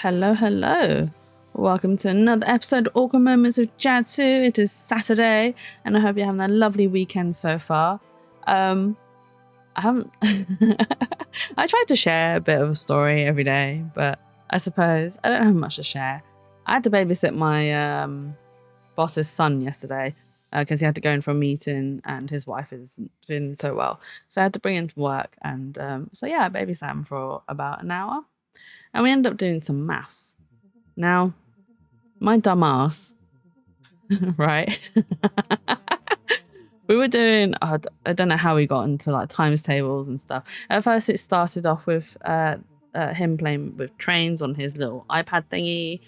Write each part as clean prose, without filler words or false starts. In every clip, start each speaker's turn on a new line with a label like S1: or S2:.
S1: Hello, hello. Welcome to another episode of Awkward Moments with Jatsu. It is Saturday, and I hope you're having a lovely weekend so far. I haven't... I tried to share a bit of a story every day, but I suppose I don't have much to share. I had to babysit my boss's son yesterday because he had to go in for a meeting and his wife isn't feeling so well. So I had to bring him to work, and so yeah, I babysat him for about an hour. And we ended up doing some maths. Now, my dumb ass, right? We were doing, I don't know how we got into like times tables and stuff. At first it started off with him playing with trains on his little iPad thingy.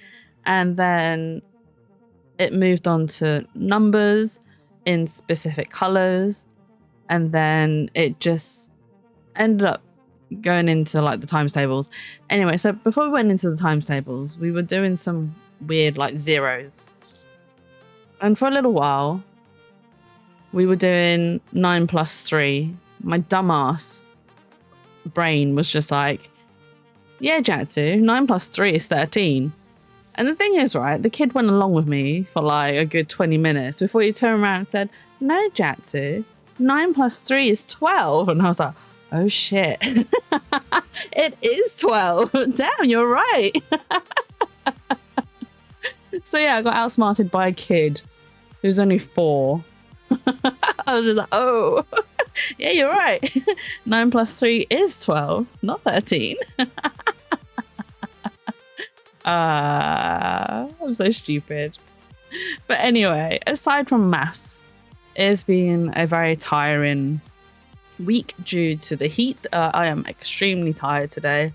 S1: And then it moved on to numbers in specific colors. And then it just ended up going into like the times tables. Anyway, so before we went into the times tables, we were doing some weird like zeros. And for a little while, we were doing 9 plus 3. My dumbass brain was just like, yeah, Jatsu, 9 plus 3 is 13. And the thing is, right, the kid went along with me for like a good 20 minutes before he turned around and said, no, Jatsu, 9 plus 3 is 12. And I was like, oh shit, it is 12. Damn, you're right. So yeah, I got outsmarted by a kid who's only 4. I was just like, oh, yeah, you're right. 9 plus 3 is 12, not 13. I'm so stupid. But anyway, aside from maths, it's been a very tiring week due to the heat. I am extremely tired today.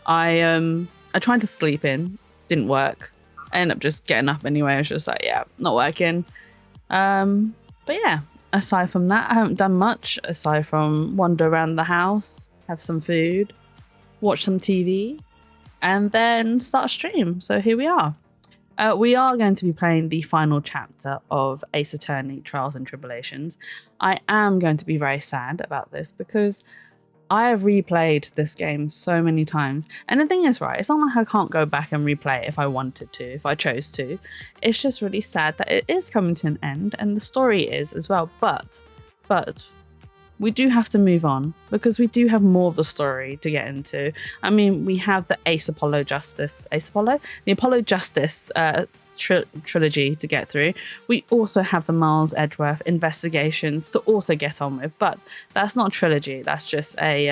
S1: I tried to sleep in, didn't work. I ended up just getting up anyway. I was just like, yeah, not working. But yeah, aside from that, I haven't done much aside from wander around the house, have some food, watch some TV, and then start a stream. So here we are. We are going to be playing the final chapter of Ace Attorney Trials and Tribulations. I am going to be very sad about this because I have replayed this game so many times. And the thing is, right, it's not like I can't go back and replay it if I wanted to, if I chose to. It's just really sad that it is coming to an end, and the story is as well. But we do have to move on because we do have more of the story to get into. I mean, we have the the Apollo Justice trilogy to get through. We also have the Miles Edgeworth investigations to also get on with, but that's not a trilogy. That's just a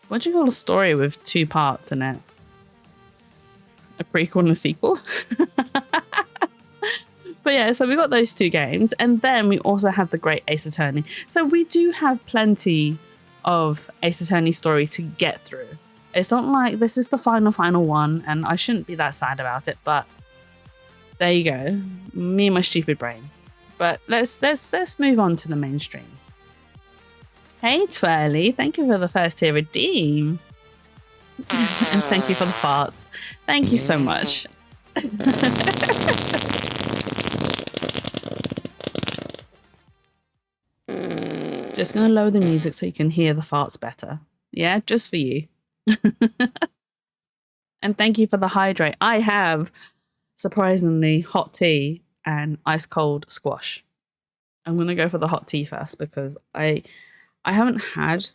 S1: what do you call a story with 2 parts in it? A prequel and a sequel. But yeah, so we got those 2 games, and then we also have the Great Ace Attorney. So we do have plenty of Ace Attorney story to get through. It's not like this is the final one, and I shouldn't be that sad about it, but there you go. Me and my stupid brain. But let's move on to the mainstream. Hey Twirly, thank you for the first tier redeem. And thank you for the farts. Thank you so much. Just gonna lower the music so you can hear the farts better. Yeah, just for you. And thank you for the hydrate. I have, surprisingly, hot tea and ice cold squash. I'm gonna go for the hot tea first because I haven't had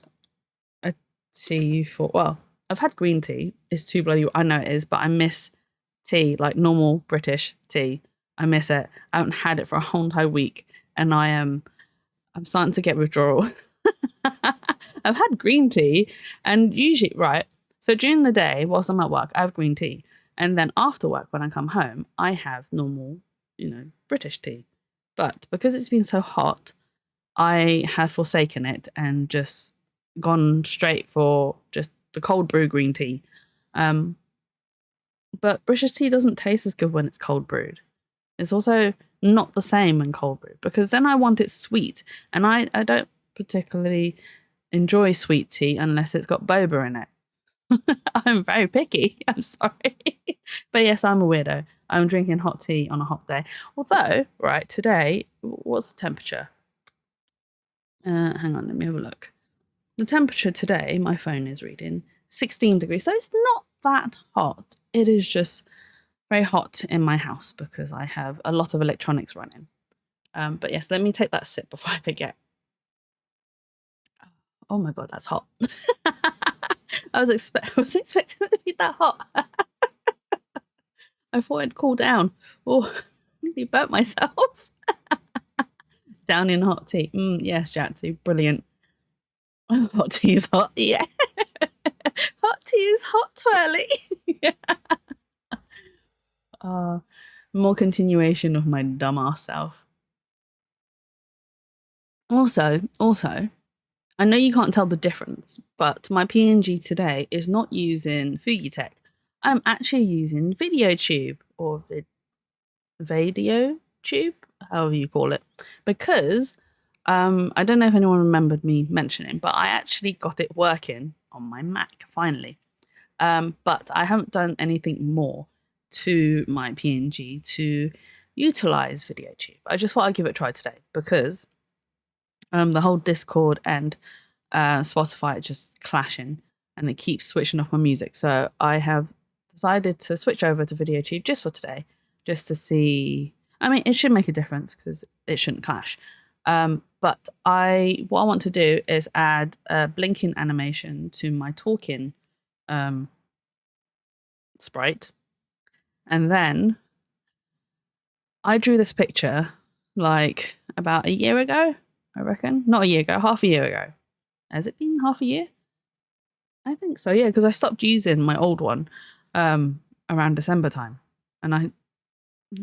S1: a tea for, well, I've had green tea. It's too bloody, I know it is, but I miss tea, like normal British tea. I miss it. I haven't had it for a whole entire week, and I'm starting to get withdrawal. I've had green tea, and usually, right, so during the day whilst I'm at work, I have green tea, and then after work when I come home, I have normal, British tea. But because it's been so hot, I have forsaken it and just gone straight for just the cold brew green tea. But British tea doesn't taste as good when it's cold brewed. It's also not the same when cold brewed because then I want it sweet, and I don't particularly enjoy sweet tea unless it's got boba in it. I'm very picky. I'm sorry. But yes, I'm a weirdo. I'm drinking hot tea on a hot day. Although, right, today, what's the temperature? Hang on, let me have a look. The temperature today, my phone is reading 16 degrees. So it's not that hot. It is just very hot in my house because I have a lot of electronics running. But yes, let me take that sip before I forget. Oh my God, that's hot. I was expecting it to be that hot. I thought it'd cool down. Oh, I burnt myself. Down in hot tea. Yes, Jatsu, brilliant. Oh, hot tea is hot. Yeah. Hot tea is hot, twirly. Yeah. More continuation of my dumbass self. Also, I know you can't tell the difference, but my PNG today is not using Fujitech. I'm actually using VideoTube or VideoTube, however you call it, because I don't know if anyone remembered me mentioning, but I actually got it working on my Mac finally. But I haven't done anything more to my PNG to utilize VideoTube. I just thought I'd give it a try today because the whole Discord and Spotify are just clashing and it keeps switching off my music. So I have decided to switch over to VideoTube just for today, just to see. I mean, it should make a difference because it shouldn't clash. But what I want to do is add a blinking animation to my talking sprite. And then I drew this picture like about a year ago, I reckon. Not a year ago, half a year ago. Has it been half a year? I think so, yeah, because I stopped using my old one around December time. And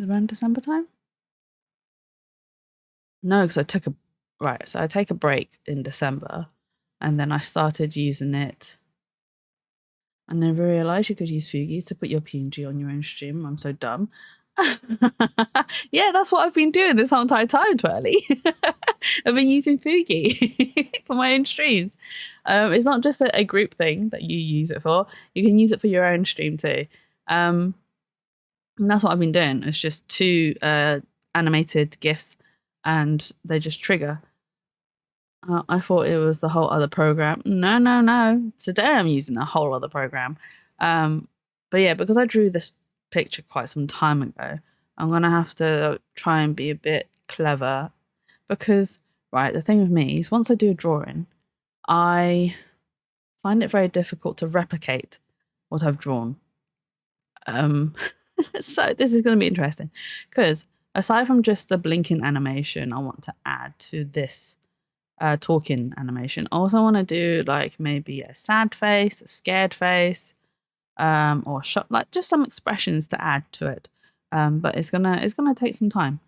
S1: around December time? No, because I took I take a break in December and then I started using it. I never realised you could use Fugi to put your PNG on your own stream. I'm so dumb. Yeah, that's what I've been doing this whole entire time, Twirly. I've been using Fugi for my own streams. It's not just a group thing that you use it for. You can use it for your own stream too. And that's what I've been doing. It's just two animated GIFs and they just trigger. I thought it was the whole other program. No. Today I'm using a whole other program. But yeah, because I drew this picture quite some time ago, I'm going to have to try and be a bit clever because, right, the thing with me is once I do a drawing, I find it very difficult to replicate what I've drawn. So this is going to be interesting because aside from just the blinking animation I want to add to this talking animation, I also want to do like maybe a sad face, a scared face, or like just some expressions to add to it. But it's gonna take some time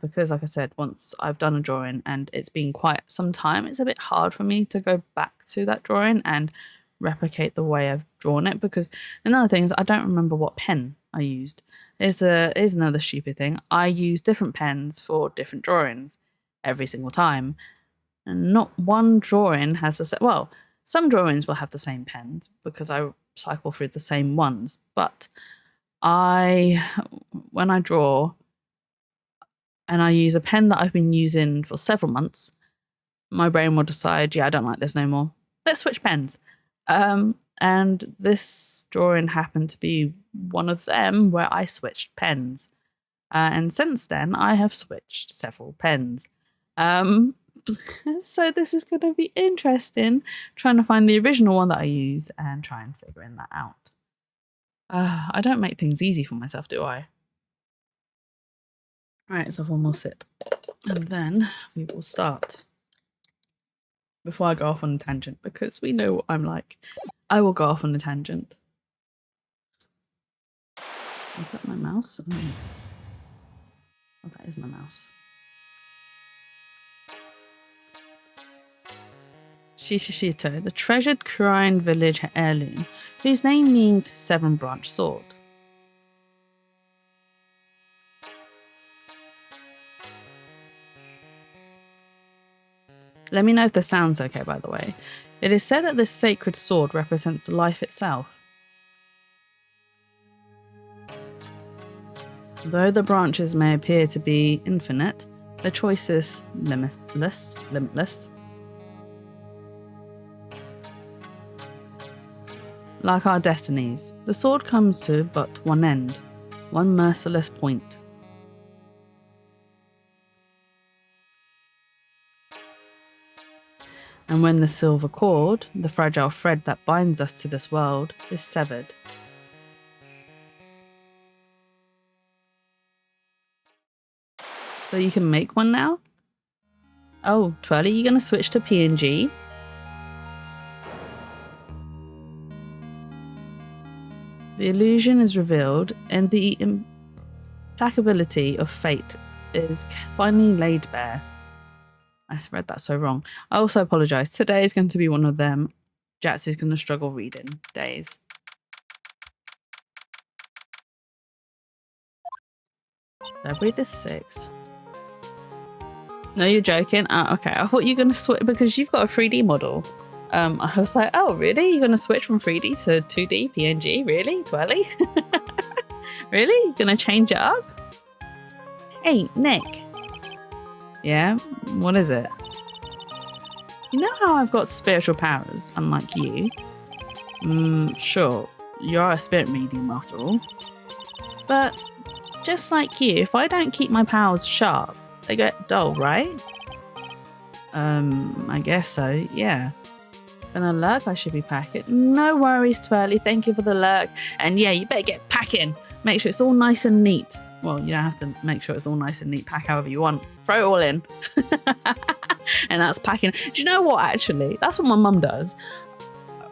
S1: because, like I said, once I've done a drawing and it's been quite some time, it's a bit hard for me to go back to that drawing and replicate the way I've drawn it. Because another thing is I don't remember what pen I used. Is another stupid thing. I use different pens for different drawings every single time. And not one drawing has the same. Well, some drawings will have the same pens because I cycle through the same ones. But when I draw and I use a pen that I've been using for several months, my brain will decide, yeah, I don't like this no more. Let's switch pens. And this drawing happened to be one of them where I switched pens. And since then, I have switched several pens. So this is going to be interesting, trying to find the original one that I use and try and figuring that out. I don't make things easy for myself, do I? All right, let's have one more sip. And then we will start. Before I go off on a tangent, because we know what I'm like. I will go off on a tangent. Is that my mouse? Oh, that is my mouse. Shishishito, the treasured Kurine village heirloom, whose name means seven-branch sword. Let me know if the sound's okay, by the way. It is said that this sacred sword represents life itself. Though the branches may appear to be infinite, the choice is limitless. Like our destinies, the sword comes to but one end, one merciless point. And when the silver cord, the fragile thread that binds us to this world, is severed. So you can make one now? Oh, Twirly, you're going to switch to PNG? The illusion is revealed and the implacability of fate is finally laid bare. I read that so wrong. I also apologise. Today is going to be one of them Jats is going to struggle reading days. February the 6th. No, you're joking? Okay, I thought you were going to switch because you've got a 3D model. I was like, oh, really? You're going to switch from 3D to 2D PNG? Really? Twirly? Really? You're going to change it up? Hey, Nick. Yeah? What is it? You know how I've got spiritual powers, unlike you? Sure. You're a spirit medium after all. But just like you, if I don't keep my powers sharp, they get dull, right? I guess so, yeah. And a lurk I should be packing. No worries, Twirly. Thank you for the lurk. And yeah, you better get packing. Make sure it's all nice and neat. Well, you don't have to make sure it's all nice and neat. Pack however you want. Throw it all in. And that's packing. Do you know what, actually? That's what my mum does.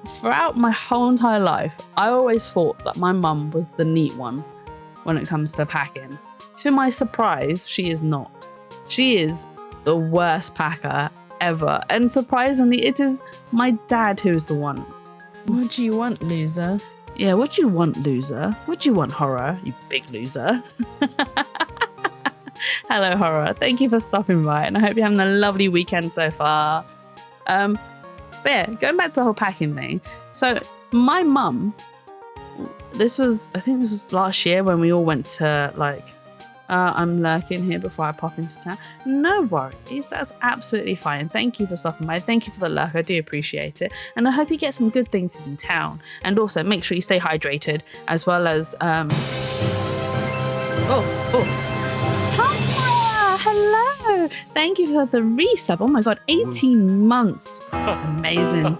S1: Throughout my whole entire life, I always thought that my mum was the neat one when it comes to packing. To my surprise, she is not. She is the worst packer ever. And surprisingly, it is my dad who's the one. What do you want, loser? Yeah, what do you want, loser? What do you want, Horror? You big loser. Hello, Horror. Thank you for stopping by, and I hope you're having a lovely weekend so far. But yeah, going back to the whole packing thing. So my mum, I think this was last year when we all went to I'm lurking here before I pop into town. No worries, that's absolutely fine. Thank you for stopping by. Thank you for the lurk. I do appreciate it. And I hope you get some good things in town. And also make sure you stay hydrated, as well as Tara, hello. Thank you for the resub. Oh my god, 18 months. Amazing.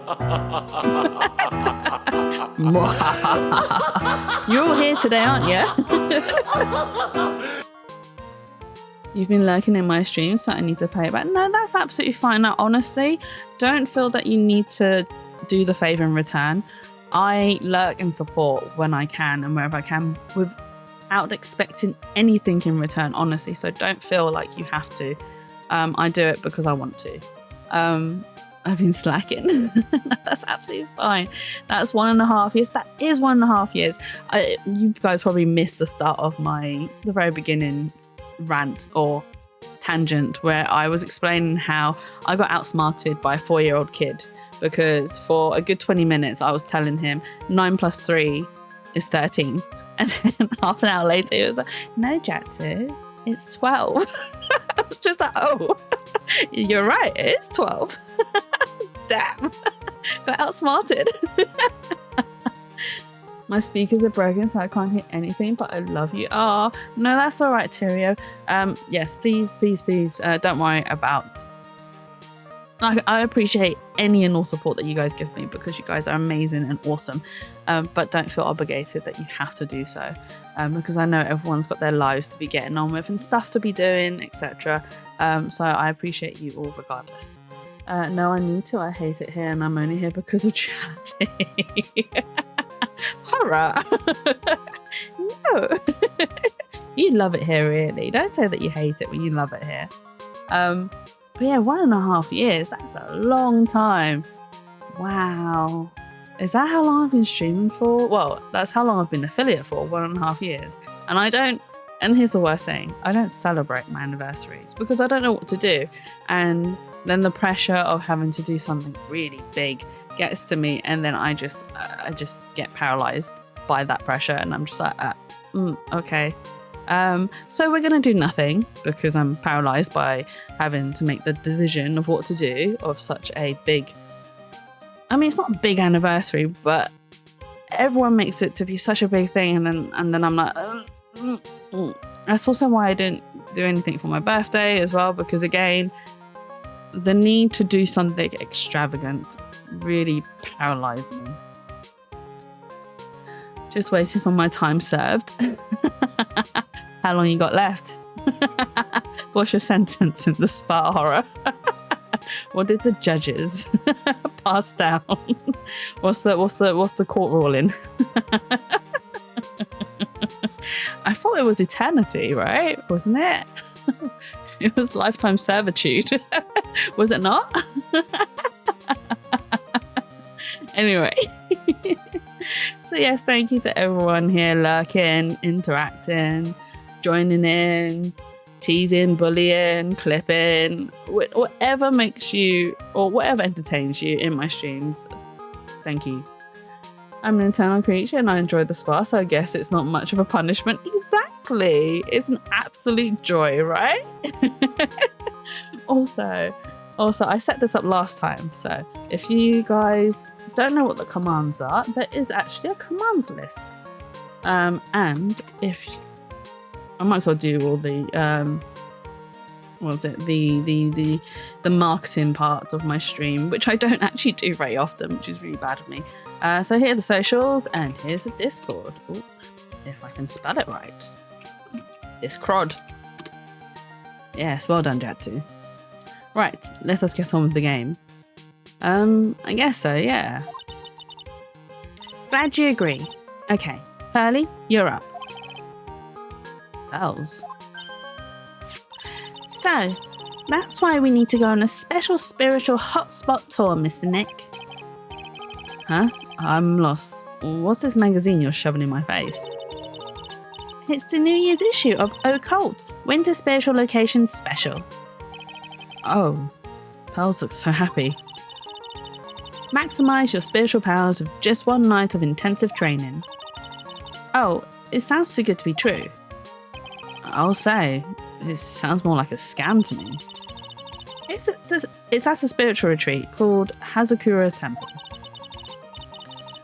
S1: You're all here today, aren't you? You've been lurking in my streams, so I need to pay it back. No, that's absolutely fine. Now, honestly, don't feel that you need to do the favour in return. I lurk and support when I can and wherever I can without expecting anything in return, honestly. So don't feel like you have to. I do it because I want to. I've been slacking. That's absolutely fine. That's 1.5 years. That is 1.5 years. You guys probably missed the start of the very beginning rant or tangent where I was explaining how I got outsmarted by a 4-year-old kid, because for a good 20 minutes I was telling him 9 + 3 is 13, and then half an hour later he was like, no, Jatsu, it's 12. I was just like, oh, you're right, it is 12. Damn, got outsmarted. My speakers are broken, so I can't hear anything, but I love you. Oh, no, that's all right, Tyrio. Yes, please, don't worry about... I appreciate any and all support that you guys give me, because you guys are amazing and awesome. But don't feel obligated that you have to do so, because I know everyone's got their lives to be getting on with and stuff to be doing, etc. So I appreciate you all regardless. No, I need to. I hate it here, and I'm only here because of charity. Horror. No. You love it here, really. Don't say that you hate it when you love it here. But yeah, 1.5 years, that's a long time. Wow. Is that how long I've been streaming for? Well, that's how long I've been affiliate for, 1.5 years. And here's the worst thing, I don't celebrate my anniversaries because I don't know what to do. And then the pressure of having to do something really big gets to me, and then I just get paralyzed by that pressure, and I'm just like, okay. So we're gonna do nothing because I'm paralyzed by having to make the decision of what to do of such a big, I mean, it's not a big anniversary, but everyone makes it to be such a big thing, and then I'm like, That's also why I didn't do anything for my birthday as well, because again, the need to do something extravagant really paralyzed me. Just waiting for my time served. How long you got left? What's your sentence in the spa horror? What did the judges pass down? What's the court ruling? I thought it was eternity, right? Wasn't it? It was lifetime servitude. Was it not? Anyway. So yes, thank you to everyone here lurking, interacting, joining in, teasing, bullying, clipping, whatever makes you or whatever entertains you in my streams. Thank you. I'm an internal creature and I enjoy the spa, so I guess it's not much of a punishment. Exactly. It's an absolute joy, right? Also, I set this up last time, so if you guys don't know what the commands are, there is actually a commands list. And if I might as well do all the the marketing part of my stream, which I don't actually do very often, which is really bad of me. So here are the socials, and here's the Discord. Ooh, if I can spell it right. Discord. Yes, well done, Jatsu. Right, let us get on with the game. I guess so, yeah. Glad you agree. Okay, Pearly, you're up. Pearls. So, that's why we need to go on a special spiritual hotspot tour, Mr. Nick. Huh? I'm lost. What's this magazine you're shoving in my face? It's the New Year's issue of Occult, Winter Spiritual Location Special. Oh, Pearls looks so happy. Maximize your spiritual powers with just one night of intensive training. Oh, it sounds too good to be true. I'll say, it sounds more like a scam to me. It's at a spiritual retreat called Hazakura's Temple.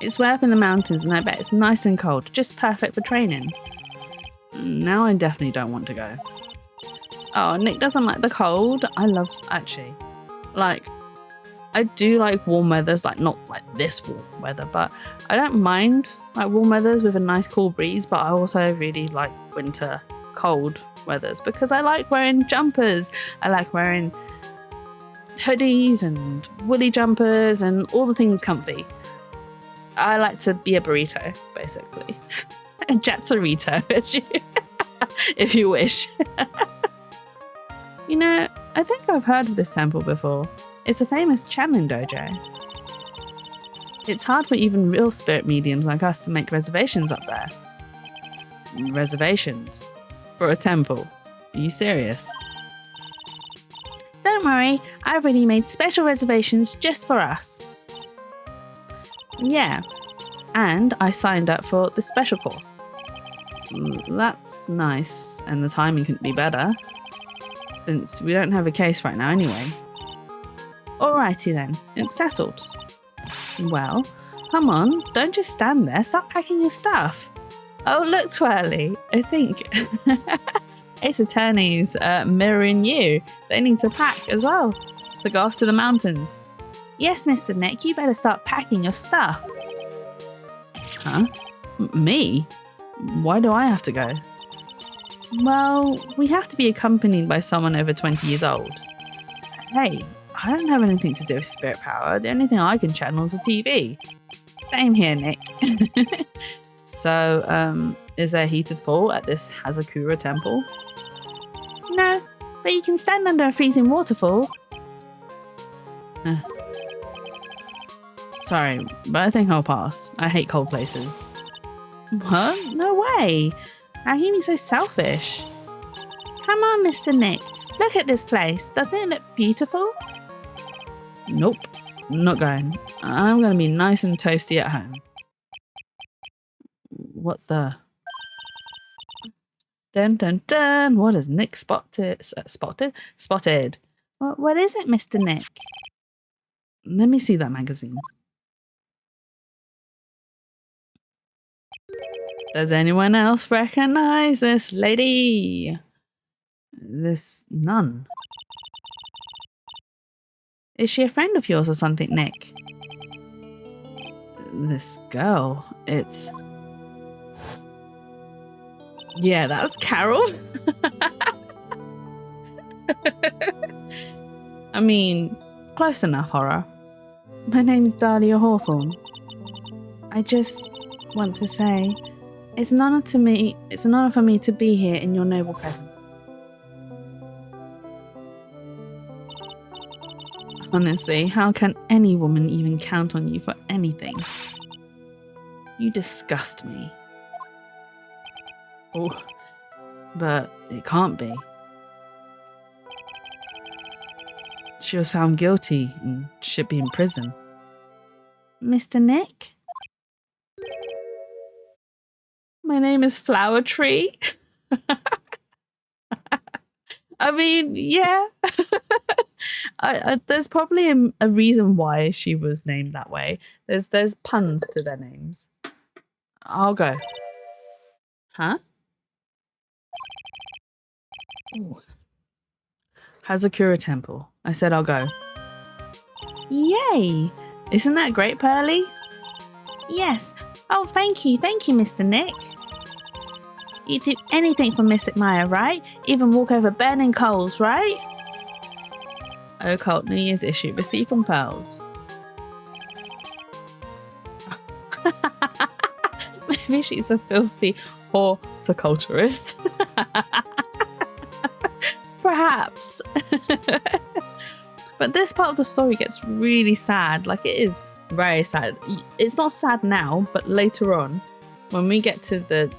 S1: It's way up in the mountains and I bet it's nice and cold, just perfect for training. Now I definitely don't want to go. Oh, Nick doesn't like the cold. I do like warm weathers, like not like this warm weather, but I don't mind like warm weathers with a nice cool breeze, but I also really like winter cold weathers because I like wearing jumpers. I like wearing hoodies and woolly jumpers and all the things comfy. I like to be a burrito, basically. A Jatsarito, if you wish. You know, I think I've heard of this temple before. It's a famous channeling dojo. It's hard for even real spirit mediums like us to make reservations up there. Reservations? For a temple? Are you serious? Don't worry, I've already made special reservations just for us. Yeah, and I signed up for the special course. That's nice, and the timing couldn't be better, since we don't have a case right now anyway. Alrighty then, it's settled. Well, come on, don't just stand there, start packing your stuff. Oh look, Twirly, I think Ace Attorney's mirroring you. They need to pack as well to go off to the mountains. Yes, Mr. Nick, you better start packing your stuff. Huh? Me? Why do I have to go? Well, we have to be accompanied by someone over 20 years old. Hey, I don't have anything to do with spirit power. The only thing I can channel is a TV. Same here, Nick. So, is there a heated pool at this Hazakura temple? No, but you can stand under a freezing waterfall. Sorry, but I think I'll pass. I hate cold places. What? No way! How can you be so selfish? Come on, Mr. Nick. Look at this place. Doesn't it look beautiful? Nope. Not going. I'm going to be nice and toasty at home. What the? Dun dun dun! What has Nick spotted? Spotted. What is it, Mr. Nick? Let me see that magazine. Does anyone else recognize this lady? This nun. Is she a friend of yours or something, Nick? This girl, it's... Yeah, that's Carol. I mean, close enough, horror. My name's Dahlia Hawthorne. I just want to say, it's an honor to me. It's an honor for me to be here in your noble presence. Honestly, how can any woman even count on you for anything? You disgust me. Oh, but it can't be. She was found guilty and should be in prison. Mr. Nick? My name is Flower Tree. I mean, yeah. There's probably a reason why she was named that way. There's puns to their names. I'll go. Huh? Ooh. Hazakura Temple. I said I'll go. Yay! Isn't that great, Pearly? Yes. Oh, thank you, Mr. Nick. You'd do anything for Mystic Maya, right? Even walk over burning coals, right? Occult New Year's issue. Received from Pearls. Maybe she's a filthy horticulturist. Perhaps. But this part of the story gets really sad. Like, it is very sad. It's not sad now, but later on, when we get to the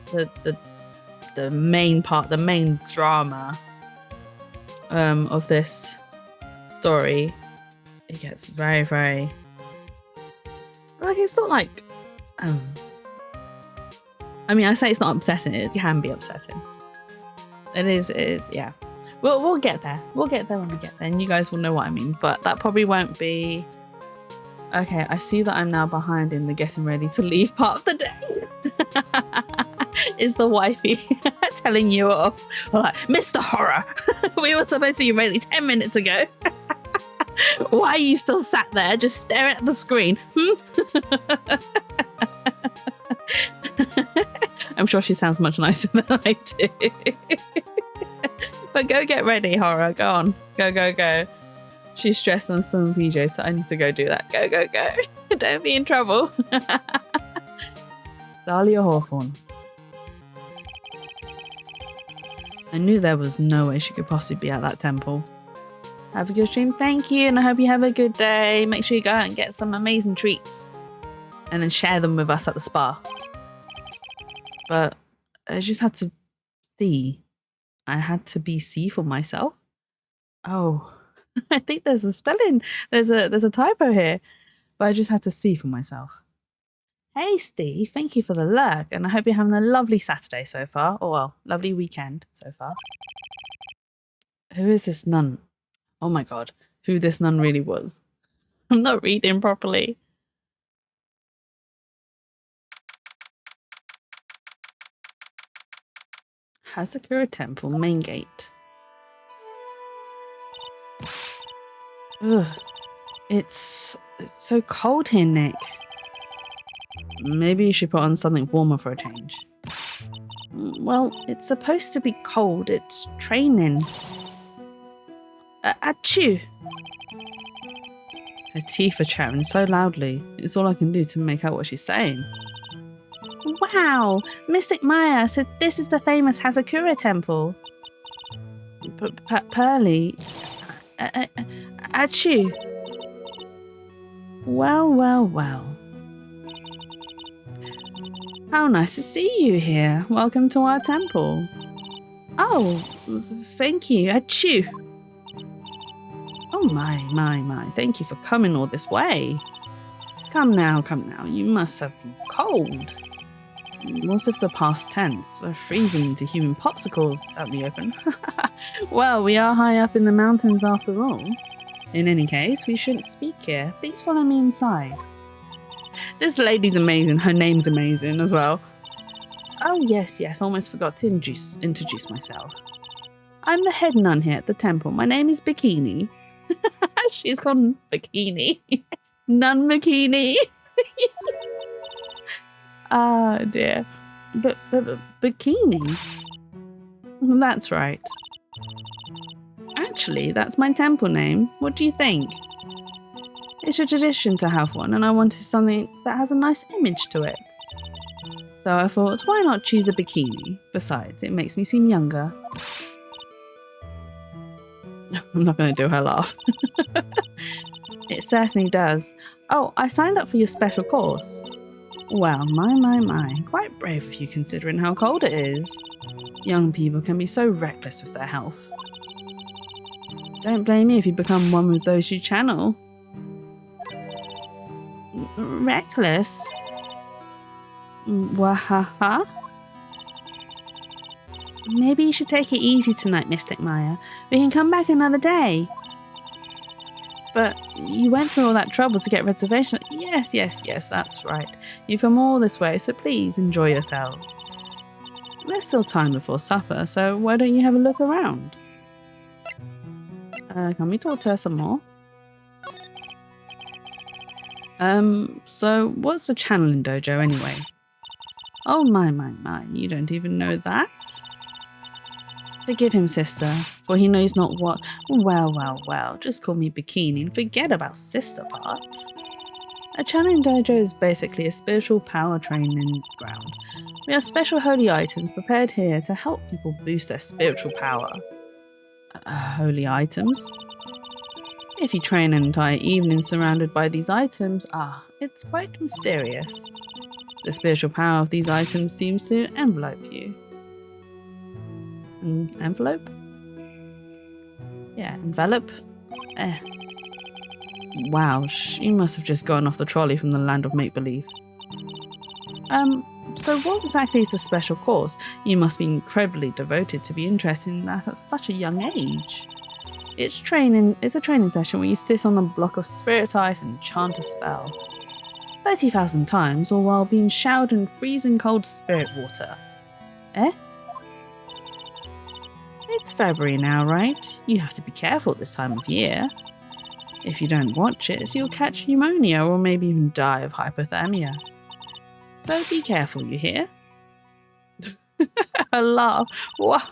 S1: main part, the main drama of this story, it gets very, very... Like, it's not like... I mean, I say it's not upsetting. It can be upsetting. It is, yeah. We'll get there. We'll get there when we get there, and you guys will know what I mean. But that probably won't be... Okay, I see that I'm now behind in the getting ready to leave part of the day. Is the wifey telling you off? Like, Mr. Horror, we were supposed to be ready 10 minutes ago. Why are you still sat there just staring at the screen? I'm sure she sounds much nicer than I do. But go get ready, Horror. Go on. Go. She's stressed and I'm still in PJs, so I need to go do that. Go. Don't be in trouble. Dahlia Hawthorne. I knew there was no way she could possibly be at that temple. Have a good stream. Thank you, and I hope you have a good day. Make sure you go out and get some amazing treats. And then share them with us at the spa. But I just had to see. I had to be see for myself. Oh, I think there's a spelling. There's a typo here. But I just had to see for myself. Hey, Steve. Thank you for the lurk. And I hope you're having a lovely Saturday so far. Or, well, lovely weekend so far. Who is this nun? Oh my God. Who this nun really was. I'm not reading properly. Hazakura Temple, main gate. Ugh. It's so cold here, Nick. Maybe you should put on something warmer for a change. Well, it's supposed to be cold. It's training. Achoo! Her teeth are chattering so loudly. It's all I can do to make out what she's saying. Wow! Mystic Maya said this is the famous Hazakura Temple. Pearly... Achoo! Well. How nice to see you here. Welcome to our temple. Oh, thank you. Achoo! Oh my. Thank you for coming all this way. Come now. You must have been cold. What's if the past tense? We're freezing into human popsicles out in the open. Well, we are high up in the mountains after all. In any case, we shouldn't speak here. Please follow me inside. This lady's amazing. Her name's amazing as well. Oh, yes, almost forgot to introduce myself. I'm the head nun here at the temple. My name is Bikini. She's called Bikini. Nun Bikini. Ah, dear. But Bikini? That's right. Actually, that's my temple name. What do you think? It's a tradition to have one, and I wanted something that has a nice image to it. So I thought, why not choose a bikini? Besides, it makes me seem younger. I'm not going to do her laugh. It certainly does. Oh, I signed up for your special course. Well, my. Quite brave of you considering how cold it is. Young people can be so reckless with their health. Don't blame me if you become one with those you channel. Reckless? Wahaha? Maybe you should take it easy tonight, Mystic Maya. We can come back another day. But you went through all that trouble to get reservations. Yes, that's right. You've come all this way, so please enjoy yourselves. There's still time before supper, so why don't you have a look around? Can we talk to her some more? So what's the channeling dojo anyway? Oh my, you don't even know that? Forgive him, sister, for he knows not what. Well, just call me Bikini and forget about sister part. A channeling dojo is basically a spiritual power training ground. We have special holy items prepared here to help people boost their spiritual power. Holy items? If you train an entire evening surrounded by these items, it's quite mysterious. The spiritual power of these items seems to envelope you. Envelope? Yeah, envelop? Wow, she must have just gone off the trolley from the land of make-believe. So what exactly is the special course? You must be incredibly devoted to be interested in that at such a young age. It's a training session where you sit on a block of spirit ice and chant a spell. 30,000 times, all while being showered in freezing cold spirit water. It's February now, right? You have to be careful this time of year. If you don't watch it, you'll catch pneumonia or maybe even die of hypothermia. So be careful, you hear? A laugh. Wow.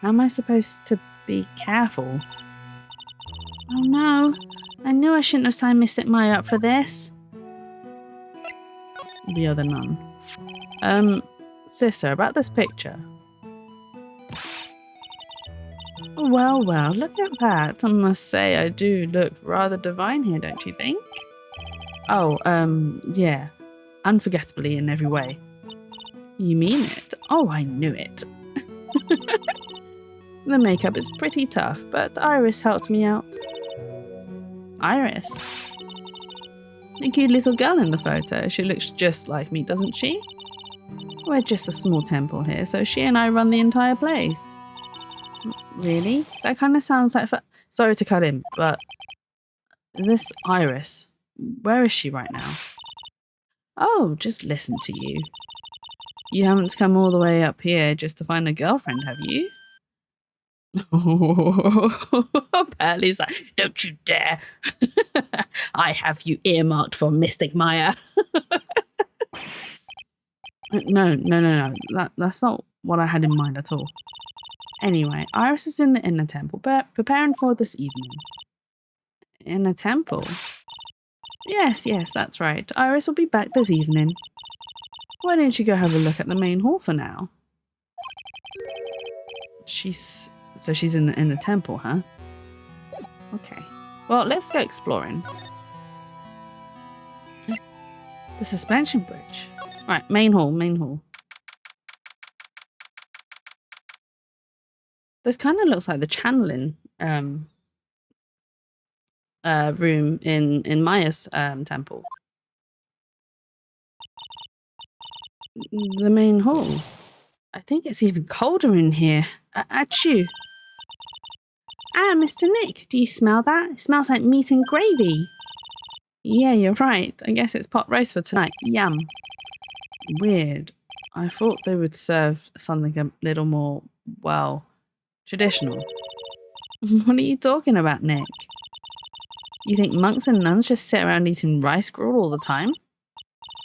S1: How am I supposed to be careful? Oh no, I knew I shouldn't have signed Mystic Maya up for this. The other nun. Sister, about this picture. Well, look at that. I must say I do look rather divine here, don't you think? Oh, yeah. Unforgettably in every way. You mean it? Oh, I knew it. The makeup is pretty tough, but Iris helped me out. Iris? The cute little girl in the photo. She looks just like me, doesn't she? We're just a small temple here, so she and I run the entire place. Really? That kind of sounds like... Sorry to cut in, but... This Iris, where is she right now? Oh, just listen to you. You haven't come all the way up here just to find a girlfriend, have you? Pearly's like, don't you dare. I have you earmarked for Mystic Maya. No. That's not what I had in mind at all. Anyway, Iris is in the inner temple, preparing for this evening. In a temple? Yes, that's right. Iris will be back this evening. Why don't you go have a look at the main hall for now? She's in the temple, huh? Okay. Well, let's go exploring. The suspension bridge. Right, main hall. This kind of looks like the channeling room in Maya's temple. The main hall. I think it's even colder in here. Achoo. Mr. Nick, do you smell that? It smells like meat and gravy. Yeah, you're right. I guess it's pot roast for tonight. Yum. Weird. I thought they would serve something a little more, well, traditional. What are you talking about, Nick? You think monks and nuns just sit around eating rice gruel all the time?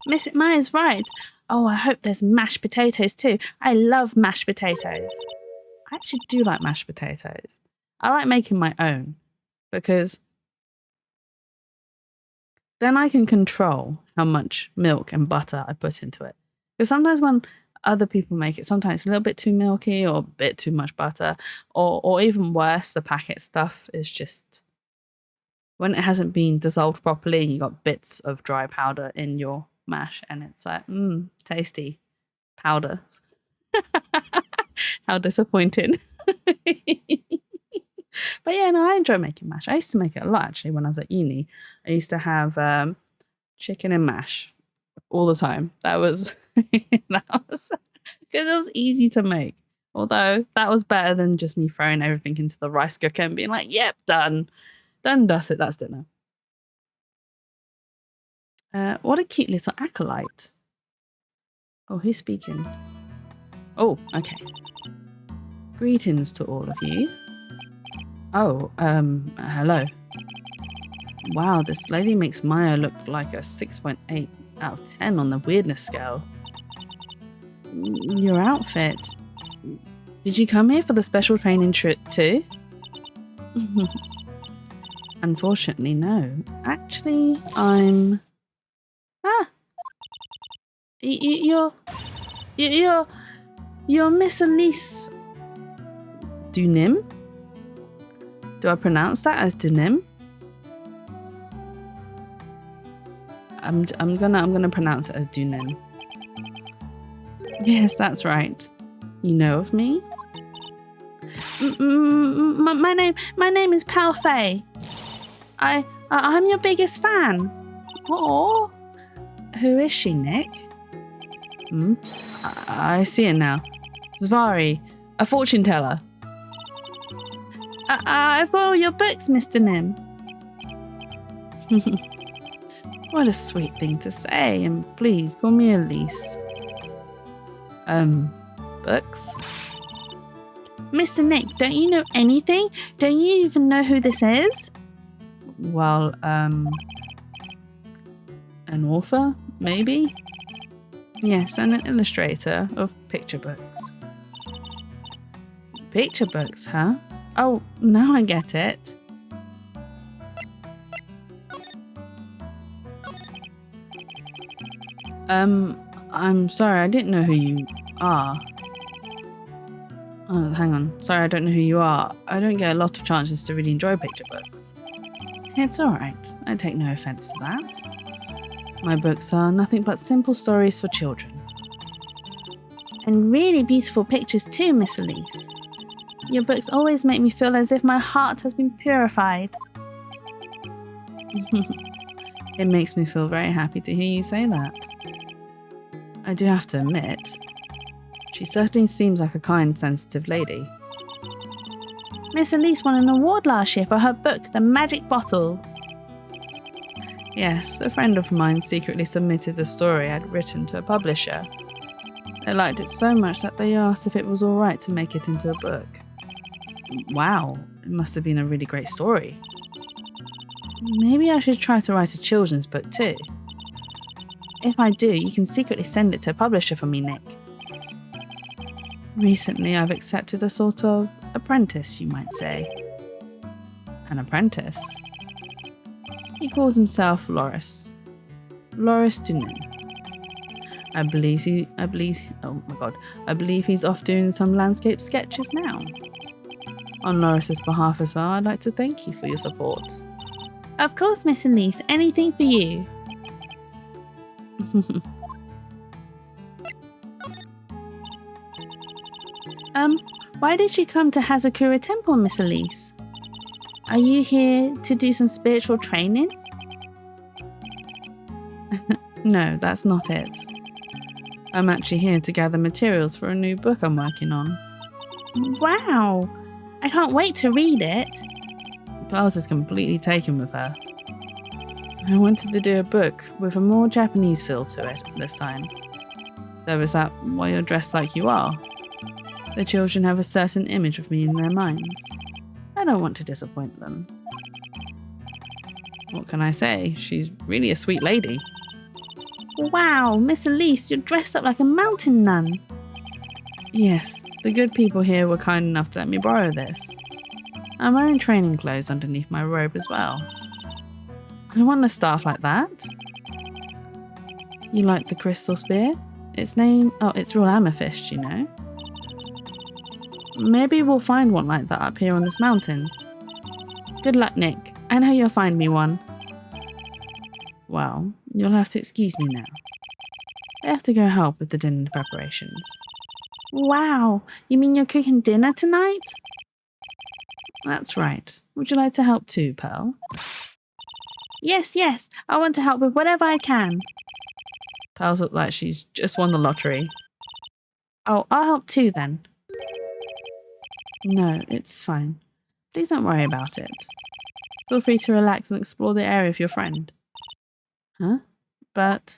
S1: Miss Maya's right. Oh, I hope there's mashed potatoes too. I love mashed potatoes. I actually do like mashed potatoes. I like making my own because then I can control how much milk and butter I put into it. Because sometimes when other people make it, sometimes it's a little bit too milky or a bit too much butter, or even worse, the packet stuff is just, when it hasn't been dissolved properly and you got bits of dry powder in your mash and it's like, tasty powder. How disappointing. But yeah, no, I enjoy making mash. I used to make it a lot actually when I was at uni. I used to have chicken and mash all the time. That was because it was easy to make. Although that was better than just me throwing everything into the rice cooker and being like, yep, done. Done, that's it, that's dinner. What a cute little acolyte. Oh, who's speaking? Oh, okay. Greetings to all of you. Oh, hello. Wow, this lady makes Maya look like a 6.8 out of 10 on the weirdness scale. Your outfit. Did you come here for the special training trip too? Unfortunately, no. Actually, I'm... You're Miss Elise Dunim? Do I pronounce that as Dunim? I'm gonna pronounce it as Dunim. Yes, that's right. You know of me? My name is Pal Fei. I'm your biggest fan. Oh, who is she, Nick? I see it now. Zvari, a fortune teller. I've got all your books, Mr. Nim. What a sweet thing to say, and please call me Elise. Books? Mr. Nick, don't you know anything? Don't you even know who this is? Well, an author, maybe? Yes, and an illustrator of picture books. Picture books, huh? Oh, now I get it. I'm sorry, I didn't know who you are. Oh, hang on. Sorry, I don't know who you are. I don't get a lot of chances to really enjoy picture books. It's alright. I take no offense to that. My books are nothing but simple stories for children. And really beautiful pictures too, Miss Elise. Your books always make me feel as if my heart has been purified. It makes me feel very happy to hear you say that. I do have to admit, she certainly seems like a kind, sensitive lady. Miss Elise won an award last year for her book, The Magic Bottle. Yes, a friend of mine secretly submitted the story I'd written to a publisher. They liked it so much that they asked if it was alright to make it into a book. Wow, it must have been a really great story. Maybe I should try to write a children's book too. If I do, you can secretly send it to a publisher for me, Nick. Recently, I've accepted a sort of apprentice, you might say. An apprentice? He calls himself Loris. Loris Dunin. I believe he's off doing some landscape sketches now. On Loris's behalf as well, I'd like to thank you for your support. Of course, Miss Elise, anything for you. Why did you come to Hazakura Temple, Miss Elise? Are you here to do some spiritual training? No, that's not it. I'm actually here to gather materials for a new book I'm working on. Wow! I can't wait to read it. Paz is completely taken with her. I wanted to do a book with a more Japanese feel to it this time. So is that why you're dressed like you are? The children have a certain image of me in their minds. I don't want to disappoint them. What can I say? She's really a sweet lady. Wow, Miss Elise, you're dressed up like a mountain nun. Yes, the good people here were kind enough to let me borrow this. I'm wearing training clothes underneath my robe as well. I want a staff like that. You like the crystal spear? It's real amethyst, you know. Maybe we'll find one like that up here on this mountain. Good luck, Nick. I know you'll find me one. Well, you'll have to excuse me now. I have to go help with the dinner preparations. Wow, you mean you're cooking dinner tonight? That's right. Would you like to help too, Pearl? Yes, I want to help with whatever I can. Pearl's looked like she's just won the lottery. Oh, I'll help too then. No, it's fine. Please don't worry about it. Feel free to relax and explore the area with your friend. Huh? But...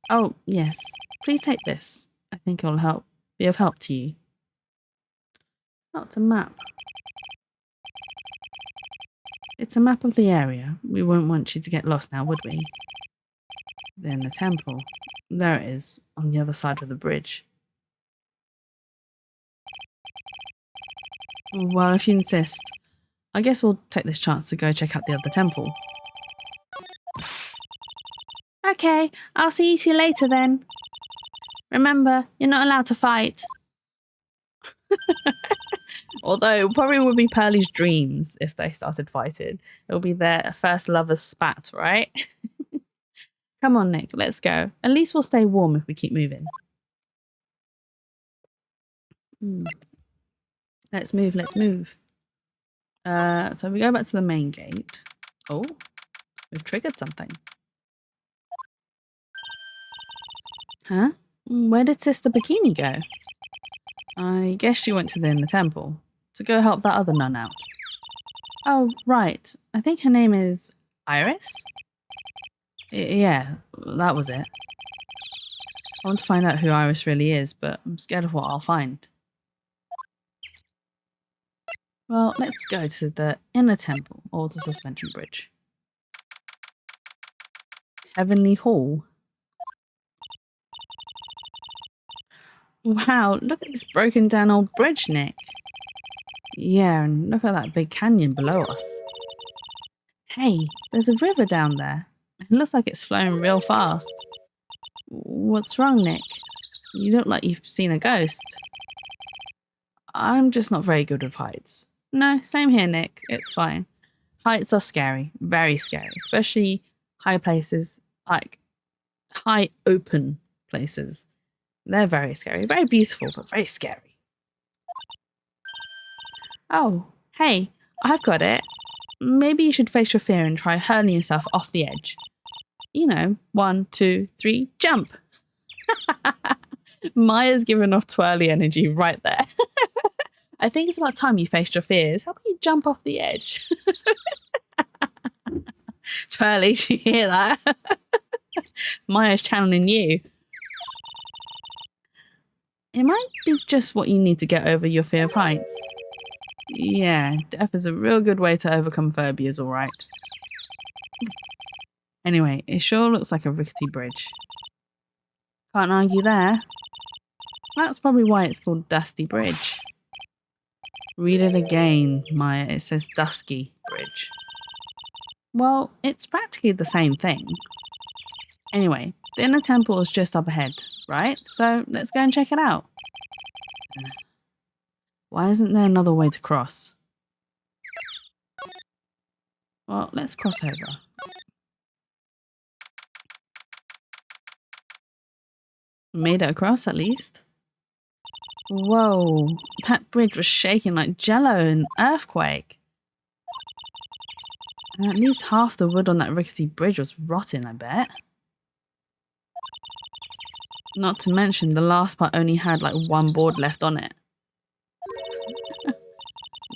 S1: Oh, yes. Please take this. I think it'll be of help to you. Not a map. It's a map of the area. We wouldn't want you to get lost now, would we? Then the temple. There it is, on the other side of the bridge. Well, if you insist, I guess we'll take this chance to go check out the other temple. Okay, I'll see you two later then. Remember, you're not allowed to fight. Although it probably would be Pearlie's dreams if they started fighting. It'll be their first lover's spat, right? Come on, Nick, let's go. At least we'll stay warm if we keep moving. Let's move. So we go back to the main gate. Oh, we've triggered something. Huh? Where did Sister Bikini go? I guess she went to the inner temple to go help that other nun out. Oh, right. I think her name is Iris? Yeah, that was it. I want to find out who Iris really is, but I'm scared of what I'll find. Well, let's go to the inner temple or the suspension bridge. Heavenly Hall. Wow, look at this broken down old bridge, Nick. Yeah, and look at that big canyon below us. Hey, there's a river down there. It looks like it's flowing real fast. What's wrong, Nick? You look like you've seen a ghost. I'm just not very good with heights. No, same here, Nick. It's fine. Heights are scary. Very scary. Especially high places, like high open places. They're very scary. Very beautiful, but very scary. Oh, hey, I've got it. Maybe you should face your fear and try hurling yourself off the edge. You know, 1, 2, 3, jump. Maya's giving off twirly energy right there. I think it's about time you faced your fears. How about you jump off the edge? Twirly, do you hear that? Maya's channeling you. It might be just what you need to get over your fear of heights. Yeah, death is a real good way to overcome phobias, all right. Anyway, it sure looks like a rickety bridge. Can't argue there. That's probably why it's called Dusty Bridge. Read it again, Maya. It says Dusky Bridge. Well, it's practically the same thing. Anyway, the inner temple is just up ahead, right? So let's go and check it out. Why isn't there another way to cross? Well, let's cross over. Made it across, at least. Whoa, that bridge was shaking like jello in an earthquake. And at least half the wood on that rickety bridge was rotting, I bet. Not to mention the last part only had like one board left on it.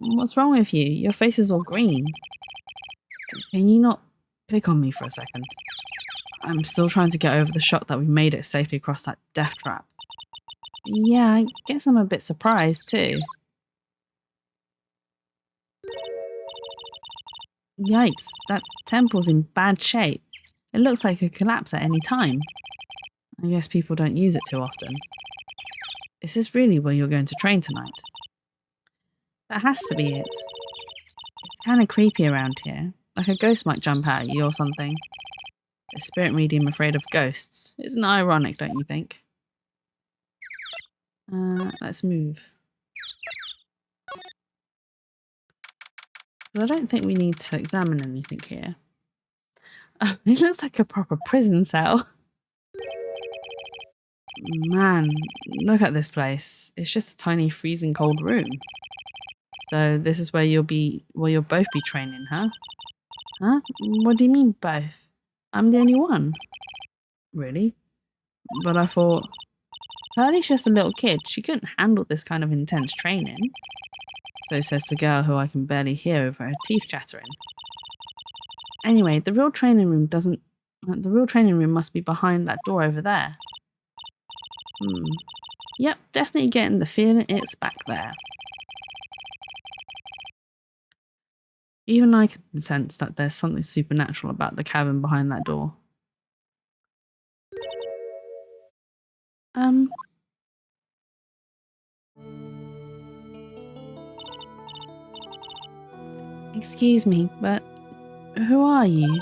S1: What's wrong with you? Your face is all green. Can you not pick on me for a second? I'm still trying to get over the shock that we made it safely across that death trap. Yeah, I guess I'm a bit surprised too. Yikes, that temple's in bad shape. It looks like it could collapse at any time. I guess people don't use it too often. Is this really where you're going to train tonight? That has to be it. It's kind of creepy around here. Like a ghost might jump out at you or something. A spirit medium afraid of ghosts. Isn't ironic, don't you think? Let's move. But I don't think we need to examine anything here. Oh, it looks like a proper prison cell. Man, look at this place. It's just a tiny freezing cold room. So this is where you'll both be training, huh? Huh? What do you mean both? I'm the only one. Really? But I thought, Pearlie's just a little kid. She couldn't handle this kind of intense training. So says the girl who I can barely hear over her teeth chattering. Anyway, the real training room must be behind that door over there. Yep, definitely getting the feeling it's back there. Even I can sense that there's something supernatural about the cabin behind that door. Excuse me, but who are you?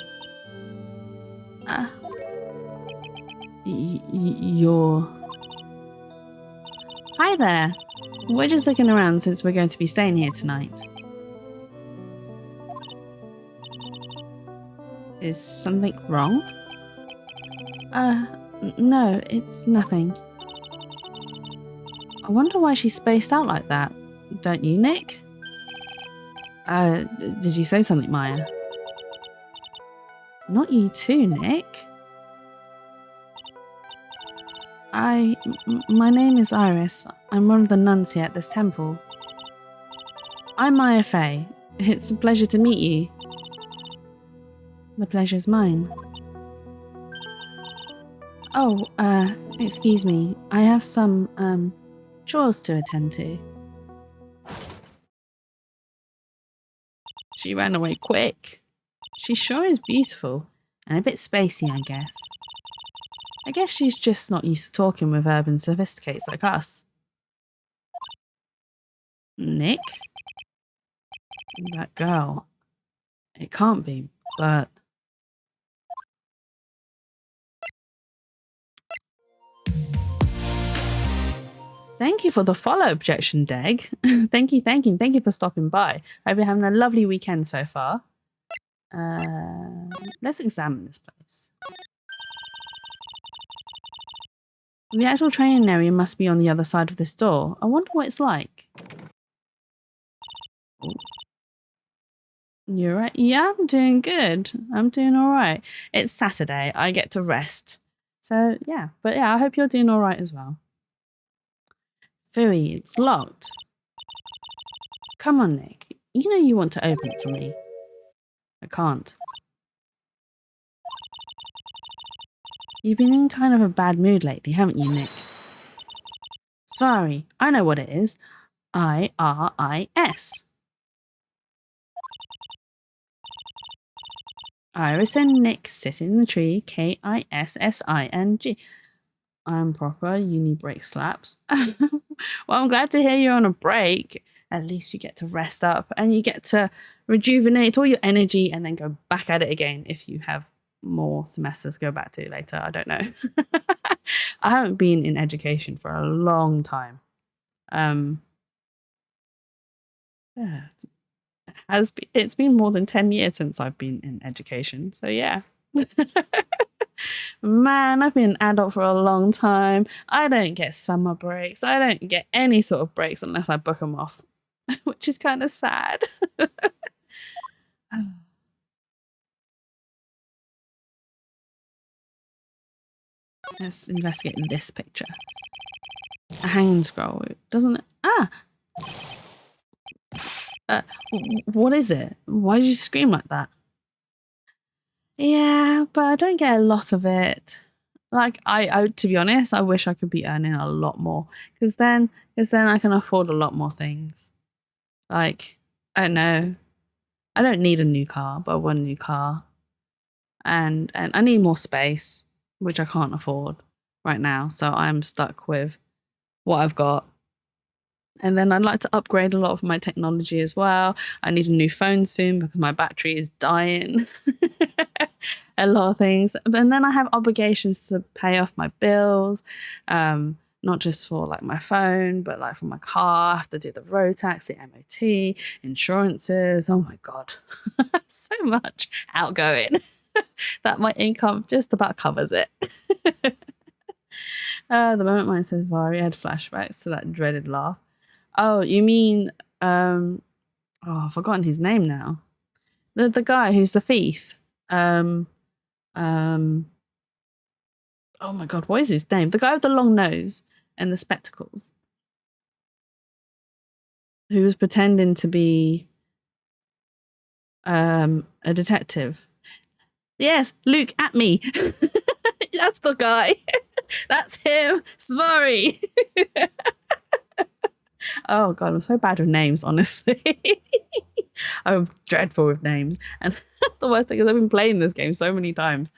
S1: You're... Hi there. We're just looking around since we're going to be staying here tonight. Is something wrong? No, it's nothing. I wonder why she's spaced out like that. Don't you, Nick? Did you say something, Maya? Not you too, Nick. My name is Iris. I'm one of the nuns here at this temple. I'm Maya Fey. It's a pleasure to meet you. The pleasure's mine. Oh, excuse me. I have some, chores to attend to. She ran away quick. She sure is beautiful. And a bit spacey, I guess. I guess she's just not used to talking with urban sophisticates like us. Nick? That girl. It can't be, but... Thank you for the follow, Objection Deg. Thank you for stopping by. I hope you're having a lovely weekend so far. Let's examine this place. The actual training area must be on the other side of this door. I wonder what it's like. Oh. You're right. Yeah, I'm doing good. I'm doing all right. It's Saturday. I get to rest. So, yeah. But yeah, I hope you're doing all right as well. Phooey, it's locked. Come on, Nick. You know you want to open it for me. I can't. You've been in kind of a bad mood lately, haven't you, Nick? Sorry, I know what it is. IRIS. Iris and Nick sit in the tree. KISSING. I'm proper. Uni break slaps. Well, I'm glad to hear you're on a break. At least you get to rest up and you get to rejuvenate all your energy and then go back at it again if you have more semesters to go back to later. I don't know. I haven't been in education for a long time. Yeah, it's been more than 10 years since I've been in education. So yeah. Man, I've been an adult for a long time. I don't get summer breaks. I don't get any sort of breaks unless I book them off, which is kind of sad. Let's investigate this picture. A hanging scroll, doesn't it? What is it? Why did you scream like that? Yeah, but I don't get a lot of it. Like I to be honest, I wish I could be earning a lot more because then I can afford a lot more things. Like I don't know, I don't need a new car, but I want a new car, and I need more space, which I can't afford right now. So I'm stuck with what I've got. And then I'd like to upgrade a lot of my technology as well. I need a new phone soon because my battery is dying. A lot of things. And then I have obligations to pay off my bills, not just for like my phone, but like for my car. I have to do the road tax, the MOT, insurances. Oh my God. So much outgoing that my income just about covers it. The moment mine says Vari, I had flashbacks to that dreaded laugh. Oh, you mean I've forgotten his name now. The guy who's the thief. Oh my God, what is his name? The guy with the long nose and the spectacles. Who was pretending to be a detective. Yes, Luke at me. That's the guy. That's him. Sorry. Oh God, I'm so bad with names, honestly. I'm dreadful with names. And the worst thing is I've been playing this game so many times.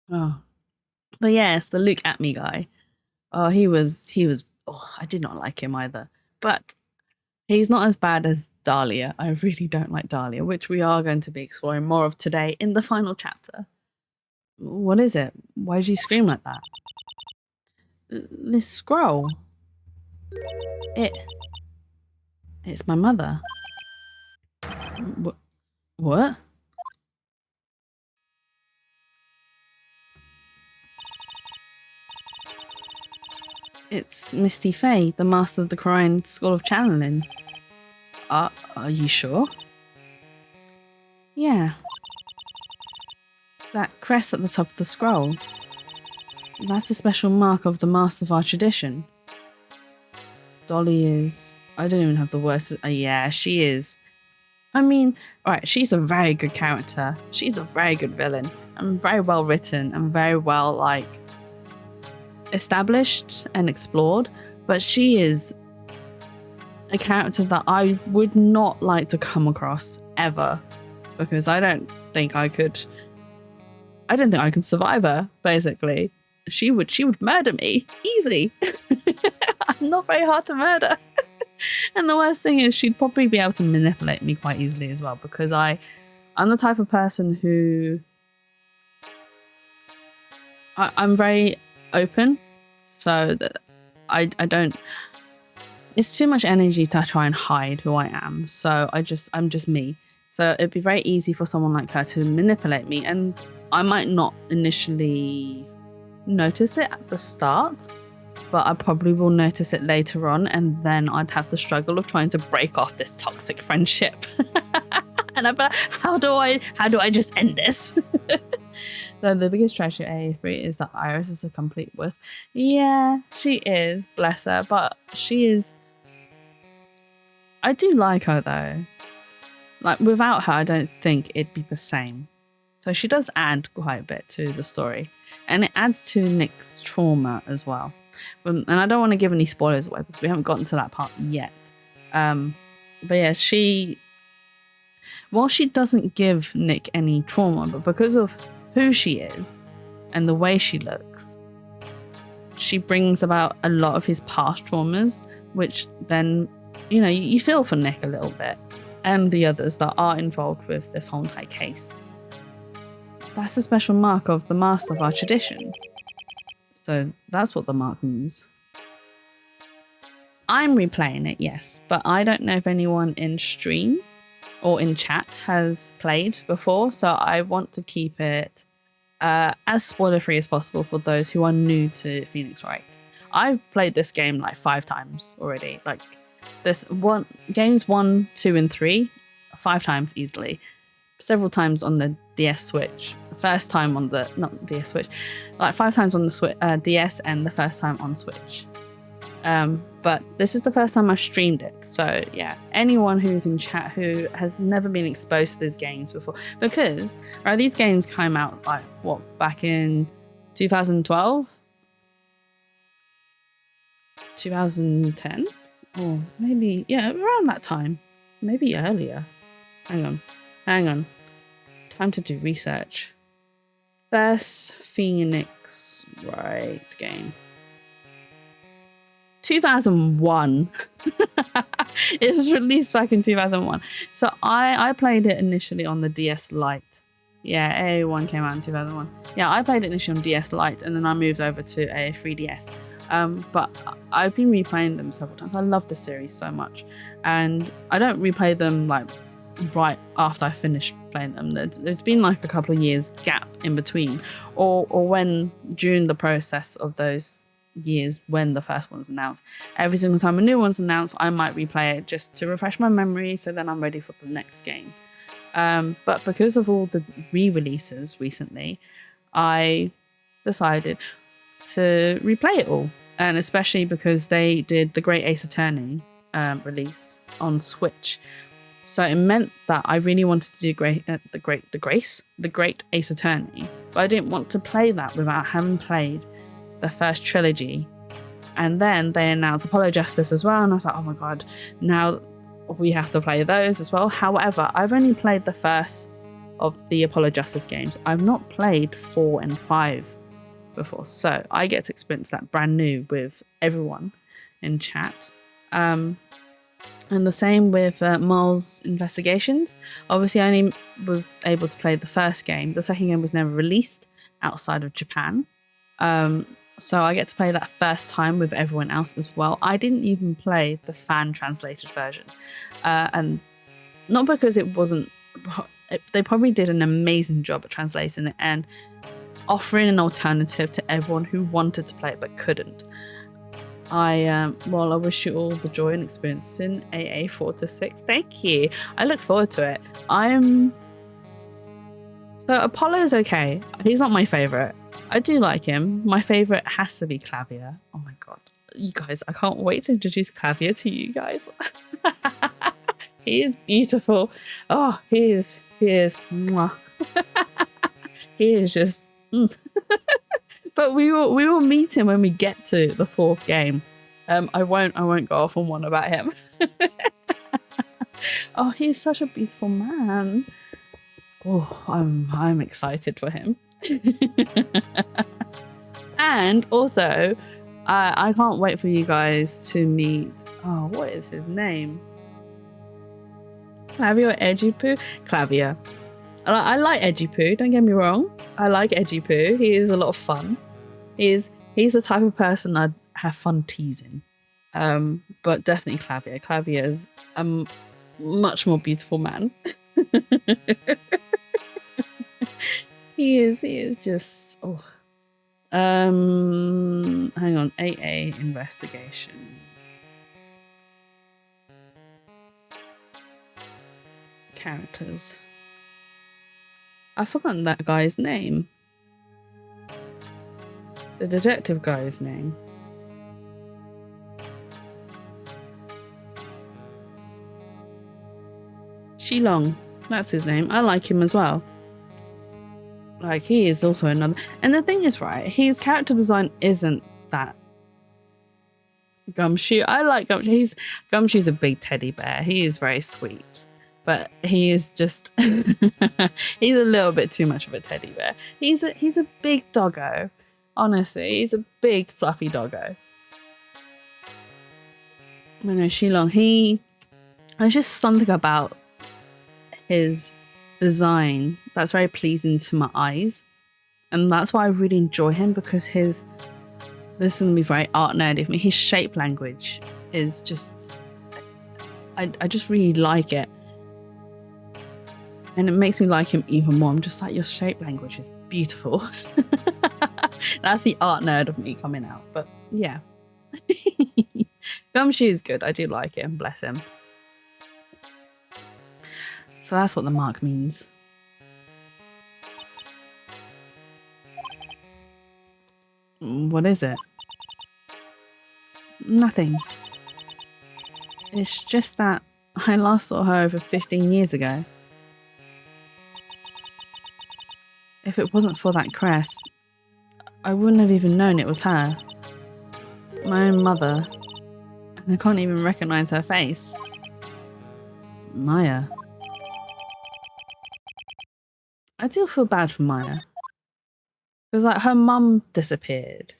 S1: Oh. But yes, the Luke at me guy. Oh, he was I did not like him either. But he's not as bad as Dahlia. I really don't like Dahlia, which we are going to be exploring more of today in the final chapter. What is it? Why did you scream like that? This scroll. It's my mother. What? It's Misty Fey, the master of the Crying School of Channeling. Are you sure? Yeah. That crest at the top of the scroll. That's a special mark of the master of our tradition. Dolly is... I don't even have the worst... yeah, she is. I mean, alright, she's a very good character. She's a very good villain. And very well written and very well, like, established and explored. But she is a character that I would not like to come across ever. Because I don't think I could survive her, basically. She would murder me easily. I'm not very hard to murder. And the worst thing is she'd probably be able to manipulate me quite easily as well, because I'm the type of person who I'm very open, so that I don't, it's too much energy to try and hide who I am. So I'm just me. So it'd be very easy for someone like her to manipulate me, and I might not initially notice it at the start, but I probably will notice it later on, and then I'd have the struggle of trying to break off this toxic friendship. And I'm like, how do I just end this? So the biggest tragedy at AA3 is that Iris is a complete wuss. Yeah, she is, bless her, but she is... I do like her though. Like, without her, I don't think it'd be the same. So she does add quite a bit to the story. And it adds to Nick's trauma as well. And I don't want to give any spoilers away because we haven't gotten to that part yet. But yeah, while she doesn't give Nick any trauma, but because of who she is and the way she looks, she brings about a lot of his past traumas, which then, you feel for Nick a little bit and the others that are involved with this whole entire case. That's a special mark of the master of our tradition. So that's what the mark means. I'm replaying it, yes, but I don't know if anyone in stream or in chat has played before, so I want to keep it as spoiler-free as possible for those who are new to Phoenix Wright. I've played this game like 5 times already. Like games 1, 2, and 3, 5 times easily. Several times on the DS Switch. First time on the, not DS Switch, like 5 times on the DS and the first time on Switch. But this is the first time I've streamed it. So yeah, anyone who's in chat who has never been exposed to these games before, because right, these games came out like what, back in 2012, 2010, or maybe, yeah, around that time, maybe earlier. Hang on, time to do research. First Phoenix Wright game, 2001. It was released back in 2001. So I played it initially on the DS Lite. Yeah, AA1 came out in 2001. Yeah, I played it initially on DS Lite, and then I moved over to a 3DS. But I've been replaying them several times. I love the series so much, and I don't replay them like right after I finish playing them. There's been like a couple of years gap in between, or when during the process of those years when the first one's announced. Every single time a new one's announced, I might replay it just to refresh my memory, so then I'm ready for the next game. But because of all the re-releases recently, I decided to replay it all, and especially because they did the Great Ace Attorney release on Switch. So it meant that I really wanted to do the Great Ace Attorney, but I didn't want to play that without having played the first trilogy. And then they announced Apollo Justice as well, and I was like, oh my god, now we have to play those as well. However, I've only played the first of the Apollo Justice games. I've not played 4 and 5 before, so I get to experience that brand new with everyone in chat. And the same with Miles Investigations. Obviously, I only was able to play the first game. The second game was never released outside of Japan. So I get to play that first time with everyone else as well. I didn't even play the fan translated version. And not because it wasn't... They probably did an amazing job at translating it and offering an alternative to everyone who wanted to play it but couldn't. I wish you all the joy and experience in AA 4 to 6. Thank you. I look forward to it. So Apollo is okay. He's not my favorite. I do like him. My favorite has to be Clavier. Oh my god, you guys! I can't wait to introduce Clavier to you guys. He is beautiful. Oh, he is. Mwah. He is just. But we will meet him when we get to the 4th game. I won't go off on one about him. Oh, he's such a beautiful man. Oh, I'm excited for him. And also, I can't wait for you guys to meet. Oh, what is his name? Clavier or Edgy-Poo? Clavier. I like Edgy-Poo, don't get me wrong. I like Edgy-Poo. He is a lot of fun. He's the type of person I'd have fun teasing. But definitely Clavier. Clavier is a much more beautiful man. He is just... Oh. Hang on. AA Investigations. Characters. I've forgotten that guy's name. The detective guy's name. Shilong. That's his name. I like him as well. Like, he is also another... And the thing is, right, his character design isn't that Gumshoe. I like Gumshoe. Gumshoe's a big teddy bear. He is very sweet. But he is just... he's a little bit too much of a teddy bear. He's a big doggo. Honestly, he's a big fluffy doggo. I know, Shilong, there's just something about his design that's very pleasing to my eyes, and that's why I really enjoy him, because this is gonna be very art nerdy of me. His shape language is just, I just really like it, and it makes me like him even more. I'm just like, your shape language is beautiful. That's the art nerd of me coming out. But yeah. Gumshoe is good. I do like him. Bless him. So that's what the mark means. What is it? Nothing. It's just that I last saw her over 15 years ago. If it wasn't for that crest, I wouldn't have even known it was her. My own mother. And I can't even recognize her face. Maya. I do feel bad for Maya. Because like her mum disappeared.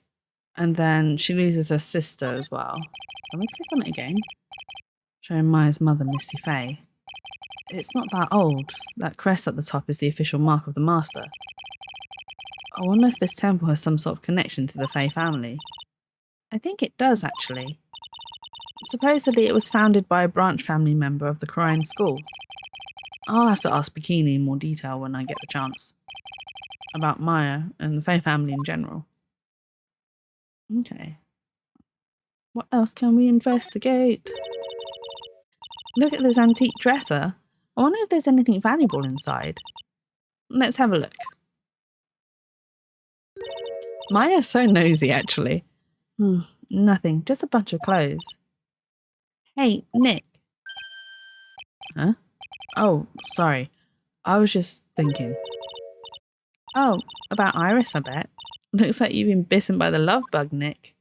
S1: And then she loses her sister as well. Can we click on it again? Showing Maya's mother, Misty Faye. It's not that old. That crest at the top is the official mark of the master. I wonder if this temple has some sort of connection to the Faye family. I think it does, actually. Supposedly it was founded by a branch family member of the Korean school. I'll have to ask Bikini in more detail when I get the chance. About Maya and the Faye family in general. Okay. What else can we investigate? Look at this antique dresser. I wonder if there's anything valuable inside. Let's have a look. Maya's so nosy, actually. Nothing, just a bunch of clothes. Hey, Nick. Huh? Oh, sorry. I was just thinking. Oh, about Iris, I bet. Looks like you've been bitten by the love bug, Nick.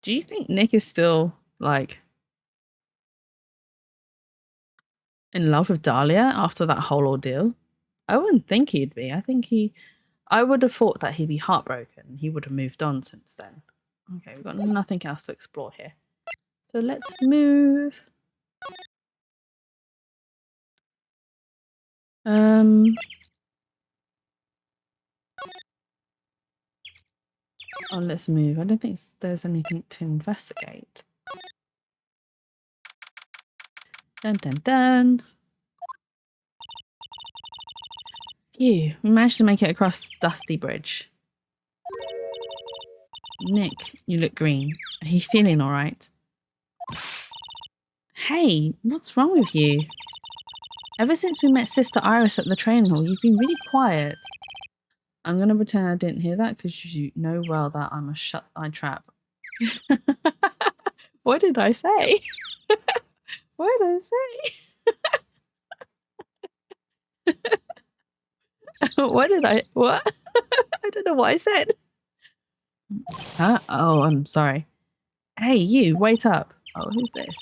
S1: Do you think Nick is still, like, in love with Dahlia after that whole ordeal? I wouldn't think he'd be. I would have thought that he'd be heartbroken. He would have moved on since then. Okay, we've got nothing else to explore here. So let's move. Oh, let's move. I don't think there's anything to investigate. Dun dun dun. Phew, we managed to make it across Dusty Bridge. Nick, you look green. Are you feeling all right? Hey, what's wrong with you? Ever since we met Sister Iris at the training hall, you've been really quiet. I'm going to pretend I didn't hear that because you know well that I'm a shut-eye trap. What did I say? What did I say? What? I don't know what I said. Huh? Oh, I'm sorry. Hey, you, wait up. Oh, who's this?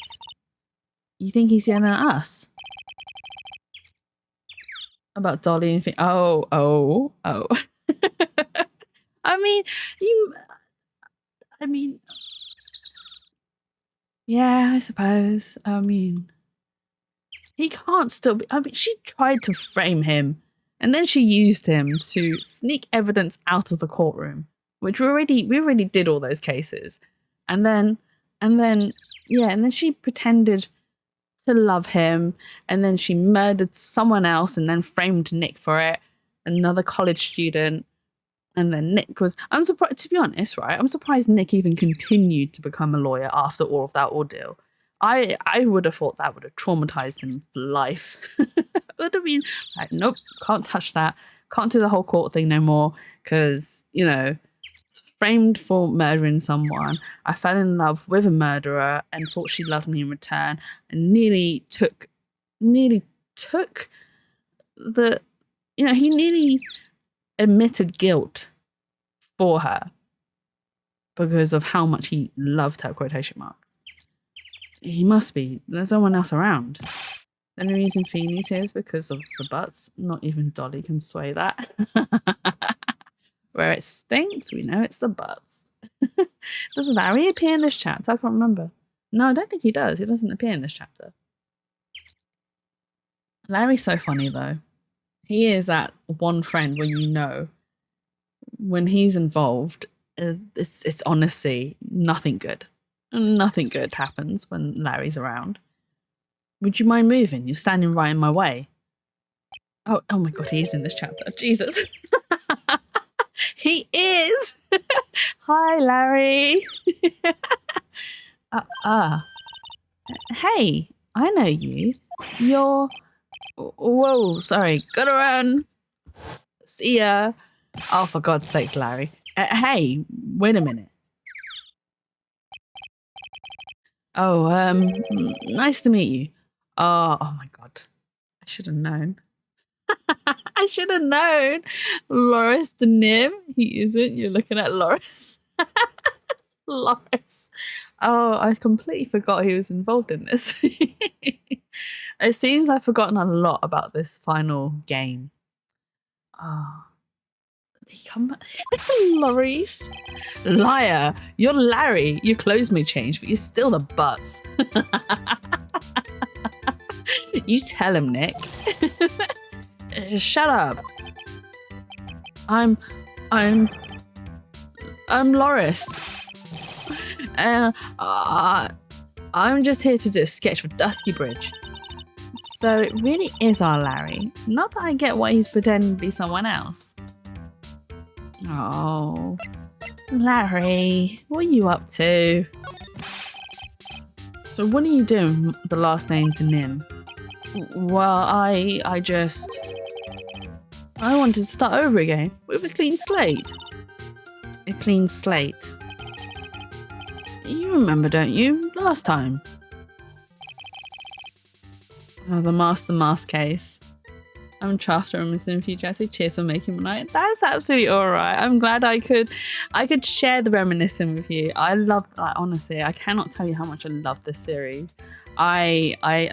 S1: You think he's yelling at us? About Dolly and Oh. I mean, yeah, I suppose. He can't still be. She tried to frame him and then she used him to sneak evidence out of the courtroom, which we already did all those cases. And then she pretended to love him, and then she murdered someone else and then framed Nick for it, another college student. And then Nick was, I'm surprised, to be honest, right? I'm surprised Nick even continued to become a lawyer after all of that ordeal. I would have thought that would have traumatized him for life. It would have been like, nope, can't touch that. Can't do the whole court thing no more because, framed for murdering someone. I fell in love with a murderer and thought she loved me in return and nearly took the, he nearly admitted guilt for her because of how much he loved her, quotation marks. He must be. There's no one else around. The only reason Feeney's here is because of the butts. Not even Dolly can sway that. Where it stinks, we know it's the butts. Does Larry appear in this chapter? I can't remember. No, I don't think he does. He doesn't appear in this chapter. Larry's so funny, though. He is that one friend where when he's involved, it's honestly nothing good. Nothing good happens when Larry's around. Would you mind moving? You're standing right in my way. Oh my God, he is in this chapter. Jesus. He is. Hi, Larry. Hey, I know you. You're... Whoa, sorry. Gotta run. See ya. Oh, for God's sake, Larry. Hey, wait a minute. Oh, nice to meet you. Oh my God. I should have known. I should have known. Loris Denim. He isn't. You're looking at Loris. Loris. Oh, I completely forgot he was involved in this. It seems I've forgotten a lot about this final game. Oh, he come back. Loris. Liar. You're Larry. Your clothes may change, but you're still the butts. You tell him, Nick. Shut up. I'm Loris. And I'm just here to do a sketch for Dusky Bridge. So it really is our Larry. Not that I get why he's pretending to be someone else. Oh, Larry, what are you up to? So what are you doing with the last name to Nim? Well, I wanted to start over again with a clean slate. A clean slate. You remember, don't you? Last time. Oh, the mask case. I'm chuffed I'm missing future. I say cheers for making my night. That's absolutely alright. I'm glad I could share the reminiscing with you. I love, honestly, I cannot tell you how much I love this series. I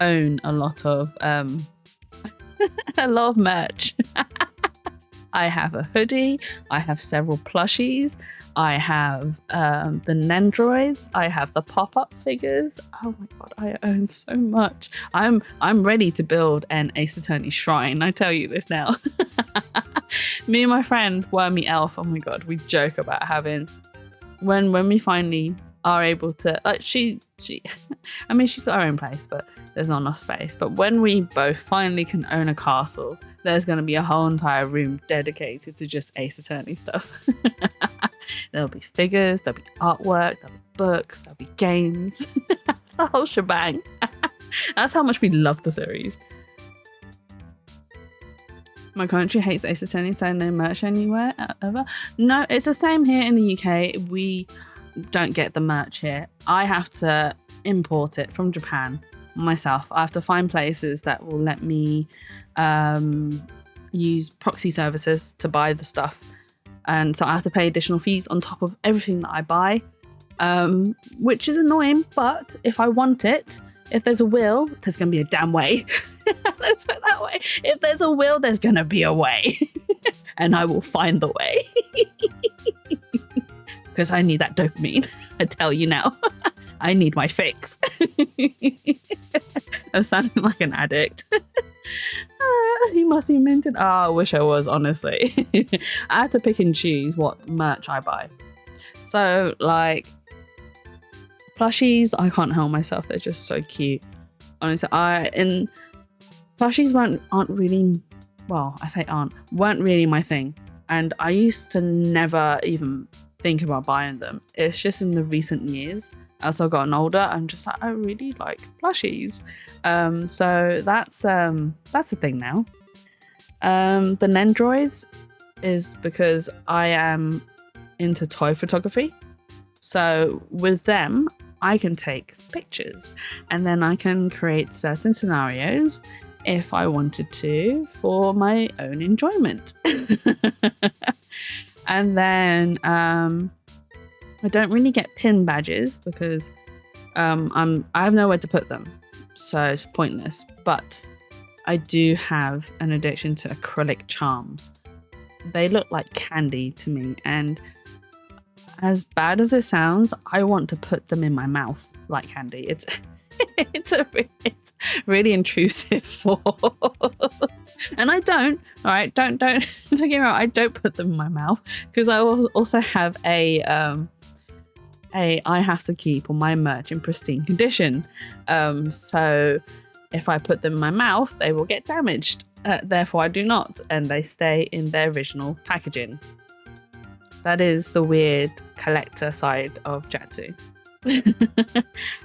S1: own a lot of a lot of merch. I have a hoodie, I have several plushies, I have the Nendroids, I have the pop-up figures. Oh my God, I own so much. I'm ready to build an Ace Attorney shrine, I tell you this now. Me and my friend Wormy Elf, oh my God, we joke about having, when we finally are able to, like she I mean, she's got her own place, but there's not enough space. But when we both finally can own a castle, there's going to be a whole entire room dedicated to just Ace Attorney stuff. There'll be figures, there'll be artwork, there'll be books, there'll be games, the whole shebang. That's how much we love the series. My country hates Ace Attorney, so no merch anywhere ever. No, it's the same here in the UK. We don't get the merch here. I have to import it from Japan myself. I have to find places that will let me use proxy services to buy the stuff, and so I have to pay additional fees on top of everything that I buy, which is annoying. But if I want it, if there's a will, there's gonna be a damn way. Let's put it that way. If there's a will, there's gonna be a way. And I will find the way. Because I need that dopamine. I tell you now. I need my fix. I'm sounding like an addict. He must be minted. Oh, I wish I was, honestly. I have to pick and choose what merch I buy. So, like, plushies, I can't help myself. They're just so cute. Honestly, plushies aren't really, well, I say weren't really my thing. And I used to never even think about buying them. It's just in the recent years, as I've gotten older, I'm just like, I really like plushies. So that's a thing now. The Nendroids is because I am into toy photography. So with them, I can take pictures and then I can create certain scenarios if I wanted to for my own enjoyment. And then I don't really get pin badges because I have nowhere to put them, so it's pointless. But I do have an addiction to acrylic charms. They look like candy to me, and as bad as it sounds, I want to put them in my mouth like candy. It's it's really intrusive thought. And I don't, all right, don't get me wrong, I don't put them in my mouth because I also have a I have to keep all my merch in pristine condition. So if I put them in my mouth, they will get damaged. Therefore I do not, and they stay in their original packaging. That is the weird collector side of Jatsu.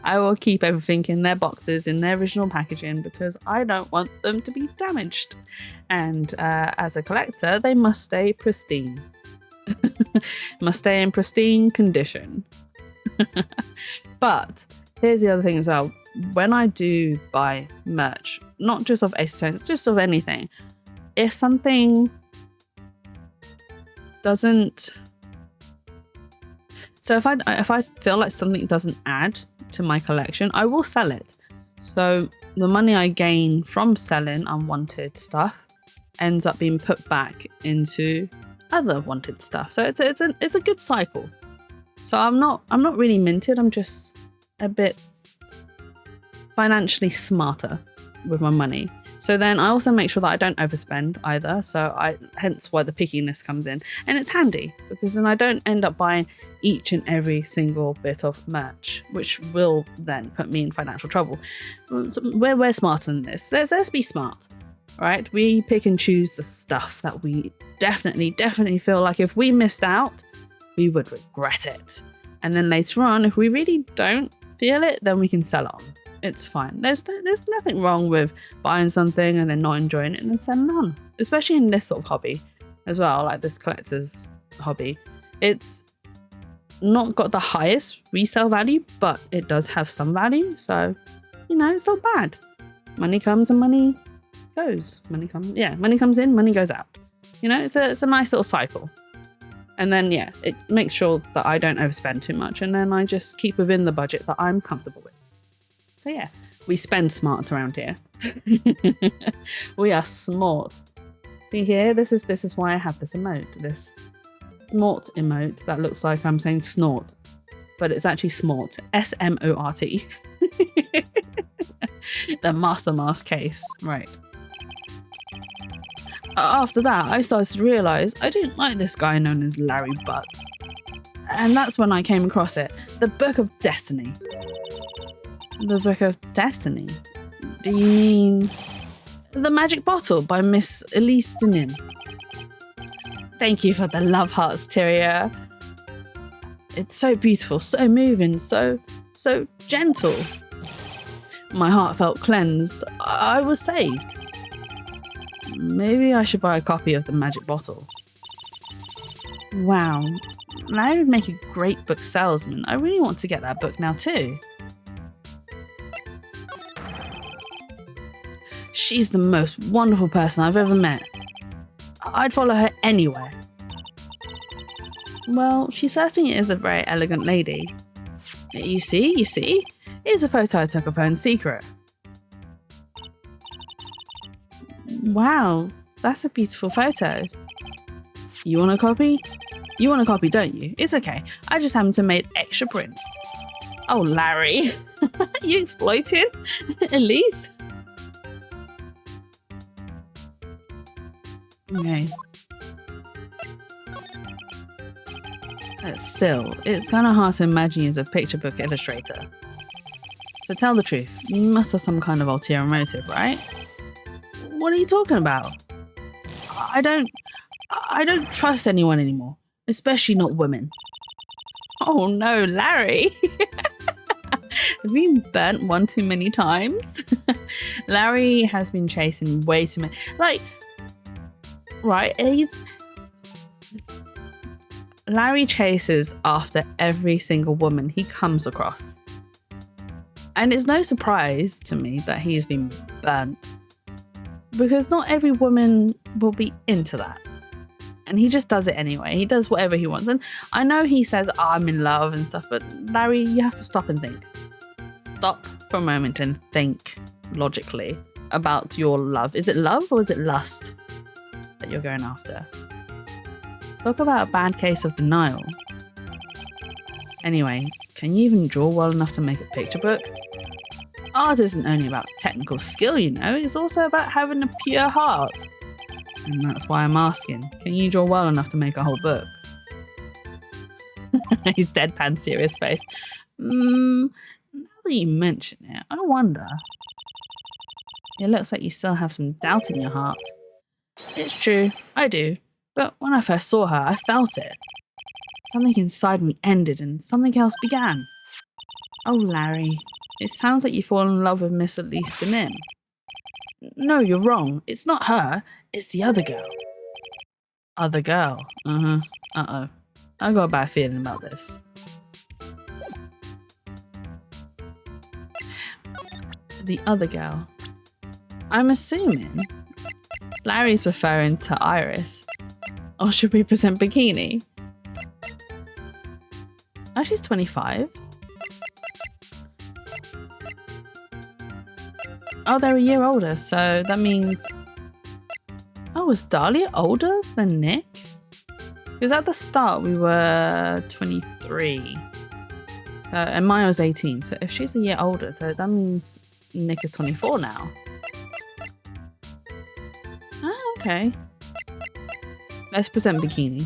S1: I will keep everything in their boxes in their original packaging because I don't want them to be damaged, and as a collector they must stay pristine. Must stay in pristine condition. But here's the other thing as well. When I do buy merch, not just of Ace Attorney, just of anything, if something doesn't... So if I feel like something doesn't add to my collection, I will sell it. So the money I gain from selling unwanted stuff ends up being put back into other wanted stuff. So it's a good cycle. So I'm not really minted. I'm just a bit financially smarter with my money. So then I also make sure that I don't overspend either. So hence why the pickiness comes in. And it's handy because then I don't end up buying each and every single bit of merch, which will then put me in financial trouble. So we're smarter than this. Let's be smart, right? We pick and choose the stuff that we definitely feel like if we missed out, we would regret it. And then later on, if we really don't feel it, then we can sell it on. It's fine. There's nothing wrong with buying something and then not enjoying it and then selling on. Especially in this sort of hobby as well, like this collector's hobby. It's not got the highest resale value, but it does have some value. So, it's not bad. Money comes and money goes. Money comes in, money goes out. It's a nice little cycle. And then, it makes sure that I don't overspend too much. And then I just keep within the budget that I'm comfortable with. So we spend smart around here. We are smart. See here, this is why I have this emote, this snort emote that looks like I'm saying snort, but it's actually smart, SMORT. The Master Mask case, right? After that, I started to realise I didn't like this guy known as Larry Buck. And that's when I came across it, the Book of Destiny. The Book of Destiny? Do you mean The Magic Bottle by Miss Elise Denim? Thank you for the love hearts, Tyria. It's so beautiful, so moving, so gentle. My heart felt cleansed. I was saved. Maybe I should buy a copy of The Magic Bottle. Wow, Larry would make a great book salesman. I really want to get that book now too. She's the most wonderful person I've ever met. I'd follow her anywhere. Well, she certainly is a very elegant lady. You see? Here's a photo I took of her in secret. Wow, that's a beautiful photo. You want a copy? You want a copy, don't you? It's okay. I just happen to make extra prints. Oh, Larry. You exploited Elise? Okay. Still, it's kind of hard to imagine you as a picture book illustrator. So tell the truth, you must have some kind of ulterior motive, right? What are you talking about? I don't trust anyone anymore, especially not women. Oh no, Larry. Have you been burnt one too many times? Larry has been chasing way too many. Right, Larry chases after every single woman he comes across. And it's no surprise to me that he has been burnt. Because not every woman will be into that. And he just does it anyway. He does whatever he wants. And I know he says, I'm in love and stuff, but Larry, you have to stop and think. Stop for a moment and think logically about your love. Is it love or is it lust that you're going after? Talk about a bad case of denial. Anyway, can you even draw well enough to make a picture book? Art isn't only about technical skill, it's also about having a pure heart. And that's why I'm asking, can you draw well enough to make a whole book? His deadpan serious face. Now that you mention it, I wonder. It looks like you still have some doubt in your heart. It's true, I do. But when I first saw her, I felt it. Something inside me ended and something else began. Oh, Larry, it sounds like you fall in love with Miss Elise Denim. No, you're wrong. It's not her. It's the other girl. Other girl? Uh-oh. I got a bad feeling about this. The other girl. I'm assuming Larry's referring to Iris. Or should we present Bikini? Oh, she's 25. Oh, they're a year older, so that means... Oh, was Dahlia older than Nick? Because at the start we were 23. And Maya was 18, so if she's a year older, so that means Nick is 24 now. Oh, okay. Let's present Bikini.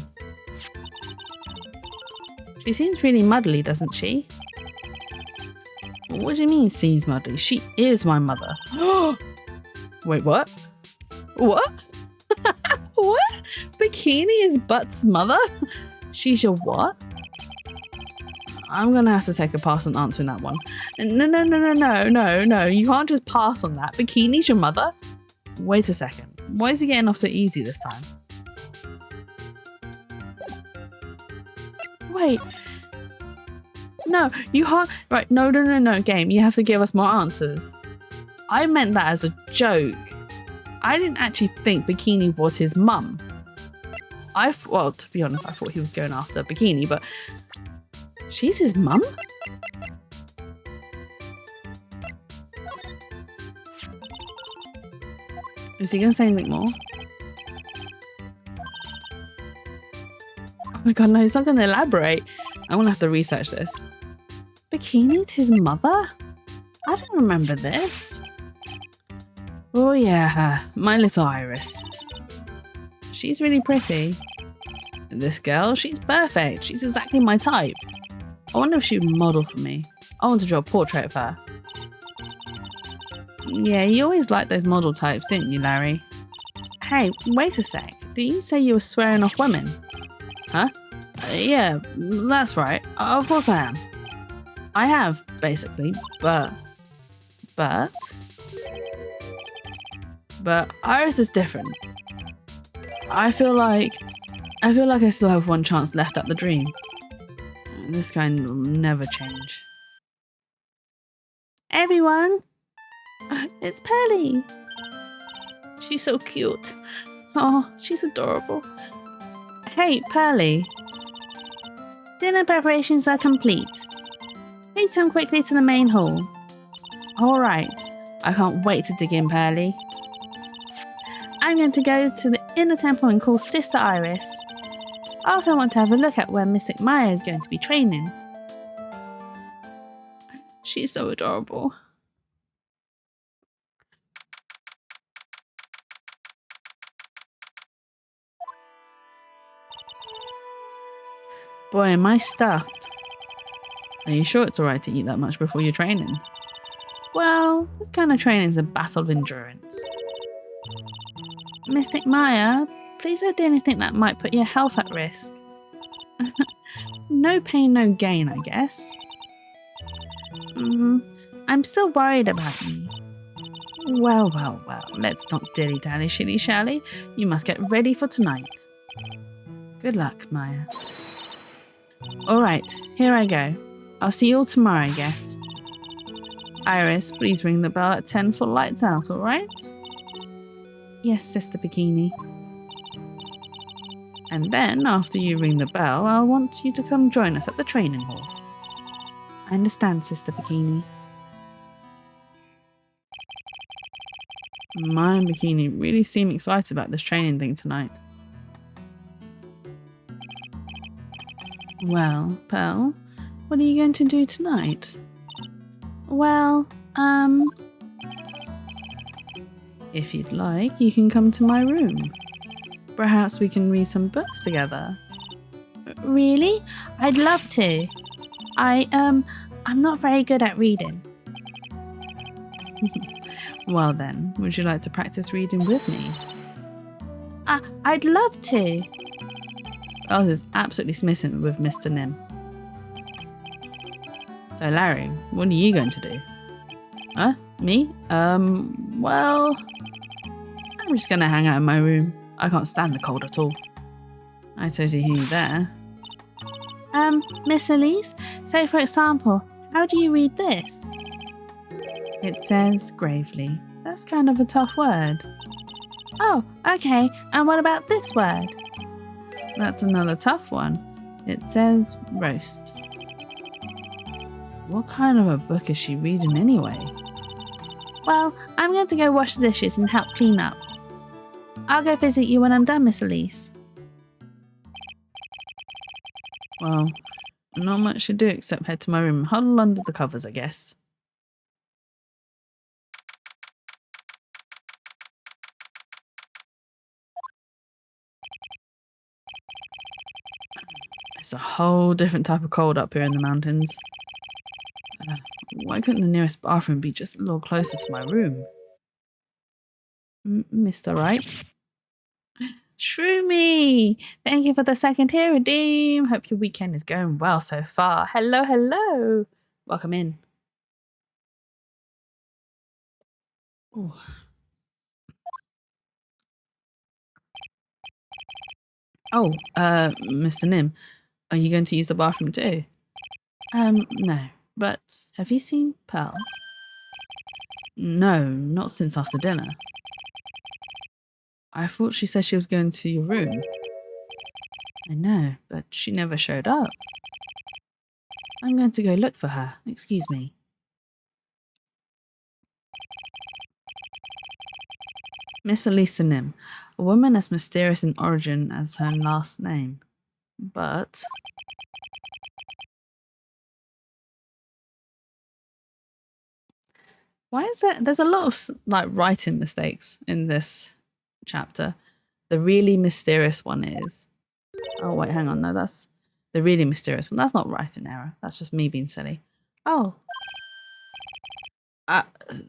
S1: She seems really muddly, doesn't she? What do you mean seems muddly? She is my mother. Wait, what? What? What? Bikini is Butt's mother? She's your what? I'm gonna have to take a pass on answering that one. No. You can't just pass on that. Bikini's your mother? Wait a second. Why is he getting off so easy this time? Wait. No, you can't. Right, no, game. You have to give us more answers. I meant that as a joke. I didn't actually think Bikini was his mum. Well, to be honest, I thought he was going after Bikini, but she's his mum? Is he going to say anything more? Oh my god, no, he's not going to elaborate. I'm going to have to research this. Bikini's his mother? I don't remember this. Oh yeah, my little Iris. She's really pretty. This girl, she's perfect. She's exactly my type. I wonder if she would model for me. I want to draw a portrait of her. Yeah, you always liked those model types, didn't you, Larry? Hey, wait a sec. Did you say you were swearing off women? Huh? Yeah, that's right. Of course I am. I have, basically, but Iris is different. I feel like I still have one chance left at the dream. This kind will never change. Everyone! It's Pearly! She's so cute. Oh, she's adorable. Hey, Pearly. Dinner preparations are complete. Please come quickly to the main hall. Alright. I can't wait to dig in, Pearly. I'm going to go to the inner temple and call Sister Iris. I also want to have a look at where Mystic Maya is going to be training. She's so adorable. Boy, am I stuffed. Are you sure it's alright to eat that much before your training? Well, this kind of training is a battle of endurance. Mystic Maya, please don't do anything that might put your health at risk. No pain, no gain, I guess. I'm still worried about you. Well, let's not dilly-dally, shilly-shally. You must get ready for tonight. Good luck, Maya. Alright, here I go. I'll see you all tomorrow, I guess. Iris, please ring the bell at 10 for lights out, alright? Yes, Sister Bikini. And then, after you ring the bell, I'll want you to come join us at the training hall. I understand, Sister Bikini. Maya and Bikini really seem excited about this training thing tonight. Well, Pearl, what are you going to do tonight? Well, if you'd like, you can come to my room. Perhaps we can read some books together. Really? I'd love to. I'm not very good at reading. Well then, would you like to practice reading with me? I'd love to. Earl is absolutely smitten with Mr. Nim. So Larry, what are you going to do? Huh? Me? Well, I'm just gonna hang out in my room. I can't stand the cold at all. I totally hear you there.
S2: Miss Elise, so for example, how do you read this?
S1: It says gravely. That's kind of a tough word. Oh, okay. And what about this word? That's another tough one. It says roast. What kind of a book is she reading anyway? Well, I'm going to go wash the dishes and help clean up. I'll go visit you when I'm done, Miss Elise. Well, not much to do except head to my room and huddle under the covers, I guess. It's a whole different type of cold up here in the mountains. Why couldn't the nearest bathroom be just a little closer to my room? Mr. Wright? Shroomy! Thank you for the second tier redeem. Hope your weekend is going well so far. Hello, hello. Welcome in. Ooh. Oh, Mr. Nim, are you going to use the bathroom too? No, but have you seen Pearl? No, not since after dinner. I thought she said she was going to your room. I know, but she never showed up. I'm going to go look for her. Excuse me. Miss Elisa Nim, a woman as mysterious in origin as her last name. But... why is that? There's a lot of writing mistakes in this chapter. The really mysterious one is... oh, wait, hang on. No, that's the really mysterious one. That's not writing error. That's just me being silly. Oh.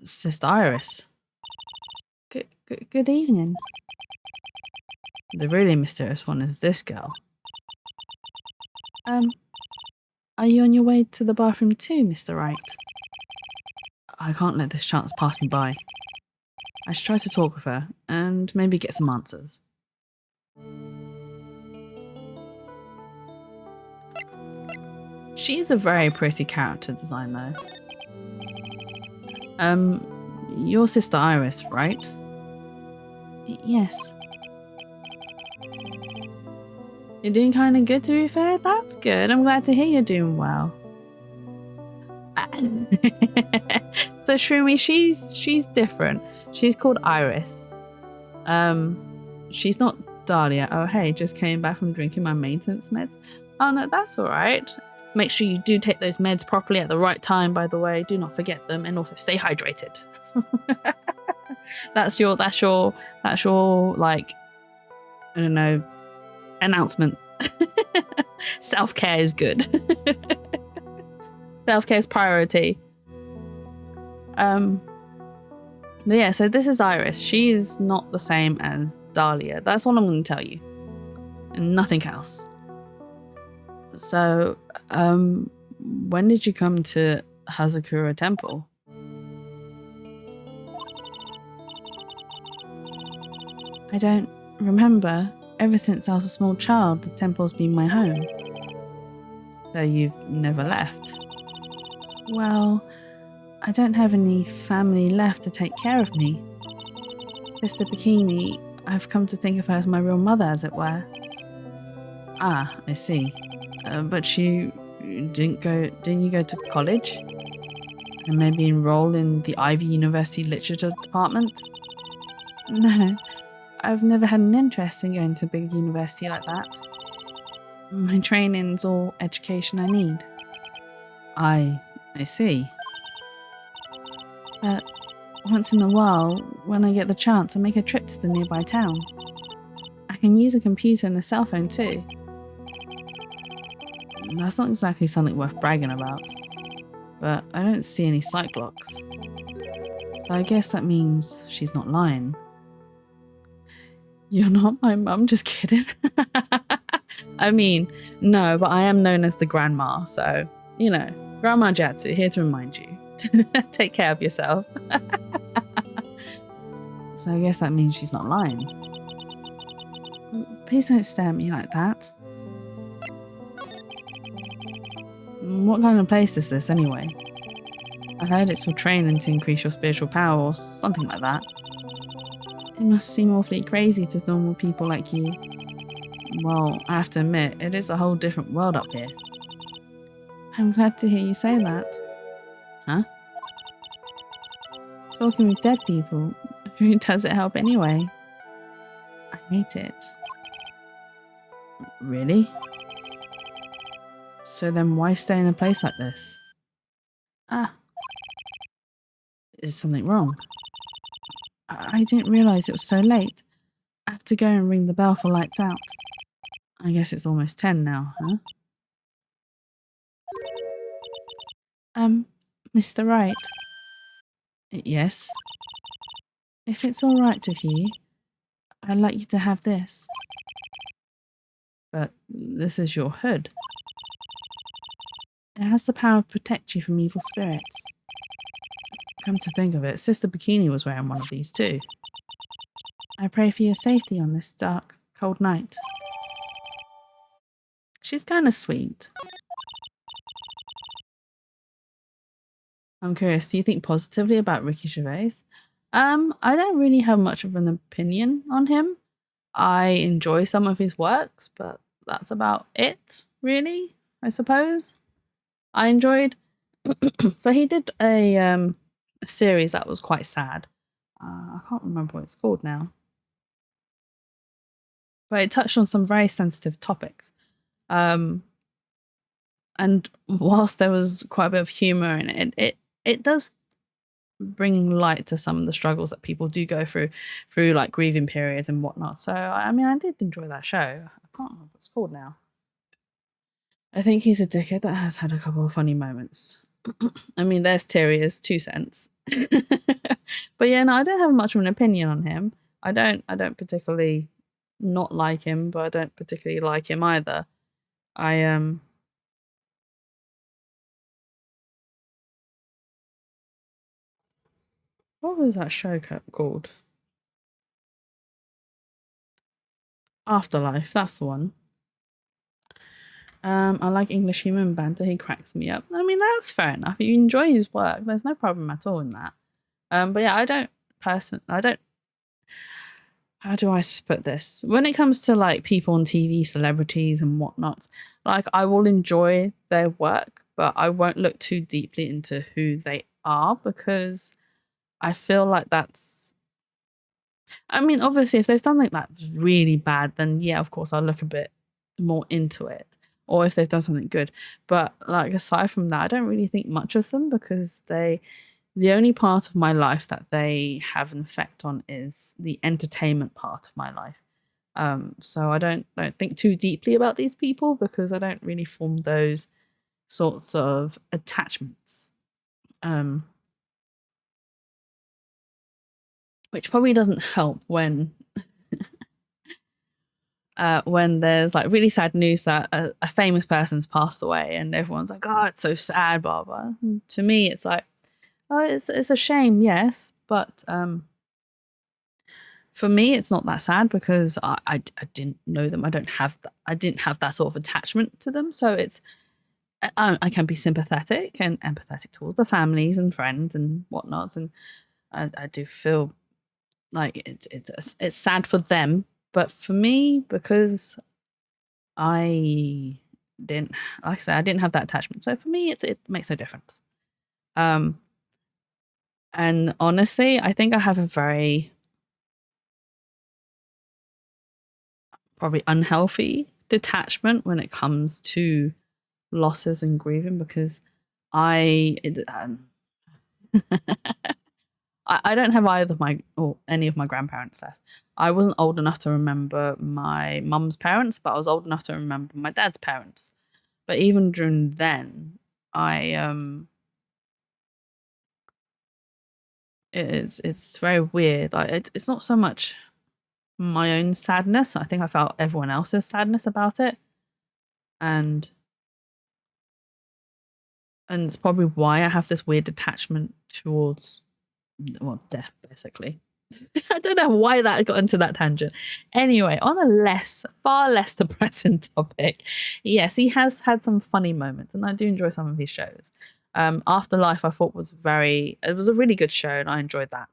S1: Sister Iris. Good evening. The really mysterious one is this girl. Are you on your way to the bathroom too, Mr. Wright? I can't let this chance pass me by. I should try to talk with her and maybe get some answers. She's a very pretty character design though. Your sister Iris, right? Yes. You're doing kind of good, to be fair. That's good. I'm glad to hear you're doing well. So Shroomy, she's different. She's called Iris. She's not Dahlia. Oh hey, just came back from drinking my maintenance meds. Oh no, that's all right. Make sure you do take those meds properly at the right time, by the way. Do not forget them, and also stay hydrated. That's your like, I don't know, announcement. Self-care is good. Self-care is priority. But yeah, so this is Iris. She is not the same as Dahlia. That's all I'm going to tell you. And nothing else. So, when did you come to Hazakura Temple? I don't remember. Ever since I was a small child, the temple's been my home. So you've never left? Well, I don't have any family left to take care of me. Sister Bikini, I've come to think of her as my real mother, as it were. Ah, I see. But you didn't you go to college? And maybe enroll in the Ivy University Literature Department? No, I've never had an interest in going to a big university like that. My training's all education I need. I see. But once in a while, when I get the chance, I make a trip to the nearby town. I can use a computer and a cell phone too. That's not exactly something worth bragging about, but I don't see any sight blocks. So I guess that means she's not lying. You're not my mum, just kidding. I mean, no, but I am known as the grandma, so, you know, Grandma Jatsu, here to remind you. Take care of yourself. So I guess that means she's not lying. Please don't stare at me like that. What kind of place is this anyway? I heard it's for training to increase your spiritual power or something like that. It must seem awfully crazy to normal people like you. Well, I have to admit, it is a whole different world up here. I'm glad to hear you say that. Huh? Talking with dead people, who does it help anyway? I hate it. Really? So then why stay in a place like this? Ah. Is something wrong? I didn't realise it was so late. I have to go and ring the bell for lights out. I guess it's almost 10 now, huh? Mr. Wright? Yes? If it's alright with you, I'd like you to have this. But this is your hood. It has the power to protect you from evil spirits. Come to think of it, Sister Bikini was wearing one of these too. I pray for your safety on this dark, cold night. She's kind of sweet. I'm curious, do you think positively about Ricky Gervais? I don't really have much of an opinion on him. I enjoy some of his works, but that's about it, really, I suppose. I enjoyed... So he did a series that was quite sad. I can't remember what it's called now. But it touched on some very sensitive topics. And whilst there was quite a bit of humour in it, it does bring light to some of the struggles that people do go through like grieving periods and whatnot. So, I mean, I did enjoy that show. I can't remember what it's called now. I think he's a dickhead that has had a couple of funny moments. I mean, there's Terrier's 2 cents. But yeah, no, I don't have much of an opinion on him. I don't particularly not like him, but I don't particularly like him either. What was that show called? Afterlife, that's the one. I like English humor and banter. He cracks me up. I mean, that's fair enough. You enjoy his work. There's no problem at all in that. But yeah, I don't. How do I put this? When it comes to like people on TV, celebrities and whatnot, like I will enjoy their work, but I won't look too deeply into who they are because I feel like that's... I mean, obviously, if there's something that's really bad, then yeah, of course, I'll look a bit more into it. Or if they've done something good. But like aside from that, I don't really think much of them because the only part of my life that they have an effect on is the entertainment part of my life. So I don't think too deeply about these people because I don't really form those sorts of attachments. Which probably doesn't help when there's like really sad news that a famous person's passed away and everyone's like, oh, it's so sad, blah, blah. And to me, it's like, oh, it's a shame, yes. But for me, it's not that sad because I didn't know them. I didn't have that sort of attachment to them. So I can be sympathetic and empathetic towards the families and friends and whatnot. And I do feel like it's sad for them. But for me, because I didn't, like I said, I didn't have that attachment. So for me, it makes no difference. And honestly, I think I have a very probably unhealthy detachment when it comes to losses and grieving because I don't have either any of my grandparents left. I wasn't old enough to remember my mum's parents, but I was old enough to remember my dad's parents. But even during then, it's very weird. Like it's not so much my own sadness. I think I felt everyone else's sadness about it, and it's probably why I have this weird attachment towards death, basically. I don't know why that got into that tangent. Anyway, on a far less depressing topic, yes, he has had some funny moments, and I do enjoy some of his shows. Afterlife I thought it was a really good show and I enjoyed that.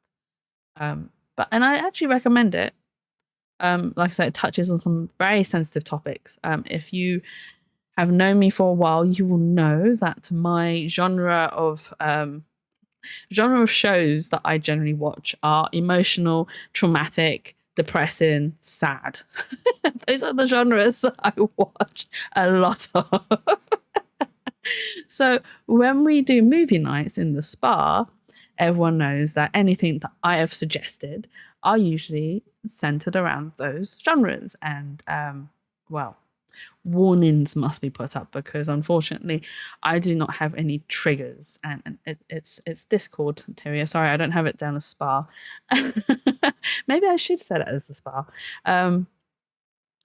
S1: And I actually recommend it. Like I said, it touches on some very sensitive topics. If you have known me for a while, you will know that my genre of shows that I generally watch are emotional, traumatic, depressing, sad. Those are the genres that I watch a lot of. So when we do movie nights in the spa, everyone knows that anything that I have suggested are usually centered around those genres. And well, warnings must be put up because unfortunately I do not have any triggers, and it's Discord, Tyria. Sorry, I don't have it down as spa. Maybe I should set it as the spa.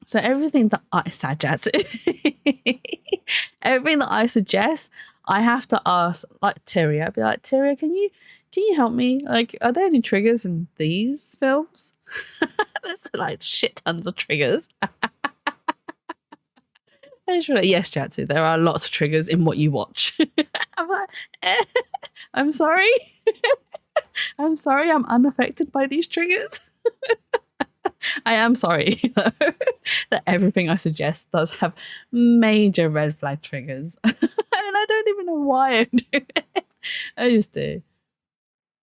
S1: So everything that I suggest, everything that I suggest, I have to ask like Tyria. I'd be like, Tyria, can you help me? Like, are there any triggers in these films? There's like shit tons of triggers. And she's like, yes, Jatsu, there are lots of triggers in what you watch. I'm like, I'm sorry. I'm sorry, I'm unaffected by these triggers. I am sorry though, that everything I suggest does have major red flag triggers. And I don't even know why I do it. I just do.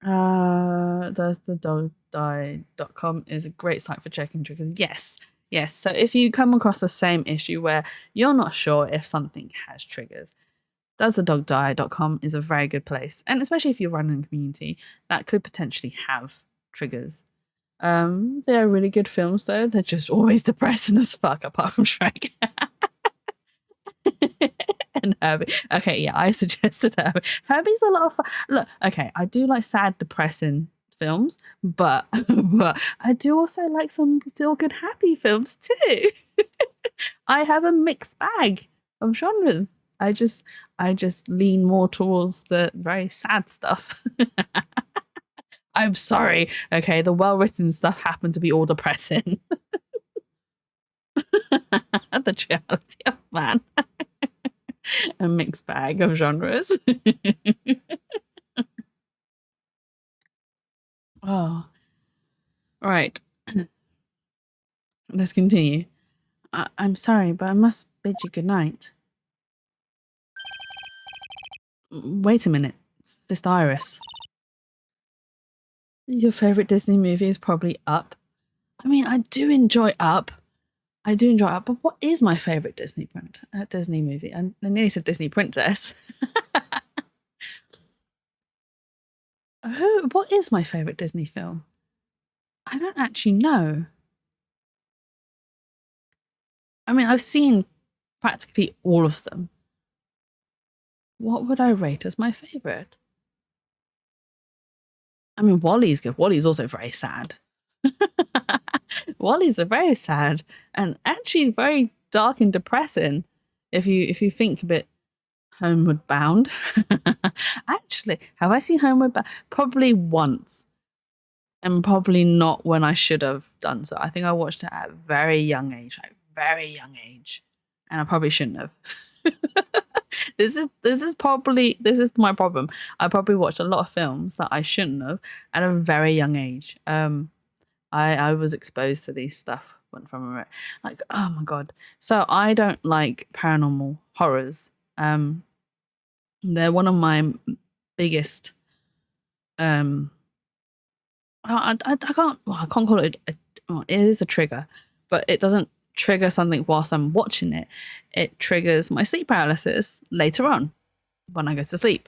S1: There's the dogdie.com is a great site for checking triggers. Yes. So if you come across the same issue where you're not sure if something has triggers, doesthedogdie.com is a very good place. And especially if you're running a community that could potentially have triggers. They're really good films though. They're just always depressing as fuck apart from Shrek. And Herbie. Okay, yeah, I suggested Herbie. Herbie's a lot of fun. Look, okay, I do like sad, depressing films, but I do also like some feel-good, happy films too. I have a mixed bag of genres. I just lean more towards the very sad stuff. I'm sorry. Okay, the well-written stuff happened to be all depressing. The reality of man. A mixed bag of genres. Oh, right. Let's continue. I'm sorry, but I must bid you good night. Wait a minute. It's just Iris. Your favorite Disney movie is probably Up. I mean, I do enjoy Up, but what is my favorite Disney movie? I nearly said Disney princess. What is my favorite Disney film? I don't actually know. I mean, I've seen practically all of them. What would I rate as my favorite? I mean, WALL-E's good. WALL-E's also very sad. WALL-E's are very sad and actually very dark and depressing if you think a bit Homeward Bound. Actually, have I seen Homeward Bound? Probably once. And probably not when I should have done so. I think I watched it at a very young age. And I probably shouldn't have. This is my problem. I probably watched a lot of films that I shouldn't have at a very young age. I was exposed to these stuff from like, oh my god. So I don't like paranormal horrors. They're one of my biggest. I can't call it. It is a trigger, but it doesn't trigger something whilst I'm watching it. It triggers my sleep paralysis later on when I go to sleep.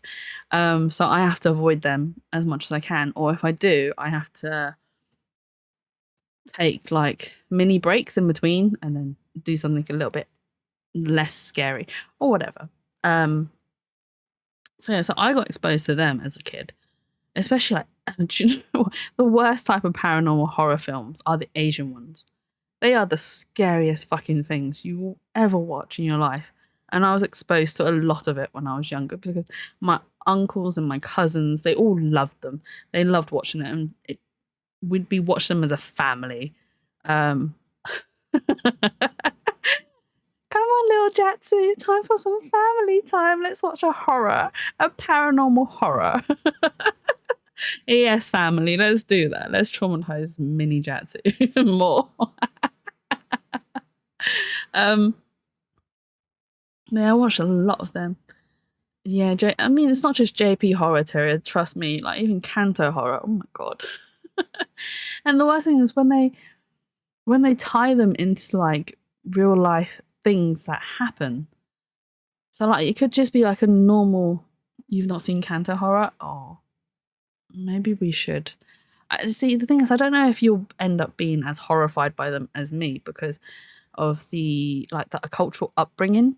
S1: So I have to avoid them as much as I can, or if I do, I have to take like mini breaks in between and then do something a little bit less scary or whatever. So yeah, so I got exposed to them as a kid, especially like, do you know what? The worst type of paranormal horror films are the Asian ones. They are the scariest fucking things you will ever watch in your life. And I was exposed to a lot of it when I was younger because my uncles and my cousins, they all loved them. They loved watching it, and we'd be watching them as a family. Come on, chill, Jatsu. Time for some family time. Let's watch a horror, a paranormal horror. Yes, family, let's do that. Let's traumatize mini Jatsu even more. Yeah, I watched a lot of them. Yeah, I mean, it's not just JP horror, Terrier. Trust me, like even Kanto horror. Oh my god! And the worst thing is when they tie them into like real life things that happen. So like it could just be like a normal. You've not seen Kanto horror? Oh, maybe we should. See, the thing is, I don't know if you'll end up being as horrified by them as me because of the cultural upbringing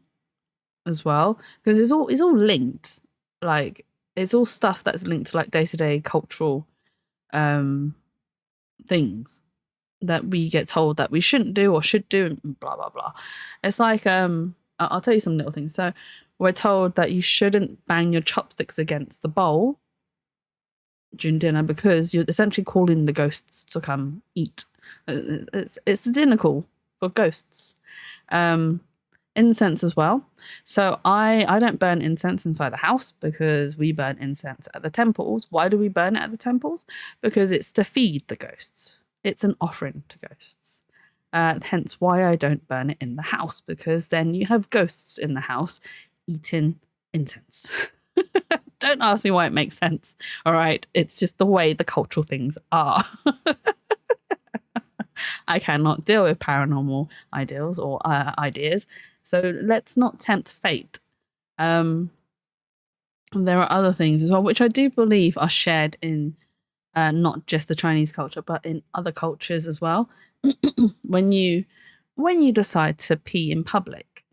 S1: as well, because it's all linked. Like it's all stuff that's linked to like day-to-day cultural things that we get told that we shouldn't do or should do, and blah blah blah. It's like I'll tell you some little things. So we're told that you shouldn't bang your chopsticks against the bowl during dinner because you're essentially calling the ghosts to come eat. It's the dinner call for ghosts. Incense as well. So I don't burn incense inside the house because we burn incense at the temples. Why do we burn it at the temples? Because it's to feed the ghosts. It's an offering to ghosts. Hence why I don't burn it in the house, because then you have ghosts in the house eating incense. Don't ask me why it makes sense. All right. It's just the way the cultural things are. I cannot deal with paranormal ideals or ideas. So let's not tempt fate. There are other things as well, which I do believe are shared in not just the Chinese culture, but in other cultures as well. when you decide to pee in public,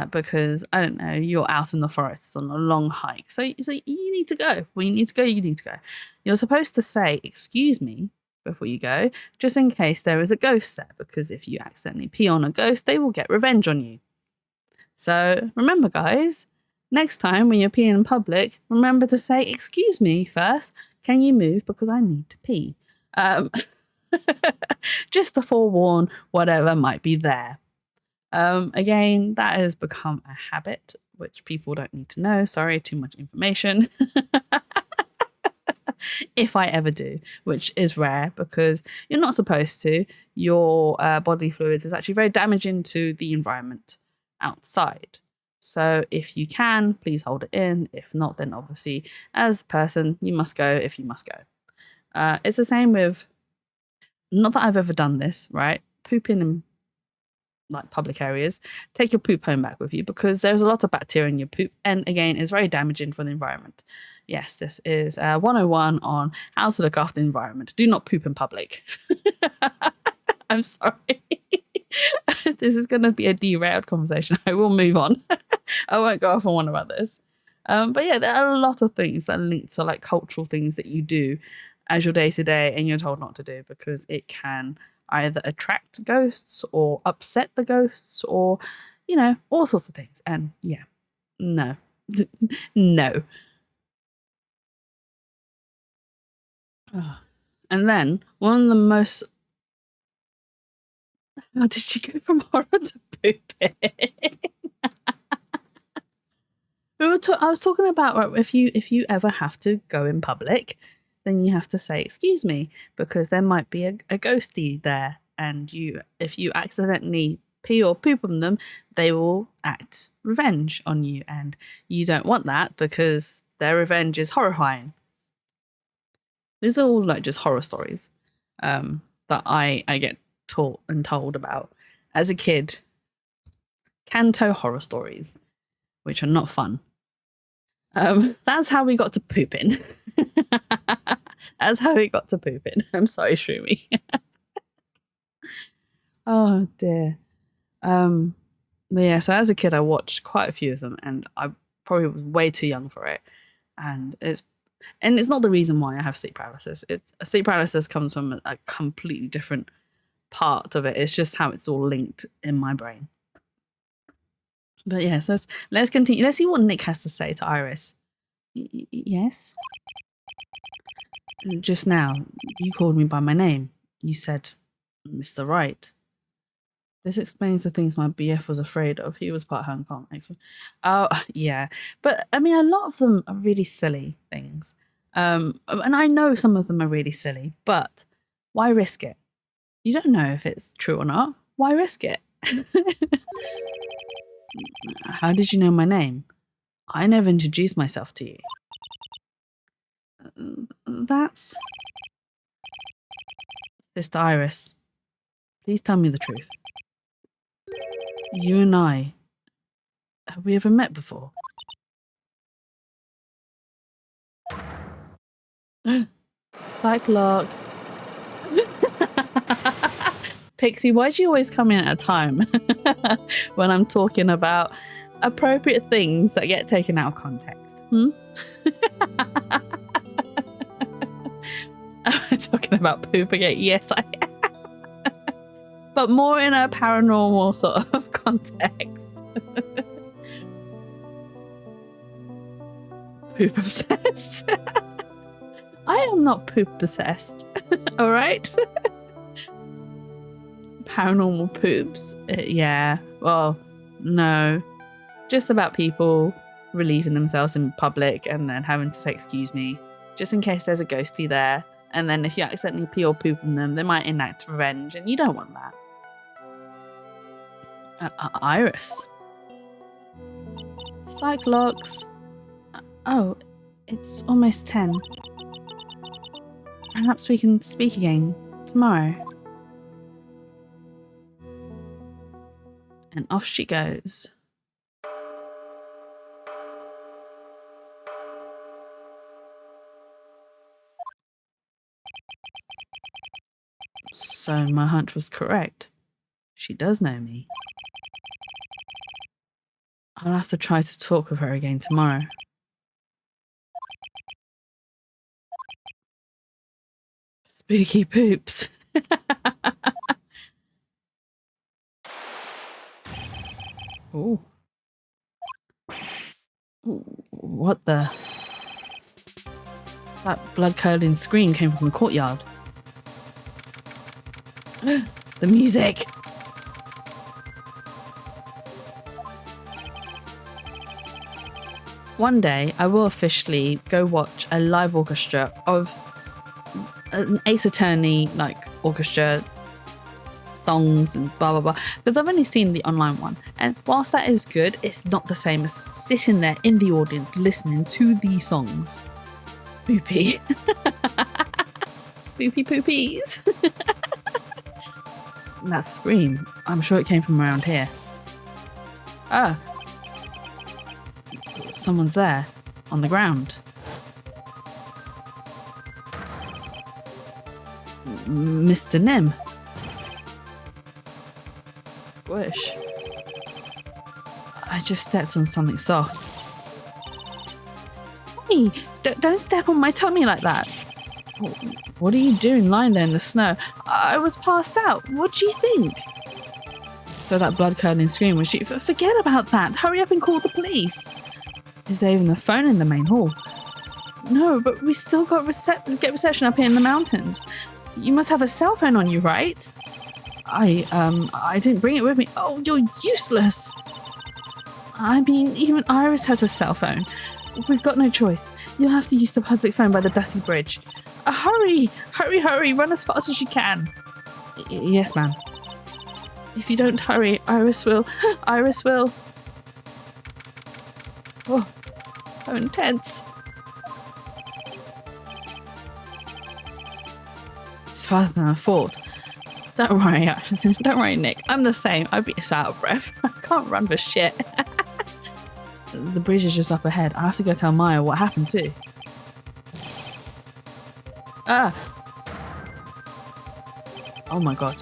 S1: because I don't know, you're out in the forests on a long hike, so you need to go. When you need to go, you need to go. You're supposed to say, "Excuse me," before you go, just in case there is a ghost there, because if you accidentally pee on a ghost, they will get revenge on you. So remember, guys, next time when you're peeing in public, remember to say, "Excuse me first, can you move because I need to pee?" Just to forewarn whatever might be there. Again, that has become a habit, which people don't need to know. Sorry, too much information. If I ever do, which is rare because you're not supposed to. Your bodily fluids is actually very damaging to the environment outside. So if you can, please hold it in. If not, then obviously as a person, you must go if you must go. It's the same with, not that I've ever done this, right? Pooping in like public areas. Take your poop home back with you because there's a lot of bacteria in your poop. And again, it's very damaging for the environment. Yes, this is 101 on how to look after the environment. Do not poop in public. I'm sorry. This is going to be a derailed conversation. I will move on. I won't go off on one about this. But yeah, there are a lot of things that link to like cultural things that you do as your day-to-day and you're told not to do because it can either attract ghosts or upset the ghosts or, you know, all sorts of things. And yeah, no. No. And then one of the most... How did you go from horror to pooping? I was talking about if you ever have to go in public, then you have to say, "Excuse me," because there might be a ghostie there, and if you accidentally pee or poop on them, they will act revenge on you, and you don't want that because their revenge is horrifying. These are all like just horror stories that I get taught and told about as a kid. Kanto horror stories, which are not fun. That's how we got to pooping. That's how we got to pooping. I'm sorry, Shroomy. Oh dear. But yeah, so as a kid I watched quite a few of them and I probably was way too young for it. And it's not the reason why I have sleep paralysis. Sleep paralysis comes from a completely different part of it. It's just how it's all linked in my brain. But yeah, so let's continue. Let's see what Nick has to say to Iris. Yes? Just now, you called me by my name. You said, "Mr. Wright." This explains the things my BF was afraid of. He was part Hong Kong. Oh, yeah. But I mean, a lot of them are really silly things. And I know some of them are really silly, but why risk it? You don't know if it's true or not. Why risk it? How did you know my name? I never introduced myself to you. That's Sister Iris. Please tell me the truth. You and I, have we ever met before? Like lock. Pixie, why do you always come in at a time when I'm talking about appropriate things that get taken out of context? Am I talking about poop again? Yes, I am. But more in a paranormal sort of context. Poop obsessed. I am not poop possessed. All right. Paranormal poops. Yeah. Well, no. Just about people relieving themselves in public and then having to say, excuse me, just in case there's a ghostie there. And then if you accidentally pee or poop on them, they might enact revenge, and you don't want that. Iris. Cyclops. Oh, it's almost 10. Perhaps we can speak again tomorrow. And off she goes. So my hunch was correct. She does know me. I'll have to try to talk with her again tomorrow. Spooky poops. Ooh. What the? That blood-curdling scream came from the courtyard. The music! One day, I will officially go watch a live orchestra of an Ace Attorney orchestra songs and blah blah blah, because I've only seen the online one, and whilst that is good, it's not the same as sitting there in the audience listening to the songs. Spoopy. Spoopy poopies. That scream, I'm sure it came from around here. Oh. Someone's there, on the ground. Mr. Nim. Squish. I just stepped on something soft. Hey, don't step on my tummy like that. What are you doing lying there in the snow? I was passed out. What do you think? So that blood-curdling scream was she? Forget about that. Hurry up and call the police. Is there even a phone in the main hall? No, but we still got get reception up here in the mountains. You must have a cell phone on you, right? I didn't bring it with me. Oh, you're useless. I mean, even Iris has a cell phone. We've got no choice. You'll have to use the public phone by the dusty bridge. Hurry! Hurry, hurry! Run as fast as you can. Yes, ma'am. If you don't hurry, Iris will. Iris will. Oh, so intense. It's farther than I thought. Don't worry, don't worry, Nick. I'm the same. I'd be so out of breath. I can't run for shit. The bridge is just up ahead. I have to go tell Maya what happened too. Ah! Oh my god.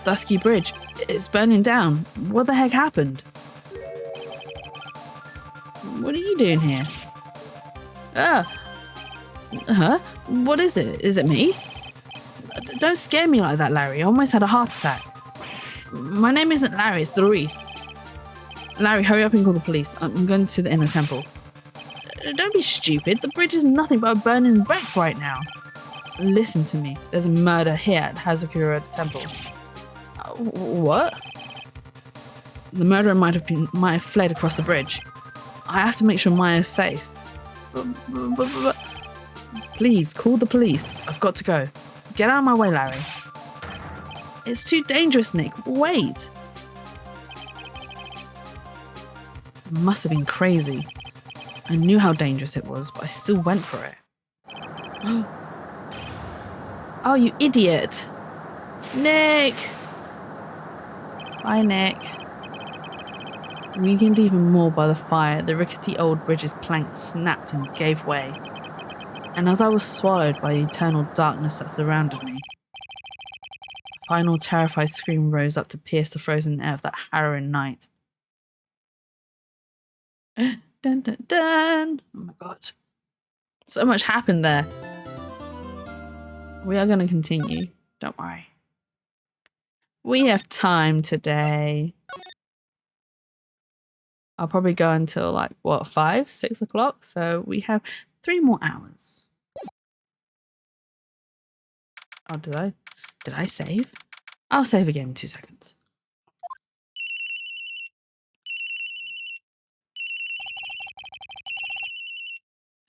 S1: Dusky Bridge. It's burning down. What the heck happened? What are you doing here? Ah! Huh? What is it? Is it me? Don't scare me like that, Larry. I almost had a heart attack. My name isn't Larry, it's Doris. Larry, hurry up and call the police. I'm going to the inner temple. Don't be stupid. The bridge is nothing but a burning wreck right now. Listen to me. There's a murder here at Hazakura Temple. What? The murderer might have fled across the bridge. I have to make sure Maya's safe. Please, call the police. I've got to go. Get out of my way, Larry. It's too dangerous, Nick. Wait. It must have been crazy. I knew how dangerous it was, but I still went for it. Oh, you idiot. Nick! Bye, Nick. Weakened even more by the fire, the rickety old bridge's planks snapped and gave way. And as I was swallowed by the eternal darkness that surrounded me, a final terrified scream rose up to pierce the frozen air of that harrowing night. Dun dun dun! Oh my god. So much happened there. We are going to continue. Don't worry. We have time today. I'll probably go until like, what, 5, 6 o'clock? So we have 3 more hours. Oh, did I save? I'll save again in 2 seconds.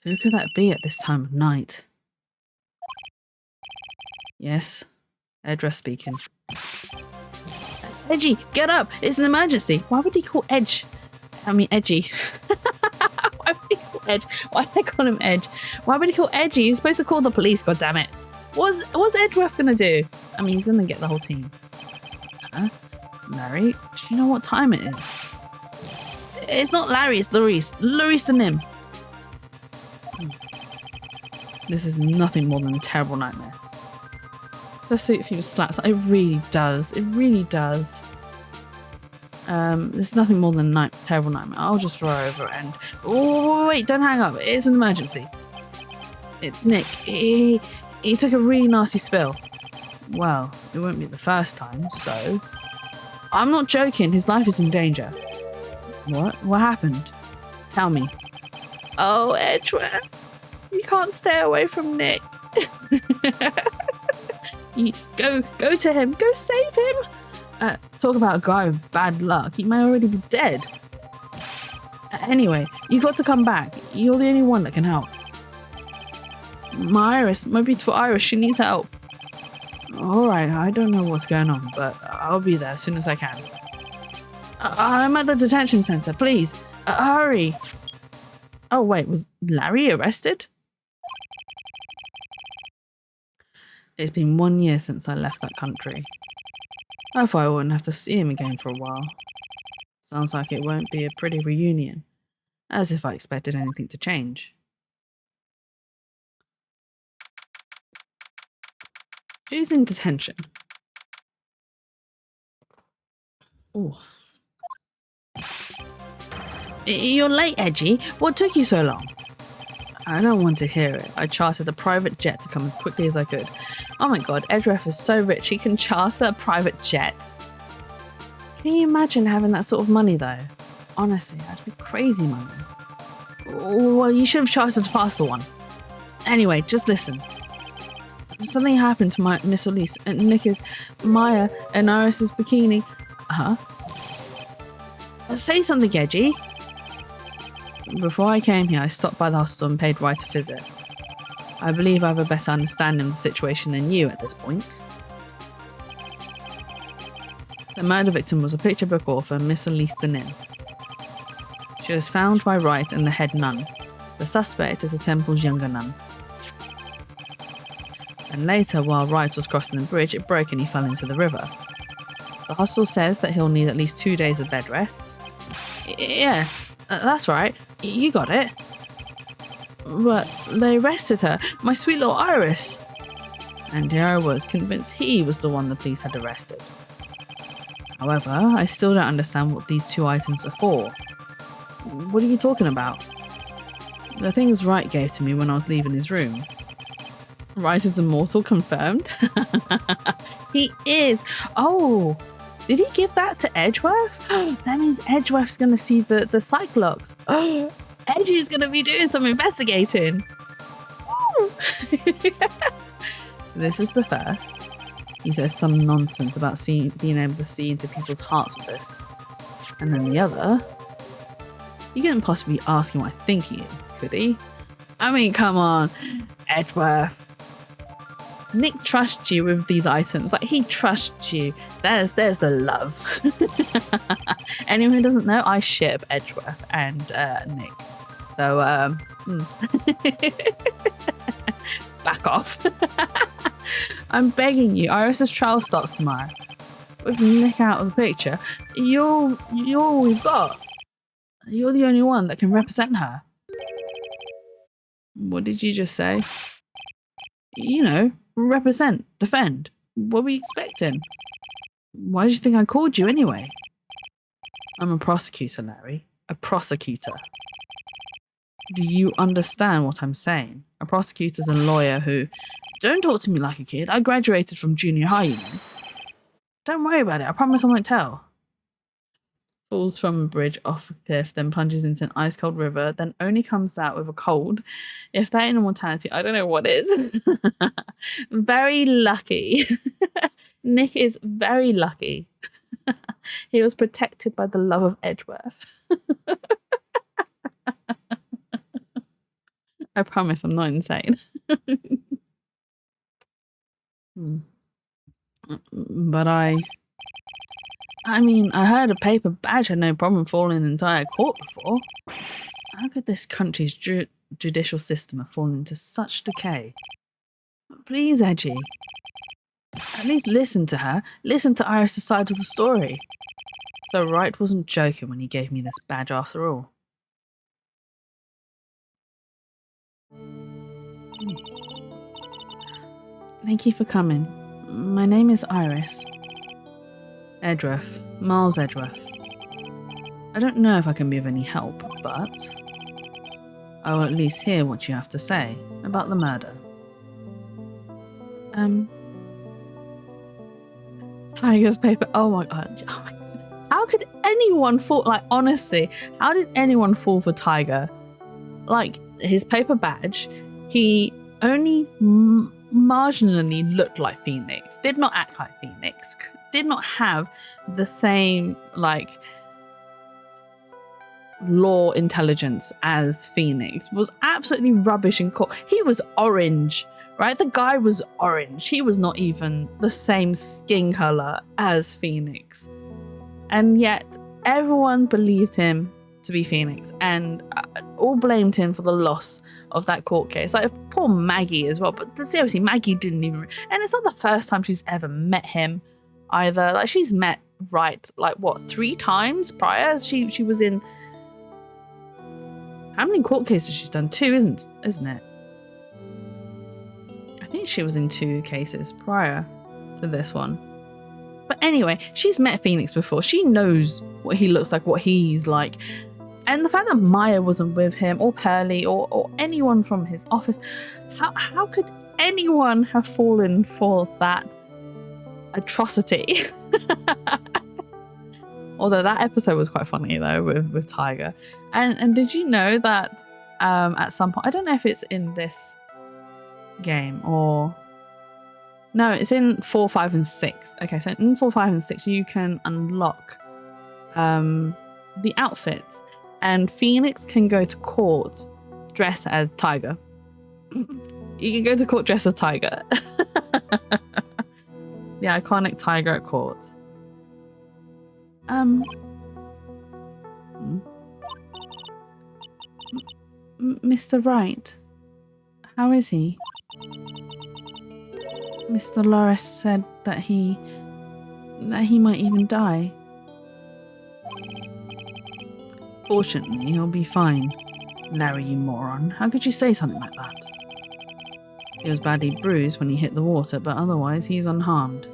S1: Who could that be at this time of night? Yes, Edra speaking. Edgy, get up! It's an emergency. Why would he call Edgy? Why would he call Edge? Why did they call him Edge? Why would he call Edgy? He's supposed to call the police, goddammit. What's Edgeworth gonna do? I mean, he's gonna get the whole team. Huh? Larry, do you know what time it is? It's not Larry, it's Larice. Larice to Nim. This is nothing more than a terrible nightmare. Especially if he slaps. It really does. It really does. There's nothing more than a terrible nightmare. I'll just roll over and... Oh, wait, don't hang up. It's an emergency. It's Nick. He took a really nasty spill. Well, it won't be the first time, so... I'm not joking. His life is in danger. What? What happened? Tell me. Oh, Edgeworth. You can't stay away from Nick. You go to him. Go save him. Talk about a guy with bad luck. He may already be dead. Anyway, you've got to come back. You're the only one that can help. My beautiful Iris, she needs help. Alright, I don't know what's going on, but I'll be there as soon as I can. I'm at the detention center, please. Hurry. Oh wait, was Larry arrested? It's been 1 year since I left that country. I thought I wouldn't have to see him again for a while. Sounds like it won't be a pretty reunion. As if I expected anything to change. Who's in detention? Oh. You're late, Edgy. What took you so long? I don't want to hear it. I chartered a private jet to come as quickly as I could. Oh my god, Edref is so rich he can charter a private jet. Can you imagine having that sort of money though? Honestly, that'd be crazy money. Well, you should have chartered a faster one. Anyway, just listen. Something happened to my Miss Elise and Nick's, Maya and Iris's bikini. Huh? Say something, Edgy. Before I came here, I stopped by the hostel and paid Wright a visit. I believe I have a better understanding of the situation than you at this point. The murder victim was a picture book author, Miss Elise Denim. She was found by Wright and the head nun. The suspect is the temple's younger nun. And later, while Wright was crossing the bridge, it broke and he fell into the river. The hostel says that he'll need at least 2 days of bed rest. Yeah, that's right. You got it. But they arrested her, my sweet little Iris. And here I was, convinced he was the one the police had arrested. However, I still don't understand what these 2 items are for. What are you talking about? The things Wright gave to me when I was leaving his room. Wright is immortal, confirmed? He is. Oh, did he give that to Edgeworth? That means Edgeworth's going to see the Cyclops. Edgy's going to be doing some investigating. This is the first. He says some nonsense about being able to see into people's hearts with this. And then the other, he couldn't possibly ask him what I think he is, could he? I mean, come on, Edgeworth. Nick trusts you with these items. Like, he trusts you. There's the love. Anyone who doesn't know, I ship Edgeworth and Nick. So, back off. I'm begging you. Iris's trial starts tomorrow. With Nick out of the picture, you're all we've got. You're the only one that can represent her. What did you just say? You know, represent, defend. What were you expecting? Why did you think I called you anyway? I'm a prosecutor, Larry. A prosecutor. Do you understand what I'm saying? A prosecutor's a lawyer who... Don't talk to me like a kid. I graduated from junior high, you know. Don't worry about it. I promise I won't tell. Falls from a bridge off a cliff, then plunges into an ice-cold river, then only comes out with a cold. If that ain't immortality, I don't know what is. Very lucky. Nick is very lucky. He was protected by the love of Edgeworth. I promise I'm not insane. But I mean, I heard a paper badge had no problem falling an entire court before. How could this country's judicial system have fallen into such decay? Please, Edgy. At least listen to her. Listen to Iris' side of the story. So Wright wasn't joking when he gave me this badge after all. Thank you for coming. My name is Iris. Edgeworth. Miles Edgeworth. I don't know if I can be of any help, but I will at least hear what you have to say about the murder. Tiger's paper. Oh my god. Oh my god. How could anyone fall? Like, honestly, how did anyone fall for Tiger? Like, his paper badge, he only marginally looked like Phoenix, did not act like Phoenix, did not have the same, like, law intelligence as Phoenix, was absolutely rubbish in court. He was orange, right? The guy was orange. He was not even the same skin color as Phoenix. And yet everyone believed him to be Phoenix and all blamed him for the loss of that court case. Like, poor Maggie as well. But seriously, Maggie didn't even... And it's not the first time she's ever met him either. Like, she's met Wright, like, what, 3 times prior? She was in... How many court cases she's done? 2, isn't it? I think she was in 2 cases prior to this one. But anyway, she's met Phoenix before. She knows what he looks like, what he's like. And the fact that Maya wasn't with him, or Pearlie, or anyone from his office, how could anyone have fallen for that atrocity? Although that episode was quite funny though with Tiger. And did you know that at some point, I don't know if it's in this game or... No, it's in 4, 5, and 6. Okay, so in 4, 5, and 6, you can unlock the outfits. And Phoenix can go to court dressed as Tiger. You can go to court dressed as Tiger. The iconic Tiger at court. Mr. Wright, how is he? Mr. Loris said that he might even die. Fortunately, he'll be fine. Larry, you moron. How could you say something like that? He was badly bruised when he hit the water, but otherwise he's unharmed.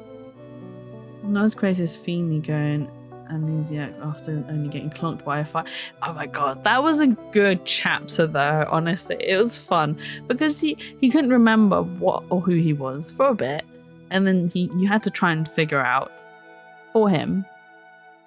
S1: Not as crazy as Feeney going amnesiac after only getting clonked by a fire. Oh my god, that was a good chapter though, honestly. It was fun because he couldn't remember what or who he was for a bit, and then you had to try and figure out for him.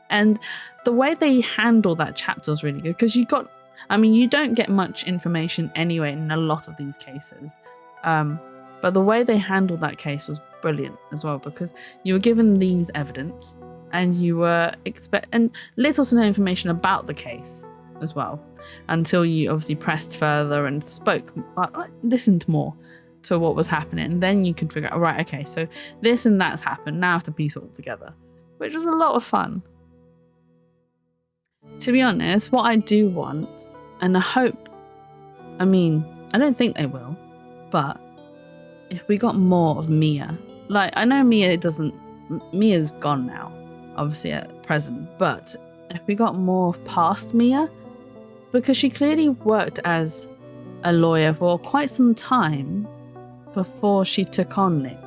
S1: And the way they handle that chapter was really good because you don't get much information anyway in a lot of these cases. But the way they handled that case was brilliant as well, because you were given these evidence and you were and little to no information about the case as well, until you obviously pressed further and spoke, listened more to what was happening. And then you could figure out, right, okay, so this and that's happened. Now I have to piece it all together, which was a lot of fun. To be honest, what I do want, and I hope, I mean, I don't think they will, but if we got more of Mia, like, I know Mia's gone now, obviously at present, but if we got more past Mia, because she clearly worked as a lawyer for quite some time before she took on Nick.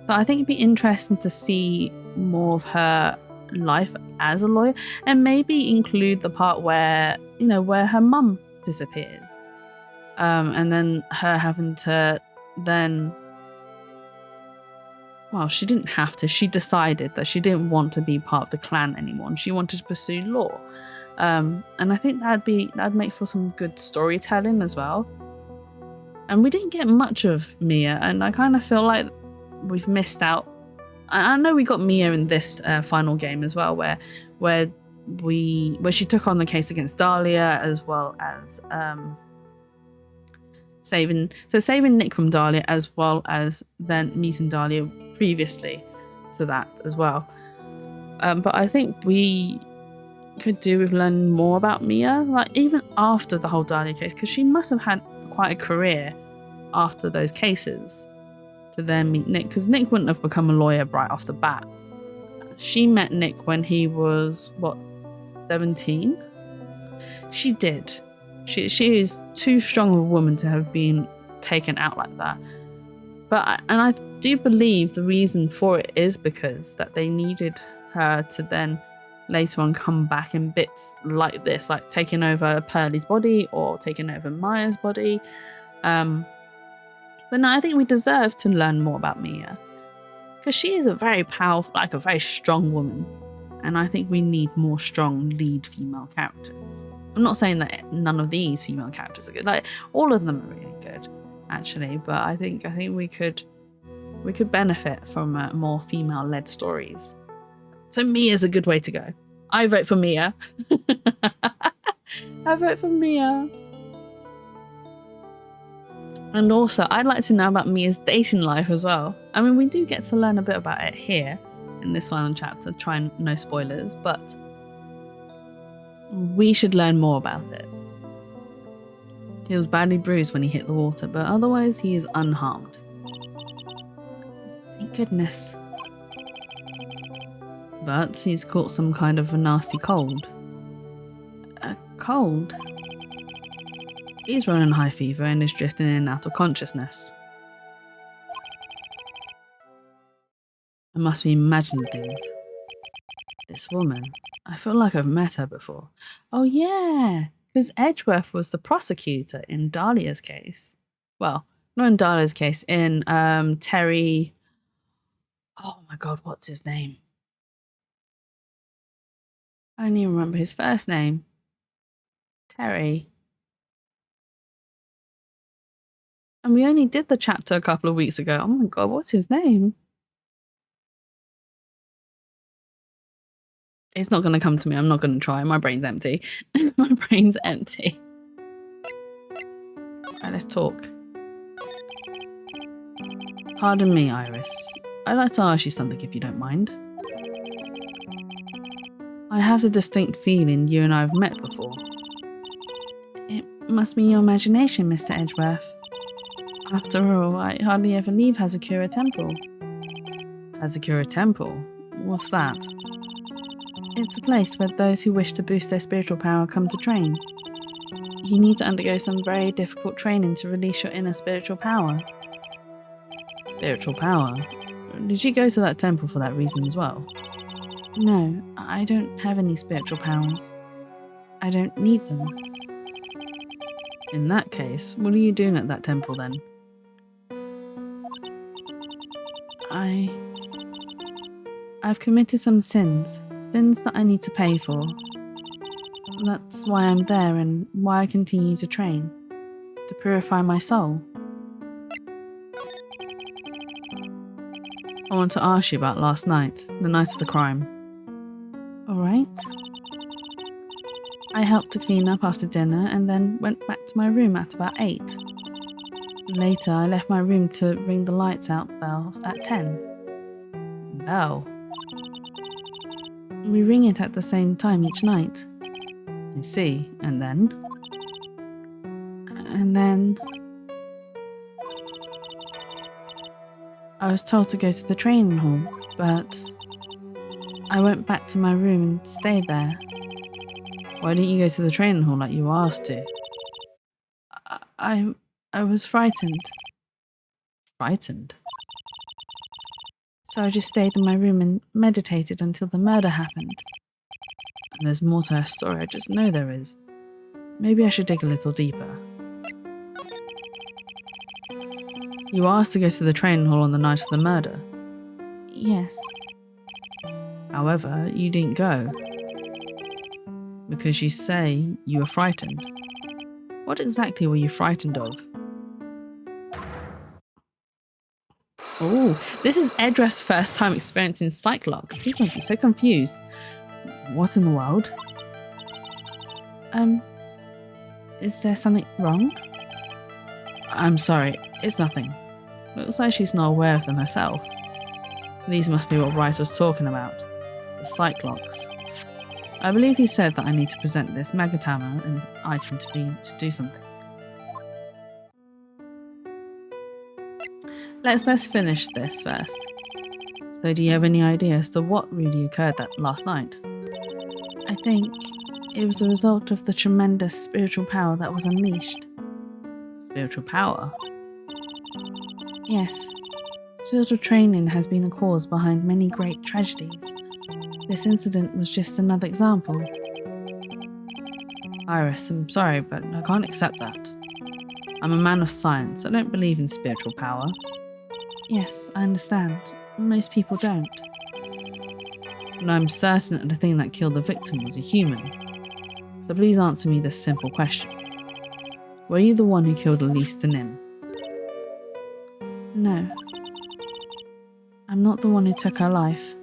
S1: So I think it'd be interesting to see more of her life as a lawyer, and maybe include the part where, you know, where her mum disappears. And then her having to then, well, she didn't have to. She decided that she didn't want to be part of the clan anymore, and she wanted to pursue law. And I think that'd make for some good storytelling as well. And we didn't get much of Mia, and I kind of feel like we've missed out. I know we got Mia in this final game as well, where she took on the case against Dahlia, as well as saving Nick from Dahlia, as well as then meeting Dahlia previously to that as well. But I think we could do with learning more about Mia, like even after the whole Dahlia case, because she must have had quite a career after those cases to then meet Nick, because Nick wouldn't have become a lawyer right off the bat. She met Nick when he was, 17? She did. She is too strong of a woman to have been taken out like that. And I do believe the reason for it is because that they needed her to then later on come back in bits like this, like taking over Pearlie's body or taking over Maya's body. But no, I think we deserve to learn more about Mia, because she is a very powerful, like a very strong woman. And I think we need more strong lead female characters. I'm not saying that none of these female characters are good. Like, all of them are really good, actually. But I think we could benefit from more female-led stories. So Mia's a good way to go. I vote for Mia. I vote for Mia. And also, I'd like to know about Mia's dating life as well. I mean, we do get to learn a bit about it here in this final chapter. Try and no spoilers, but we should learn more about it. He was badly bruised when he hit the water, but otherwise he is unharmed. Thank goodness. But he's caught some kind of a nasty cold. A cold? He's running high fever and is drifting in and out of consciousness. I must be imagining things. This woman, I feel like I've met her before. Oh yeah, because Edgeworth was the prosecutor in Dahlia's case. Well, not in Dahlia's case, in Terry... Oh my god, what's his name? I don't even remember his first name. Terry. And we only did the chapter a couple of weeks ago. Oh my god, what's his name? It's not going to come to me. I'm not going to try. My brain's empty. My brain's empty. Right, let's talk. Pardon me, Iris. I'd like to ask you something if you don't mind. I have the distinct feeling you and I have met before. It must be your imagination, Mr. Edgeworth. After all, I hardly ever leave Hazakura Temple. Hazakura Temple? What's that? It's a place where those who wish to boost their spiritual power come to train. You need to undergo some very difficult training to release your inner spiritual power. Spiritual power? Did you go to that temple for that reason as well? No, I don't have any spiritual powers. I don't need them. In that case, what are you doing at that temple then? I've committed some sins that I need to pay for. That's why I'm there and why I continue to train, to purify my soul. I want to ask you about last night, the night of the crime. Alright. I helped to clean up after dinner and then went back to my room at about 8. Later, I left my room to ring the lights out bell at 10. Bell? We ring it at the same time each night. I see. And then? And then... I was told to go to the training hall, but I went back to my room and stayed there. Why didn't you go to the training hall like you were asked to? I was frightened. Frightened? So I just stayed in my room and meditated until the murder happened. And there's more to her story, I just know there is. Maybe I should dig a little deeper. You were asked to go to the training hall on the night of the murder? Yes. However, you didn't go. Because you say you were frightened. What exactly were you frightened of? Oh, this is Edward's first time experiencing sight locks. He's going to be so confused. What in the world? Is there something wrong? I'm sorry, it's nothing. Looks like she's not aware of them herself. These must be what Wright was talking about. The sight locks. I believe he said that I need to present this Magatama an item to do something. Let's finish this first. So do you have any idea as to what really occurred that last night? I think it was a result of the tremendous spiritual power that was unleashed. Spiritual power? Yes. Spiritual training has been a cause behind many great tragedies. This incident was just another example. Iris, I'm sorry, but I can't accept that. I'm a man of science. I don't believe in spiritual power. Yes, I understand. Most people don't. But I'm certain that the thing that killed the victim was a human. So please answer me this simple question. Were you the one who killed Elise Denim? No. I'm not the one who took her life.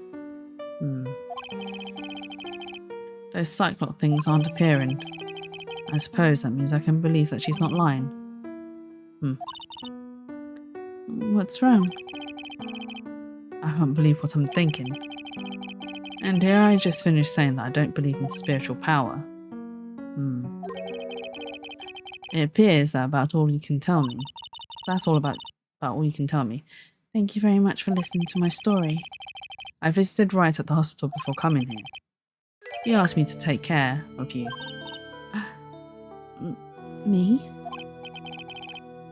S1: Those cyclops things aren't appearing. I suppose that means I can believe that she's not lying. What's wrong? I can't believe what I'm thinking. And here I just finished saying that I don't believe in spiritual power. It appears that about all you can tell me. That's all about all you can tell me. Thank you very much for listening to my story. I visited Wright at the hospital before coming here. He asked me to take care of you. Me?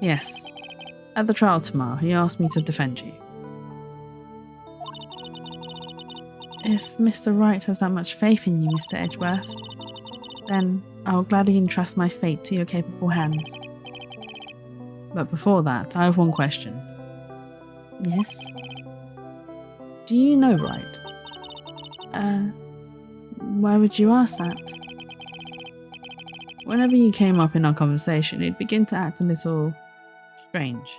S1: Yes. At the trial tomorrow, he asked me to defend you. If Mr. Wright has that much faith in you, Mr. Edgeworth, then I will gladly entrust my fate to your capable hands. But before that, I have one question. Yes? Do you know Wright? Why would you ask that? Whenever you came up in our conversation, he'd begin to act a little strange.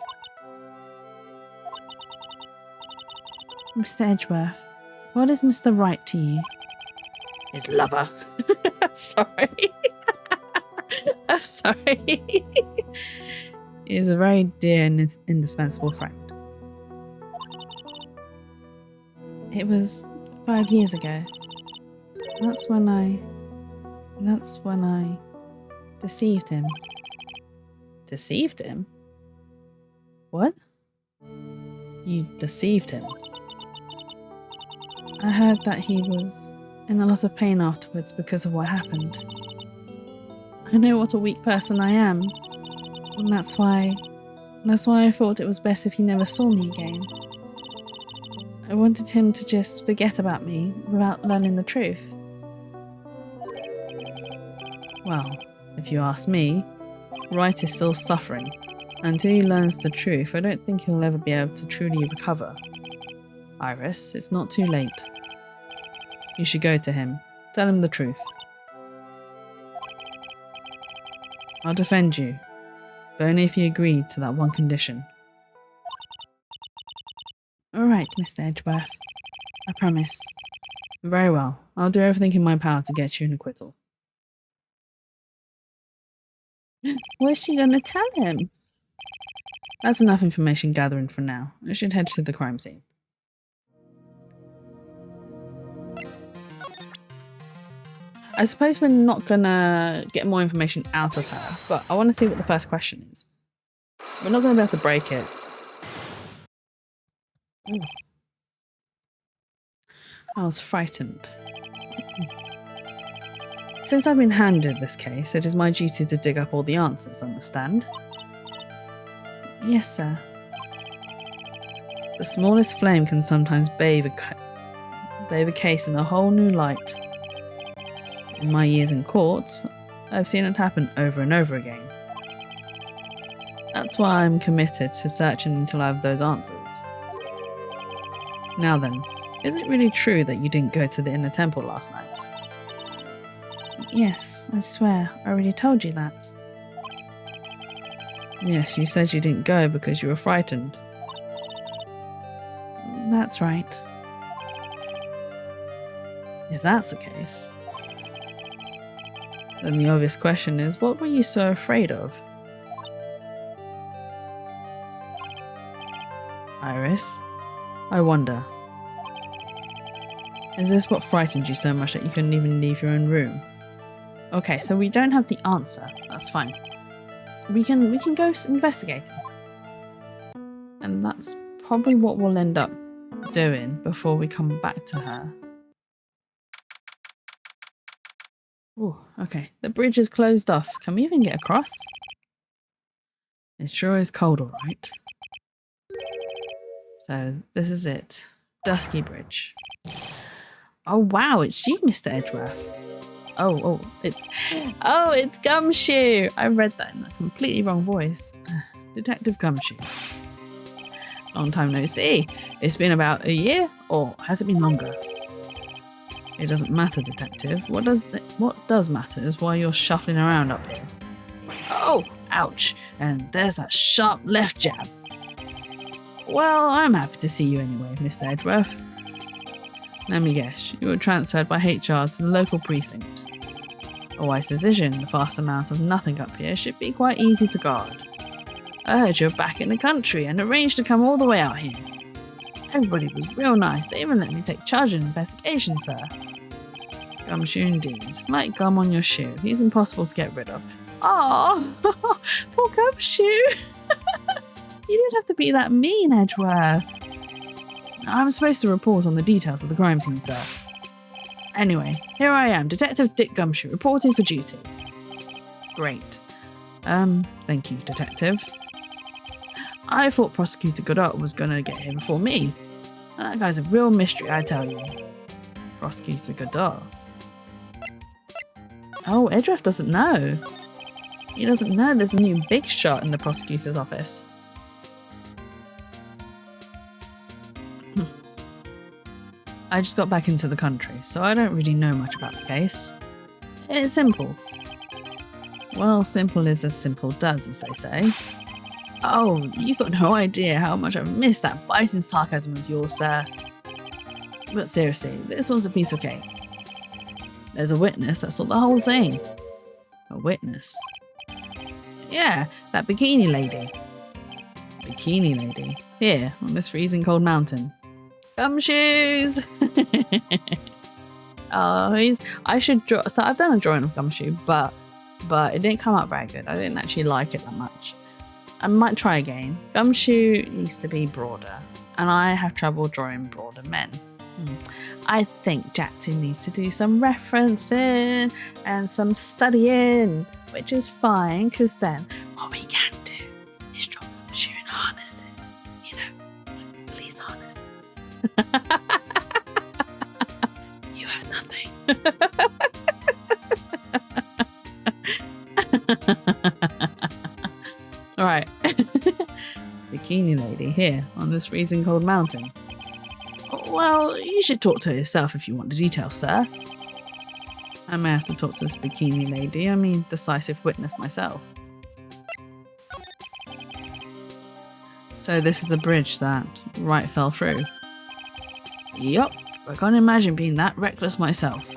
S1: Mr. Edgeworth, what is Mr. Wright to you? His lover. Sorry. I'm sorry. He is a very dear and indispensable friend. It was 5 years ago. That's when I deceived him. Deceived him? What? You deceived him? I heard that he was in a lot of pain afterwards because of what happened. I know what a weak person I am, and that's why I thought it was best if he never saw me again. I wanted him to just forget about me without learning the truth. Well, if you ask me, Wright is still suffering. Until he learns the truth, I don't think he'll ever be able to truly recover. Iris, it's not too late. You should go to him. Tell him the truth. I'll defend you, but only if you agree to that one condition. Alright, right, Mr. Edgeworth. I promise. Very well. I'll do everything in my power to get you an acquittal. What's she gonna tell him? That's enough information gathering for now. I should head to the crime scene. I suppose we're not gonna get more information out of her, but I want to see what the first question is. We're not gonna be able to break it. Ooh. I was frightened. Since I've been handed this case, it is my duty to dig up all the answers, understand? Yes, sir. The smallest flame can sometimes bathe a case in a whole new light. In my years in courts, I've seen it happen over and over again. That's why I'm committed to searching until I have those answers. Now then, is it really true that you didn't go to the inner temple last night? Yes, I swear, I already told you that. Yes, you said you didn't go because you were frightened. That's right. If that's the case, then the obvious question is, what were you so afraid of? Iris, I wonder. Is this what frightened you so much that you couldn't even leave your own room? Okay, so we don't have the answer. That's fine. We can go investigate. And that's probably what we'll end up doing before we come back to her. Oh, okay. The bridge is closed off. Can we even get across? It sure is cold, all right. So this is it. Dusky Bridge. Oh wow, it's you, Mr. Edgeworth. Oh, it's Gumshoe. I read that in a completely wrong voice. Detective Gumshoe. Long time no see. It's been about a year, or has it been longer? It doesn't matter, Detective. What does matter is why you're shuffling around up here. Oh, ouch. And there's that sharp left jab. Well, I'm happy to see you anyway, Mr. Edgeworth. Let me guess, you were transferred by HR to the local precinct. A wise decision. The vast amount of nothing up here should be quite easy to guard. I heard you're back in the country and arranged to come all the way out here. Everybody was real nice. They even let me take charge of the investigation, sir. Gumshoe indeed. Like gum on your shoe. He's impossible to get rid of. Oh, poor Gumshoe. You didn't have to be that mean, Edgeworth. I'm supposed to report on the details of the crime scene, sir. Anyway, here I am, Detective Dick Gumshoe, reporting for duty. Great. Thank you, Detective. I thought Prosecutor Godot was gonna get here before me. That guy's a real mystery, I tell you. Prosecutor Godot. Oh, Edgeworth doesn't know. He doesn't know there's a new big shot in the prosecutor's office. I just got back into the country, so I don't really know much about the case. It's simple. Well, simple is as simple does, as they say. Oh, you've got no idea how much I've missed that biting sarcasm of yours, sir. But seriously, this one's a piece of cake. There's a witness that saw the whole thing. A witness? Yeah, that bikini lady. Bikini lady? Here, on this freezing cold mountain. Gumshoes! Oh, I should draw. So I've done a drawing of Gumshoe, but it didn't come out very good. I didn't actually like it that much. I might try again. Gumshoe needs to be broader, and I have trouble drawing broader men. I think Jatsu needs to do some referencing and some studying, which is fine, because then what we can do is draw Gumshoe in harnesses, you know, like police harnesses. You had nothing. All right. Bikini lady here on this freezing cold mountain. Well, you should talk to her yourself if you want the details, sir. I may have to talk to this bikini lady. I mean, decisive witness myself. So this is the bridge that Wright fell through. Yup, I can't imagine being that reckless myself.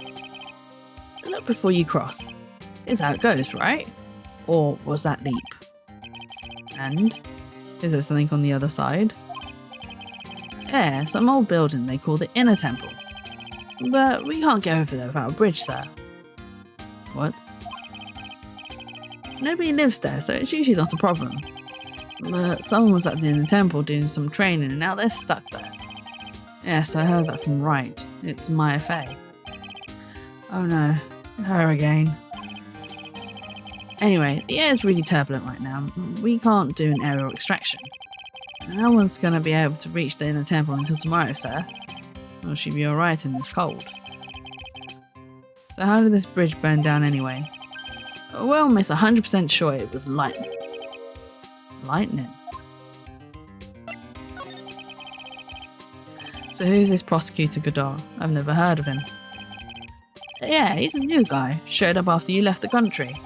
S1: Look before you cross. Is how it goes, right? Or was that leap? And? Is there something on the other side? Yeah, some old building they call the Inner Temple. But we can't get over there without a bridge, sir. What? Nobody lives there, so it's usually not a problem. But someone was at the Inner Temple doing some training and now they're stuck there. Yes, I heard that from Wright. It's Maya Fey. Oh no, her again. Anyway, the air is really turbulent right now. We can't do an aerial extraction. No one's going to be able to reach the Inner Temple until tomorrow, sir. Will she be alright in this cold? So how did this bridge burn down anyway? We're almost 100% sure it was lightning. Lightning? So who's this prosecutor Godot? I've never heard of him. Yeah, he's a new guy. Showed up after you left the country.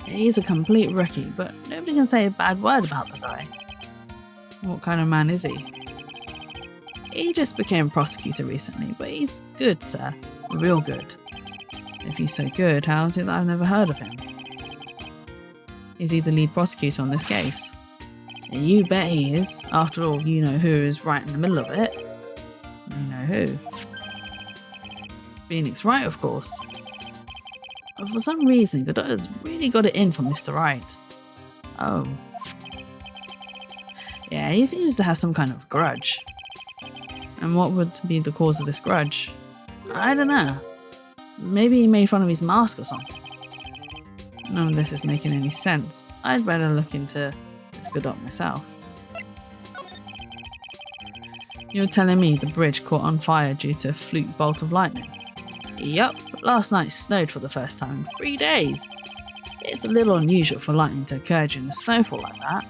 S1: He's a complete rookie, but nobody can say a bad word about the guy. What kind of man is he? He just became a prosecutor recently, but he's good, sir. Real good. If he's so good, how is it that I've never heard of him? Is he the lead prosecutor on this case? You bet he is. After all, you know who is right in the middle of it. You know who? Phoenix Wright, of course. But for some reason, Godot has really got it in for Mr. Wright. Oh. Yeah, he seems to have some kind of grudge. And what would be the cause of this grudge? I don't know. Maybe he made fun of his mask or something. None of this is making any sense. I'd better look into this Godot myself. You're telling me the bridge caught on fire due to a fluke bolt of lightning? Yup, last night snowed for the first time in 3 days. It's a little unusual for lightning to occur during a snowfall like that,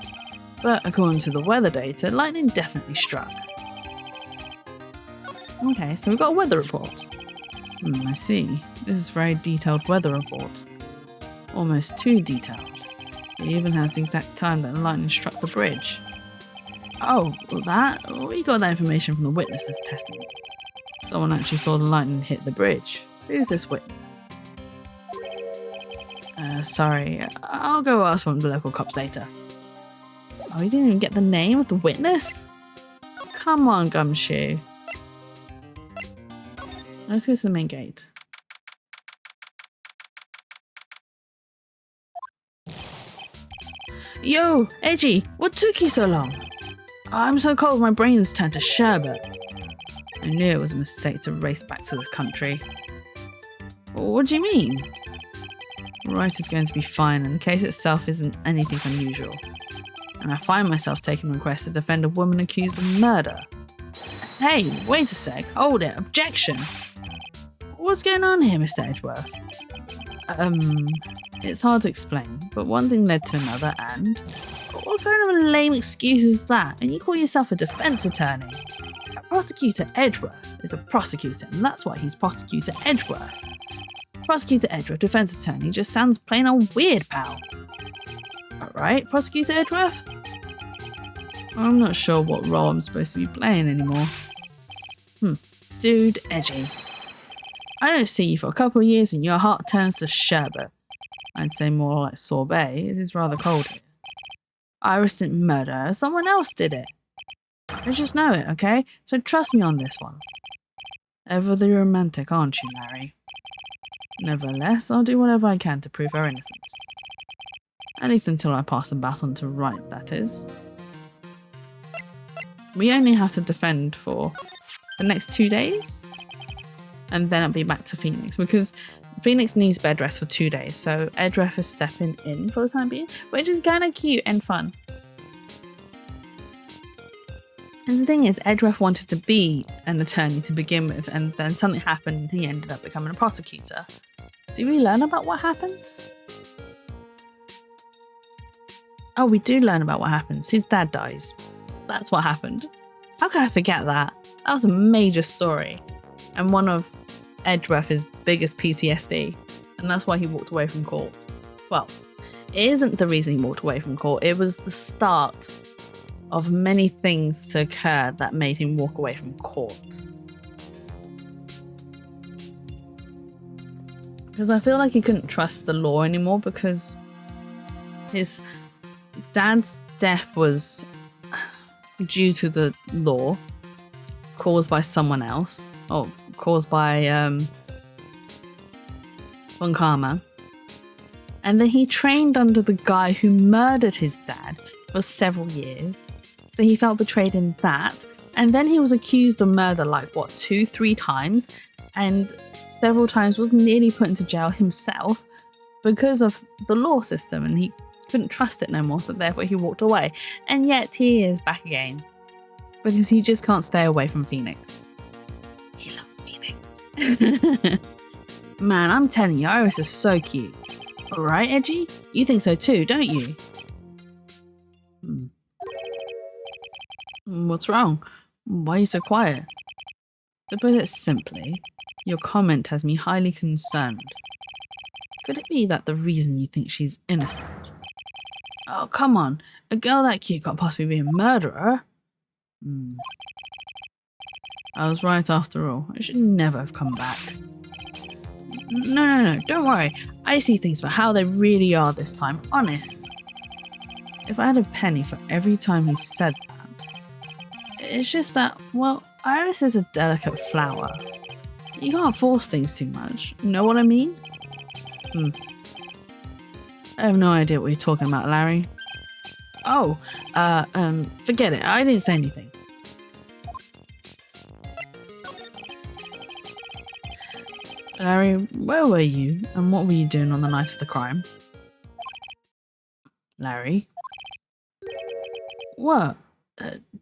S1: but according to the weather data, lightning definitely struck. Okay, so we've got a weather report. I see. This is a very detailed weather report. Almost too detailed. It even has the exact time that the lightning struck the bridge. Oh, well that? We got that information from the witness's testimony. Someone actually saw the lightning hit the bridge. Who's this witness? Sorry, I'll go ask one of the local cops later. Oh, you didn't even get the name of the witness? Come on, Gumshoe. Let's go to the main gate. Yo, Edgy, what took you so long? I'm so cold my brain's turned to sherbet. I knew it was a mistake to race back to this country. What do you mean? Wright is going to be fine and the case itself isn't anything unusual. And I find myself taking requests to defend a woman accused of murder. Hey, wait a sec, hold it, objection! What's going on here, Mr. Edgeworth? It's hard to explain, but one thing led to another and... What kind of a lame excuse is that? And you call yourself a defense attorney? Prosecutor Edgeworth is a prosecutor, and that's why he's Prosecutor Edgeworth. Prosecutor Edgeworth, defense attorney, just sounds plain old weird, pal. Alright, Prosecutor Edgeworth? I'm not sure what role I'm supposed to be playing anymore. Dude, Edgy. I don't see you for a couple of years and your heart turns to sherbet. I'd say more like sorbet. It is rather cold here. Iris didn't murder her, someone else did it. I just know it, okay? So trust me on this one. Ever the romantic, aren't you, Larry? Nevertheless, I'll do whatever I can to prove her innocence. At least until I pass the baton to Wright, that is. We only have to defend for the next 2 days, and then I'll be back to Phoenix, because Phoenix needs bed rest for 2 days, so Edgeworth is stepping in for the time being, which is kind of cute and fun. And the thing is, Edgeworth wanted to be an attorney to begin with, and then something happened and he ended up becoming a prosecutor. Do we learn about what happens? Oh, we do learn about what happens. His dad dies. That's what happened. How could I forget that? That was a major story. And one of Edgeworth's biggest PTSD. And that's why he walked away from court. Well, it isn't the reason he walked away from court. It was the start of many things to occur that made him walk away from court. Because I feel like he couldn't trust the law anymore because his dad's death was due to the law caused by someone else, or caused by Von Karma. And then he trained under the guy who murdered his dad for several years. So he felt betrayed in that. And then he was accused of murder like, what, 2-3 times? And several times was nearly put into jail himself because of the law system. And he couldn't trust it no more. So therefore he walked away. And yet he is back again. Because he just can't stay away from Phoenix. He loves Phoenix. Man, I'm telling you, Iris is so cute. Alright, Edgy? You think so too, don't you? What's wrong? Why are you so quiet? To put it simply, your comment has me highly concerned. Could it be that the reason you think she's innocent? Oh, come on. A girl that cute can't possibly be a murderer. I was right after all. I should never have come back. No, don't worry. I see things for how they really are this time, honest. If I had a penny for every time he said that. It's just that, well, Iris is a delicate flower. You can't force things too much, you know what I mean? I have no idea what you're talking about, Larry. Oh, forget it, I didn't say anything. Larry, where were you and what were you doing on the night of the crime? Larry? What?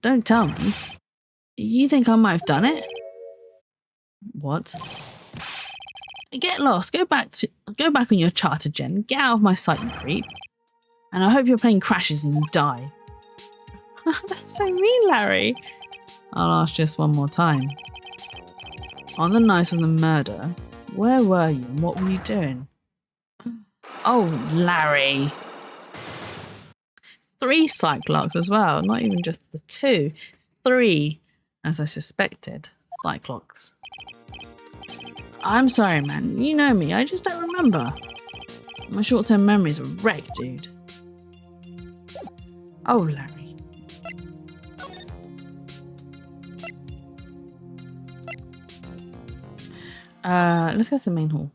S1: Don't tell me. You think I might have done it? What? Get lost. Go back on your charter, Jen. Get out of my sight, you creep. And I hope your plane crashes and you die. That's so mean, Larry. I'll ask just one more time. On the night of the murder, where were you and what were you doing? Oh, Larry. 3 psych logs as well, not even just the 2. 3, as I suspected, psych logs. I'm sorry, man. You know me. I just don't remember. My short-term memory's a wreck, dude. Oh, Larry. Let's go to the main hall.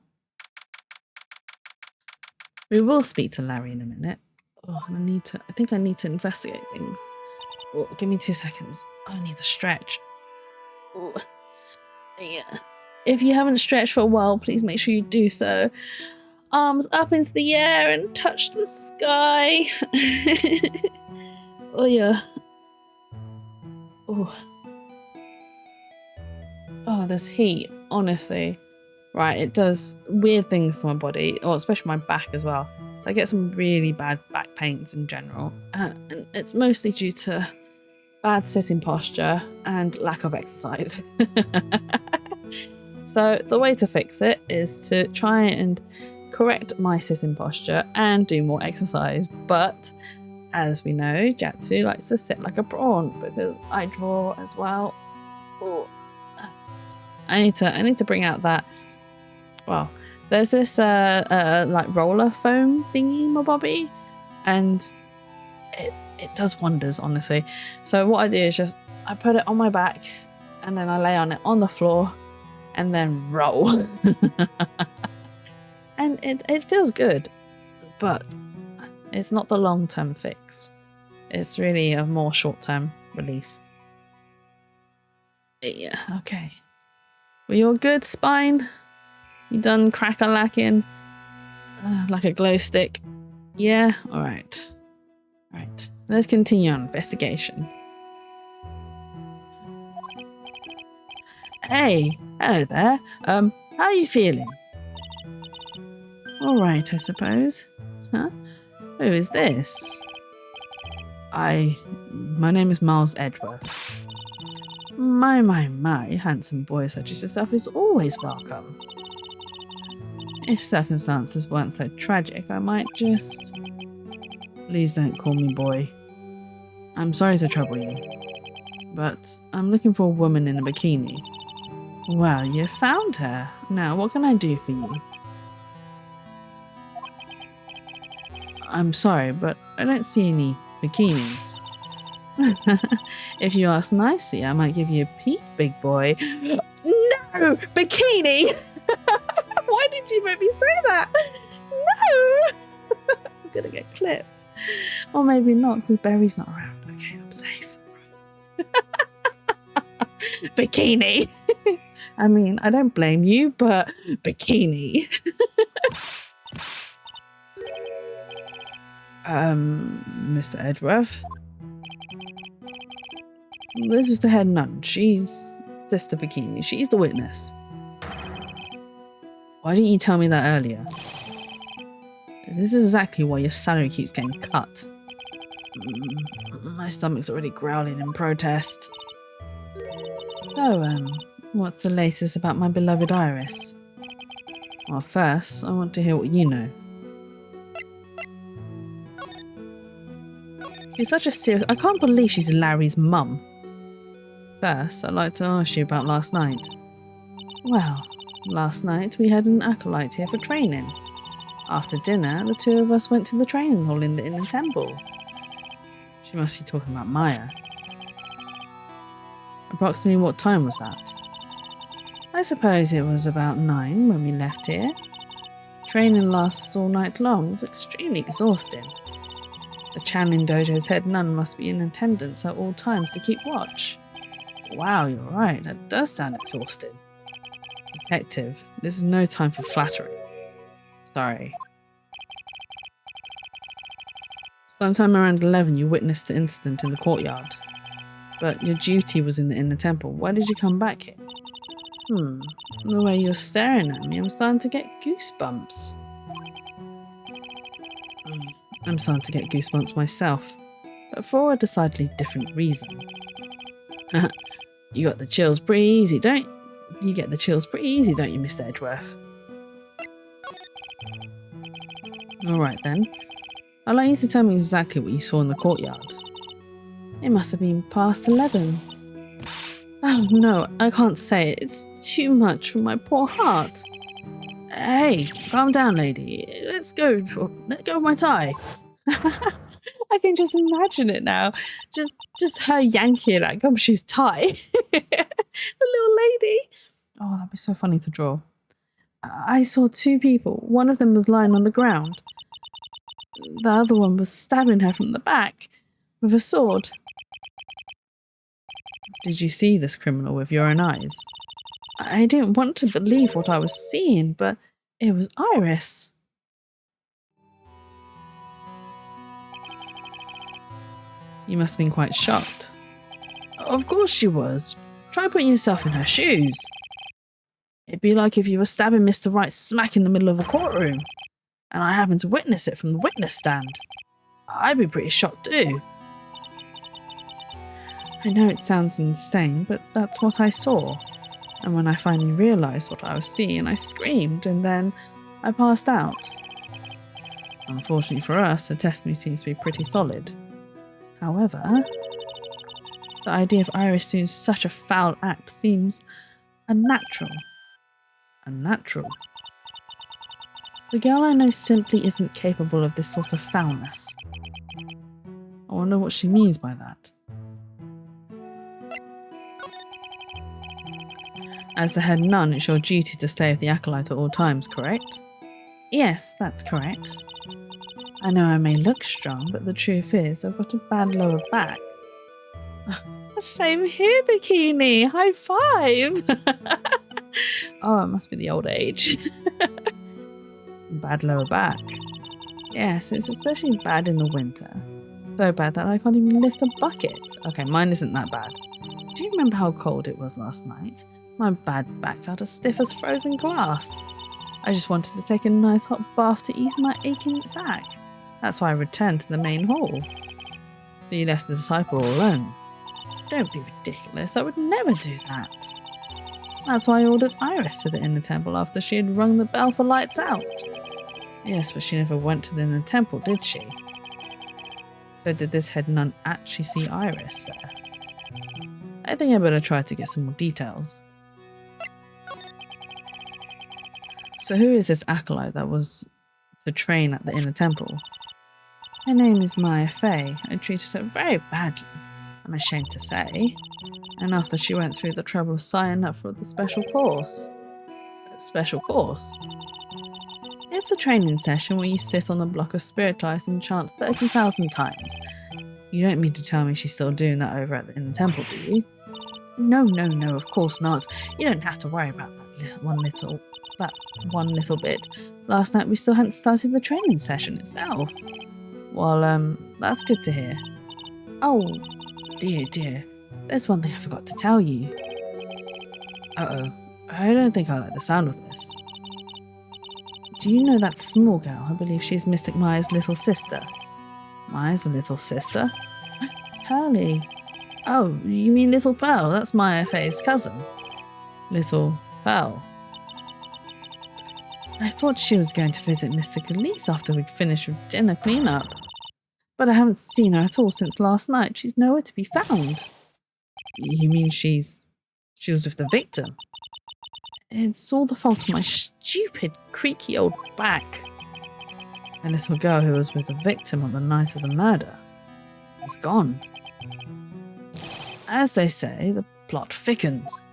S1: We will speak to Larry in a minute. Oh, I think I need to investigate things. Oh, give me 2 seconds. I need to stretch. Oh, yeah. If you haven't stretched for a while, please make sure you do so. Arms up into the air and touch the sky. Oh, yeah. Oh. Oh, this heat, honestly. Right, it does weird things to my body, or especially my back as well. So I get some really bad back pains in general. And it's mostly due to bad sitting posture and lack of exercise. So the way to fix it is to try and correct my sitting posture and do more exercise. But as we know, Jatsu likes to sit like a prawn because I draw as well. Oh. I need to bring out that. Well, there's this like roller foam thingy, my bobby, and it does wonders, honestly. So what I do is just I put it on my back, and then I lay on it on the floor, and then roll, and it feels good, but it's not the long-term fix. It's really a more short-term relief. Yeah, okay. Were you all good, spine? You done crack-a-lacking? Like a glow stick? Yeah? Alright. Alright. Let's continue our investigation. Hey! Hello there. How are you feeling? Alright, I suppose. Huh? Who is this? My name is Miles Edgeworth. My, handsome boy such as yourself is always welcome. If circumstances weren't so tragic, I might just... Please don't call me boy. I'm sorry to trouble you, but I'm looking for a woman in a bikini. Well, you found her. Now, what can I do for you? I'm sorry, but I don't see any bikinis. If you ask nicely, I might give you a peek, big boy. No! Bikini! Why did you make me say that? No! I'm gonna get clipped. Or maybe not, because Barry's not around. Okay, I'm safe. Bikini! I mean, I don't blame you, but bikini. Mr. Edgeworth? This is the head nun. She's Sister Bikini. She's the witness. Why didn't you tell me that earlier? This is exactly why your salary keeps getting cut. My stomach's already growling in protest. So, what's the latest about my beloved Iris? Well, first, I want to hear what you know. She's such a serious... I can't believe she's Larry's mum. First, I'd like to ask you about last night. Well, last night we had an acolyte here for training. After dinner, the two of us went to the training hall in the temple. She must be talking about Maya. Approximately what time was that? I suppose it was about 9 when we left here. Training lasts all night long. It's extremely exhausting. The channeling dojo's head nun must be in attendance at all times to keep watch. Wow, you're right. That does sound exhausting. Detective, this is no time for flattery. Sorry. Sometime around 11 you witnessed the incident in the courtyard. But your duty was in the inner temple. Why did you come back here? The way you're staring at me, I'm starting to get goosebumps. I'm starting to get goosebumps myself, but for a decidedly different reason. You got the chills pretty easy, don't you? Get the chills pretty easy, don't you, Mr. Edgeworth? Alright then. I'd like you to tell me exactly what you saw in the courtyard. It must have been past 11. Oh no, I can't say it. It's too much for my poor heart. Hey, calm down, lady. Let's go. Let go of my tie. I can just imagine it now. Just her yanking that gumshoe's tie. The little lady. Oh, that'd be so funny to draw. I saw two people. One of them was lying on the ground. The other one was stabbing her from the back with a sword. Did you see this criminal with your own eyes? I didn't want to believe what I was seeing, but it was Iris. You must have been quite shocked. Of course she was. Try putting yourself in her shoes. It'd be like if you were stabbing Mr. Wright smack in the middle of a courtroom, and I happened to witness it from the witness stand. I'd be pretty shocked too. I know it sounds insane, but that's what I saw. And when I finally realised what I was seeing, I screamed and then I passed out. Unfortunately for us, the testimony seems to be pretty solid. However, the idea of Iris doing such a foul act seems unnatural. Unnatural. The girl I know simply isn't capable of this sort of foulness. I wonder what she means by that. As the head nun, it's your duty to stay with the acolyte at all times, correct? Yes, that's correct. I know I may look strong, but the truth is I've got a bad lower back. Same here, Bikini. High five. Oh, it must be the old age. Bad lower back. Yes, it's especially bad in the winter. So bad that I can't even lift a bucket. Okay, mine isn't that bad. Do you remember how cold it was last night? My bad back felt as stiff as frozen glass. I just wanted to take a nice hot bath to ease my aching back. That's why I returned to the main hall. So you left the disciple all alone? Don't be ridiculous, I would never do that. That's why I ordered Iris to the inner temple after she had rung the bell for lights out. Yes, but she never went to the inner temple, did she? So did this head nun actually see Iris there? I think I better try to get some more details. So who is this acolyte that was to train at the inner temple? Her name is Maya Fey. I treated her very badly, I'm ashamed to say. And after she went through the trouble of signing up for the special course. Special course? It's a training session where you sit on a block of spirit ice and chant 30,000 times. You don't mean to tell me she's still doing that over in the temple, do you? No, of course not. You don't have to worry about that one little bit. Last night we still hadn't started the training session itself. Well, that's good to hear. Oh, dear. There's one thing I forgot to tell you. Uh-oh. I don't think I like the sound of this. Do you know that small girl? I believe she's Mystic Maya's little sister. Maya's little sister? Pearly. Oh, you mean Little Pearl? That's Maya Fey's cousin. Little Pearl. I thought she was going to visit Mr. Khalees after we'd finished with dinner cleanup. But I haven't seen her at all since last night. She's nowhere to be found. You mean she was with the victim? It's all the fault of my stupid, creaky old back. The little girl who was with the victim on the night of the murder is gone. As they say, the plot thickens.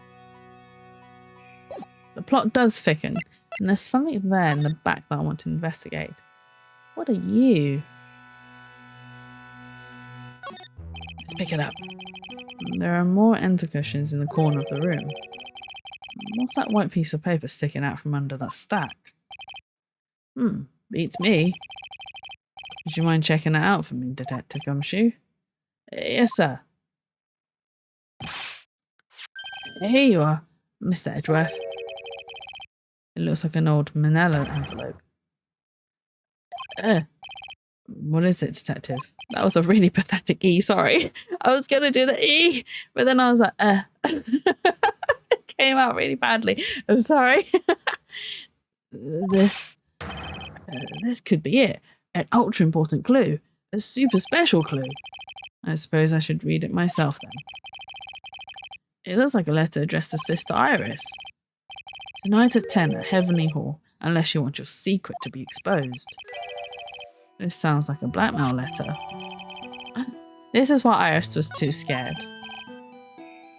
S1: The plot does thicken, and there's something there in the back that I want to investigate. What are you? Let's pick it up. There are more enter cushions in the corner of the room. What's that white piece of paper sticking out from under that stack? Beats me. Would you mind checking it out for me, Detective Gumshoe? Yes, sir. Here you are, Mr. Edgeworth. It looks like an old manila envelope. What is it, Detective? That was a really pathetic E, sorry. I was going to do the E, but then I was like, It came out really badly. I'm sorry. This could be it. An ultra important clue. A super special clue. I suppose I should read it myself then. It looks like a letter addressed to Sister Iris. Tonight at 10 at Heavenly Hall, unless you want your secret to be exposed. This sounds like a blackmail letter. This is why Iris was too scared.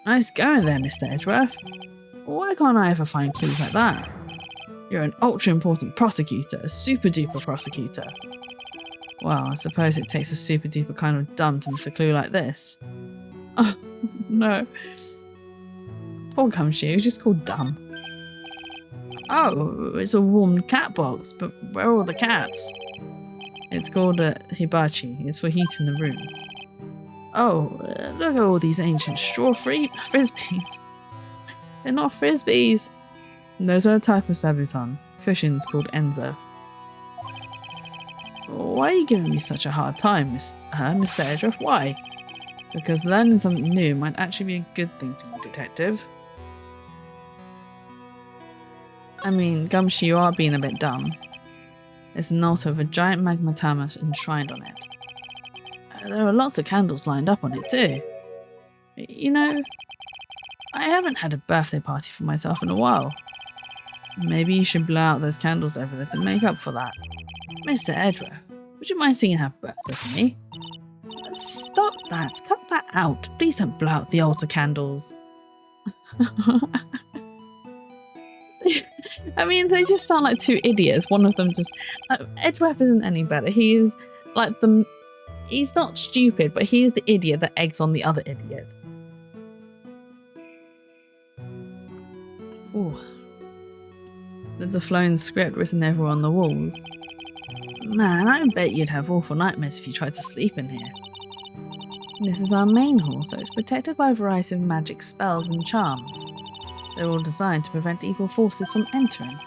S1: Nice going there, Mr. Edgeworth. Why can't I ever find clues like that? You're an ultra important prosecutor, a super duper prosecutor. Well, I suppose it takes a super duper kind of dumb to miss a clue like this. Oh, no. Poor Gumshoe, he's just called dumb. Oh, it's a warm cat box, but where are all the cats? It's called a hibachi. It's for heating the room. Oh, look at all these ancient straw frisbees. They're not frisbees. Those are a type of sabuton. Cushions called Enzo. Why are you giving me such a hard time, Mr. Edgeworth? Why? Because learning something new might actually be a good thing for you, Detective. I mean, Gumshoe, you are being a bit dumb. There's an altar with a giant magma tower enshrined on it. There are lots of candles lined up on it too. You know, I haven't had a birthday party for myself in a while. Maybe you should blow out those candles over there to make up for that. Mr. Edgeworth, would you mind singing happy birthday to me? Stop that. Cut that out. Please don't blow out the altar candles. I mean, they just sound like two idiots. One of them just... Edgeworth isn't any better. He is like the... He's not stupid, but he is the idiot that eggs on the other idiot. Ooh. There's a flowing script written everywhere on the walls. Man, I bet you'd have awful nightmares if you tried to sleep in here. This is our main hall, so it's protected by a variety of magic spells and charms. They're all designed to prevent evil forces from entering.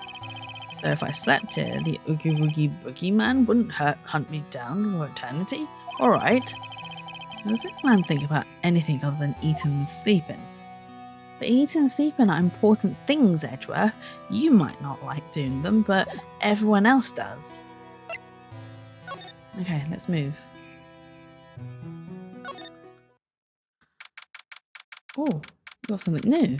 S1: So if I slept here, the Oogie Woogie Boogie Man wouldn't hunt me down for eternity? Alright. Does this man think about anything other than eating and sleeping? But eating and sleeping are important things, Edgeworth. You might not like doing them, but everyone else does. Okay, let's move. Oh, got something new.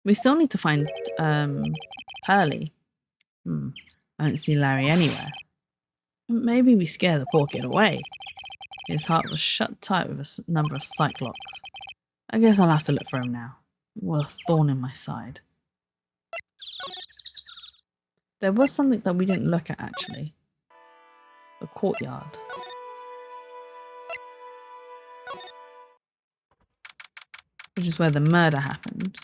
S1: We still need to find Pearly. I don't see Larry anywhere. Maybe we scare the poor kid away. His heart was shut tight with a number of psych locks. I guess I'll have to look for him now. What a thorn in my side. There was something that we didn't look at, actually. The courtyard. Which is where the murder happened.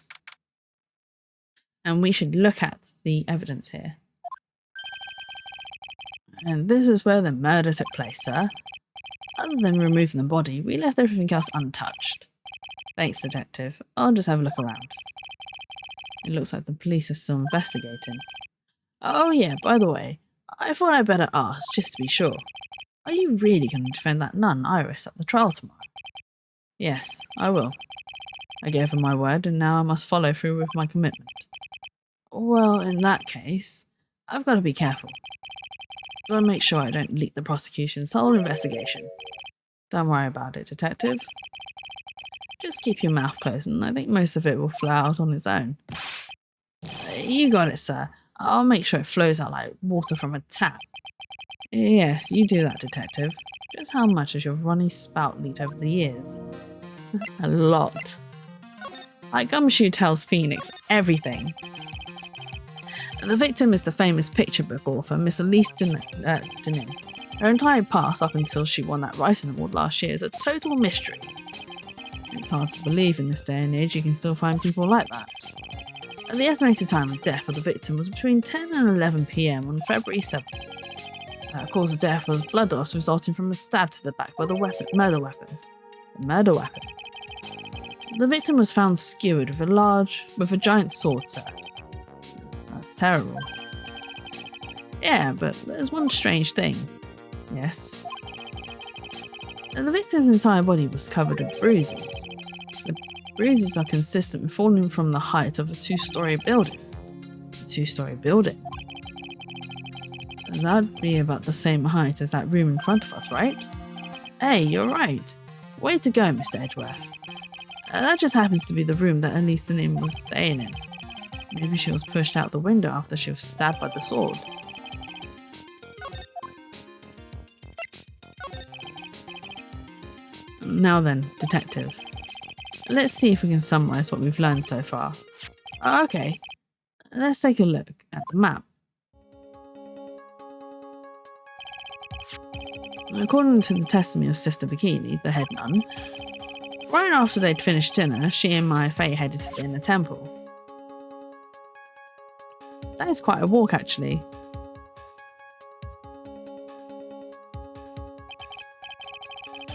S1: And we should look at the evidence here. And this is where the murder took place, sir. Other than removing the body, we left everything else untouched. Thanks, detective. I'll just have a look around. It looks like the police are still investigating. Oh yeah, by the way, I thought I'd better ask, just to be sure. Are you really going to defend that nun, Iris, at the trial tomorrow? Yes, I will. I gave her my word, and now I must follow through with my commitment. Well, in that case, I've got to be careful. Got to make sure I don't leak the prosecution's whole investigation. Don't worry about it, detective. Just keep your mouth closed, and I think most of it will flow out on its own. You got it, sir. I'll make sure it flows out like water from a tap. Yes, you do that, detective. Just how much has your runny spout leaked over the years? A lot. Like Gumshoe tells Phoenix everything. The victim is the famous picture book author, Miss Elise Denim. Her entire past up until she won that writing award last year is a total mystery. It's hard to believe in this day and age you can still find people like that. The estimated time of death of the victim was between 10 and 11 PM on February 7th. Cause of death was blood loss resulting from a stab to the back by the murder weapon. The victim was found skewered with a giant sword, sir. That's terrible. Yeah, but there's one strange thing. Yes. The victim's entire body was covered with bruises. The bruises are consistent with falling from the height of a two-story building. A two-story building? That'd be about the same height as that room in front of us, right? Hey, you're right. Way to go, Mr. Edgeworth. That just happens to be the room that Elise Denim was staying in. Maybe she was pushed out the window after she was stabbed by the sword. Now then, detective. Let's see if we can summarize what we've learned so far. Okay, let's take a look at the map. According to the testimony of Sister Bikini, the head nun, right after they'd finished dinner, she and Maya Fey headed to the inner temple. That is quite a walk, actually.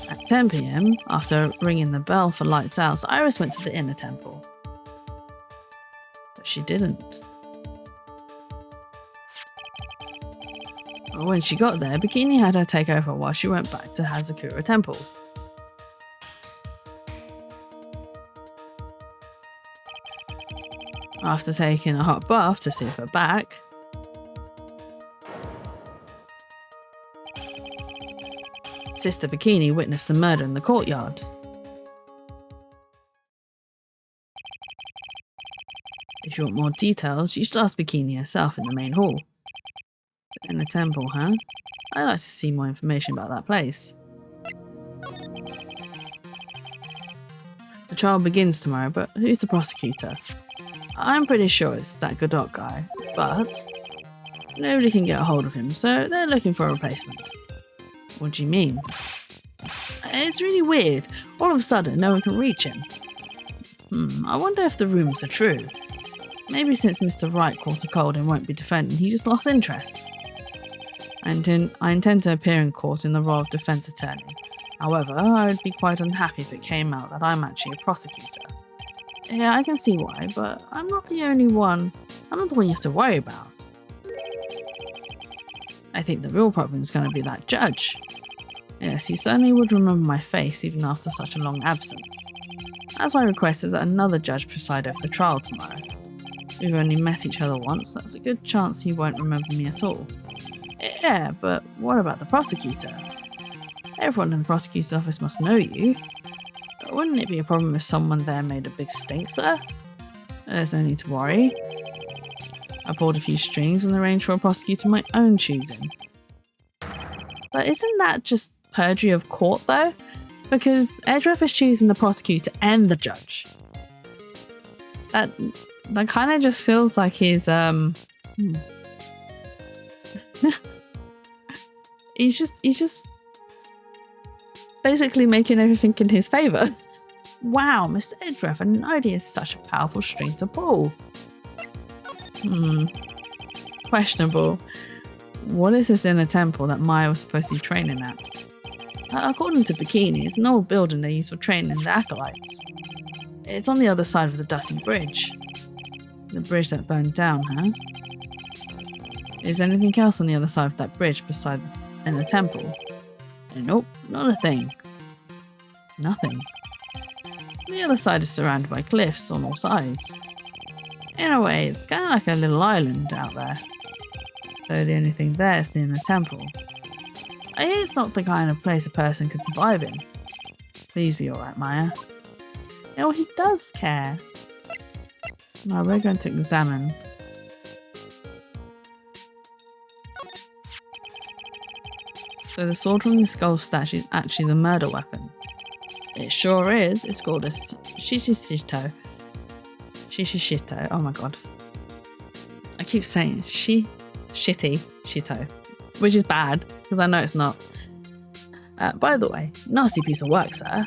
S1: At 10 PM, after ringing the bell for lights out, Iris went to the inner temple. But she didn't. When she got there, Bikini had her take over while she went back to Hazakura Temple. After taking a hot bath to soothe her back, Sister Bikini witnessed the murder in the courtyard. If you want more details, you should ask Bikini herself in the main hall. In the temple, huh? I'd like to see more information about that place. The trial begins tomorrow, but who's the prosecutor? I'm pretty sure it's that Godot guy, but nobody can get a hold of him, so they're looking for a replacement. What do you mean? It's really weird. All of a sudden, no one can reach him. I wonder if the rumours are true. Maybe since Mr. Wright caught a cold and won't be defending, he just lost interest. I intend to appear in court in the role of defence attorney. However, I would be quite unhappy if it came out that I'm actually a prosecutor. Yeah, I can see why, but I'm not the only one. I'm not the one you have to worry about. I think the real problem is going to be that judge. Yes, he certainly would remember my face even after such a long absence. That's why I requested that another judge preside over the trial tomorrow. We've only met each other once, that's a good chance he won't remember me at all. Yeah, but what about the prosecutor? Everyone in the prosecutor's office must know you. Wouldn't it be a problem if someone there made a big stink, sir? There's no need to worry. I pulled a few strings and arranged for a prosecutor of my own choosing. But isn't that just perjury of court, though? Because Edgeworth is choosing the prosecutor and the judge. That kind of just feels like he's he's just basically making everything in his favor. Wow, Mr. Edgeworth, an idea is such a powerful string to pull. Questionable. What is this inner temple that Maya was supposed to be training at? According to Bikini, it's an old building they use for training the acolytes. It's on the other side of the Dusty Bridge. The bridge that burned down, huh? Is there anything else on the other side of that bridge beside the inner temple? Nope, not a thing. Nothing. The other side is surrounded by cliffs on all sides. In a way, it's kind of like a little island out there. So the only thing there is the inner temple. I hear it's not the kind of place a person could survive in. Please be alright, Maya. You know, he does care. Now we're going to examine. So the sword from the skull statue is actually the murder weapon. It sure is. It's called a shishishito. Shishishito. Oh my god. I keep saying shitty shito, which is bad because I know it's not. By the way, nasty piece of work, sir.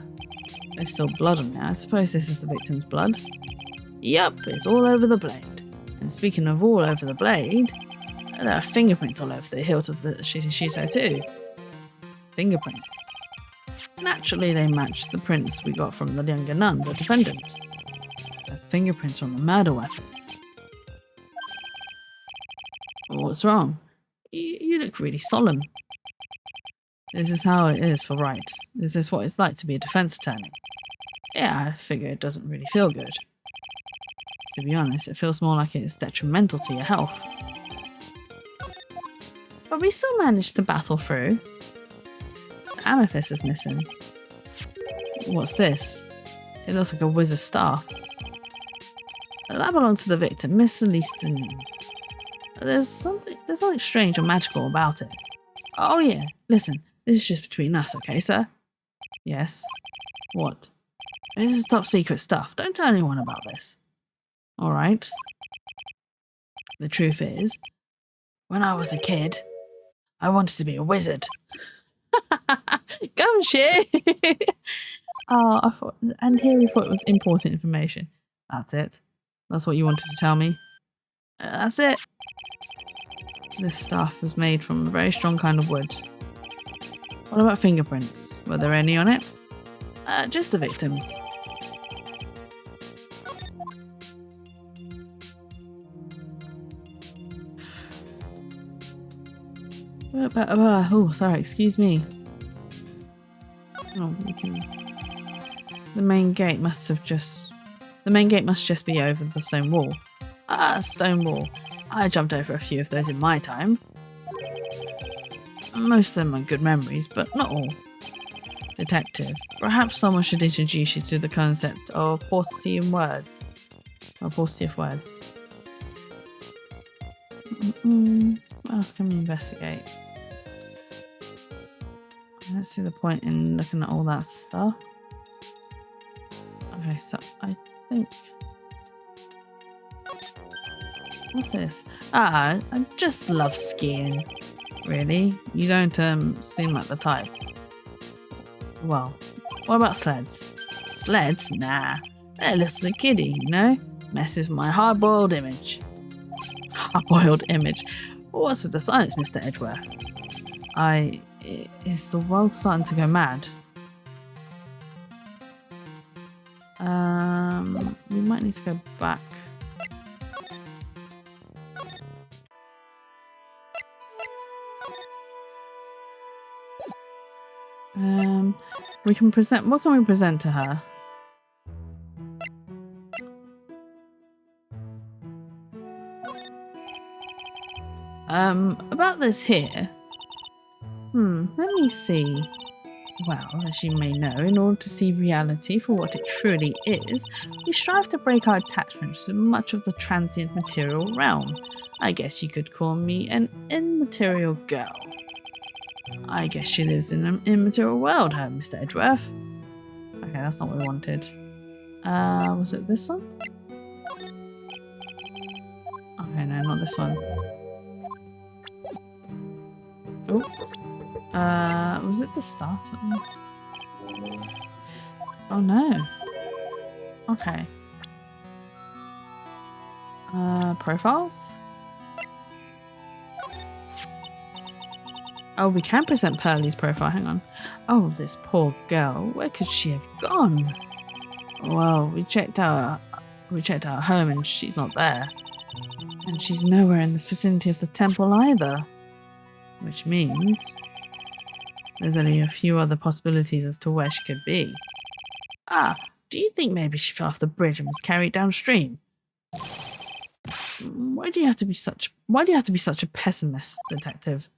S1: There's still blood on there. I suppose this is the victim's blood. Yup, it's all over the blade. And speaking of all over the blade, there are fingerprints all over the hilt of the shishito too. Fingerprints. Naturally, they match the prints we got from the younger nun, the defendant. The fingerprints from the murder weapon. What's wrong? You look really solemn. This is how it is for Wright. Is this what it's like to be a defense attorney? Yeah, I figure it doesn't really feel good. To be honest, it feels more like it's detrimental to your health. But we still managed to battle through. The amethyst is missing. What's this? It looks like a wizard's staff. That belongs to the victim, Miss Celestine. There's something strange or magical about it. Oh yeah, listen, this is just between us, okay, sir? Yes. What? This is top secret stuff. Don't tell anyone about this. Alright. The truth is, when I was a kid, I wanted to be a wizard. Come shit! Oh, I thought, and here we thought it was important information. That's it. That's what you wanted to tell me. That's it. This stuff was made from a very strong kind of wood. What about fingerprints? Were there any on it? Just the victims. Oh, sorry, excuse me. Oh, the main gate must just be over the stone wall. Stone wall. I jumped over a few of those in my time. Most of them are good memories, but not all. Detective, perhaps someone should introduce you to the concept of paucity in words. Or paucity of words. What else can we investigate? I don't see the point in looking at all that stuff. Okay, so I think... What's this? I just love skiing. Really? You don't seem like the type. Well, what about sleds? Sleds? Nah. They're a little kiddie, you know? Messes with my hard-boiled image. Hard-boiled image? What's with the science, Mr. Edgeworth? Is the world starting to go mad? We might need to go back. We can present. What can we present to her? About this here. Let me see. Well, as you may know, in order to see reality for what it truly is, we strive to break our attachments to much of the transient material realm. I guess you could call me an immaterial girl. I guess she lives in an immaterial world, huh, Mr. Edgeworth? Okay, that's not what we wanted. Was it this one? Okay, no, not this one. Oh. Was it the starter? Oh no. Okay. Profiles? Oh, we can present Pearlie's profile. Hang on. Oh, this poor girl. Where could she have gone? Well, we checked out her home and she's not there. And she's nowhere in the vicinity of the temple either. Which means there's only a few other possibilities as to where she could be. Ah, do you think maybe she fell off the bridge and was carried downstream? Why do you have to be such a pessimist, detective?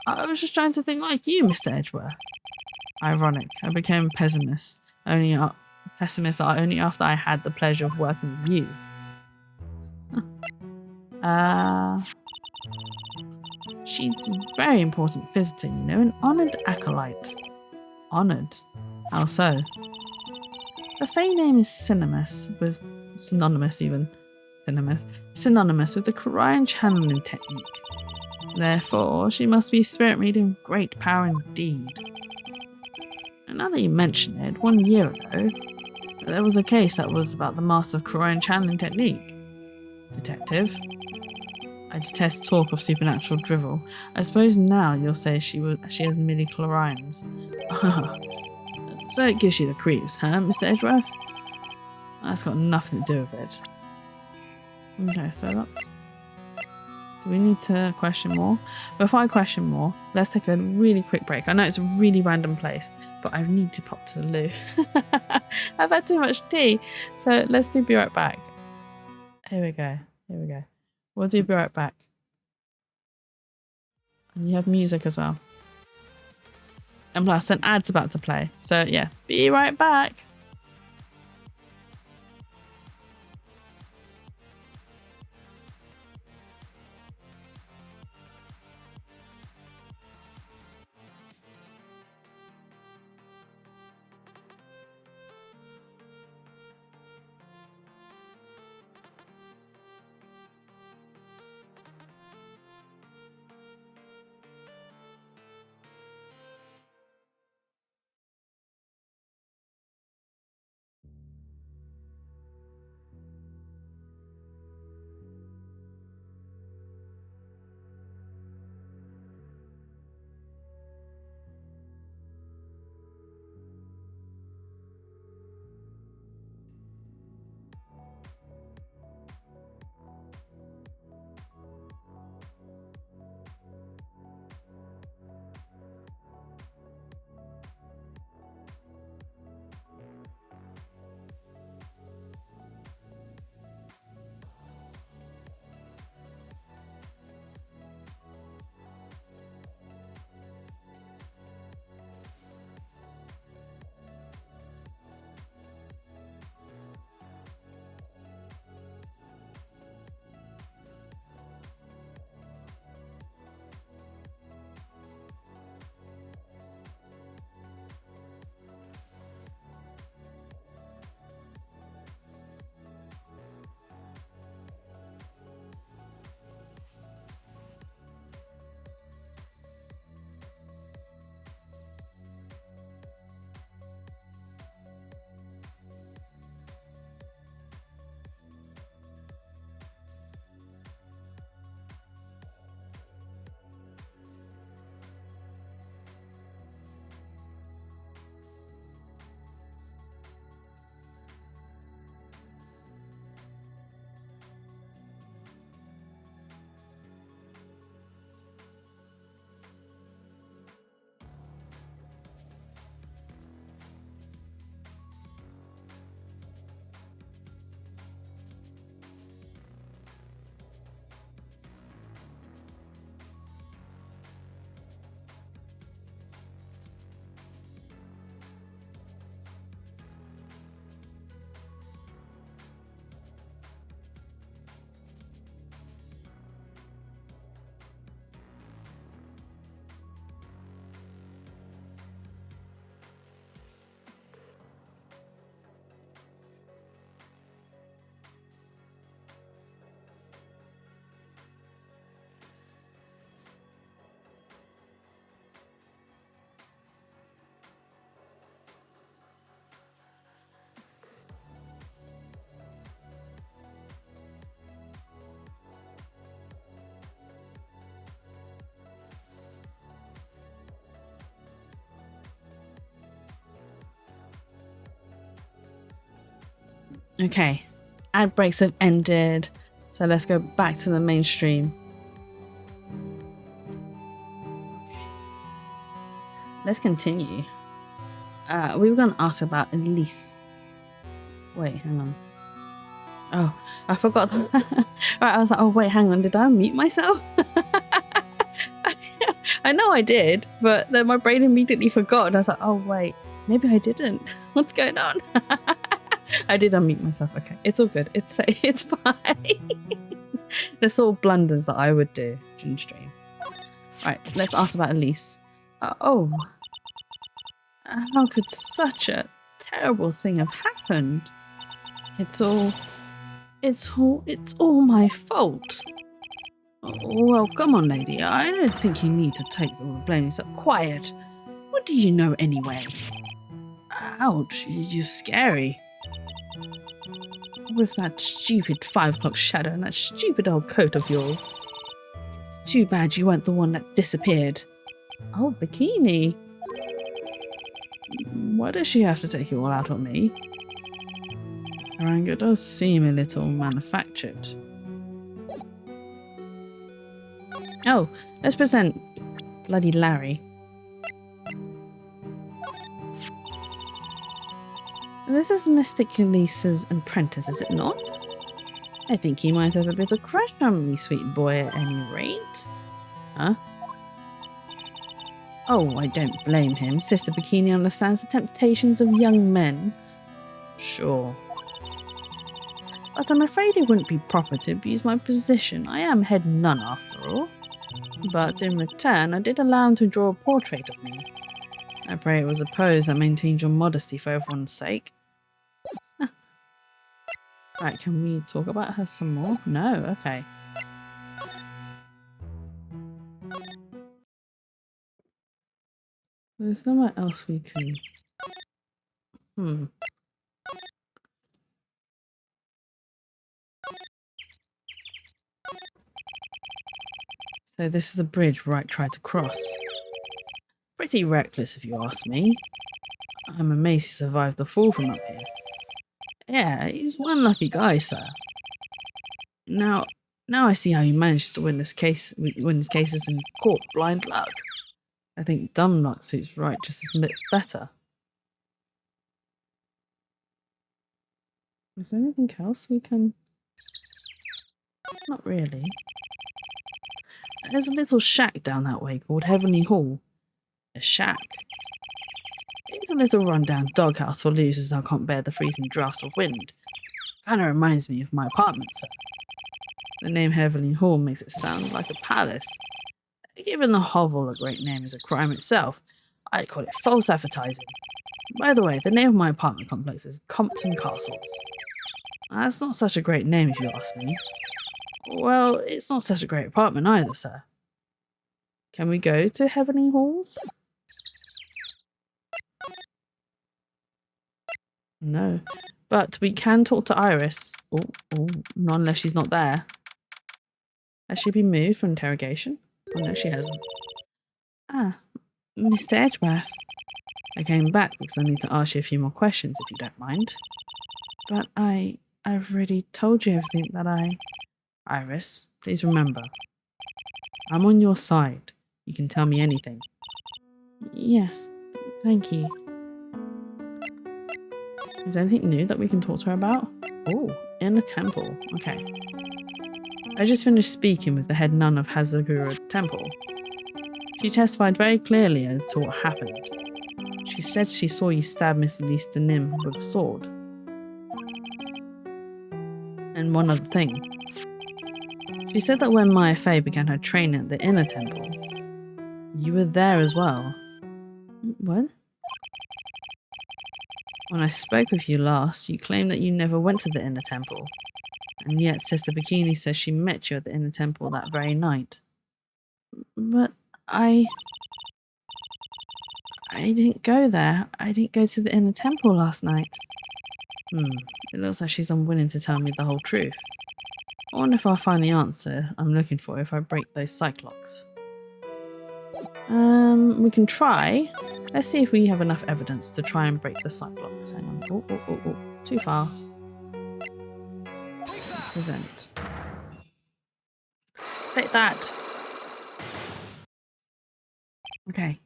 S1: I was just trying to think like you, Mr. Edgeworth. Ironic. I became a pessimist only after I had the pleasure of working with you. She's a very important visitor, you know, an honoured acolyte. Honoured? How so? The Fae name is synonymous with the Korean channeling technique. Therefore, she must be a spirit medium of great power indeed. And now that you mention it, 1 year ago, there was a case that was about the master of Korean channeling technique. Detective, I detest talk of supernatural drivel. I suppose now you'll say she has midi-chlorians. So it gives you the creeps, huh, Mr. Edgeworth? That's got nothing to do with it. Okay, so that's... Do we need to question more? Before I question more, let's take a really quick break. I know it's a really random place, but I need to pop to the loo. I've had too much tea. So let's be right back. Here we go. We'll be right back. And you have music as well. And plus, an ad's about to play. So yeah, be right back. Okay, ad breaks have ended, so let's go back to the mainstream. Let's continue. We were going to ask about Elise. Wait, hang on. Oh, I forgot that. Right, I was like, oh wait, hang on, did I mute myself? I know I did, but then my brain immediately forgot, and I was like, oh wait, maybe I didn't. What's going on? I did unmute myself. Okay, it's all good. It's fine. There's all blunders that I would do during stream. Right, let's ask about Elise. Oh, how could such a terrible thing have happened? It's all my fault. Oh, well, come on, lady. I don't think you need to take the blame. So quiet. What do you know anyway? Ouch, you're scary. With that stupid 5 o'clock shadow and that stupid old coat of yours. It's too bad you weren't the one that disappeared. Oh, Bikini. Why does she have to take it all out on me? Her anger does seem a little manufactured. Oh, let's present bloody Larry. This is Mystic Elise's apprentice, is it not? I think you might have a bit of crush on me, sweet boy, at any rate. Huh? Oh, I don't blame him. Sister Bikini understands the temptations of young men. Sure. But I'm afraid it wouldn't be proper to abuse my position. I am head nun after all. But in return, I did allow him to draw a portrait of me. I pray it was a pose that maintained your modesty for everyone's sake. Right, can we talk about her some more? No? Okay. There's nowhere else we can... So this is the bridge Wright tried to cross. Pretty reckless if you ask me. I'm amazed he survived the fall from up here. Yeah, he's one lucky guy, sir. Now I see how he managed to win his cases in court. Blind luck. I think dumb luck suits Wright just a bit better. Is there anything else we can... Not really. There's a little shack down that way called Heavenly Hall. A shack? It's a little run-down doghouse for losers that can't bear the freezing drafts of wind. Kinda reminds me of my apartment, sir. The name Heavenly Hall makes it sound like a palace. Given the hovel a great name is a crime itself, I'd call it false advertising. By the way, the name of my apartment complex is Compton Castles. That's not such a great name if you ask me. Well, it's not such a great apartment either, sir. Can we go to Heavenly Halls? No. But we can talk to Iris. Oh, not unless she's not there. Has she been moved for interrogation? Oh no, she hasn't. Ah, Mr. Edgeworth. I came back because I need to ask you a few more questions if you don't mind. But I've already told you everything that Iris, please remember. I'm on your side. You can tell me anything. Yes, thank you. Is there anything new that we can talk to her about? Oh, in a temple. Okay. I just finished speaking with the head nun of Hazakura Temple. She testified very clearly as to what happened. She said she saw you stab Miss Elise de Nim with a sword. And one other thing. She said that when Maya Fey began her training at the inner temple, you were there as well. What? When I spoke with you last, you claimed that you never went to the inner temple. And yet Sister Bikini says she met you at the inner temple that very night. But I didn't go there. I didn't go to the inner temple last night. It looks like she's unwilling to tell me the whole truth. I wonder if I'll find the answer I'm looking for if I break those cyclocks. We can try. Let's see if we have enough evidence to try and break the cyclocks. Hang on. Oh, too far. Present. Take that. Okay.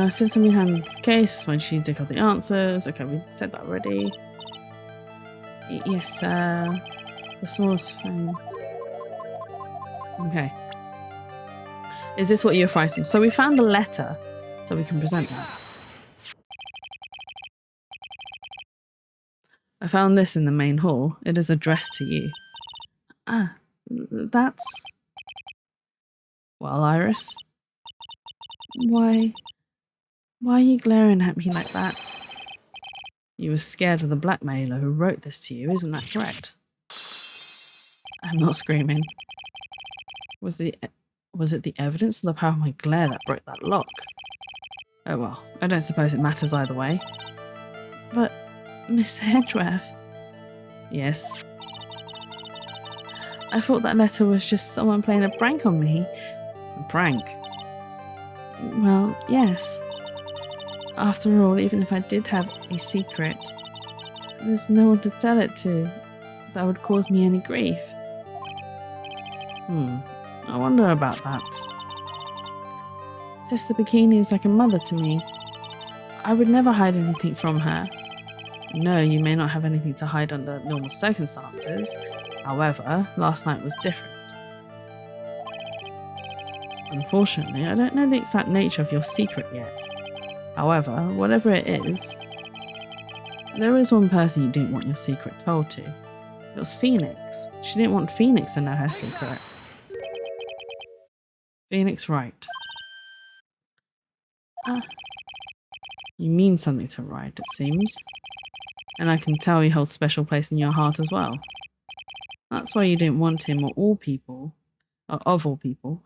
S1: Since we handled the case, when she took out the answers. Okay, we said that already. Yes, the smallest phone. Okay. Is this what you're writing? So we found a letter, so we can present that. I found this in the main hall. It is addressed to you. Ah, that's... Well, Iris? Why are you glaring at me like that? You were scared of the blackmailer who wrote this to you, isn't that correct? I'm not screaming. Was it the evidence or the power of my glare that broke that lock? Oh well, I don't suppose it matters either way. But, Mr. Hedgeworth... Yes? I thought that letter was just someone playing a prank on me. A prank? Well, yes. After all, even if I did have a secret, there's no one to tell it to that would cause me any grief. I wonder about that. Sister Bikini is like a mother to me. I would never hide anything from her. No, you may not have anything to hide under normal circumstances. However, last night was different. Unfortunately, I don't know the exact nature of your secret yet. However, whatever it is, there is one person you didn't want your secret told to. It was Phoenix. She didn't want Phoenix to know her secret. Phoenix Wright. Ah. You mean something to Wright, it seems. And I can tell he holds a special place in your heart as well. That's why you didn't want him or all people, or of all people.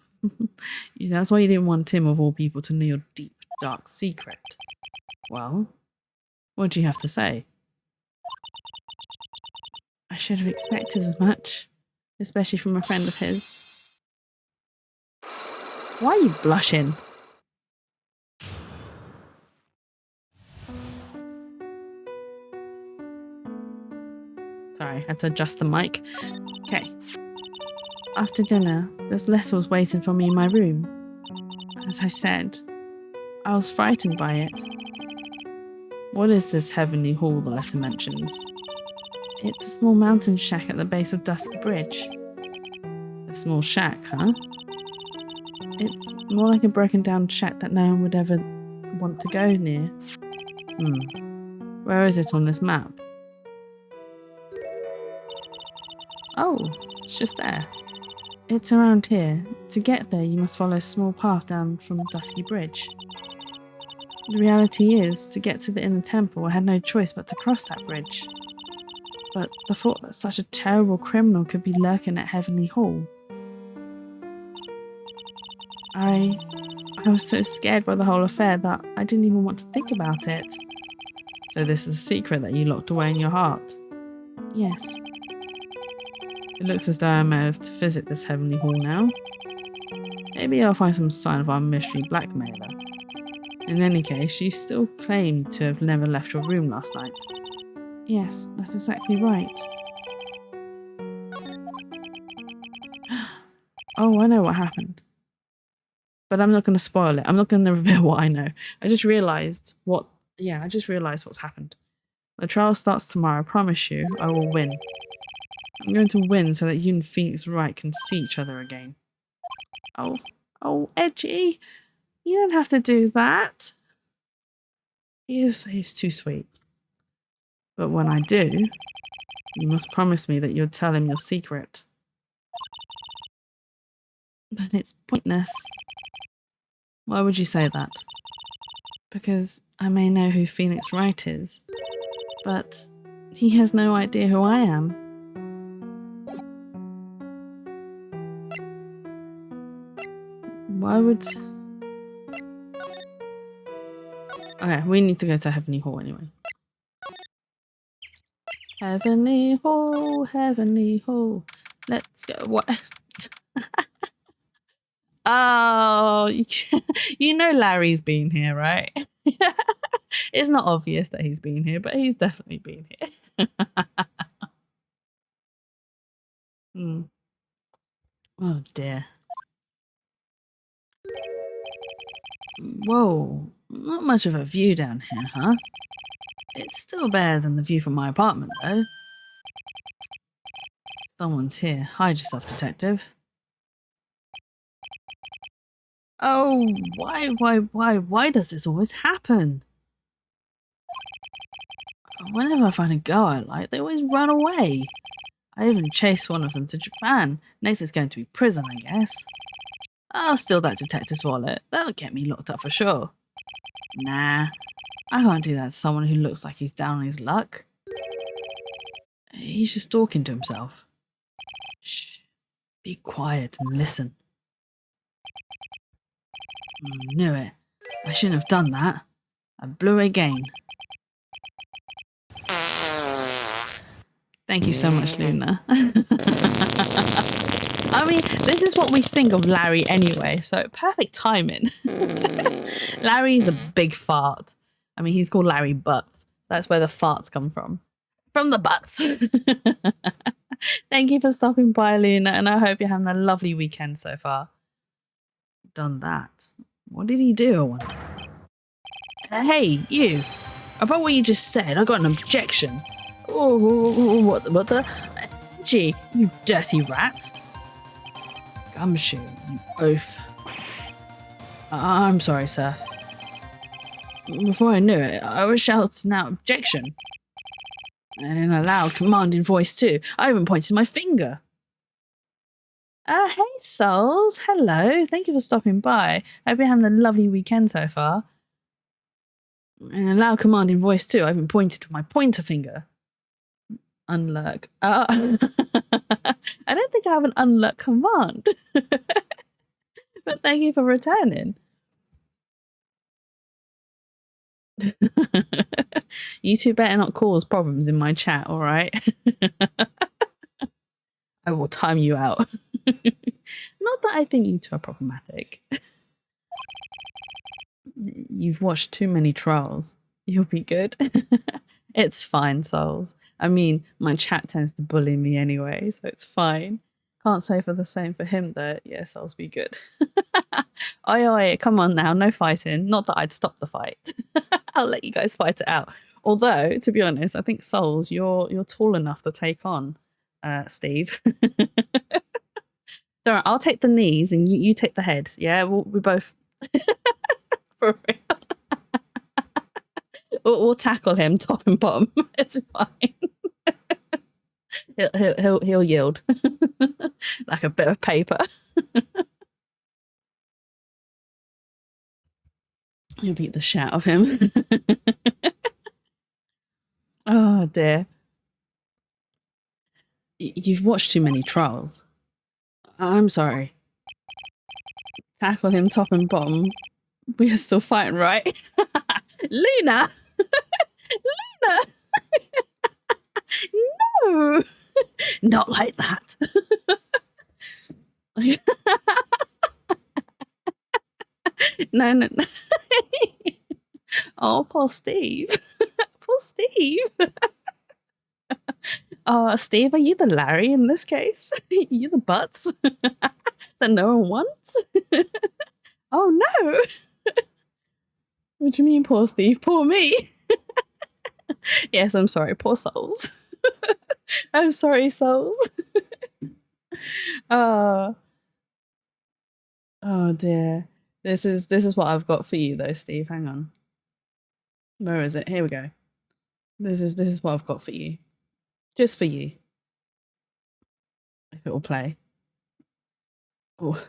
S1: That's why you didn't want him of all people to know your deep, dark secret. Well, what do you have to say? I should have expected as much, especially from a friend of his. Why are you blushing? Sorry, I had to adjust the mic. Okay. After dinner, this letter was waiting for me in my room. As I said, I was frightened by it. What is this heavenly hall the letter mentions? It's a small mountain shack at the base of Dusky Bridge. A small shack, huh? It's more like a broken down shack that no one would ever want to go near. Where is it on this map? Oh, it's just there. It's around here. To get there, you must follow a small path down from Dusky Bridge. The reality is, to get to the inner temple, I had no choice but to cross that bridge. But the thought that such a terrible criminal could be lurking at Heavenly Hall. I was so scared by the whole affair that I didn't even want to think about it. So this is a secret that you locked away in your heart? Yes. It looks as though I may have to visit this Heavenly Hall now. Maybe I'll find some sign of our mystery blackmailer. In any case, you still claim to have never left your room last night. Yes, that's exactly right. Oh, I know what happened. But I'm not going to spoil it. I'm not going to reveal what I know. I just realised what's happened. The trial starts tomorrow. I promise you, I will win. I'm going to win so that you and Phoenix Wright can see each other again. Oh, Edgy. You don't have to do that. He's too sweet. But when I do, you must promise me that you'll tell him your secret. But it's pointless. Why would you say that? Because I may know who Phoenix Wright is, but he has no idea who I am. Why would... Okay, we need to go to Heavenly Hall anyway. Heavenly Hall, Heavenly Hall. Let's go. What? Oh, you know Larry's been here, right? It's not obvious that he's been here, but he's definitely been here. Hmm. Oh dear. Whoa, not much of a view down here, huh? It's still better than the view from my apartment, though. Someone's here. Hide yourself, detective. Oh, why does this always happen? Whenever I find a girl I like, they always run away. I even chased one of them to Japan. Next it's going to be prison, I guess. I'll steal that detective's wallet. That'll get me locked up for sure. Nah, I can't do that to someone who looks like he's down on his luck. He's just talking to himself. Shh, be quiet and listen. Knew it. I shouldn't have done that. I blew again. Thank you so much, Luna. I mean, this is what we think of Larry anyway, so perfect timing. Larry's a big fart. I mean, he's called Larry Butts. That's where the farts come from. From the butts. Thank you for stopping by, Luna, and I hope you're having a lovely weekend so far. Done that. What did he do, I wonder? Hey, you. About what you just said, I got an objection. Oh, what the? Gee, you dirty rat. Gumshoe, you oaf. I'm sorry, sir. Before I knew it, I was shouting out objection. And in a loud, commanding voice, too. I even pointed my finger. Hey, souls. Hello. Thank you for stopping by. Hope you're having a lovely weekend so far. In a loud, commanding voice, too. I even pointed with my pointer finger. Unlurk. I don't think I have an unlurk command. But thank you for returning. You two better not cause problems in my chat, all right? I will time you out. Not that I think you two are problematic. You've watched too many trolls. You'll be good. It's fine, souls. I mean, my chat tends to bully me anyway, so it's fine. Can't say for the same for him, though. Yeah, souls, be good. Oi, come on now, no fighting. Not that I'd stop the fight. I'll let you guys fight it out. Although, to be honest, I think souls, you're tall enough to take on Steve. All right, I'll take the knees and you take the head. Yeah, we both. For real. We'll tackle him top and bottom. It's fine. He'll yield like a bit of paper. You'll beat the shit out of him. Oh dear. You've watched too many trials. I'm sorry. Tackle him top and bottom. We are still fighting, right? Luna! Luna! No! Not like that. No. Oh, poor Steve. Poor Steve. Steve, are you the Larry in this case? You the butts that no one wants? Oh no! What do you mean, poor Steve? Poor me. Yes, I'm sorry. Poor souls. I'm sorry, souls. Oh dear. This is what I've got for you though, Steve. Hang on. Where is it? Here we go. This is what I've got for you. Just for you. If it will play. Oh.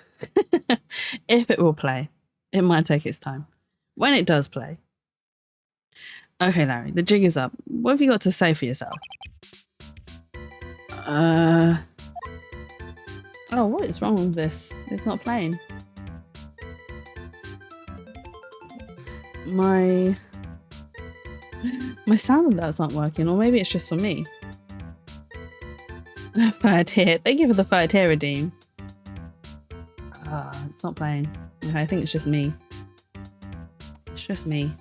S1: If it will play. It might take its time. When it does play. Okay, Larry, the jig is up. What have you got to say for yourself? Oh, what is wrong with this? It's not playing. My sound alerts aren't working, or maybe it's just for me. Third tier. Thank you for the third tier redeem. It's not playing. Okay, I think it's just me. It's just me.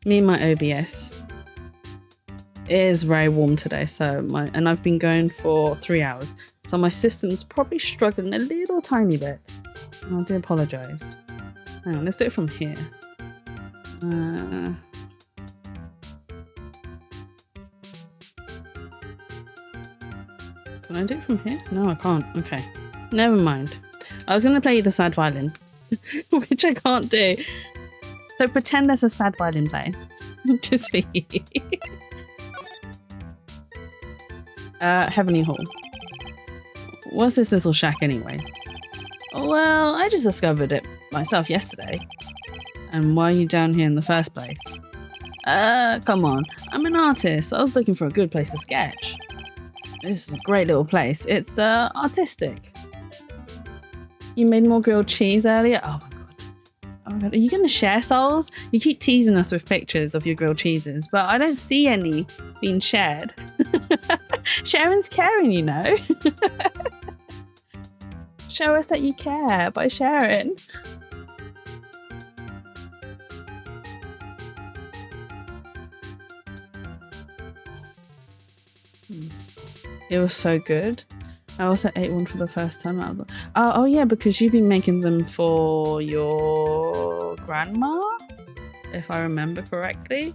S1: Me and my OBS. It is very warm today, and I've been going for 3 hours, so my system's probably struggling a little tiny bit. I do apologise. Hang on, let's do it from here. Can I do it from here? No, I can't. Okay, never mind. I was going to play the sad violin, which I can't do. So pretend there's a sad violin playing, just for you. Heavenly Hall. What's this little shack anyway? Well, I just discovered it myself yesterday. And why are you down here in the first place? Come on. I'm an artist. I was looking for a good place to sketch. This is a great little place. It's artistic. You made more grilled cheese earlier? Oh my god. Oh my god. Are you going to share, souls? You keep teasing us with pictures of your grilled cheeses, but I don't see any being shared. Sharing's caring, you know. Show us that you care by sharing. It was so good. I also ate one for the first time out of the... Oh yeah, because you've been making them for your grandma, if I remember correctly.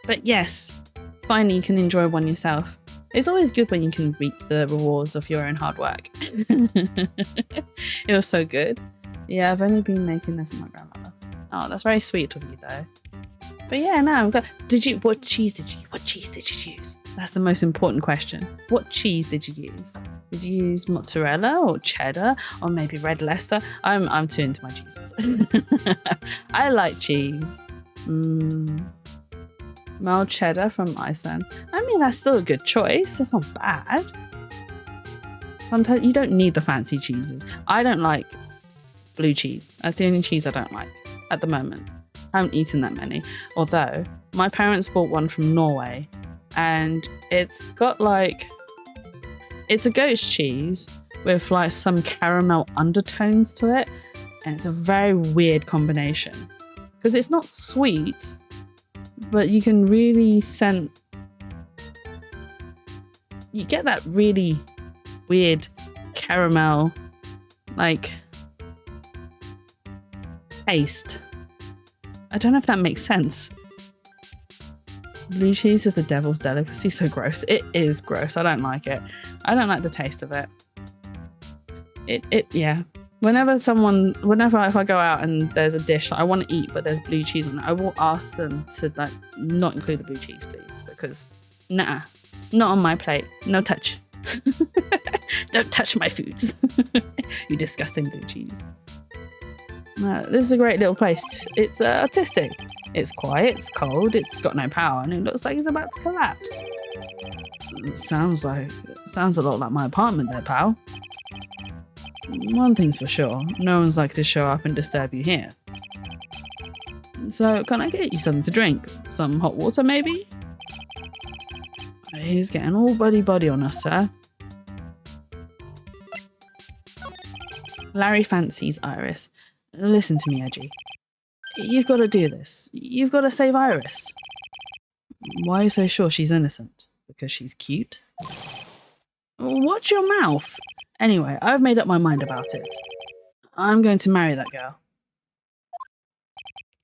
S1: But yes, finally you can enjoy one yourself. It's always good when you can reap the rewards of your own hard work. It was so good. Yeah, I've only been making them for my grandmother. Oh, that's very sweet of you though. But yeah, no, I'm glad. What cheese did you use? That's the most important question. What cheese did you use? Did you use mozzarella or cheddar or maybe red Leicester? I'm too into my cheeses. I like cheese. Mild cheddar from Iceland. I mean, that's still a good choice. It's not bad. Sometimes you don't need the fancy cheeses. I don't like blue cheese. That's the only cheese I don't like at the moment. I haven't eaten that many. Although my parents bought one from Norway and it's got like, it's a goat's cheese with like some caramel undertones to it. And it's a very weird combination because it's not sweet, but you can really sense, you get that really weird caramel like taste. I don't know if that makes sense. Blue cheese is the devil's delicacy. So gross. It is gross. I don't like it. I don't like the taste of it. Yeah. Whenever if I go out and there's a dish that I want to eat but there's blue cheese on it, I will ask them to like not include the blue cheese, please, because nah, not on my plate. No touch. Don't touch my foods. You disgusting blue cheese. No, this is a great little place. It's artistic. It's quiet, it's cold, it's got no power, and it looks like it's about to collapse. Sounds a lot like my apartment there, pal. One thing's for sure, no one's likely to show up and disturb you here. So, can I get you something to drink? Some hot water, maybe? He's getting all buddy on us, sir. Larry fancies Iris. Listen to me, Edgy. You've got to do this. You've got to save Iris. Why are you so sure she's innocent? Because she's cute? Watch your mouth. Anyway, I've made up my mind about it. I'm going to marry that girl.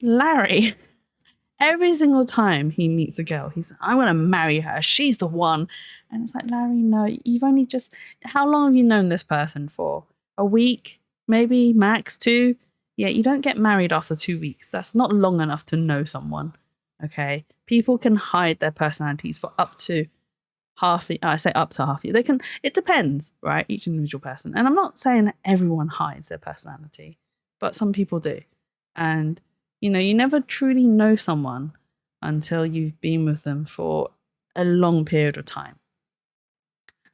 S1: Larry. Every single time he meets a girl, I'm going to marry her. She's the one. And it's like, Larry, no, you've only just... How long have you known this person for? A week? Maybe? Max 2? Yeah, you don't get married after 2 weeks. That's not long enough to know someone, okay? People can hide their personalities for up to half the... I say up to half the... They can... It depends, right? Each individual person. And I'm not saying that everyone hides their personality, but some people do. And, you know, you never truly know someone until you've been with them for a long period of time.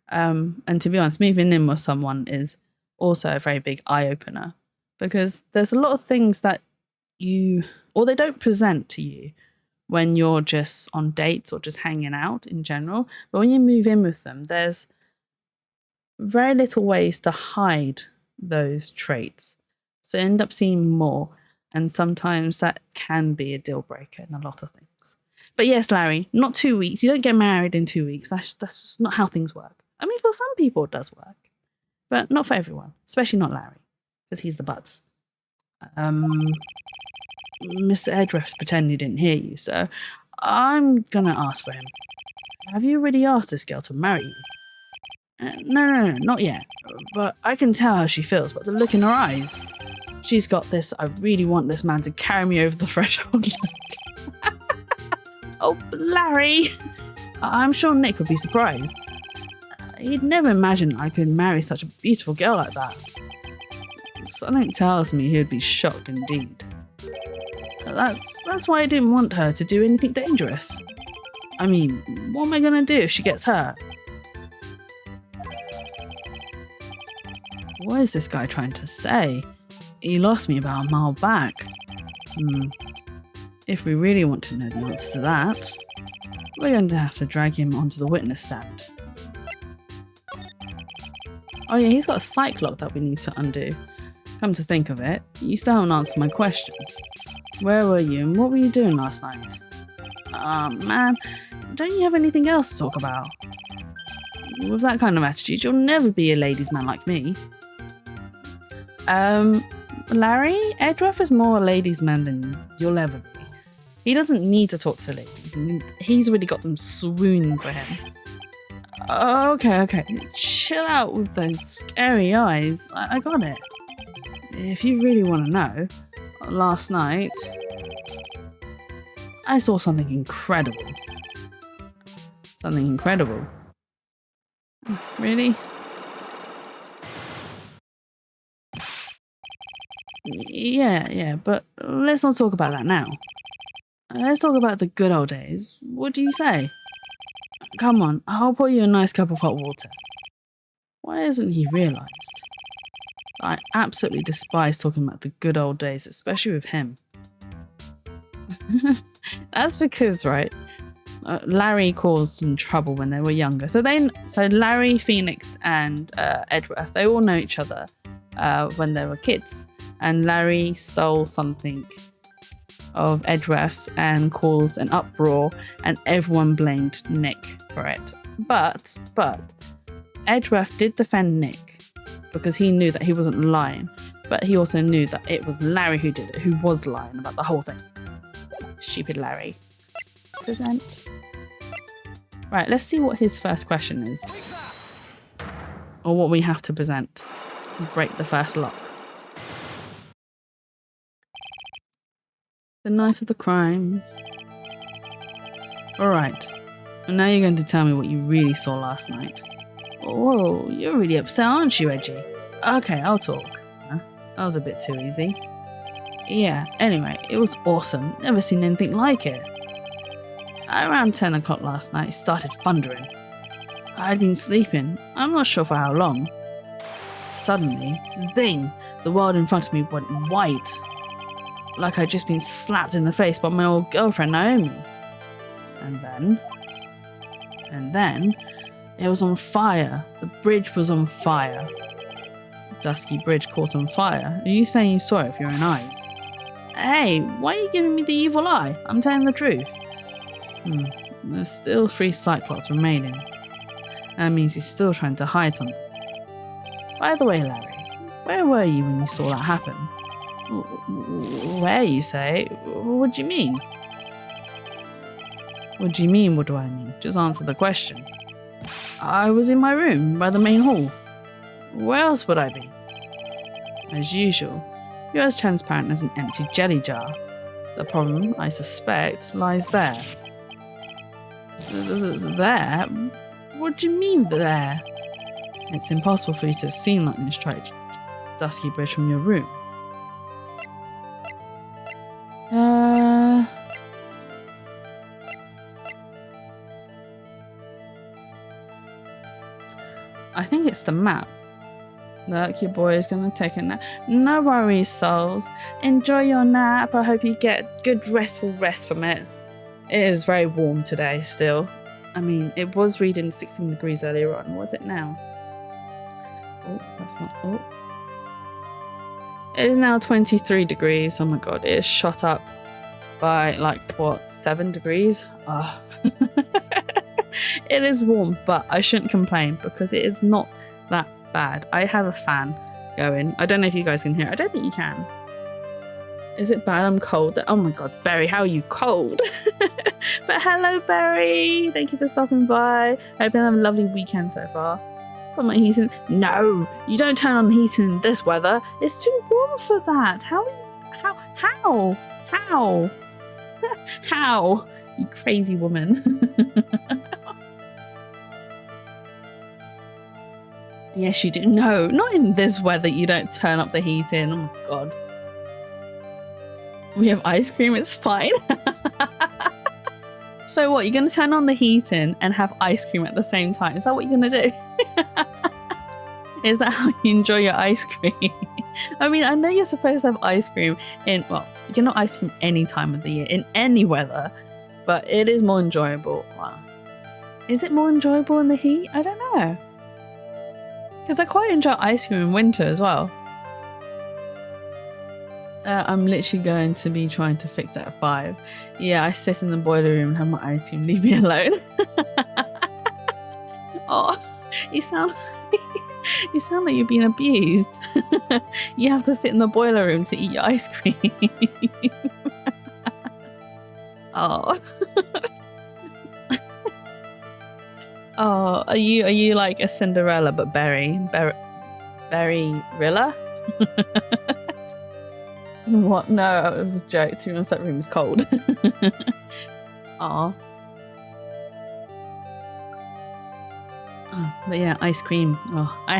S1: And to be honest, moving in with someone is also a very big eye-opener. Because there's a lot of things that they don't present to you when you're just on dates or just hanging out in general. But when you move in with them, there's very little ways to hide those traits. So you end up seeing more. And sometimes that can be a deal breaker in a lot of things. But yes, Larry, not 2 weeks. You don't get married in 2 weeks. That's just not how things work. I mean, for some people it does work, but not for everyone, especially not Larry, because he's the butts. Mr. Edreff's pretending he didn't hear you, so I'm gonna ask for him. Have you already asked this girl to marry you? No, not yet. But I can tell how she feels, but the look in her eyes. She's got this, I really want this man to carry me over the threshold. Oh, Larry! I'm sure Nick would be surprised. He'd never imagine I could marry such a beautiful girl like that. Something tells me he'd be shocked indeed. That's why I didn't want her to do anything dangerous. I mean, what am I gonna do if she gets hurt? What is this guy trying to say? He lost me about a mile back. If we really want to know the answer to that, we're going to have to drag him onto the witness stand. Oh yeah, he's got a psych lock that we need to undo. Come to think of it, you still haven't answered my question. Where were you and what were you doing last night? Man, don't you have anything else to talk about? With that kind of attitude, you'll never be a ladies' man like me. Larry, Edreff is more a ladies' man than you'll ever be. He doesn't need to talk to ladies, and he's already got them swooning for him. Okay, chill out with those scary eyes. I got it. If you really want to know, last night, I saw something incredible. Something incredible. Really? Yeah, but let's not talk about that now. Let's talk about the good old days. What do you say? Come on, I'll pour you a nice cup of hot water. Why hasn't he realised? I absolutely despise talking about the good old days, especially with him. That's because, right, Larry caused some trouble when they were younger. So Larry, Phoenix, and Edreff, they all know each other when they were kids. And Larry stole something of Edreff's and caused an uproar, and everyone blamed Nick for it. But Edreff did defend Nick because he knew that he wasn't lying, but he also knew that it was Larry who did it, who was lying about the whole thing. Stupid Larry. Present. Right, let's see what his first question is. Or what we have to present to break the first lock. The night of the crime. Alright, and now you're going to tell me what you really saw last night. Whoa, you're really upset, aren't you, Edgy? Okay, I'll talk. That was a bit too easy. Yeah, anyway, it was awesome. Never seen anything like it. Around 10 o'clock last night, it started thundering. I'd been sleeping, I'm not sure for how long. Suddenly, the world in front of me went white. Like I'd just been slapped in the face by my old girlfriend Naomi. And then, it was on fire. The bridge was on fire. The dusky bridge caught on fire. Are you saying you saw it with your own eyes? Hey, why are you giving me the evil eye? I'm telling the truth. There's still 3 Cyclops remaining. That means he's still trying to hide something. By the way, Larry, where were you when you saw that happen? Where, you say? What do you mean? What do you mean, what do I mean? Just answer the question. I was in my room by the main hall. Where else would I be? As usual, you're as transparent as an empty jelly jar. The problem, I suspect, lies there. There? What do you mean, there? It's impossible for you to have seen lightning strike dusky bridge from your room. I think it's the map. Look, your boy is gonna take a nap. No worries, souls. Enjoy your nap. I hope you get good restful rest from it. It is very warm today still. I mean, it was reading 16 degrees earlier on. What is it now? Oh, that's not... Oh. It is now 23 degrees. Oh my god, it is shot up. by like what, 7 degrees. It is warm, but I shouldn't complain because it is not that bad. I have a fan going. I don't know if you guys can hear it. I don't think you can. Is it bad I'm cold? Oh my god, Berry, how are you cold? But hello, Berry. Thank you for stopping by. Hope you have a lovely weekend so far. Put my heating. No, you don't turn on the heating in this weather. It's too warm for that. How? How? You crazy woman. Yes, you do. No, not in this weather. You don't turn up the heating. Oh my god. We have ice cream. It's fine. So what? You're going to turn on the heating and have ice cream at the same time? Is that what you're going to do? Is that how you enjoy your ice cream? I mean, I know you're supposed to have ice cream in, well, you can have ice cream any time of the year, in any weather, but it is more enjoyable. Wow. Is it more enjoyable in the heat? I don't know. Because I quite enjoy ice cream in winter as well. I'm literally going to be trying to fix it at 5. Yeah, I sit in the boiler room and have my ice cream. Leave me alone. Oh, you sound like you're being abused. You have to sit in the boiler room to eat your ice cream. Oh. Oh, are you like a Cinderella but Berry-Rilla? What? No, it was a joke. To be honest, that room is cold. Aw. Oh, but yeah, ice cream. Oh, I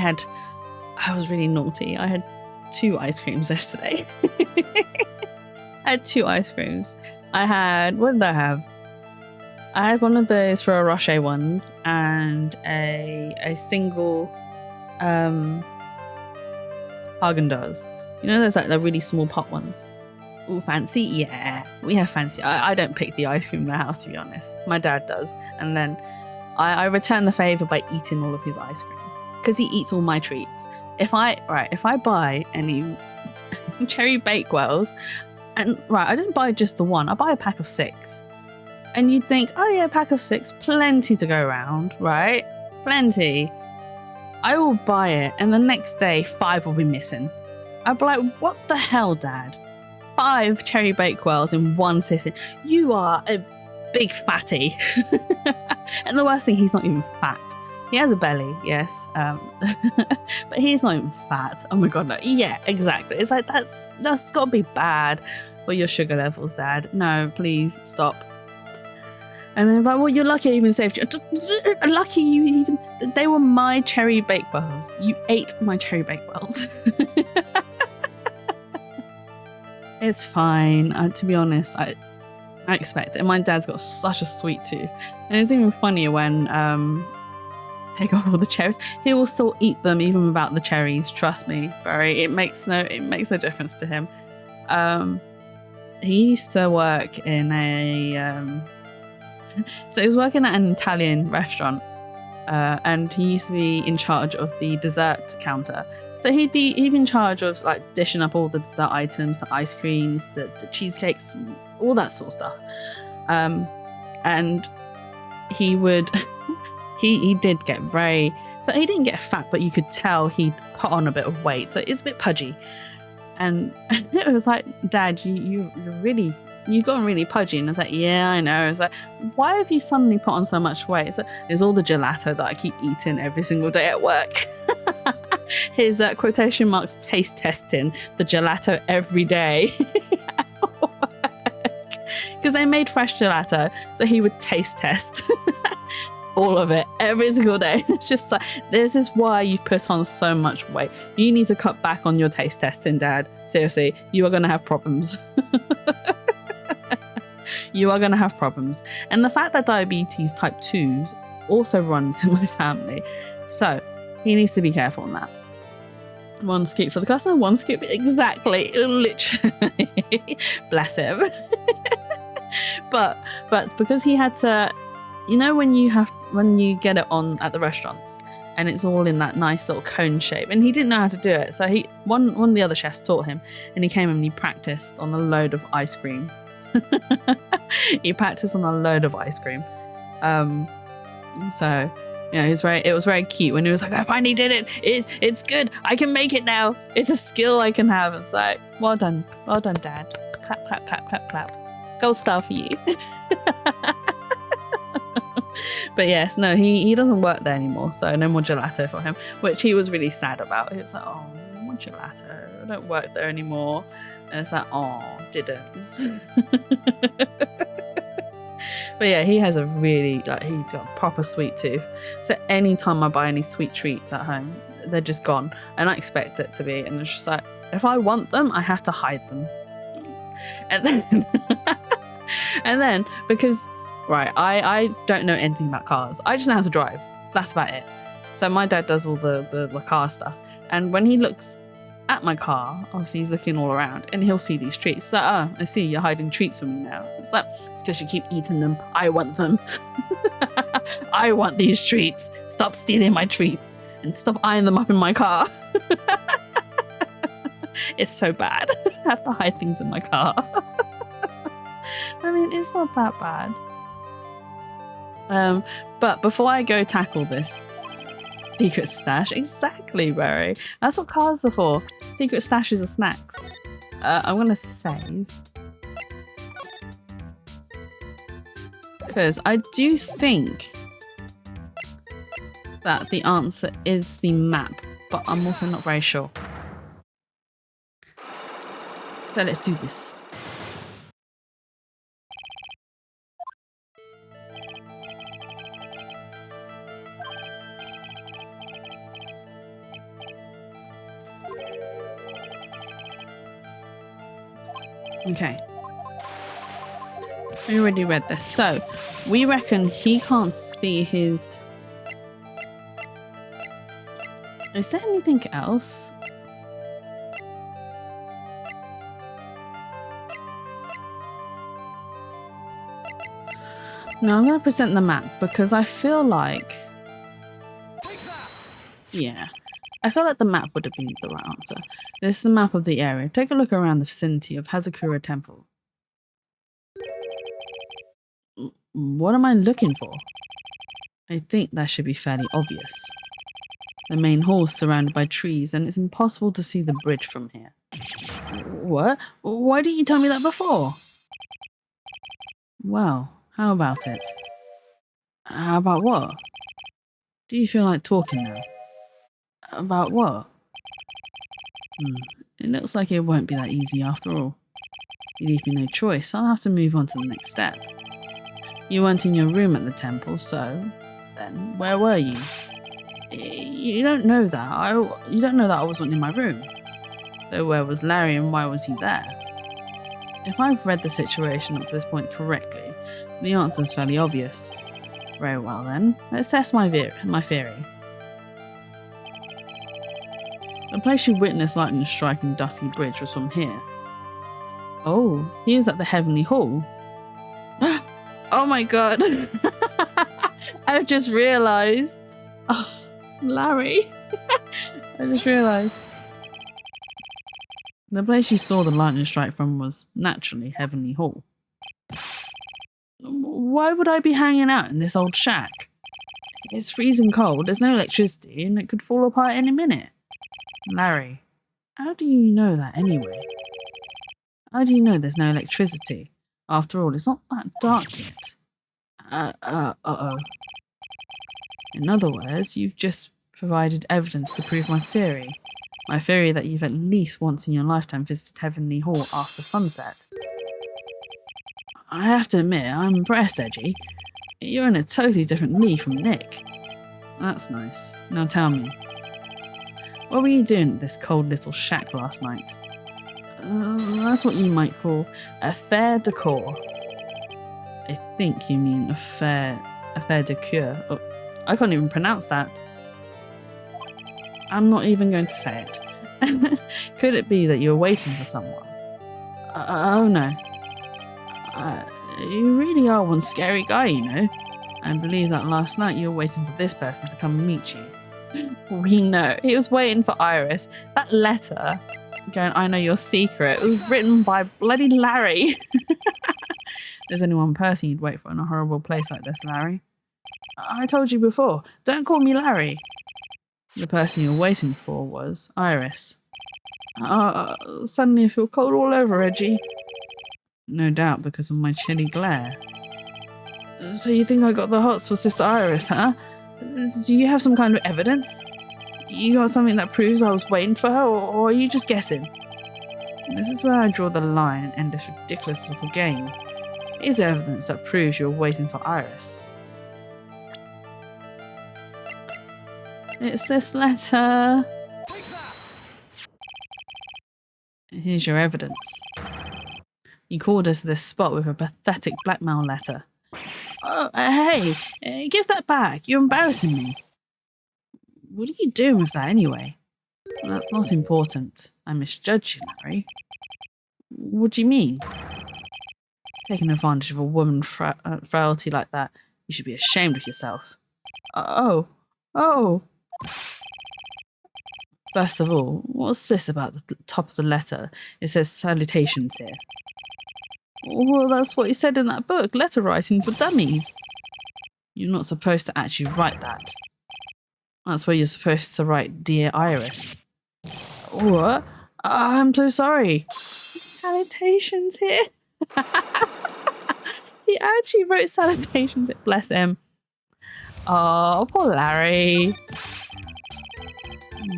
S1: was really naughty. I had 2 ice creams yesterday. I had 2 ice creams. What did I have? I had one of those Ferrero Rocher ones and a single Haagen-Dazs. You know, there's like the really small pot ones. Ooh, fancy? Yeah, we have fancy. I don't pick the ice cream in the house, to be honest. My dad does. And then I return the favour by eating all of his ice cream because he eats all my treats. If I buy any cherry bakewells, and I don't buy just the one. I buy a pack of 6. And you'd think, oh yeah, a pack of 6, plenty to go around, right? Plenty. I will buy it, and the next day 5 will be missing. I'd be like, what the hell, Dad? 5 cherry bakewells in one sitting. You are a big fatty. And the worst thing, he's not even fat. He has a belly, yes, but he's not even fat. Oh my god, no. Yeah, exactly. It's like that's got to be bad for your sugar levels, Dad. No, please stop. And then like, well, you're lucky I even saved you. Lucky you even. They were my cherry bakewells. You ate my cherry bakewells. It's fine. To be honest, I expect it. And my dad's got such a sweet tooth. And it's even funnier when take off all the cherries. He will still eat them even without the cherries. Trust me, Barry. It makes no difference to him. He used to work in a so he was working at an Italian restaurant, and he used to be in charge of the dessert counter. So he'd be in charge of like dishing up all the dessert items, the ice creams, the cheesecakes, all that sort of stuff. And he would he did get very, so he didn't get fat, but you could tell he'd put on a bit of weight, so it's a bit pudgy. And it was like, Dad, you've gotten really pudgy. And I was like, yeah, I know. It's like, why have you suddenly put on so much weight? It's like, there's all the gelato that I keep eating every single day at work. His quotation marks taste testing the gelato every day. Because they made fresh gelato, so he would taste test all of it every single day. It's just like, this is why you put on so much weight. You need to cut back on your taste testing, Dad. Seriously, you are going to have problems. You are going to have problems. And the fact that diabetes type 2s also runs in my family. So he needs to be careful on that. 1 scoop for the customer, 1 scoop. Exactly. Literally. Bless him. But because he had to, you know, when you get it on at the restaurants and it's all in that nice little cone shape, and he didn't know how to do it. So one of the other chefs taught him, and he came and he practiced on a load of ice cream He practiced on a load of ice cream. So yeah, it was very cute when he was like, I finally did it. It's good. I can make it now. It's a skill I can have. It's like, well done, Dad. Clap, clap, clap, clap, clap. Gold star for you. But yes, no, he doesn't work there anymore, so no more gelato for him, which he was really sad about. He was like, oh, no more gelato. I don't work there anymore. And it's like, oh, diddums. But yeah, he has a really, he's got a proper sweet tooth. So anytime I buy any sweet treats at home, they're just gone. And I expect it to be. And it's just like, if I want them, I have to hide them. And then, because, right, I don't know anything about cars. I just know how to drive. That's about it. So my dad does all the car stuff. And when he looks at my car, obviously he's looking all around and he'll see these treats. So, I see you're hiding treats from me now. It's like, it's because you keep eating them. I want them. I want these treats. Stop stealing my treats and stop eyeing them up in my car. It's so bad. I have to hide things in my car. I mean, it's not that bad. But before I go tackle this secret stash, exactly, Barry. That's what cars are for. Secret stashes are snacks. I'm gonna save. Because I do think that the answer is the map, but I'm also not very sure. So let's do this. Okay. We already read this. So, we reckon he can't see his... Is there anything else? No, I'm going to present the map because I feel like... Yeah. I feel like the map would have been the right answer. This is the map of the area. Take a look around the vicinity of Hazakura Temple. What am I looking for? I think that should be fairly obvious. The main hall is surrounded by trees and it's impossible to see the bridge from here. What? Why didn't you tell me that before? Well, how about it? How about what? Do you feel like talking now? About what? It looks like it won't be that easy after all. You leave me no choice. I'll have to move on to the next step. You weren't in your room at the temple, so then where were you? You don't know that. You don't know that I wasn't in my room. So where was Larry and why was he there? If I've read the situation up to this point correctly, the answer is fairly obvious. Very well then, let's test my theory. The place you witnessed lightning striking Dusky Bridge was from here. Oh, he was at the Heavenly Hall. Oh my god. I've just realised. Oh, Larry. I just realised. The place you saw the lightning strike from was naturally Heavenly Hall. Why would I be hanging out in this old shack? It's freezing cold, there's no electricity, and it could fall apart any minute. Larry, how do you know that anyway? How do you know there's no electricity? After all, it's not that dark yet. Uh-oh. In other words, you've just provided evidence to prove my theory. My theory that you've at least once in your lifetime visited Heavenly Hall after sunset. I have to admit, I'm impressed, Edgy. You're in a totally different league from Nick. That's nice. Now tell me, what were you doing at this cold little shack last night? That's what you might call a fair decor. I think you mean a fair de cure. Oh, I can't even pronounce that. I'm not even going to say it. Could it be that you're waiting for someone? Oh no. You really are one scary guy, you know. I believe that last night you were waiting for this person to come and meet you. We know. He was waiting for Iris. That letter going, I know your secret, it was written by bloody Larry. There's only one person you'd wait for in a horrible place like this, Larry. I told you before, don't call me Larry. The person you're waiting for was Iris. Suddenly I feel cold all over, Reggie. No doubt because of my chilly glare. So you think I got the hots for Sister Iris, huh? Do you have some kind of evidence? You got something that proves I was waiting for her, or are you just guessing? This is where I draw the line in this ridiculous little game. Is evidence that proves you're waiting for Iris. It's this letter. Here's your evidence. You called us to this spot with a pathetic blackmail letter. Oh, hey, give that back. You're embarrassing me. What are you doing with that anyway? That's not important. I misjudged you, Larry. What do you mean? Taking advantage of a woman's frailty like that, you should be ashamed of yourself. Oh. First of all, what's this about the top of the letter? It says salutations here. Well, that's what you said in that book, Letter Writing for Dummies. You're not supposed to actually write that. That's where you're supposed to write Dear Iris. What? I'm so sorry. Salutations here. He actually wrote salutations, bless him. Oh, poor Larry.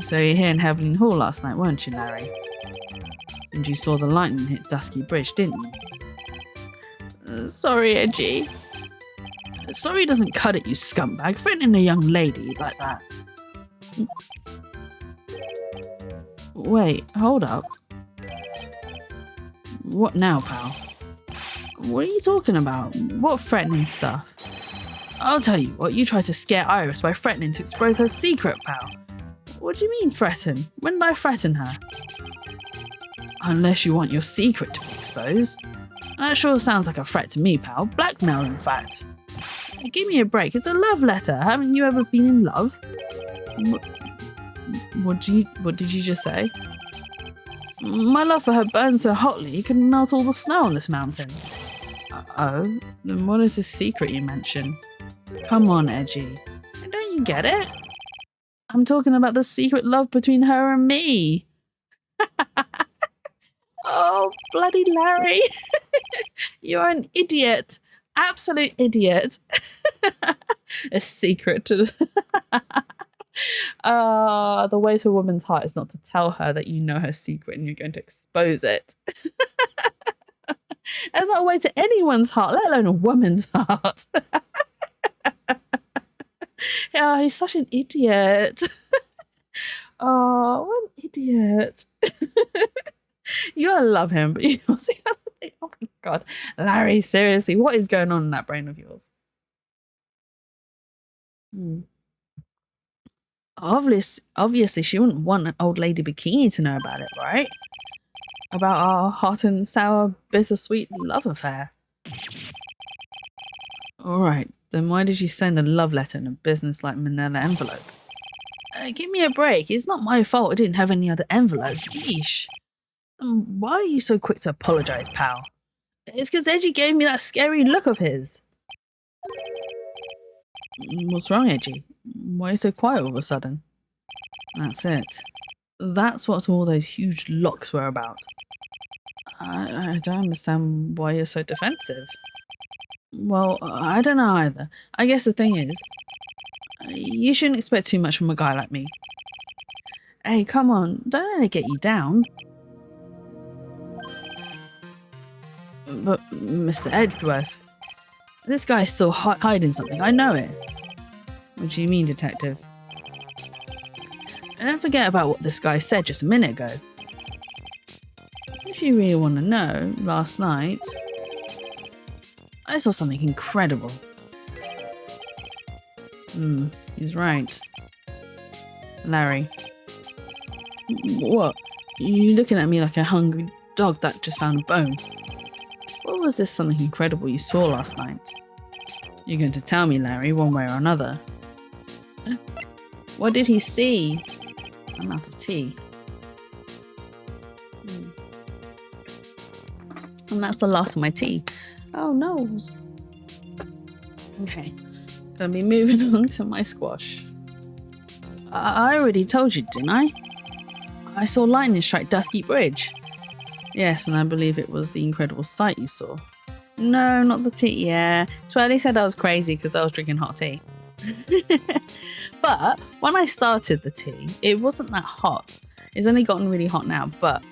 S1: So you're here in Heavenly Hall last night, weren't you, Larry? And you saw the lightning hit Dusky Bridge, didn't you? Sorry, Edgy. Sorry doesn't cut it, you scumbag. Threatening a young lady like that. Wait, hold up. What now, pal? What are you talking about? What threatening stuff? I'll tell you what, you tried to scare Iris by threatening to expose her secret, pal. What do you mean threaten? When did I threaten her? Unless you want your secret to be exposed. That sure sounds like a threat to me, pal. Blackmail, in fact. Give me a break. It's a love letter. Haven't you ever been in love? What did you just say? My love for her burns so hotly you can melt all the snow on this mountain. Oh, then what is this secret you mention? Come on, Edgy. Don't you get it? I'm talking about the secret love between her and me. Oh, bloody Larry. You're an idiot. Absolute idiot. A secret to the way to a woman's heart is not to tell her that you know her secret and you're going to expose it. That's not a way to anyone's heart, let alone a woman's heart. Oh, he's such an idiot. Oh, what an idiot. You gotta love him, but you also gotta think, oh my God, Larry, seriously, what is going on in that brain of yours? Obviously, she wouldn't want an old lady bikini to know about it, right? About our hot and sour, bittersweet love affair. Alright, then why did you send a love letter in a business-like manila envelope? Give me a break, it's not my fault I didn't have any other envelopes, yeesh. Why are you so quick to apologise, pal? It's because Edgy gave me that scary look of his. What's wrong, Edgy? Why are you so quiet all of a sudden? That's it. That's what all those huge locks were about. I don't understand why you're so defensive. Well, I don't know either. I guess the thing is, you shouldn't expect too much from a guy like me. Hey, come on, don't let it get you down. But, Mr. Edgeworth, this guy's still hiding something, I know it. What do you mean, detective? And don't forget about what this guy said just a minute ago. If you really want to know, last night, I saw something incredible. He's right. Larry. What? You looking at me like a hungry dog that just found a bone. What was this something incredible you saw last night? You're going to tell me, Larry, one way or another. What did he see? I'm out of tea. And that's the last of my tea. Oh, nose. Okay. Gonna be moving on to my squash. I already told you, didn't I? I saw lightning strike Dusky Bridge. Yes, and I believe it was the incredible sight you saw. No, not the tea. Yeah. Twirly said I was crazy because I was drinking hot tea. But when I started the tea, it wasn't that hot. It's only gotten really hot now, but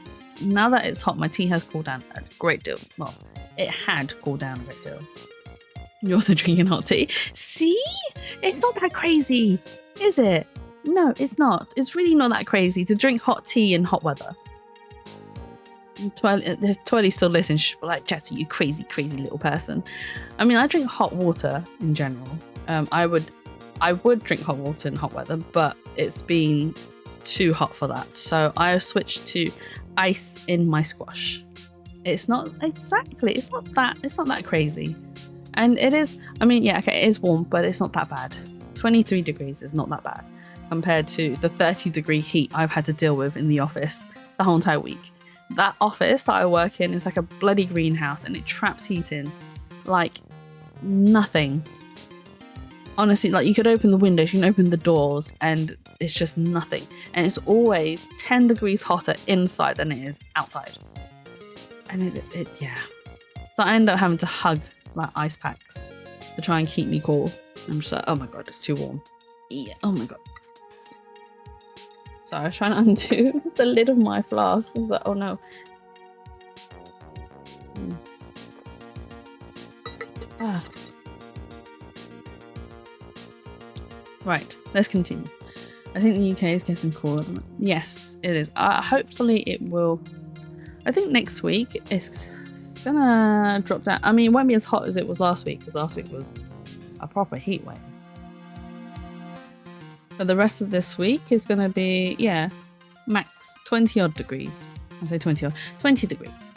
S1: now that it's hot, my tea has cooled down a great deal. Well, it had cooled down a great deal. You're also drinking hot tea. See? It's not that crazy, is it? No, it's not. It's really not that crazy to drink hot tea in hot weather. Twirly still listens. She's like, Jessie, you crazy, crazy little person. I mean, I drink hot water in general. I would drink hot water in hot weather, but it's been too hot for that. So I have switched to ice in my squash. It's not that crazy. And it is, I mean, yeah, okay, it is warm, but it's not that bad. 23 degrees is not that bad compared to the 30-degree heat I've had to deal with in the office the whole entire week. That office that I work in is like a bloody greenhouse and it traps heat in like nothing. Honestly, like you could open the windows, you can open the doors and it's just nothing. And it's always 10 degrees hotter inside than it is outside. And yeah. So I end up having to hug like ice packs to try and keep me cool. I'm just like, oh my god, it's too warm. Yeah, oh my god. So I was trying to undo the lid of my flask. I was like, oh no. Ah. Right, let's continue. I think the UK is getting cooler. Yes, it is. Hopefully it will. I think next week it's gonna drop down. I mean, it won't be as hot as it was last week because last week was a proper heat wave. But the rest of this week is gonna be, yeah, max 20 odd degrees. I say 20 degrees.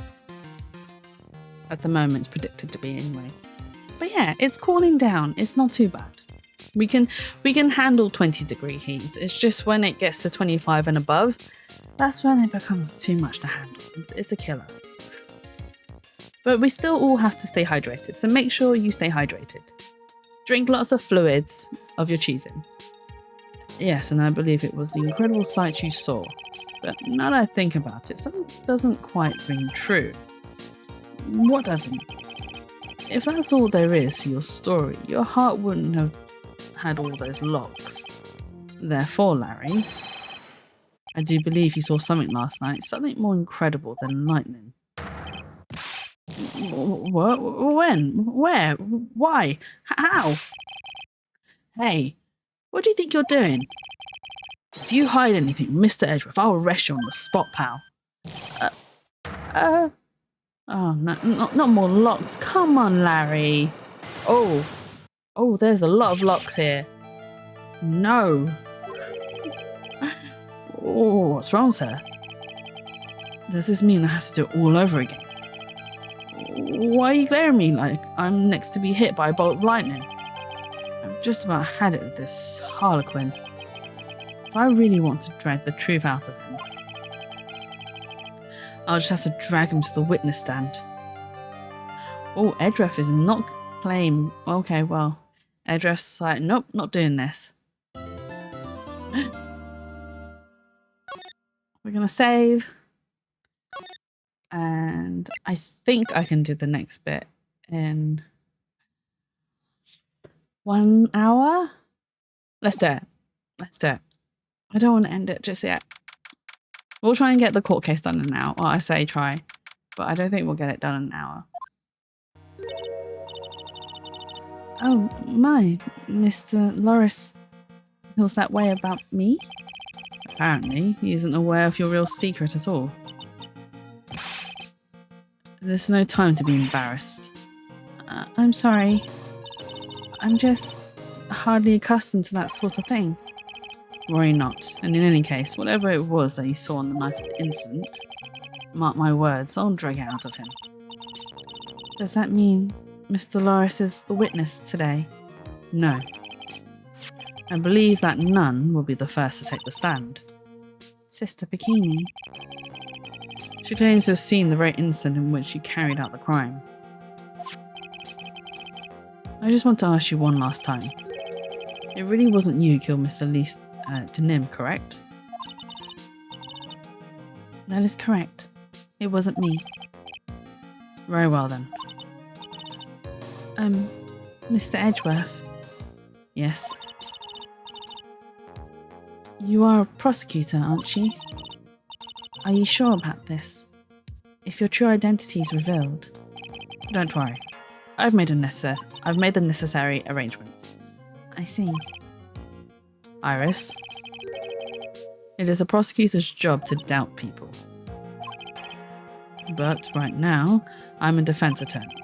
S1: At the moment, it's predicted to be anyway. But yeah, it's cooling down. It's not too bad. We can handle 20-degree heats. It's just when it gets to 25 and above, that's when it becomes too much to handle. It's a killer. But we still all have to stay hydrated, so make sure you stay hydrated. Drink lots of fluids of your choosing. Yes, and I believe it was the incredible sight you saw. But now that I think about it, something doesn't quite ring true. What doesn't? If that's all there is to your story, your heart wouldn't have had all those locks. Therefore, Larry, I do believe you saw something last night, something more incredible than lightning. What? When? Where? Why? How? Hey, what do you think you're doing? If you hide anything, Mr. Edgeworth, I'll arrest you on the spot, pal. Oh, no, not more locks. Come on, Larry. Oh, there's a lot of locks here. No. Oh, what's wrong, sir? Does this mean I have to do it all over again? Why are you glaring at me like I'm next to be hit by a bolt of lightning? I've just about had it with this harlequin. If I really want to drag the truth out of him, I'll just have to drag him to the witness stand. Oh, Edgeworth is not playing. Okay, well, Edgeworth's like, nope, not doing this. We're gonna save. And I think I can do the next bit in 1 hour. Let's do it. I don't want to end it just yet. We'll try and get the court case done in an hour. Well, I say try, but I don't think we'll get it done in an hour. Oh my, Mr. Loris feels that way about me? Apparently, he isn't aware of your real secret at all. There's no time to be embarrassed. I'm sorry. I'm just hardly accustomed to that sort of thing. Worry not, and in any case, whatever it was that he saw on the night of the incident, mark my words, I'll drag it out of him. Does that mean Mr. Loris is the witness today? No. I believe that none will be the first to take the stand. Sister Bikini. She claims to have seen the very instant in which you carried out the crime. I just want to ask you one last time. It really wasn't you who killed Mr. Least Denim, correct? That is correct. It wasn't me. Very well then. Mr. Edgeworth? Yes? You are a prosecutor, aren't you? Are you sure about this? If your true identity is revealed... Don't worry. I've made the necessary arrangements. I see. Iris? It is a prosecutor's job to doubt people. But right now, I'm a defense attorney.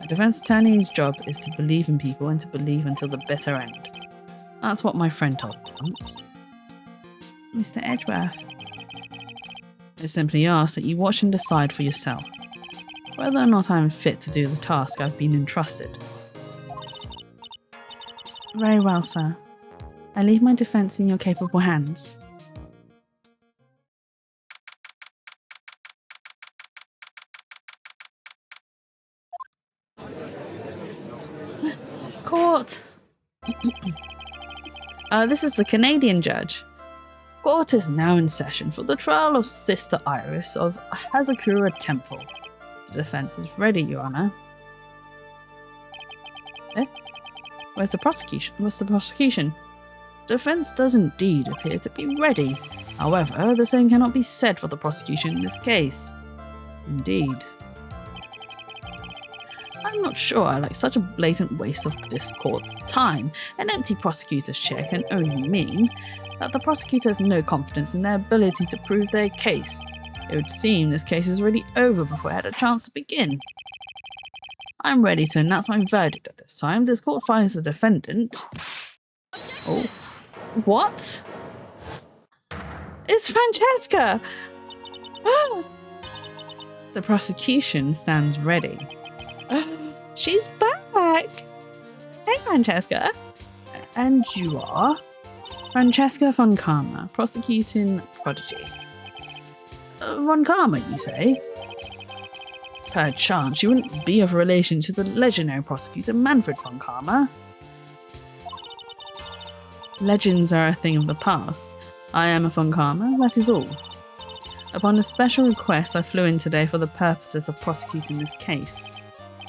S1: A defense attorney's job is to believe in people and to believe until the bitter end. That's what my friend told me once. Mr. Edgeworth. I simply ask that you watch and decide for yourself whether or not I am fit to do the task I've been entrusted. Very well, sir. I leave my defense in your capable hands. Court! This is the Canadian judge. Court is now in session for the trial of Sister Iris of Hazakura Temple. The defense is ready, Your Honor. Eh? Where's the prosecution? What's the prosecution? The defense does indeed appear to be ready. However, the same cannot be said for the prosecution in this case. Indeed. I'm not sure I like such a blatant waste of this court's time. An empty prosecutor's chair can only mean that the prosecutor has no confidence in their ability to prove their case. It would seem this case is already over before I had a chance to begin. I'm ready to announce my verdict at this time. This court finds the defendant... Oh. What? It's Francesca! The prosecution stands ready. She's back! Hey, Francesca. And you are? Francesca von Karma, prosecuting prodigy. Von Karma, you say? Perchance you wouldn't be of relation to the legendary prosecutor Manfred von Karma. Legends are a thing of the past. I am a von Karma, that is all. Upon a special request, I flew in today for the purposes of prosecuting this case.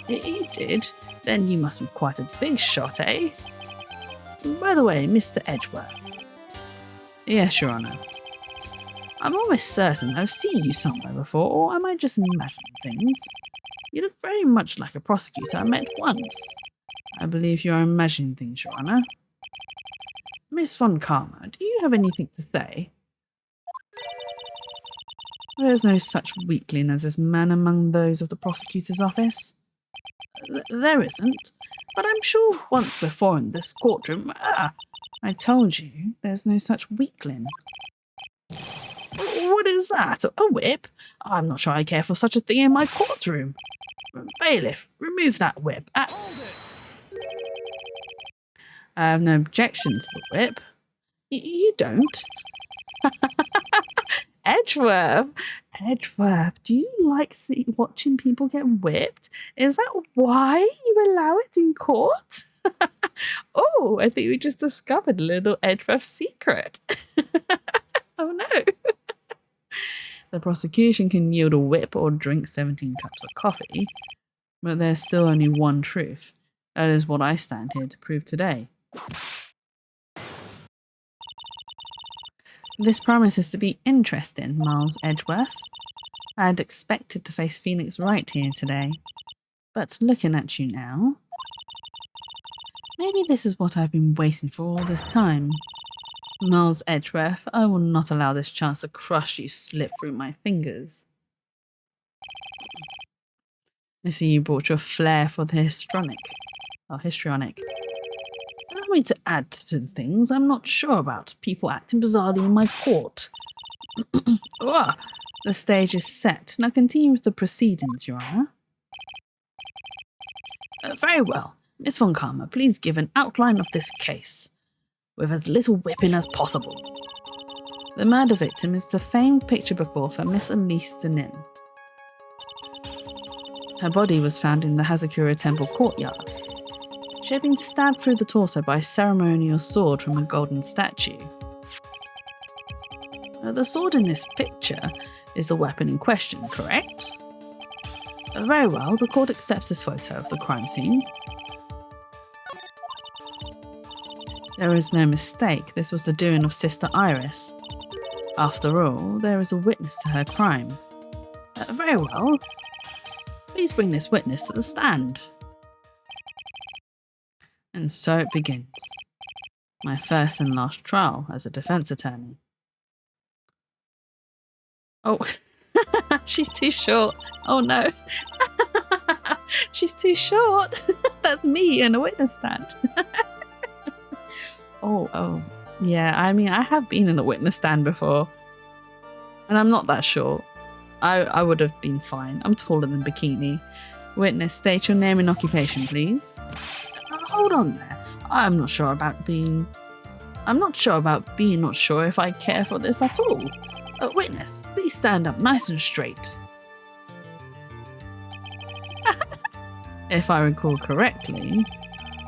S1: You did? Then you must be quite a big shot, eh? By the way, Mr. Edgeworth. Yes, Your Honor. I'm almost certain I've seen you somewhere before, or am I just imagining things? You look very much like a prosecutor I met once. I believe you are imagining things, Your Honor. Miss von Karma, do you have anything to say? There's no such weakling as this man among those of the prosecutor's office. There isn't, but I'm sure once before in this courtroom... I told you, there's no such weakling. What is that? A whip? I'm not sure I care for such a thing in my courtroom. Bailiff, remove that whip. I have no objection to the whip. You don't? Edgeworth, do you like watching people get whipped? Is that why you allow it in court? Oh, I think we just discovered a little Edgeworth secret. Oh no. The prosecution can yield a whip or drink 17 cups of coffee, but there's still only one truth. That is what I stand here to prove today. This promises to be interesting, Miles Edgeworth. I had expected to face Phoenix Wright here today, but looking at you now... Maybe this is what I've been waiting for all this time. Miles Edgeworth, I will not allow this chance to crush you slip through my fingers. I see you brought your flair for the histrionic. Allow me to add to the things I'm not sure about people acting bizarrely in my court. The stage is set. Now continue with the proceedings, Your Honor. Very well. Miss von Karma, please give an outline of this case, with as little whipping as possible. The murder victim is the famed picture book author Miss Elise Denim. Her body was found in the Hazakura Temple courtyard. She had been stabbed through the torso by a ceremonial sword from a golden statue. The sword in this picture is the weapon in question, correct? Very well, the court accepts this photo of the crime scene. There is no mistake, this was the doing of Sister Iris. After all, there is a witness to her crime. Very well. Please bring this witness to the stand. And so it begins. My first and last trial as a defense attorney. Oh, she's too short. Oh no. She's too short. That's me in a witness stand. Oh. Yeah, I mean, I have been in a witness stand before. And I'm not that short. I would have been fine. I'm taller than Bikini. Witness, state your name and occupation, please. Hold on there. I'm not sure about being not sure if I care for this at all. Witness, please stand up nice and straight. If I recall correctly,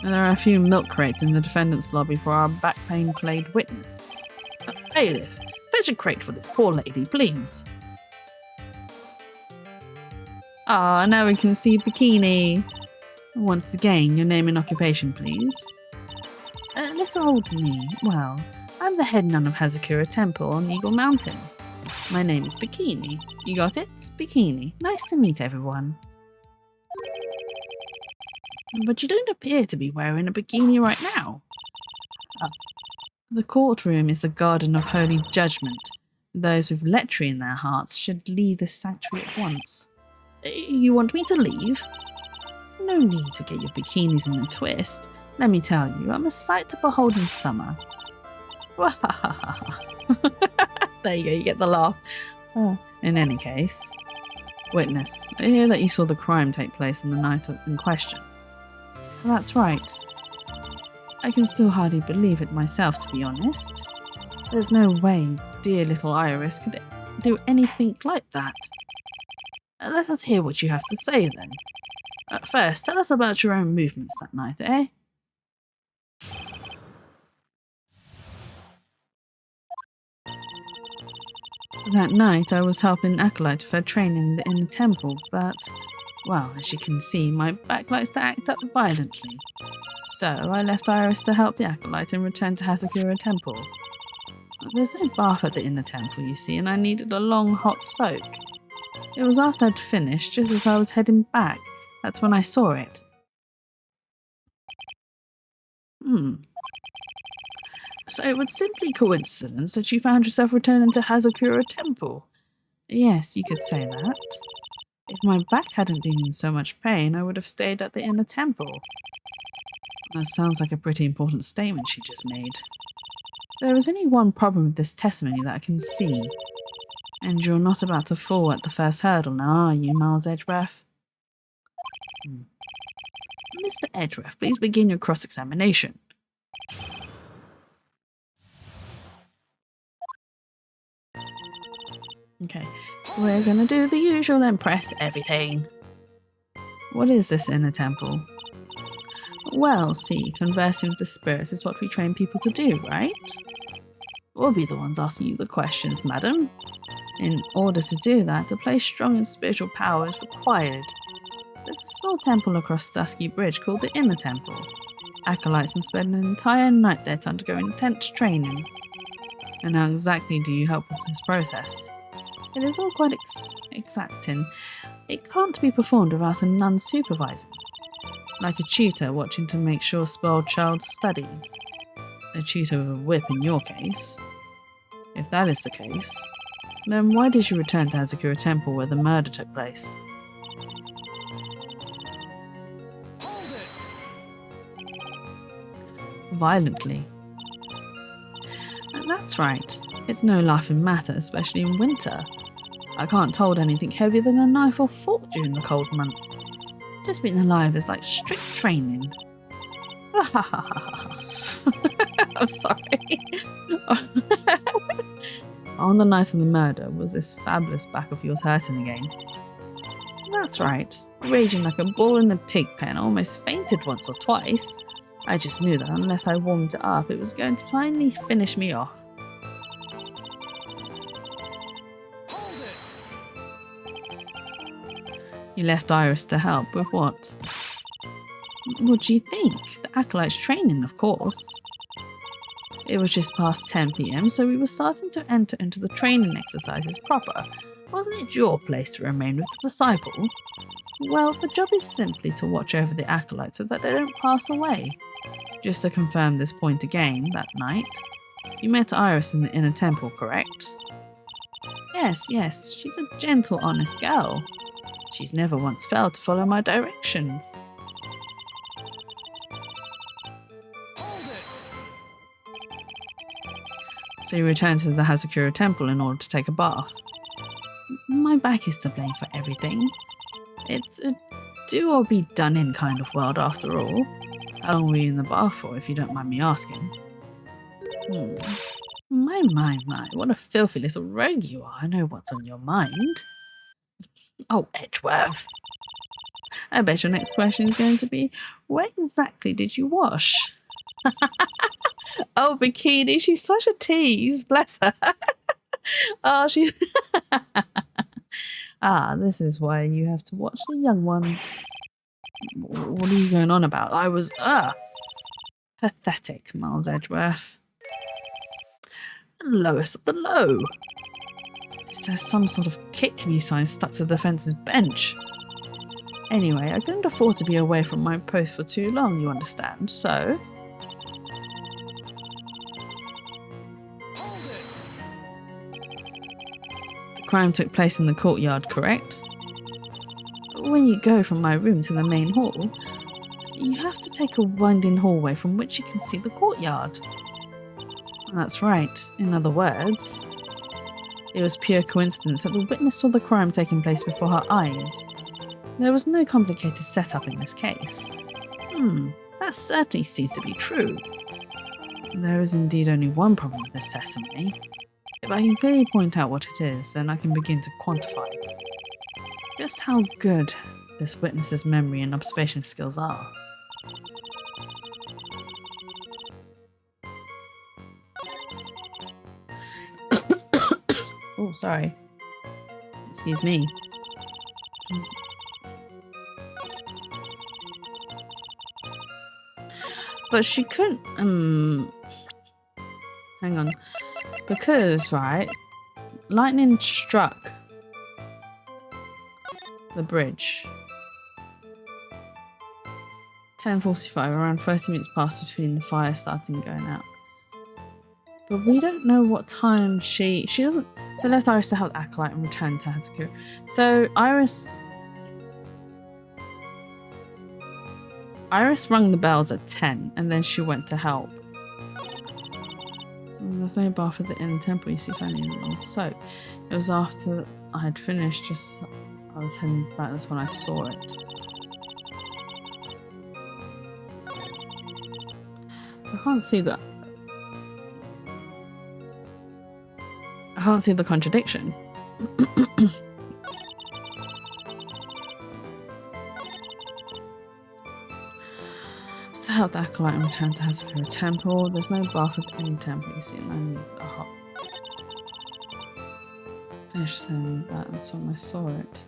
S1: there are a few milk crates in the defendant's lobby for our back pain plagued witness. Bailiff, fetch a crate for this poor lady, please. Ah, now we can see Bikini. Once again, your name and occupation, please. Little old me. Well, I'm the head nun of Hazakura Temple on Eagle Mountain. My name is Bikini. You got it? Bikini. Nice to meet everyone. But you don't appear to be wearing a bikini right now. The courtroom is the garden of holy judgment. Those with lechery in their hearts should leave this sanctuary at once. You want me to leave? No need to get your bikinis in a twist. Let me tell you, I'm a sight to behold in summer. There you go, you get the laugh. In any case, witness, I hear that you saw the crime take place on the night in question. That's right. I can still hardly believe it myself, to be honest. There's no way dear little Iris could do anything like that. Let us hear what you have to say then. First, tell us about your own movements that night, eh? That night I was helping Acolyte with her training in the temple, but, well, as you can see, my back likes to act up violently. So I left Iris to help the Acolyte and returned to Hazakura Temple. There's no bath at the inner temple, you see, and I needed a long hot soak. It was after I'd finished, just as I was heading back. That's when I saw it. So it was simply coincidence that you found yourself returning to Hazakura Temple? Yes, you could say that. If my back hadn't been in so much pain, I would have stayed at the inner temple. That sounds like a pretty important statement she just made. There is only one problem with this testimony that I can see. And you're not about to fall at the first hurdle now, are you, Miles Edgeworth? Mr. Edgeworth, please begin your cross-examination. Okay, we're gonna do the usual and press everything. What is this inner temple? Well, see, conversing with the spirits is what we train people to do, right? We'll be the ones asking you the questions, madam. In order to do that, a place strong in spiritual power is required. There's a small temple across Dusky Bridge called the Inner Temple. Acolytes must spend an entire night there to undergo intense training. And how exactly do you help with this process? It is all quite exacting. It can't be performed without a nun supervising. Like a tutor watching to make sure spoiled child studies. A tutor with a whip in your case. If that is the case, then why did you return to Hazakura Temple where the murder took place? Violently. That's right. It's no laughing matter, especially in winter. I can't hold anything heavier than a knife or fork during the cold months. Just being alive is like strict training. I'm sorry. On the night of the murder, was this fabulous back of yours hurting again? That's right. Raging like a bull in a pig pen, almost fainted once or twice. I just knew that unless I warmed it up, it was going to finally finish me off. You left Iris to help with what? What do you think? The Acolyte's training, of course. It was just past 10 PM, so we were starting to enter into the training exercises proper. Wasn't it your place to remain with the disciple? Well, the job is simply to watch over the Acolyte so that they don't pass away. Just to confirm this point again, that night, you met Iris in the inner temple, correct? Yes, she's a gentle, honest girl. She's never once failed to follow my directions. So you returned to the Hazakura temple in order to take a bath. My back is to blame for everything. It's a do or be done in kind of world after all. How long were you in the bath for, if you don't mind me asking? My, what a filthy little rogue you are. I know what's on your mind. Oh, Edgeworth. I bet your next question is going to be, where exactly did you wash? Oh, Bikini, she's such a tease, bless her. Oh, she's... this is why you have to watch the young ones. What are you going on about? I was, pathetic, Miles Edgeworth. The lowest of the low. Is there some sort of kick me sign stuck to the fence's bench? Anyway, I couldn't afford to be away from my post for too long, you understand, so... The crime took place in the courtyard, correct? When you go from my room to the main hall, you have to take a winding hallway from which you can see the courtyard. That's right. In other words, it was pure coincidence that the witness saw the crime taking place before her eyes. There was no complicated setup in this case. That certainly seems to be true. There is indeed only one problem with this testimony. If I can clearly point out what it is, then I can begin to quantify just how good this witness's memory and observation skills are. Oh, sorry. Excuse me. But she couldn't, hang on. Because, right, lightning struck the bridge. 10:45, around 30 minutes passed between the fire starting and going out. But we don't know what time she doesn't, so left Iris to help the Acolyte and returned to Hazakura. So Iris rung the bells at 10 and then she went to help. There's no bath at the inner temple, you see, it's only a long soak. It was after I had finished, just I was heading back, that's when I saw it. I can't see that. I can't see the contradiction. So help the Acolyte and return to Hazakura Temple. There's no bath at any temple, you see, and only a hot. Finish saying that, that's when I saw it.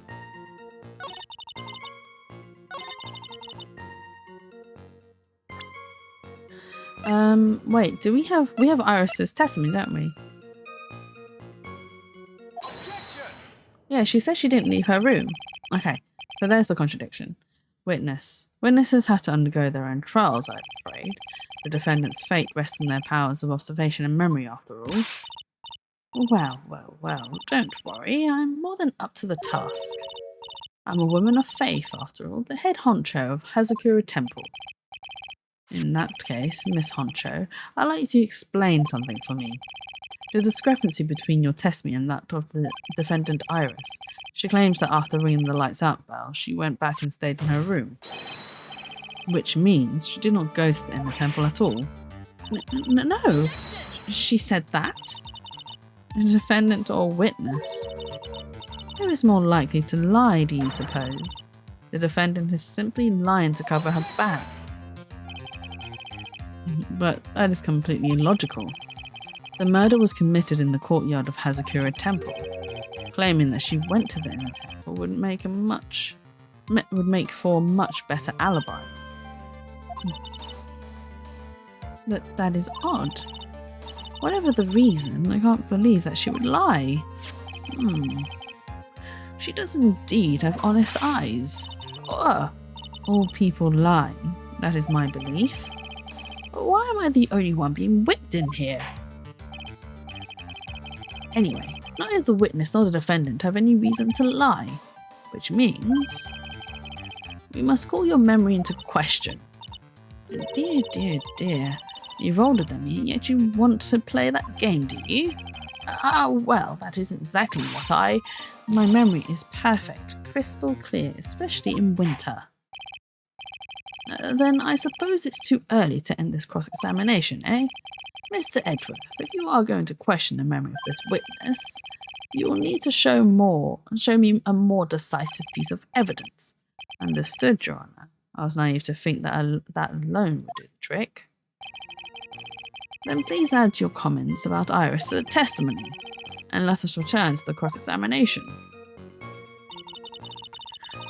S1: Wait, we have Iris's testimony, don't we? Yeah, she says she didn't leave her room. Okay, so there's the contradiction. Witness. Witnesses have to undergo their own trials, I'm afraid. The defendant's fate rests on their powers of observation and memory, after all. Well, don't worry. I'm more than up to the task. I'm a woman of faith, after all, the head honcho of Hazakura Temple. In that case, Miss Honcho, I'd like you to explain something for me. The discrepancy between your testimony and that of the defendant Iris. She claims that after ringing the lights out bell, she went back and stayed in her room. Which means she did not go to the inner temple at all. No, she said that? A defendant or witness? Who is more likely to lie, do you suppose? The defendant is simply lying to cover her back. But that is completely illogical. The murder was committed in the courtyard of Hazakura Temple. Claiming that she went to the inner temple would make for a much better alibi. But that is odd. Whatever the reason, I can't believe that she would lie. She does indeed have honest eyes. Ugh. All people lie, that is my belief. But why am I the only one being whipped in here? Anyway, neither the witness nor the defendant have any reason to lie, which means we must call your memory into question. Dear, dear, dear, you've older than me, yet you want to play that game, do you? Well, that is exactly what My memory is perfect, crystal clear, especially in winter. Then I suppose it's too early to end this cross-examination, eh? Mr. Edgeworth, if you are going to question the memory of this witness, you will need to show me a more decisive piece of evidence. Understood, Your Honour. I was naive to think that that alone would do the trick. Then please add your comments about Iris to the testimony, and let us return to the cross-examination.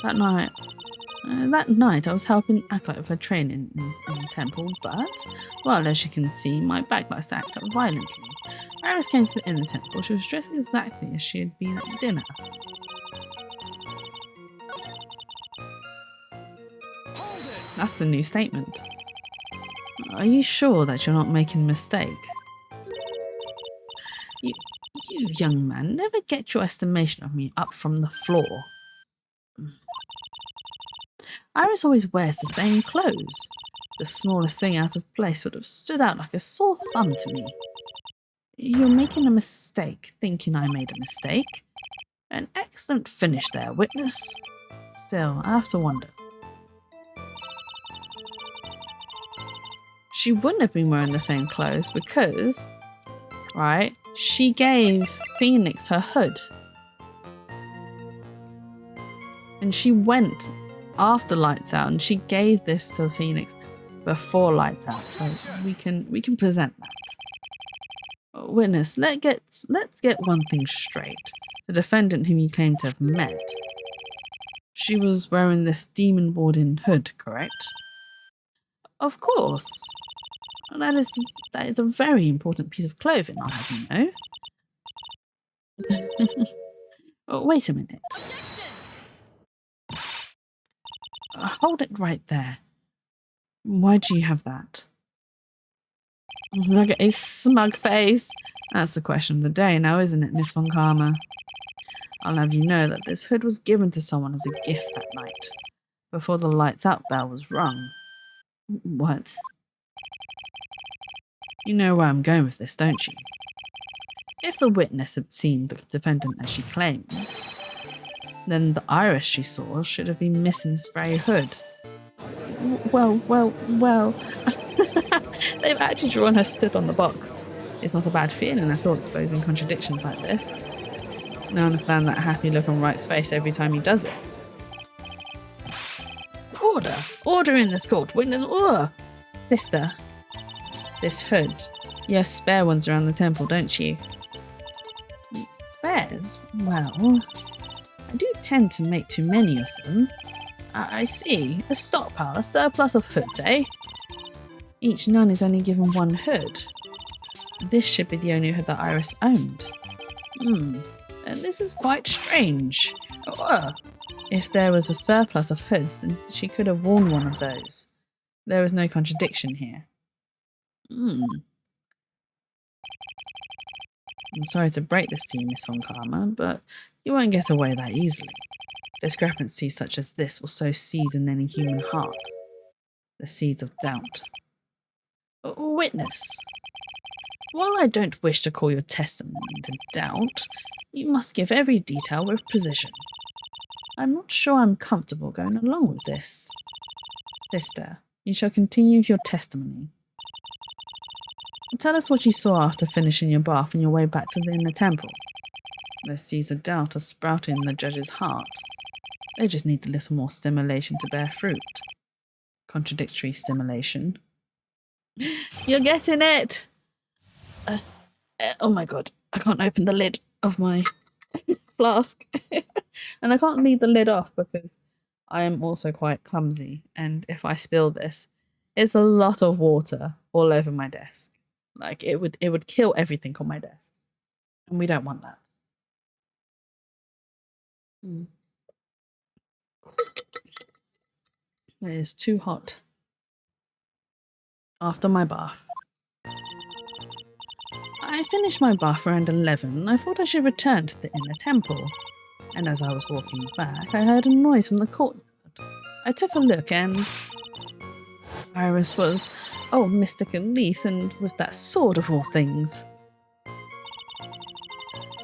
S1: That night I was helping Acolyte with her training in the temple, but, well, as you can see, my back likes to act up violently. Iris came to the inner temple. She was dressed exactly as she had been at dinner. That's the new statement. Are you sure that you're not making a mistake? You young man, never get your estimation of me up from the floor. Iris always wears the same clothes. The smallest thing out of place would have stood out like a sore thumb to me. You're making a mistake, thinking I made a mistake. An excellent finish there, witness. Still, I have to wonder. She wouldn't have been wearing the same clothes because, right, she gave Phoenix her hood. And she went after Lights Out and she gave this to Phoenix before Lights Out. So we can present that. Witness, let's get one thing straight. The defendant whom you claim to have met, she was wearing this demon warding hood, correct? Of course. That is a very important piece of clothing, I'll have you know. Oh, wait a minute. Hold it right there. Why do you have that? Look at his smug face. That's the question of the day now, isn't it, Miss Von Karma? I'll have you know that this hood was given to someone as a gift that night, before the lights out bell was rung. What? You know where I'm going with this, don't you? If the witness had seen the defendant as she claims, then the Iris she saw should have been missing this very hood. Well. They've actually drawn her stood on the box. It's not a bad feeling, I thought, exposing contradictions like this. Now I understand that happy look on Wright's face every time he does it. Order in this court, witness, Sister. This hood. You have spare ones around the temple, don't you? Spares? Well, I do tend to make too many of them. I see. A stockpile, a surplus of hoods, eh? Each nun is only given one hood. This should be the only hood that Iris owned. And this is quite strange. If there was a surplus of hoods, then she could have worn one of those. There is no contradiction here. I'm sorry to break this to you, Miss Von Karma, but you won't get away that easily. Discrepancies such as this will sow seeds in any human heart. The seeds of doubt. Witness. While I don't wish to call your testimony into doubt, you must give every detail with precision. I'm not sure I'm comfortable going along with this. Sister, you shall continue with your testimony. Tell us what you saw after finishing your bath on your way back to the inner temple. The seeds of doubt are sprouting in the judge's heart. They just need a little more stimulation to bear fruit. Contradictory stimulation. You're getting it! Oh my god, I can't open the lid of my flask. And I can't leave the lid off because I am also quite clumsy. And if I spill this, it's a lot of water all over my desk. Like it would kill everything on my desk. And we don't want that. It is too hot. After my bath. I finished my bath around 11. I thought I should return to the inner temple. And as I was walking back, I heard a noise from the courtyard. I took a look and Iris was, oh, Mr. Khalees, and with that sword of all things.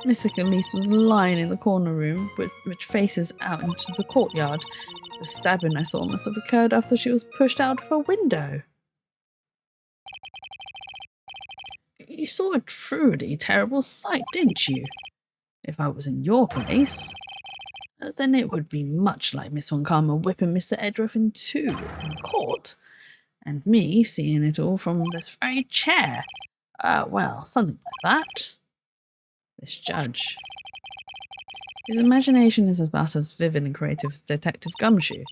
S1: Mr. Khalees was lying in the corner room, which faces out into the courtyard. The stabbing I saw must have occurred after she was pushed out of a window. You saw a truly terrible sight, didn't you? If I was in your place, then it would be much like Miss Wacom whipping Mr. Edgeworth in two in court, and me seeing it all from this very chair. Well, something like that. This judge. His imagination is about as vivid and creative as Detective Gumshoe.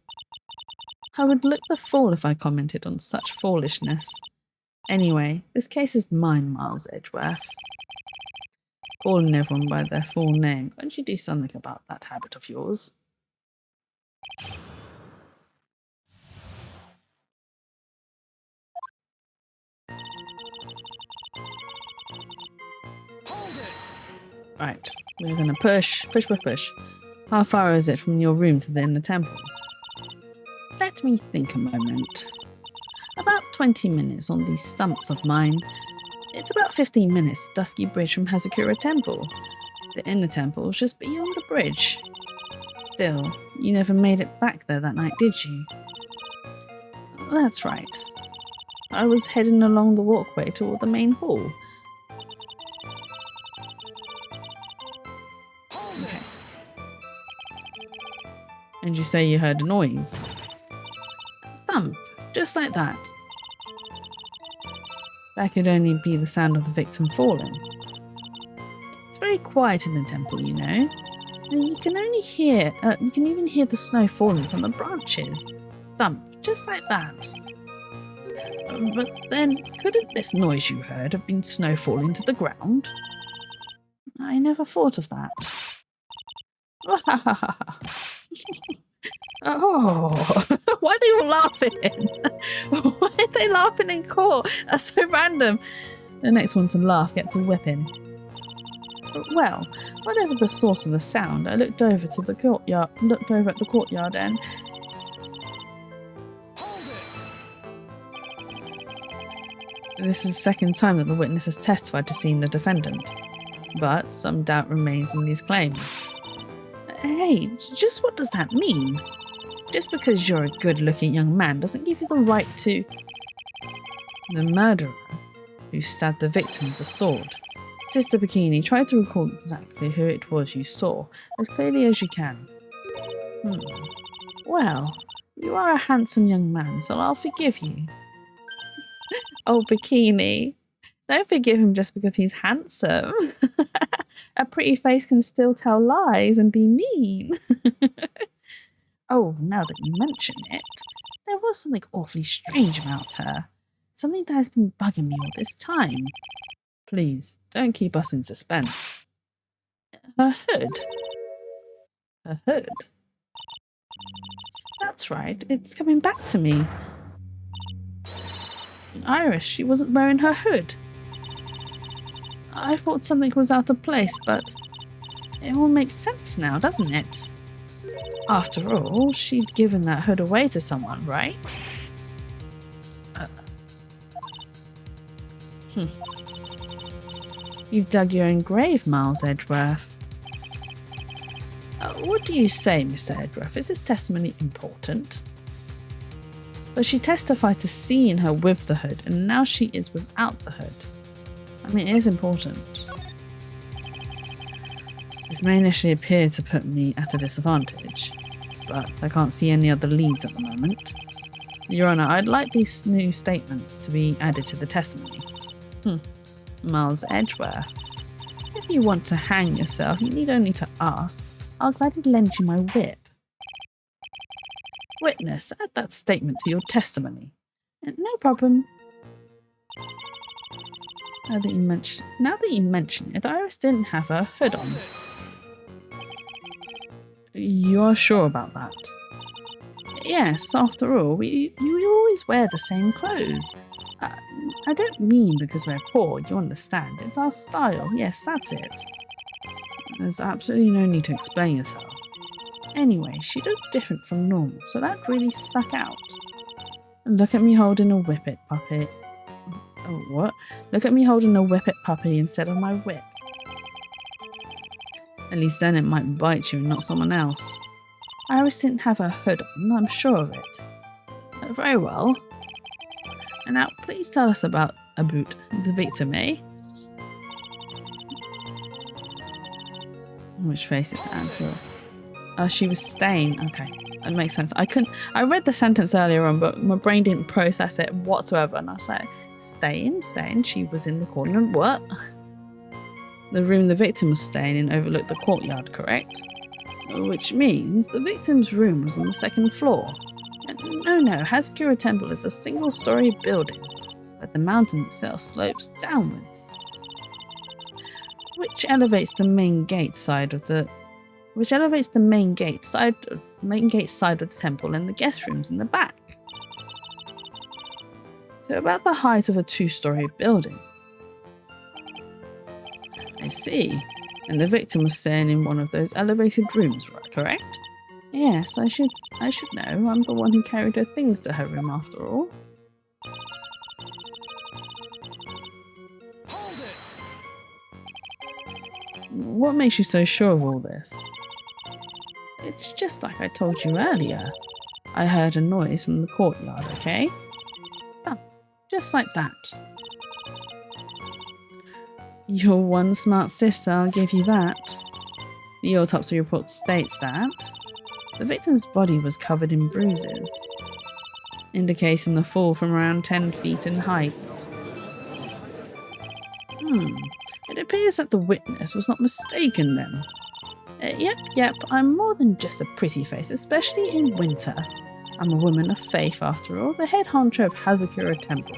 S1: I would look the fool if I commented on such foolishness. Anyway, this case is mine, Miles Edgeworth. Calling everyone by their full name. Can't you do something about that habit of yours? Right, we're gonna push. How far is it from your room to the inner temple? Let me think a moment. About 20 minutes on these stumps of mine. It's about 15 minutes to Dusky Bridge from Hazakura Temple. The inner temple is just beyond the bridge. Still, you never made it back there that night, did you? That's right. I was heading along the walkway toward the main hall. Okay. And you say you heard a noise? Thump, just like that. That could only be the sound of the victim falling. It's very quiet in the temple, you know. And you can even hear the snow falling from the branches. Thump, just like that. But then, couldn't this noise you heard have been snow falling to the ground? I never thought of that. Oh, why are they all laughing? Why are they laughing in court? That's so random. The next one to laugh gets a whipping. Well, whatever the source of the sound, I looked over at the courtyard and... This is the second time that the witness has testified to seeing the defendant. But some doubt remains in these claims. Hey, just what does that mean? Just because you're a good-looking young man doesn't give you the right to... The murderer who stabbed the victim with the sword. Sister Bikini, try to recall exactly who it was you saw, as clearly as you can. Well, you are a handsome young man, so I'll forgive you. Oh, Bikini. Don't forgive him just because he's handsome. A pretty face can still tell lies and be mean. Oh, now that you mention it, there was something awfully strange about her. Something that has been bugging me all this time. Please, don't keep us in suspense. Her hood. Her hood? That's right, it's coming back to me. Iris, she wasn't wearing her hood. I thought something was out of place, but it all makes sense now, doesn't it? After all, she'd given that hood away to someone, right? You've dug your own grave, Miles Edgeworth. What do you say, Mr. Edgeworth? Is this testimony important? But she testified to seeing her with the hood, and now she is without the hood. I mean, it is important. This may initially appear to put me at a disadvantage, but I can't see any other leads at the moment. Your Honor, I'd like these new statements to be added to the testimony. Miles Edgeworth. If you want to hang yourself, you need only to ask. I'll gladly lend you my whip. Witness, add that statement to your testimony. No problem. Now that you mention it, Iris didn't have her hood on. You're sure about that? Yes, after all, you always wear the same clothes. I don't mean because we're poor, you understand. It's our style. Yes, that's it. There's absolutely no need to explain yourself. Anyway, she looked different from normal, so that really stuck out. Look at me holding a whippet puppet. Oh, what? Look at me holding a whippet puppy instead of my whip. At least then it might bite you and not someone else. Iris didn't have her hood on, I'm sure of it. Very well. And now, please tell us about the victim, eh? Which face is Andrew? She was staying. Okay, that makes sense. I read the sentence earlier on, but my brain didn't process it whatsoever. And I was like, staying. She was in the corner. What? The room the victim was staying in overlooked the courtyard, correct? Which means the victim's room was on the second floor. No, Hazakura Temple is a single-story building, but the mountain itself slopes downwards. Which elevates the main gate side of the temple and the guest rooms in the back. So about the height of a two-story building. I see. And the victim was staying in one of those elevated rooms, right? Correct? Yes, I should know. I'm the one who carried her things to her room after all.
S2: Hold it!
S1: What makes you so sure of all this? It's just like I told you earlier. I heard a noise from the courtyard, okay? Oh, just like that. You're one smart sister, I'll give you that. The autopsy report states that the victim's body was covered in bruises, indicating the fall from around 10 feet in height. It appears that the witness was not mistaken then. Yep, I'm more than just a pretty face, especially in winter. I'm a woman of faith after all, the head honcho of Hazakura Temple.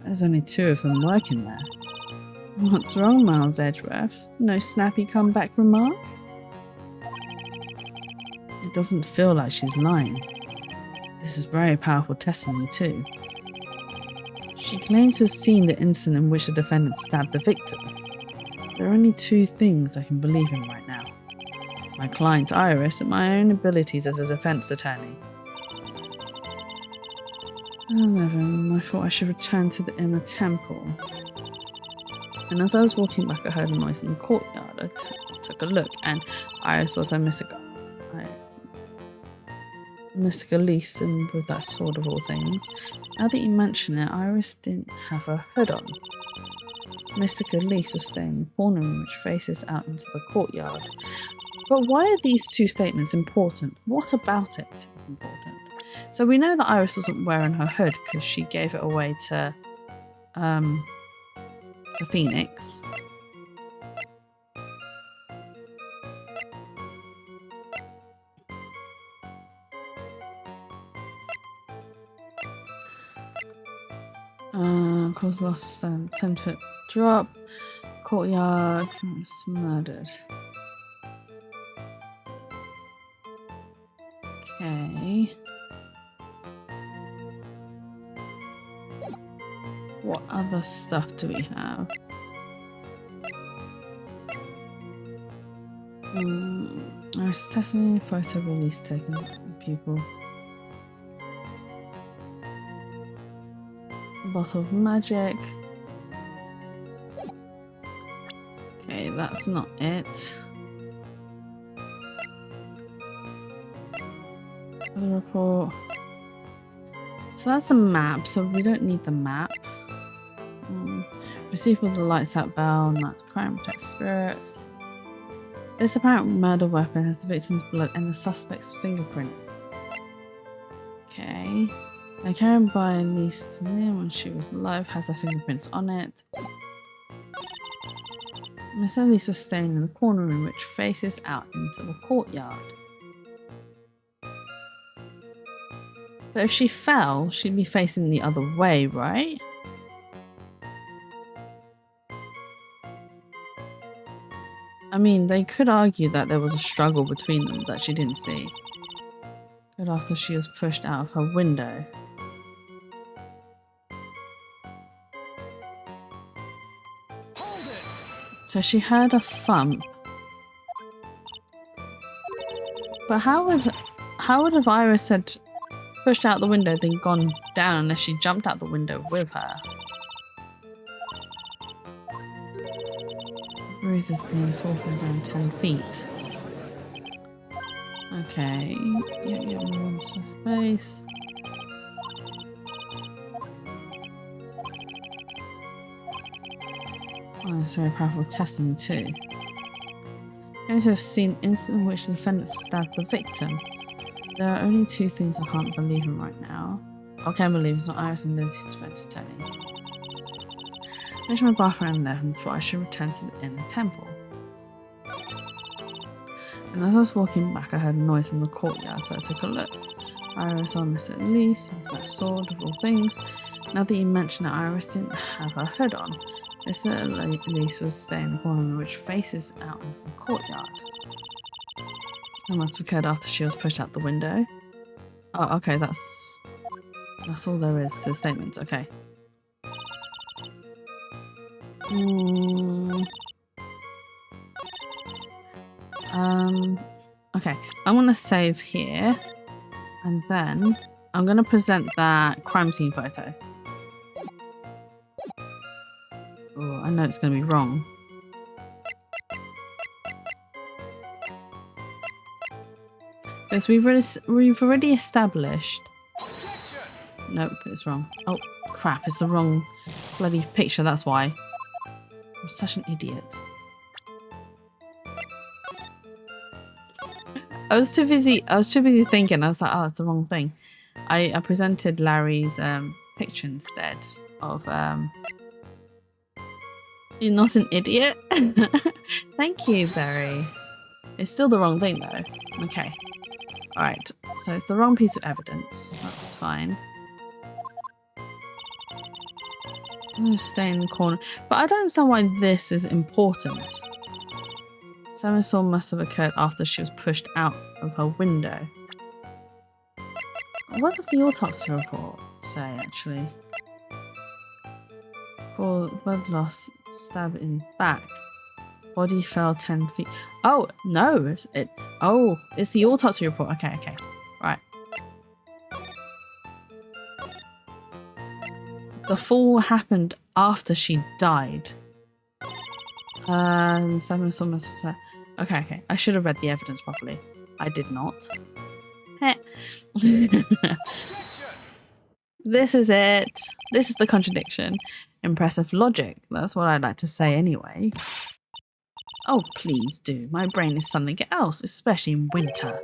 S1: There's only 2 of them working there. What's wrong, Miles Edgeworth? No snappy comeback remark? It doesn't feel like she's lying. This is very powerful testimony too. She claims to have seen the incident in which the defendant stabbed the victim. There are only 2 things I can believe in right now. My client Iris and my own abilities as a defense attorney. 11. I thought I should return to the inner temple. And as I was walking back, I heard a noise in the courtyard. I took a look, and Iris was a mystic Elise, and with that sword of all things. Now that you mention it, Iris didn't have her hood on. Mystic Elise was staying in the corner room which faces out into the courtyard. But why are these 2 statements important? What about it is important? So we know that Iris wasn't wearing her hood because she gave it away to the Phoenix. Cause loss of 10-foot drop. Courtyard was murdered. Okay. What other stuff do we have? There's testimony, photo release taken pupil. Bottle of magic. Okay, that's not it. The report. So that's a map, so we don't need the map. Receive with the lights out bell, that's crime, protect spirits. This apparent murder weapon has the victim's blood and the suspect's fingerprints. Okay. I carried by Elise to Liam when she was alive, has her fingerprints on it. Miss Elise was staying in the corner room which faces out into the courtyard. But if she fell, she'd be facing the other way, right? I mean, they could argue that there was a struggle between them that she didn't see. Good after she was pushed out of her window. So she heard a thump. But how would have Iris had pushed out the window then gone down unless she jumped out the window with her? Bruises doing 4 from down 10 feet. Okay. Yeah, one space. Oh, it's very powerful testimony too. Going to have seen an incident in which the defendant stabbed the victim. There are only 2 things I can't believe in right now. I can't believe it's not Iris and Lizzie's defense telling. I finished my bath around 11 before I should return to the inner temple. And as I was walking back, I heard a noise from the courtyard, so I took a look. Iris on Miss Elise, with that sword of all things. Now that you mention it, Iris didn't have her hood on. Miss Elise was staying in the corner which faces out into the courtyard. That must have occurred after she was pushed out the window. Oh, okay, that's all there is to the statements. Okay. Okay, I'm gonna save here, and then I'm gonna present that crime scene photo. Oh, I know it's gonna be wrong. Because we've already established. Nope, it's wrong. Oh crap! It's the wrong bloody picture. That's why. I'm such an idiot. I was too busy thinking. I was like, oh, it's the wrong thing. I presented Larry's picture instead of You're not an idiot? Thank you, Barry. It's still the wrong thing though. Okay. Alright, so it's the wrong piece of evidence. That's fine. I'm gonna stay in the corner. But I don't understand why this is important. Sam's assault must have occurred after she was pushed out of her window. What does the autopsy report say, actually? Blood loss, stab in back. Body fell 10 feet. Oh, no. It's the autopsy report. Okay. Right. The fall happened after she died. Sam assault must have... Okay. I should have read the evidence properly. I did not. This is it. This is the contradiction. Impressive logic. That's what I'd like to say anyway. Oh, please do. My brain is something else, especially in winter.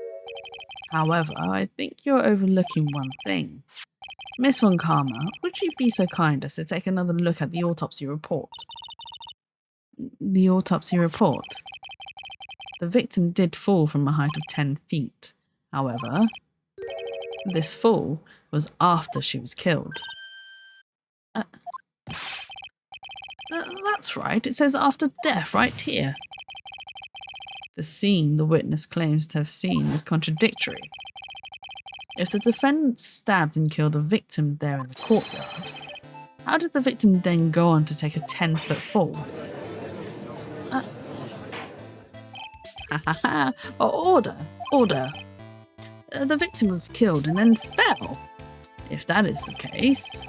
S1: However, I think you're overlooking one thing. Miss Von Karma, would you be so kind as to take another look at the autopsy report? The autopsy report? The victim did fall from a height of 10 feet. However, this fall was after she was killed. That's right, it says after death right here. The scene the witness claims to have seen is contradictory. If the defendant stabbed and killed a victim there in the courtyard, how did the victim then go on to take a 10-foot fall? Order. The victim was killed and then fell. If that is the case,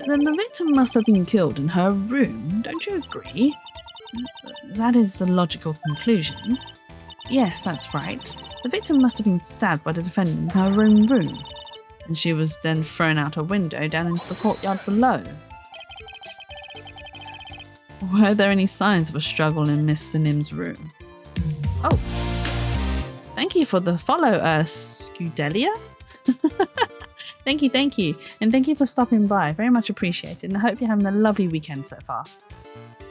S1: then the victim must have been killed in her room, don't you agree? That is the logical conclusion. Yes, that's right. The victim must have been stabbed by the defendant in her own room, and she was then thrown out her window down into the courtyard below. Were there any signs of a struggle in Mr. Nim's room? Oh, thank you for the follow, Scudelia. Thank you. And thank you for stopping by. Very much appreciated. And I hope you're having a lovely weekend so far.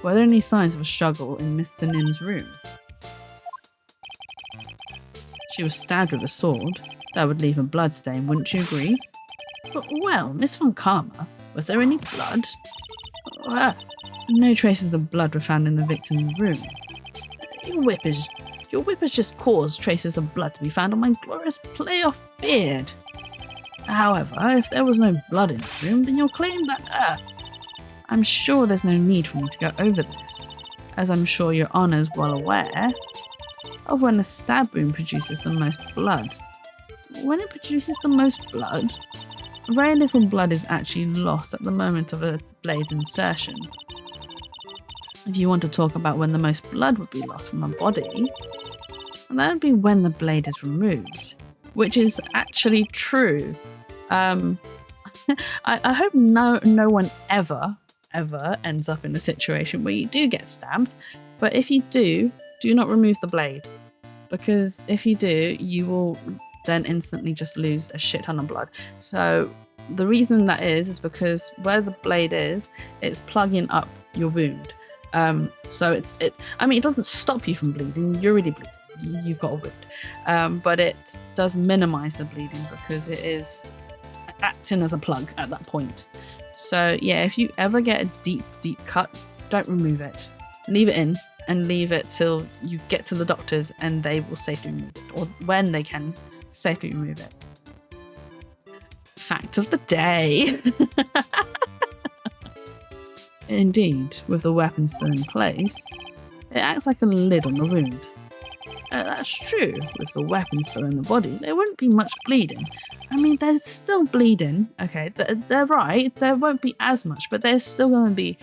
S1: Were there any signs of a struggle in Mr. Nim's room? She was stabbed with a sword. That would leave a blood stain, wouldn't you agree? Well, Miss Von Karma, was there any blood? No traces of blood were found in the victim's room. Your whip has just caused traces of blood to be found on my glorious playoff beard. However, if there was no blood in the room, then you'll claim that... I'm sure there's no need for me to go over this, as I'm sure Your Honour is well aware of when a stab wound produces the most blood. When it produces the most blood, very little blood is actually lost at the moment of a blade insertion. If you want to talk about when the most blood would be lost from a body, that would be when the blade is removed, which is actually true. I hope no one ever ends up in a situation where you do get stabbed, but if you do not remove the blade, because if you do, you will then instantly just lose a shit ton of blood. So the reason that is because where the blade is, it's plugging up your wound. So it doesn't stop you from bleeding. You're already bleeding. You've got a wound. But it does minimize the bleeding because it is acting as a plug at that point. So yeah, if you ever get a deep cut, don't remove it. Leave it in and leave it till you get to the doctors and they will safely remove it, or when they can safely remove it. Fact of the day. Indeed, with the weapon still in place, it acts like a lid on the wound. That's true, with the weapon still in the body, there won't be much bleeding. I mean, there's still bleeding, okay, they're right, there won't be as much, but there's still going to be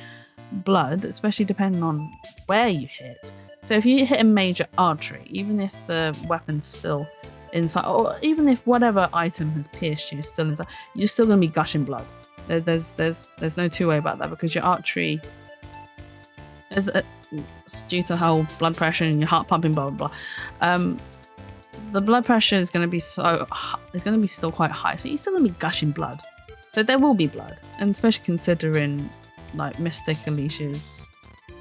S1: blood, especially depending on where you hit. So if you hit a major artery, even if the weapon's still inside, or even if whatever item has pierced you is still inside, you're still going to be gushing blood. There's no two-way about that, because your artery is due to how blood pressure and your heart pumping, blah blah blah. The blood pressure is going to be still quite high, so you're still going to be gushing blood. So there will be blood, and especially considering like Mystic Alicia's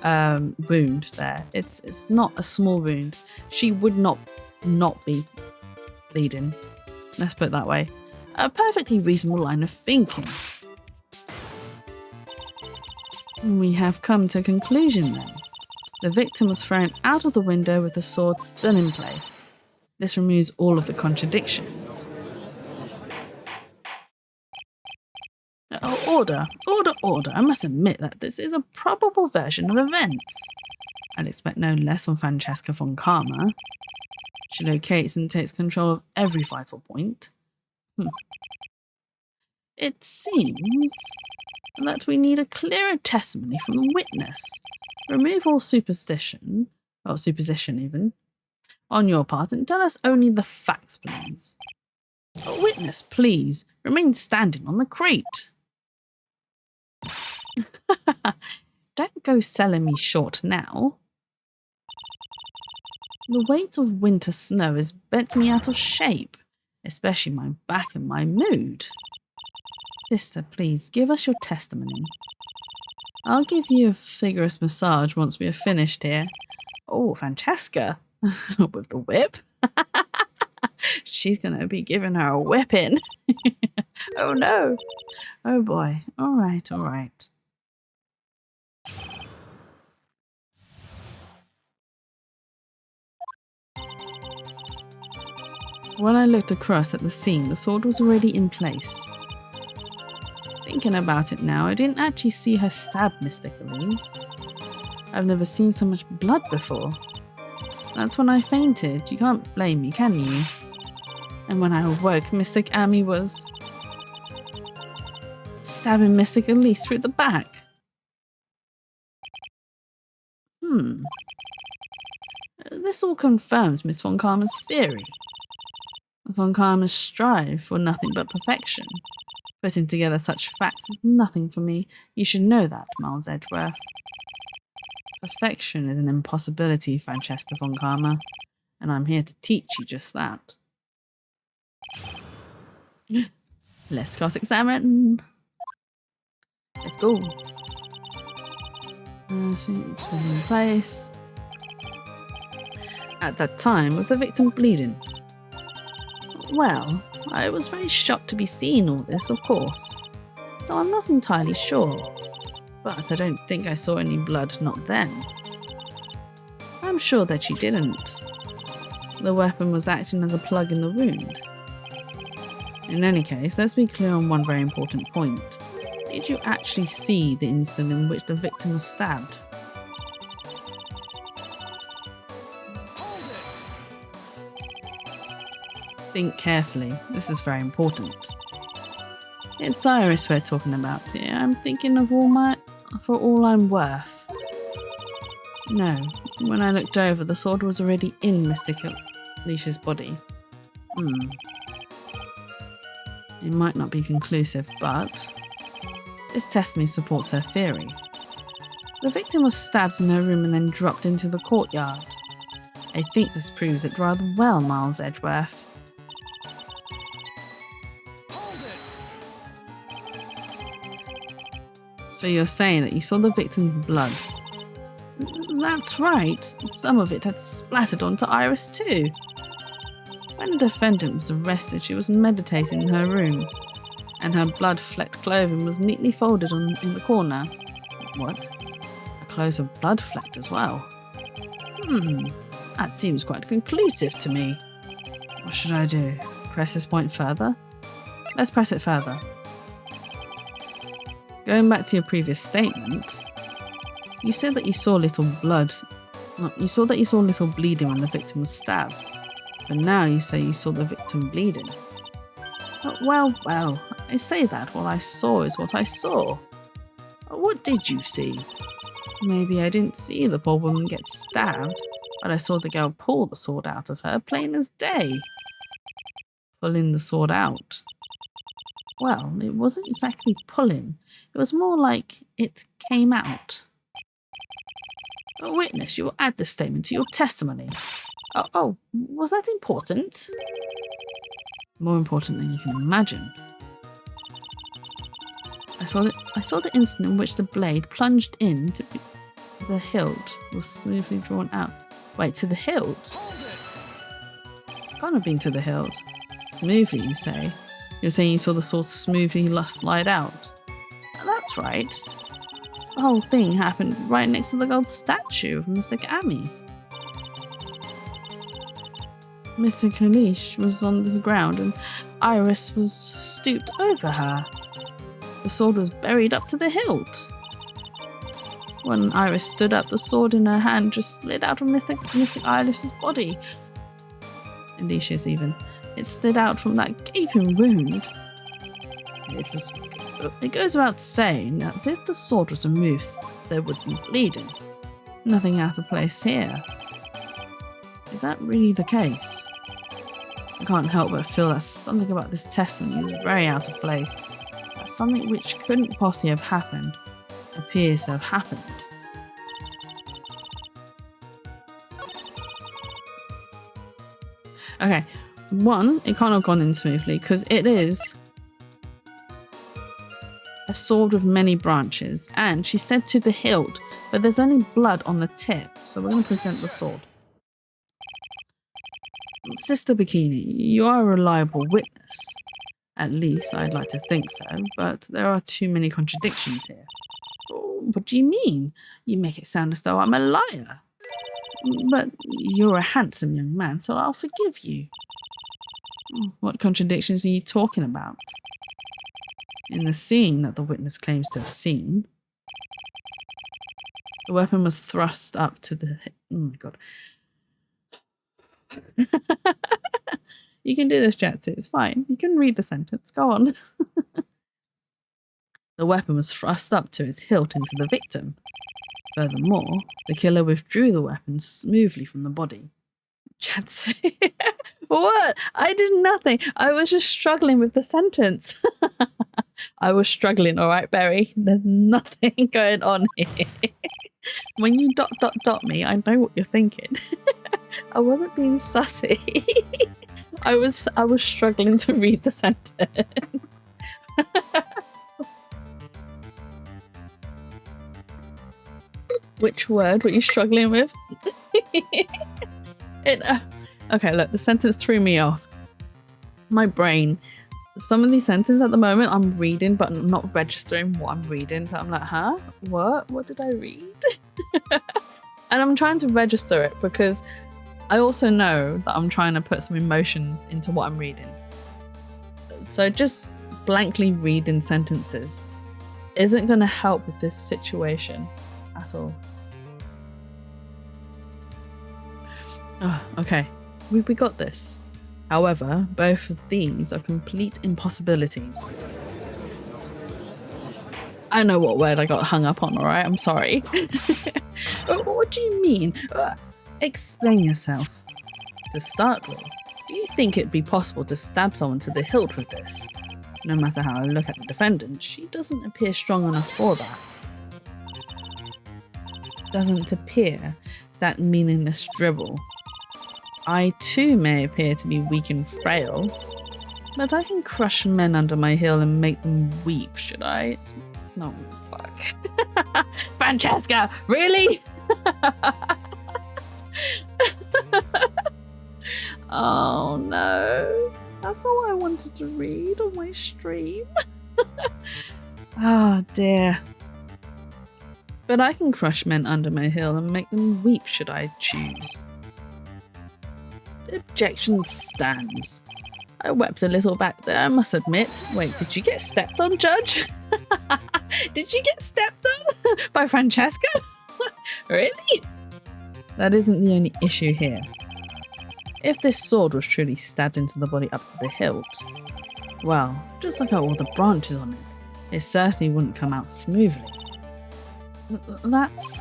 S1: wound there, it's not a small wound. She would not be bleeding. Let's put it that way. A perfectly reasonable line of thinking. We have come to a conclusion then. The victim was thrown out of the window with the sword still in place. This removes all of the contradictions. Order. I must admit that this is a probable version of events. I'd expect no less from Francesca Von Karma. She locates and takes control of every vital point. It seems that we need a clearer testimony from the witness. Remove all superstition, or supposition even, on your part, and tell us only the facts, please. Witness, please, remain standing on the crate. Don't go selling me short now. The weight of winter snow has bent me out of shape, especially my back and my mood. Sister, please, give us your testimony. I'll give you a vigorous massage once we are finished here. Oh, Francesca, with the whip? She's going to be giving her a whipping. Oh no. Oh boy. All right. When I looked across at the scene, the sword was already in place. Thinking about it now, I didn't actually see her stab Mystic Elise. I've never seen so much blood before. That's when I fainted. You can't blame me, can you? And when I awoke, Mystic Amy was stabbing Mystic Elise through the back. This all confirms Miss Von Karma's theory. Von Karma's strive for nothing but perfection. Putting together such facts is nothing for me. You should know that, Miles Edgeworth. Perfection is an impossibility, Francesca Von Karma, and I'm here to teach you just that. Let's cross-examine. Let's go. See, in place. At that time, was the victim bleeding? Well, I was very shocked to be seeing all this, of course. So I'm not entirely sure. But I don't think I saw any blood, not then. I'm sure that you didn't. The weapon was acting as a plug in the wound. In any case, let's be clear on one very important point. Did you actually see the incident in which the victim was stabbed? Think carefully, this is very important. It's Iris we're talking about here. I'm thinking of for all I'm worth. No, when I looked over, the sword was already in Mr. Leish's body. It might not be conclusive, but this testimony supports her theory. The victim was stabbed in her room and then dropped into the courtyard. I think this proves it rather well, Miles Edgeworth. So you're saying that you saw the victim's blood? That's right. Some of it had splattered onto Iris too. When the defendant was arrested, she was meditating in her room, and her blood-flecked clothing was neatly folded in the corner. What? Her clothes were blood-flecked as well. That seems quite conclusive to me. What should I do? Press this point further? Let's press it further. Going back to your previous statement, you said that you saw little blood. You saw that you saw little bleeding when the victim was stabbed. But now you say you saw the victim bleeding. Well, I say that what I saw is what I saw. What did you see? Maybe I didn't see the poor woman get stabbed, but I saw the girl pull the sword out of her, plain as day. Pulling the sword out. Well, it wasn't exactly pulling. It was more like it came out. A witness, you will add this statement to your testimony. Oh, was that important? More important than you can imagine. I saw the instant in which the blade plunged into the hilt was smoothly drawn out. Wait, to the hilt? Can't have been to the hilt. Smoothly, you say? You're saying you saw the sword smoothly slide out? That's right. The whole thing happened right next to the gold statue of Mr. Kami. Mr. Kalish was on the ground and Iris was stooped over her. The sword was buried up to the hilt. When Iris stood up, the sword in her hand just slid out of Mr. Iris's body. Alicia's even. It slid out from that gaping wound. It goes without saying that if the sword was removed, there would be bleeding. Nothing out of place here. Is that really the case? I can't help but feel that something about this testimony is very out of place. That something which couldn't possibly have happened appears to have happened. Okay, one, it can't have gone in smoothly because it is a sword with many branches, and she said to the hilt, but there's only blood on the tip, so we're going to present the sword. Sister Bikini, you are a reliable witness. At least I'd like to think so, but there are too many contradictions here. What do you mean? You make it sound as though I'm a liar. But you're a handsome young man, so I'll forgive you. What contradictions are you talking about? In the scene that the witness claims to have seen, the weapon was thrust up to the... Oh my god. You can do this, chat too. It's fine. You can read the sentence. Go on. The weapon was thrust up to its hilt into the victim. Furthermore, the killer withdrew the weapon smoothly from the body. Chat what? I did nothing. I was just struggling with the sentence. I was struggling, all right, Berry. There's nothing going on here. When you ... me, I know what you're thinking. I wasn't being sussy. I was struggling to read the sentence. Which word were you struggling with? Okay, look, the sentence threw me off. My brain. Some of these sentences at the moment I'm reading, but I'm not registering what I'm reading. So I'm like, huh? What? What did I read? And I'm trying to register it because I also know that I'm trying to put some emotions into what I'm reading. So just blankly reading sentences isn't going to help with this situation at all. Oh, okay, we got this. However, both of these are complete impossibilities. I know what word I got hung up on, alright? I'm sorry. What do you mean? Explain yourself. To start with, do you think it'd be possible to stab someone to the hilt with this? No matter how I look at the defendant, she doesn't appear strong enough for that. Doesn't appear, that meaningless dribble. I too may appear to be weak and frail, but I can crush men under my heel and make them weep, should I? No, fuck. Francesca, really? Oh no, that's all I wanted to read on my stream. Oh dear. But I can crush men under my heel and make them weep should I choose. The objection stands. I wept a little back there, I must admit. Wait, did you get stepped on, Judge? Did you get stepped on by Francesca? Really? That isn't the only issue here. If this sword was truly stabbed into the body up to the hilt, well, just look at all the branches on it. It certainly wouldn't come out smoothly. That's...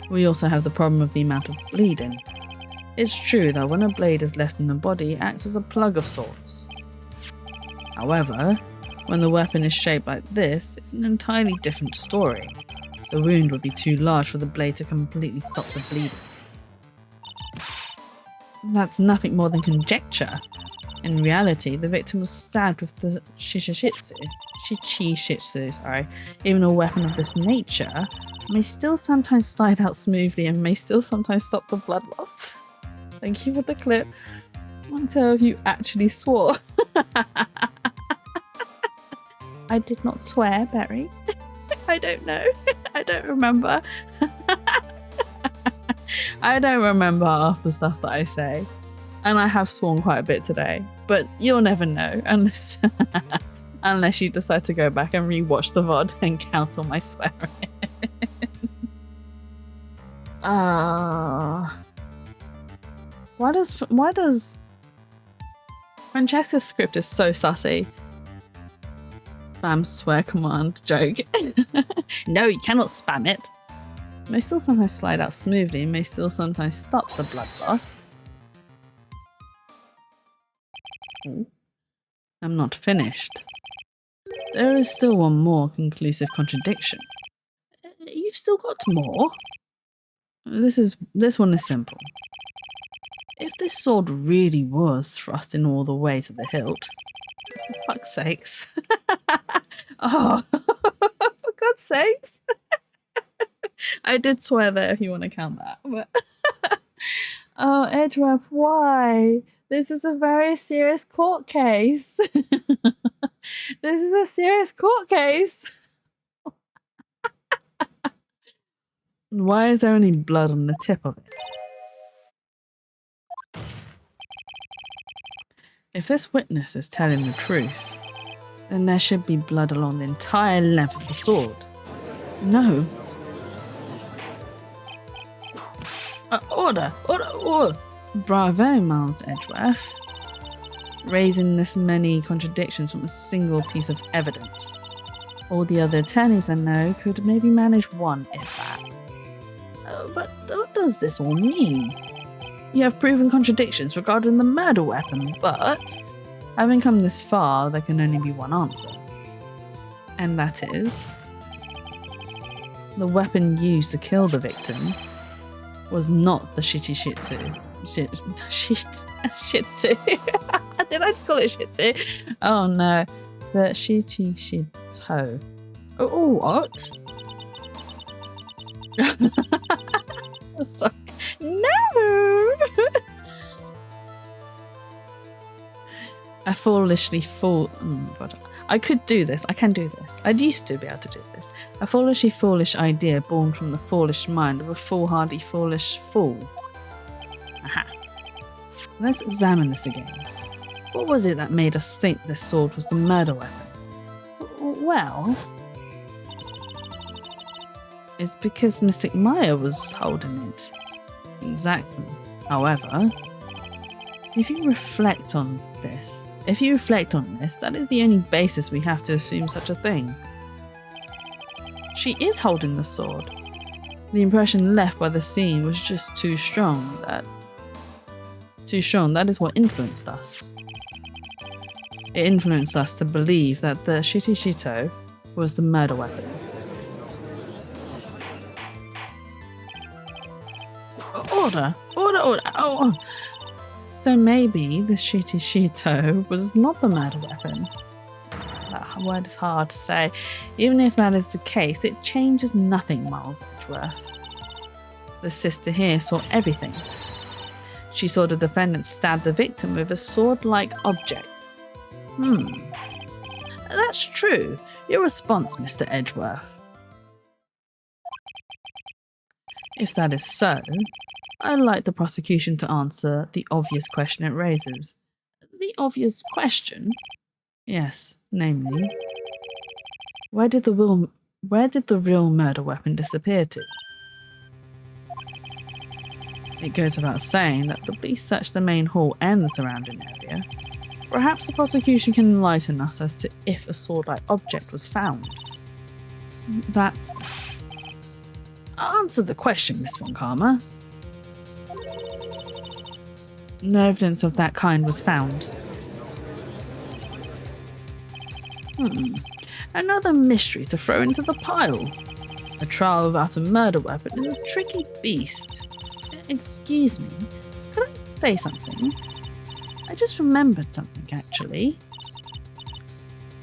S1: We also have the problem of the amount of bleeding. It's true that when a blade is left in the body, it acts as a plug of sorts. However, when the weapon is shaped like this, it's an entirely different story. The wound would be too large for the blade to completely stop the bleeding. That's nothing more than conjecture. In reality, the victim was stabbed with the shichishitsu, even a weapon of this nature may still sometimes slide out smoothly and may still sometimes stop the blood loss. Thank you for the clip. Until you actually swore. I did not swear, Berry. I don't know. I don't remember. I don't remember half the stuff that I say. And I have sworn quite a bit today. But you'll never know unless unless you decide to go back and rewatch the VOD and count all my swearing. Why does Francesca's script is so sassy? Spam swear command joke. No, you cannot spam it. May still sometimes slide out smoothly, may still sometimes stop the blood loss. I'm not finished. There is still one more conclusive contradiction. You've still got more? This one is simple. If this sword really was thrust in all the way to the hilt, for fuck's sakes. Oh, for God's sakes. I did swear there if you want to count that. But oh, Edgeworth, why? This is a very serious court case. This is a serious court case. Why is there any blood on the tip of it? If this witness is telling the truth, then there should be blood along the entire length of the sword. No. Order! Bravo, Miles Edgeworth. Raising this many contradictions from a single piece of evidence. All the other attorneys I know could maybe manage one, if that. But what does this all mean? You have proven contradictions regarding the murder weapon, but having come this far, there can only be one answer. And that is, the weapon used to kill the victim was not the shitsu. Did I just call it shitsu? Oh no, the shito. Oh, what? Sorry. No! I foolishly fall. Oh God. I could do this. I can do this. I used to be able to do this. A foolishly foolish idea born from the foolish mind of a foolhardy foolish fool. Aha. Let's examine this again. What was it that made us think this sword was the murder weapon? Well, it's because Mystic Maya was holding it. Exactly. However, if you reflect on this, that is the only basis we have to assume such a thing. She is holding the sword. The impression left by the scene was just too strong. That is what influenced us. It influenced us to believe that the Shito was the murder weapon. Order! Oh. So maybe the Shito was not the murder weapon. That word is hard to say. Even if that is the case, it changes nothing, Miles Edgeworth. The sister here saw everything. She saw the defendant stab the victim with a sword-like object. That's true. Your response, Mr. Edgeworth. If that is so, I'd like the prosecution to answer the obvious question it raises. The obvious question? Yes, namely, where did the real murder weapon disappear to? It goes without saying that the police searched the main hall and the surrounding area. Perhaps the prosecution can enlighten us as to if a sword-like object was found. Answer the question, Miss Von Karma. No evidence of that kind was found. Another mystery to throw into the pile. A trial without a murder weapon is a tricky beast. Excuse me, could I say something? I just remembered something, actually.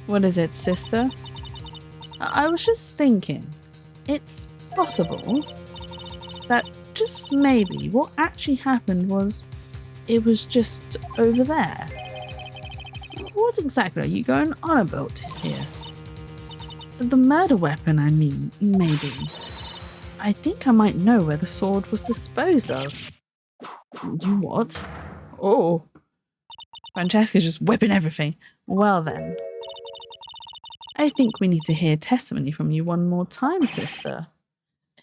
S1: What is it, sister? I was just thinking, it's possible that just maybe what actually happened was it was just over there. What exactly are you going on about here? The murder weapon, I mean, maybe. I think I might know where the sword was disposed of. You what? Oh. Francesca's just whipping everything. Well then. I think we need to hear testimony from you one more time, sister.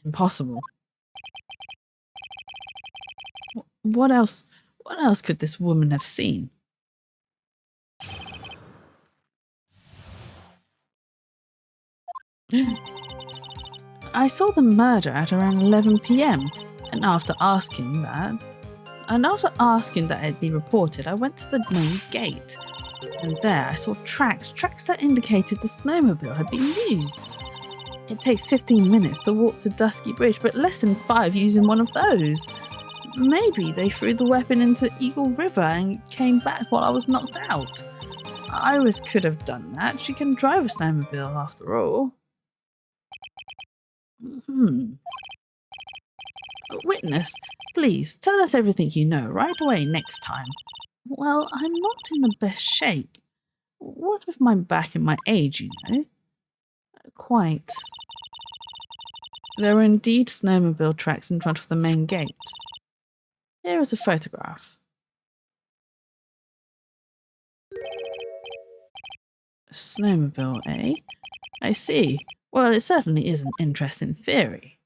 S1: Impossible. What else could this woman have seen? I saw the murder at around 11 PM, and after asking that it be reported, I went to the main gate, and there I saw tracks that indicated the snowmobile had been used. It takes 15 minutes to walk to Dusky Bridge, but less than 5 using one of those. Maybe they threw the weapon into Eagle River and came back while I was knocked out. Iris could have done that. She can drive a snowmobile after all. Witness, please tell us everything you know right away next time. Well, I'm not in the best shape. What with my back and my age, you know? Quite. There were indeed snowmobile tracks in front of the main gate. Here is a photograph. A snowmobile, eh? I see. Well, it certainly is an interesting theory.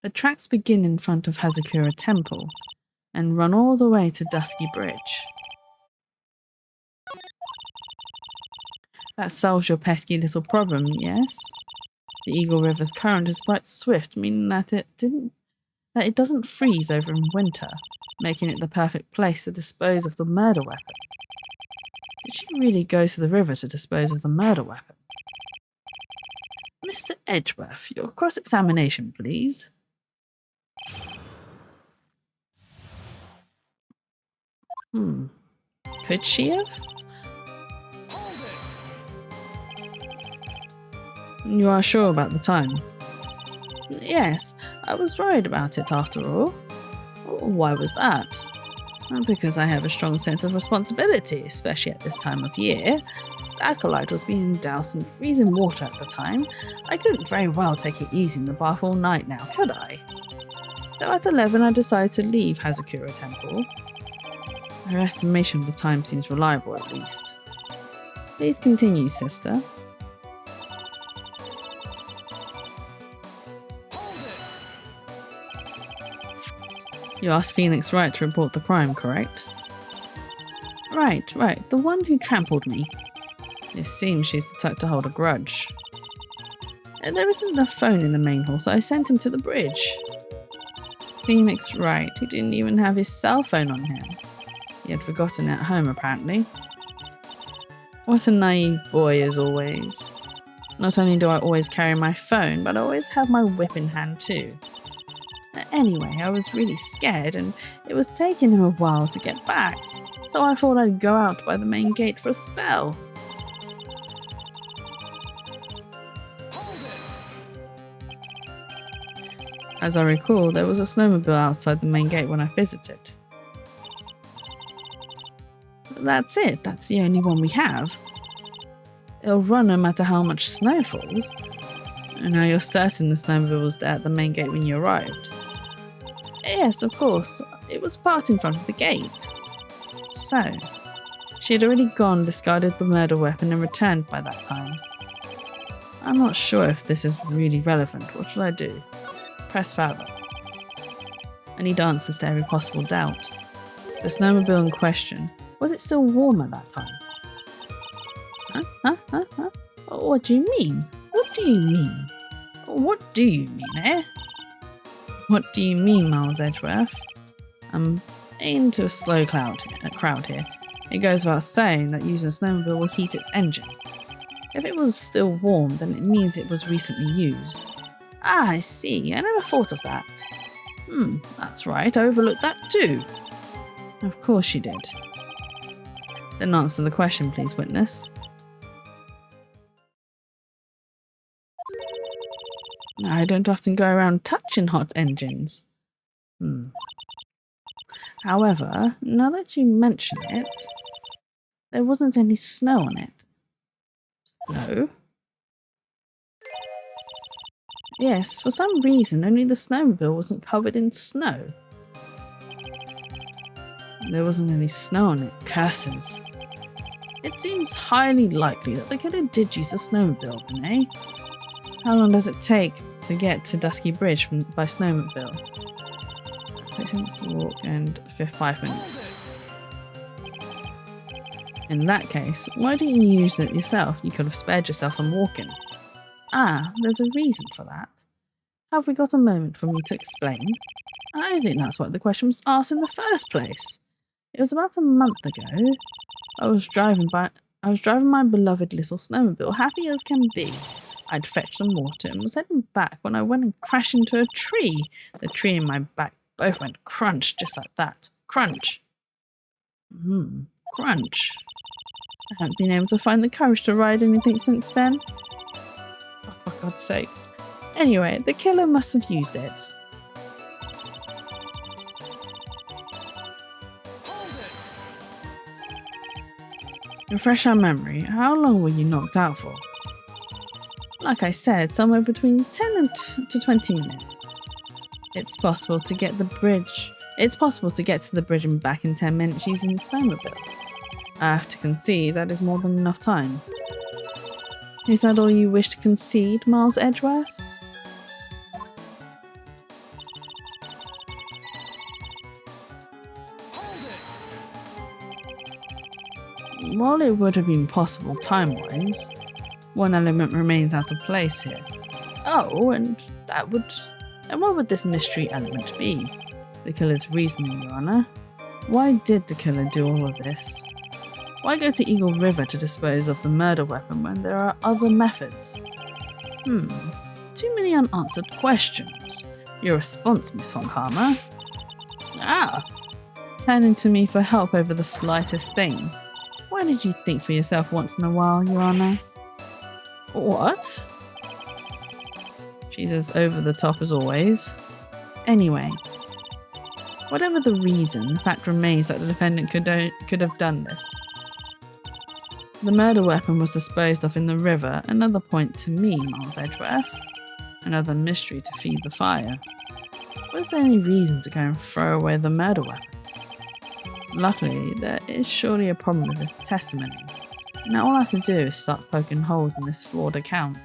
S1: The tracks begin in front of Hazakura Temple and run all the way to Dusky Bridge. That solves your pesky little problem, yes? The Eagle River's current is quite swift, meaning that it doesn't freeze over in winter, making it the perfect place to dispose of the murder weapon. Did she really go to the river to dispose of the murder weapon? Mr. Edgeworth, your cross-examination, please. Could she have? You are sure about the time? Yes, I was worried about it after all. Why was that? Because I have a strong sense of responsibility, especially at this time of year. The acolyte was being doused in freezing water at the time. I couldn't very well take it easy in the bath all night now, could I? So at 11 I decided to leave Hazakura Temple. Her estimation of the time seems reliable at least. Please continue, sister. You asked Phoenix Wright to report the crime, correct? Right, the one who trampled me. It seems she's the type to hold a grudge. There isn't a phone in the main hall, so I sent him to the bridge. Phoenix Wright, he didn't even have his cell phone on him. He had forgotten it at home, apparently. What a naive boy, as always. Not only do I always carry my phone, but I always have my whip in hand too. Anyway, I was really scared and it was taking him a while to get back, so I thought I'd go out by the main gate for a spell. As I recall, there was a snowmobile outside the main gate when I visited. That's it, that's the only one we have. It'll run no matter how much snow falls. And now you're certain the snowmobile was there at the main gate when you arrived? Yes, of course. It was parked in front of the gate. So, she had already gone, discarded the murder weapon and returned by that time. I'm not sure if this is really relevant. What should I do? Press further. I need answers to every possible doubt. The snowmobile in question, was it still warm at that time? Huh? What do you mean? What do you mean? What do you mean, eh? What do you mean, Miles Edgeworth? I'm into a slow crowd here. It goes without saying that using a snowmobile will heat its engine. If it was still warm, then it means it was recently used. Ah, I see. I never thought of that. That's right. I overlooked that too. Of course you did. Then answer the question, please, witness. I don't often go around touching hot engines. However, now that you mention it, there wasn't any snow on it. No? Yes, for some reason, only the snowmobile wasn't covered in snow. There wasn't any snow on it. Curses. It seems highly likely that the killer did use a snowmobile, eh? How long does it take to get to Dusky Bridge by snowmobile? 6 minutes to walk and 5 minutes. In that case, why didn't you use it yourself? You could have spared yourself some walking. Ah, there's a reason for that. Have we got a moment for me to explain? I think that's why the question was asked in the first place. It was about a month ago. I was driving my beloved little snowmobile, happy as can be. I'd fetched some water and was heading back when I went and crashed into a tree. The tree and my back both went crunch, just like that. Crunch. Crunch. I haven't been able to find the courage to ride anything since then. Oh, for God's sakes. Anyway, the killer must have used it. Refresh our memory. How long were you knocked out for? Like I said, somewhere between 10 to 20 minutes. It's possible to get to the bridge and back in 10 minutes using the snowmobile. I have to concede that is more than enough time. Is that all you wish to concede, Miles Edgeworth? While it would have been possible time-wise, one element remains out of place here. Oh, and what would this mystery element be? The killer's reasoning, Your Honor. Why did the killer do all of this? Why go to Eagle River to dispose of the murder weapon when there are other methods? Too many unanswered questions. Your response, Miss Von Karma? Turning to me for help over the slightest thing. Why did you think for yourself once in a while, Your Honor? What? She's as over the top as always. Anyway, whatever the reason, the fact remains that the defendant could have done this. The murder weapon was disposed of in the river, another point to me, Miles Edgeworth. Another mystery to feed the fire. Was there any reason to go and throw away the murder weapon? Luckily, there is surely a problem with this testimony. Now all I have to do is start poking holes in this flawed account.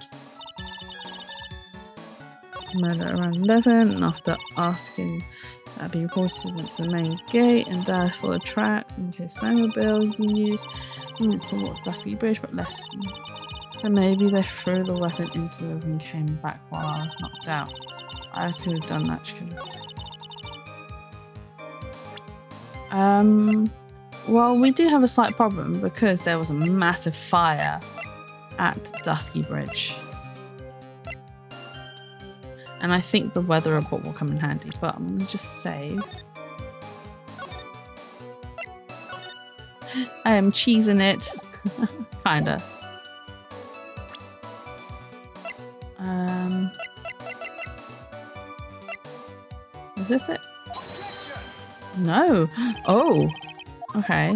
S1: Murder around 11, and after asking that be reported against the main gate and dash all the tracks in case snowmobile you can use. It's to walk Dusky Bridge, but less. So maybe they threw the weapon into the river and came back while I was knocked out. I should have done that. Well, we do have a slight problem because there was a massive fire at Dusky Bridge. And I think the weather report will come in handy, but I'm gonna just save. I am cheesing it. Kinda. Is this it? No. Oh. Okay.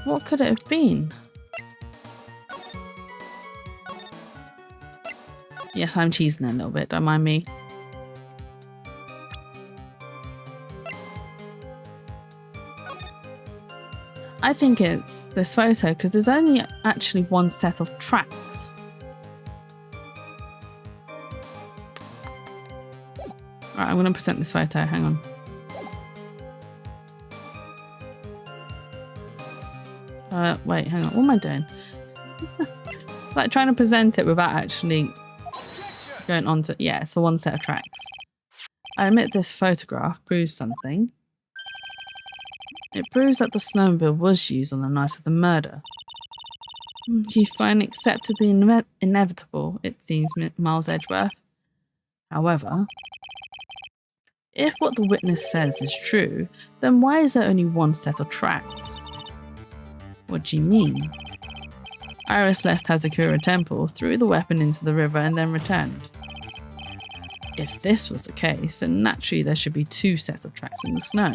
S1: What could it have been? Yes, I'm cheesing it a little bit, don't mind me. I think it's this photo because there's only actually one set of tracks. Alright, I'm going to present this photo, hang on. Wait, hang on, what am I doing? Like trying to present it without actually going on to, yeah, it's the one set of tracks. I admit this photograph proves something. It proves that the snowmobile was used on the night of the murder. You finally accepted the inevitable, it seems, Miles Edgeworth. However, if what the witness says is true, then why is there only one set of tracks? What do you mean? Iris left Hazakura Temple, threw the weapon into the river and then returned. If this was the case, then naturally there should be two sets of tracks in the snow.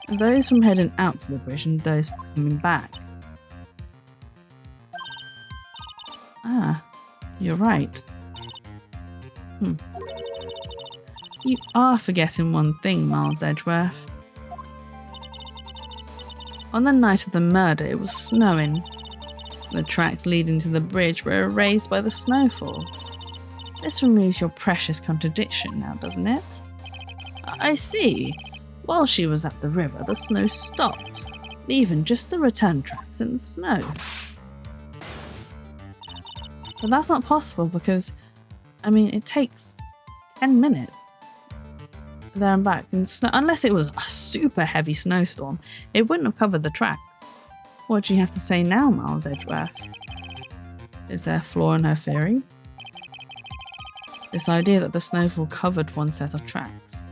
S1: Those from heading out to the bridge and those coming back. Ah, you're right. You are forgetting one thing, Miles Edgeworth. On the night of the murder, it was snowing. The tracks leading to the bridge were erased by the snowfall. This removes your precious contradiction now, doesn't it? I see. While she was at the river, the snow stopped, leaving just the return tracks in the snow. But that's not possible because, I mean, it takes 10 minutes there and back in snow. Unless it was a super heavy snowstorm, it wouldn't have covered the tracks. What do you have to say now, Miles Edgeworth? Is there a flaw in her theory? This idea that the snowfall covered one set of tracks.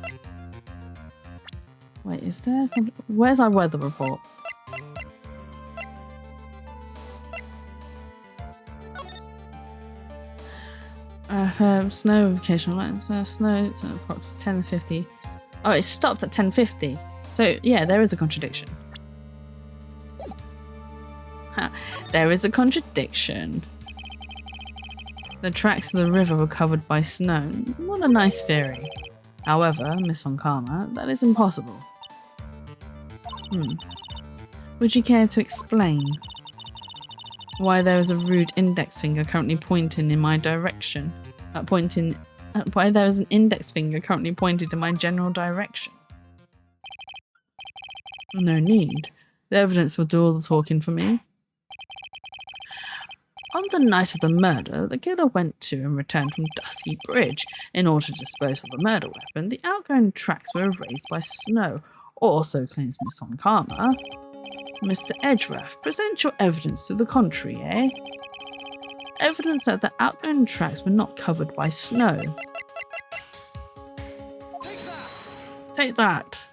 S1: Wait, is there... Where's our weather report? Snow occasional lines. Snow, so approximately 10:50. Oh, it stopped at 10:50. So, yeah, there is a contradiction. There is a contradiction. The tracks of the river were covered by snow. What a nice theory. However, Miss Von Karma, that is impossible. Would you care to explain why there is a rude index finger currently pointing in my direction? Why there is an index finger currently pointed in my general direction? No need. The evidence will do all the talking for me. On the night of the murder, the killer went to and returned from Dusky Bridge in order to dispose of the murder weapon. The outgoing tracks were erased by snow, or so claims Miss Von Karma. Mr. Edgeworth, present your evidence to the contrary, eh? Evidence that the outgoing tracks were not covered by snow. Take that!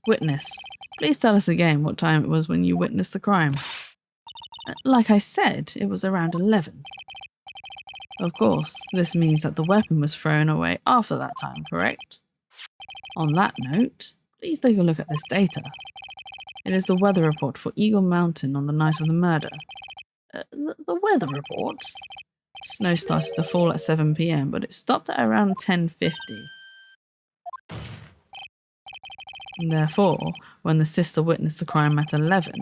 S1: Witness, please tell us again what time it was when you witnessed the crime. Like I said, it was around 11. Of course, this means that the weapon was thrown away after that time, correct? On that note, please take a look at this data. It is the weather report for Eagle Mountain on the night of the murder. The weather report? Snow started to fall at 7 PM, but it stopped at around 10:50. Therefore, when the sister witnessed the crime at 11,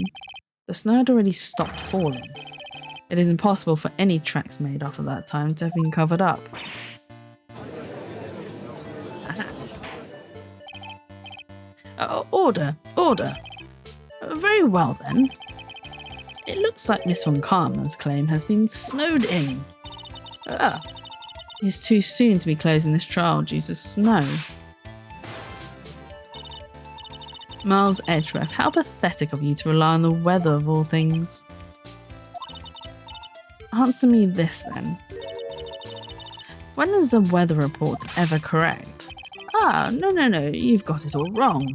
S1: the snow had already stopped falling. It is impossible for any tracks made after that time to have been covered up. Order! Very well then. It looks like Miss Von Karma's claim has been snowed in. It's too soon to be closing this trial due to snow. Miles Edgeworth, how pathetic of you to rely on the weather of all things. Answer me this then. When is the weather report ever correct? No, you've got it all wrong.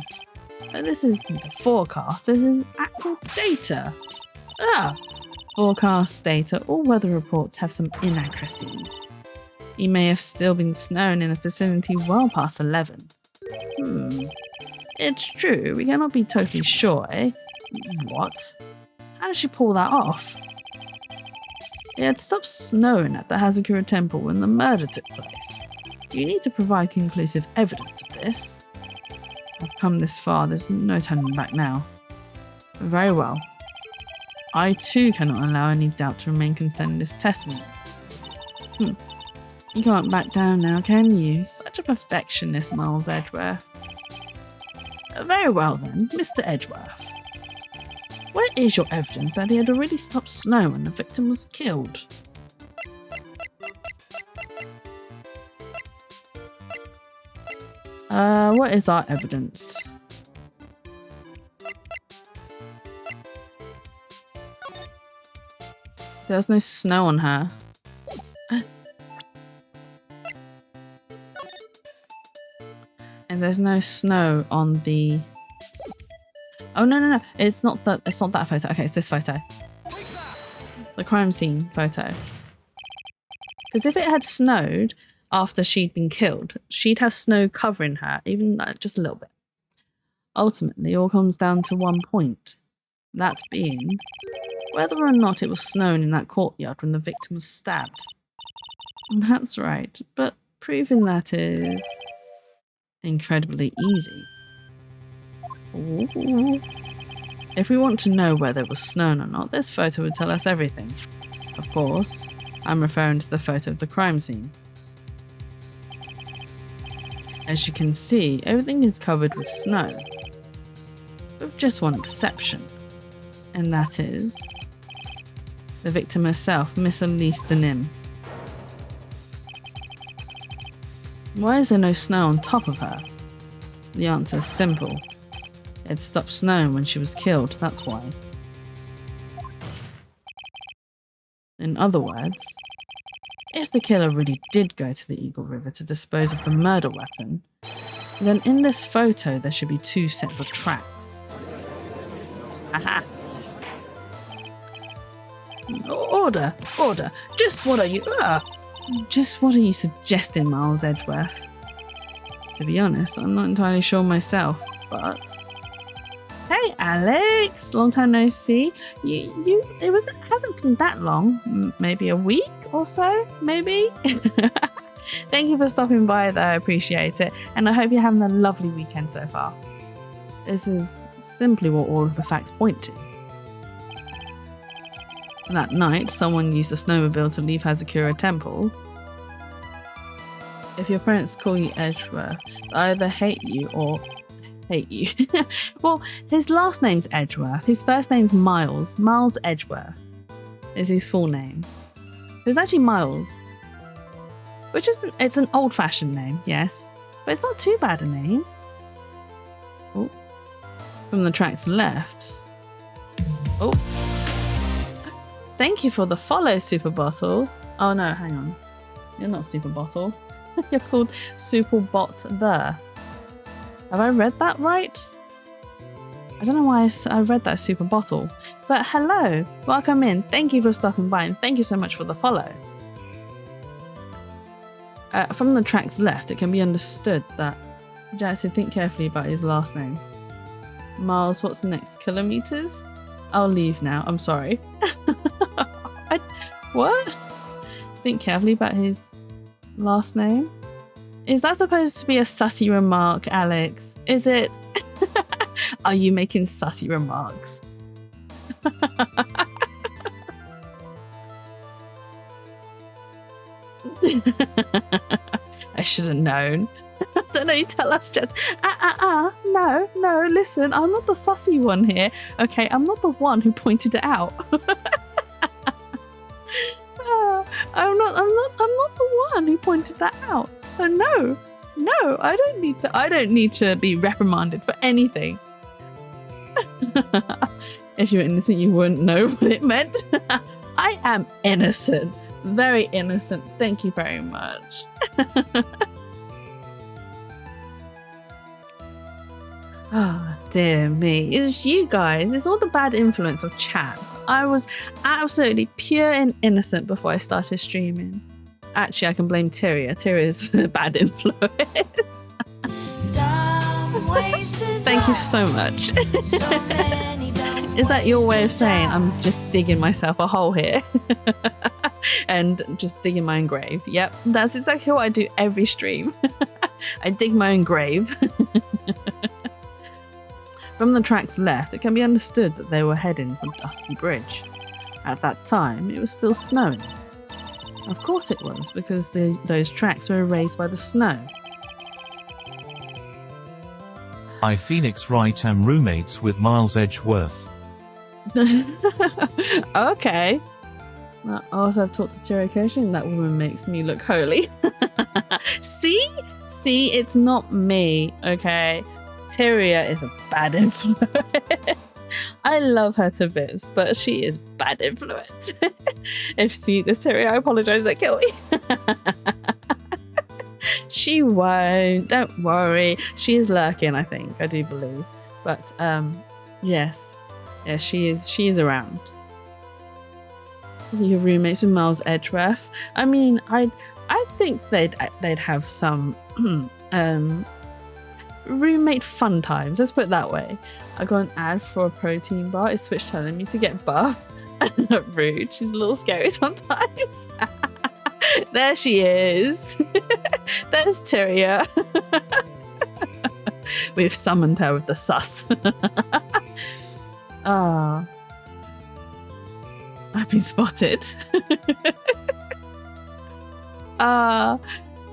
S1: This isn't a forecast, this is actual data. Forecast data or weather reports have some inaccuracies. You may have still been snowing in the vicinity well past 11. It's true, we cannot be totally sure, eh? What? How did she pull that off? It had stopped snowing at the Hazakura Temple when the murder took place. You need to provide conclusive evidence of this. I've come this far, there's no turning back now. Very well. I too cannot allow any doubt to remain concerning this testimony. You can't back down now, can you? Such a perfectionist, Miles Edgeworth. Very well then, Mr. Edgeworth. Where is your evidence that it had already stopped snow when the victim was killed? What is our evidence? There's no snow on her. And there's no snow on the... Oh, no. It's not that photo. Okay, it's this photo. The crime scene photo. Because if it had snowed after she'd been killed, she'd have snow covering her, even just a little bit. Ultimately, it all comes down to one point. That being whether or not it was snowing in that courtyard when the victim was stabbed. That's right, but proving that is incredibly easy. Ooh. If we want to know whether it was snowing or not, this photo would tell us everything. Of course, I'm referring to the photo of the crime scene. As you can see, everything is covered with snow, with just one exception, and that is the victim herself, Miss Elise Denim. Why is there no snow on top of her? The answer is simple. It stopped snowing when she was killed, that's why. In other words, if the killer really did go to the Eagle River to dispose of the murder weapon, then in this photo there should be two sets of tracks. Aha! Order! Just what are you suggesting, Miles Edgeworth? To be honest, I'm not entirely sure myself, but... Hey Alex! Long time no see. It hasn't been that long. Maybe a week or so, maybe? Thank you for stopping by though, I appreciate it. And I hope you're having a lovely weekend so far. This is simply what all of the facts point to. That night, someone used a snowmobile to leave Hazakura Temple. If your parents call you Edgeworth, they either hate you or hate you. Well, his last name's Edgeworth. His first name's Miles. Miles Edgeworth is his full name. So it's actually Miles. Which is it's an old-fashioned name, yes. But it's not too bad a name. Oh. From the tracks left. Oh. Thank you for the follow, Super Bottle. Oh no, hang on. You're not Super Bottle. You're called Super Bot the. Have I read that right? I don't know why I read that super bottle. But hello, welcome in. Thank you for stopping by and thank you so much for the follow. From the tracks left, it can be understood that Jackson, think carefully about his last name. Miles, what's next? Kilometers? I'll leave now. I'm sorry. What? Think carefully about his last name? Is that supposed to be a sussy remark, Alex? Is it? Are you making sussy remarks? I should have known. Don't know, you tell us just no, listen, I'm not the sussy one here. Okay, I'm not the one who pointed it out. I'm not the one who pointed that out. So no, I don't need to be reprimanded for anything. If you were innocent, you wouldn't know what it meant. I am innocent. Very innocent. Thank you very much. Oh, dear me. It's you guys. It's all the bad influence of chat. I was absolutely pure and innocent before I started streaming. Actually, I can blame Tyria. Tyria is the bad influence. Thank you so much. Is that your way of saying I'm just digging myself a hole here? And just digging my own grave? Yep, that's exactly what I do every stream. I dig my own grave. From the tracks left, it can be understood that they were heading for Dusky Bridge. At that time, it was still snowing. Of course it was, because those tracks were erased by the snow.
S2: I, Phoenix Wright, am roommates with Miles Edgeworth.
S1: Okay. I also have talked to Tyria occasionally, and that woman makes me look holy. See, it's not me, okay? Tyria is a bad influence. I love her to bits, but she is bad influence. If you see this, Tyria, I apologize, that killed me. She won't, don't worry. She is lurking, I think, I do believe. But yes, she is around. Your roommates with Miles Edgeworth. I mean, I think they'd have some roommate fun times. Let's put it that way. I got an ad for a protein bar. It's Switch telling me to get buff. Rude. She's a little scary sometimes. There she is. There's Tyria. We've summoned her with the sus. Ah. I've been spotted. Hello,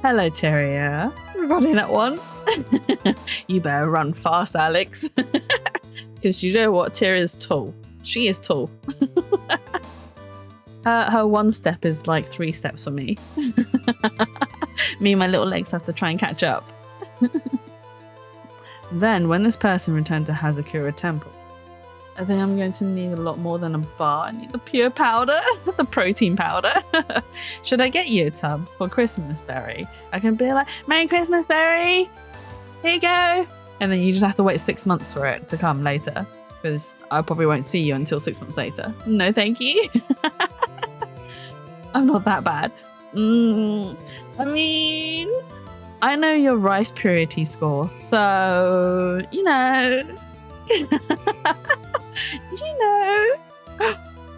S1: Tyria. Running at once. You better run fast, Alex. Because you know what? Tyria's tall. She is tall. Her one step is like 3 steps for me. Me and my little legs have to try and catch up. Then, when this person returned to Hazakura Temple, I think I'm going to need a lot more than a bar. I need the pure powder, the protein powder. Should I get you a tub for Christmas, Berry? I can be like, Merry Christmas, Berry. Here you go. And then you just have to wait 6 months for it to come later, because I probably won't see you until 6 months later. No, thank you. I'm not that bad. I mean, I know your rice purity score, so, you know.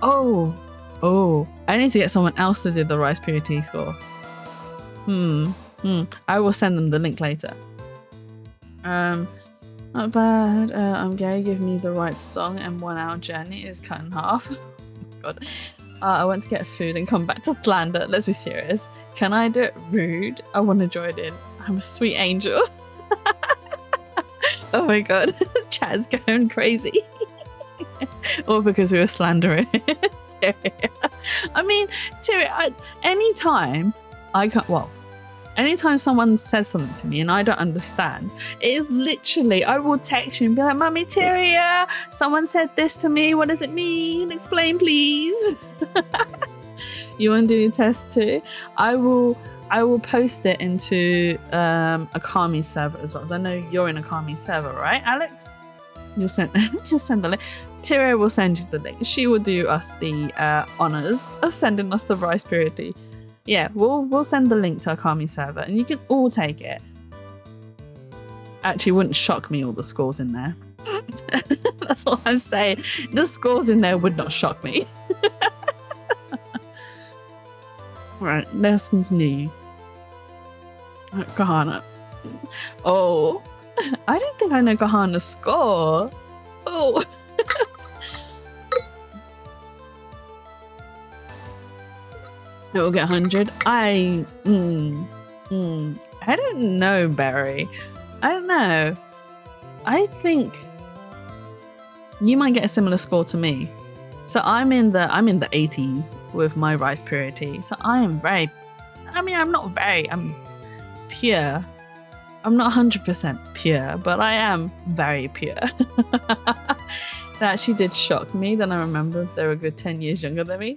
S1: Oh, I need to get someone else to do the rice purity score. I will send them the link later. Not bad. I'm gay, give me the right song, and 1 hour journey is cut in half. Oh my god. I went to get food and come back to slander. Let's be serious. Can I do it? Rude. I want to join in. I'm a sweet angel. Oh my god. Chat's going crazy. All because we were slandering Tyria. I mean, Tyria, anytime someone says something to me and I don't understand, it is literally, I will text you and be like, Mummy, Tyria, someone said this to me. What does it mean? Explain, please. You want to do your test too? I will post it into a Kami server as well, because I know you're in a Kami server, right, Alex? You'll send the link. Tiro will send you the link. She will do us the honors of sending us the rice purity. Yeah, we'll send the link to our Kami server, and you can all take it. Actually, wouldn't shock me all the scores in there. That's all I'm saying. The scores in there would not shock me. Right, let's continue. Kahana. Oh, I don't think I know Kahana's score. Oh. It will get 100. I don't know, Barry. I don't know. I think you might get a similar score to me. So I'm in the 80s with my rice purity. So I'm pure. I'm not 100% pure, but I am very pure. That actually did shock me. Then I remember they were a good 10 years younger than me.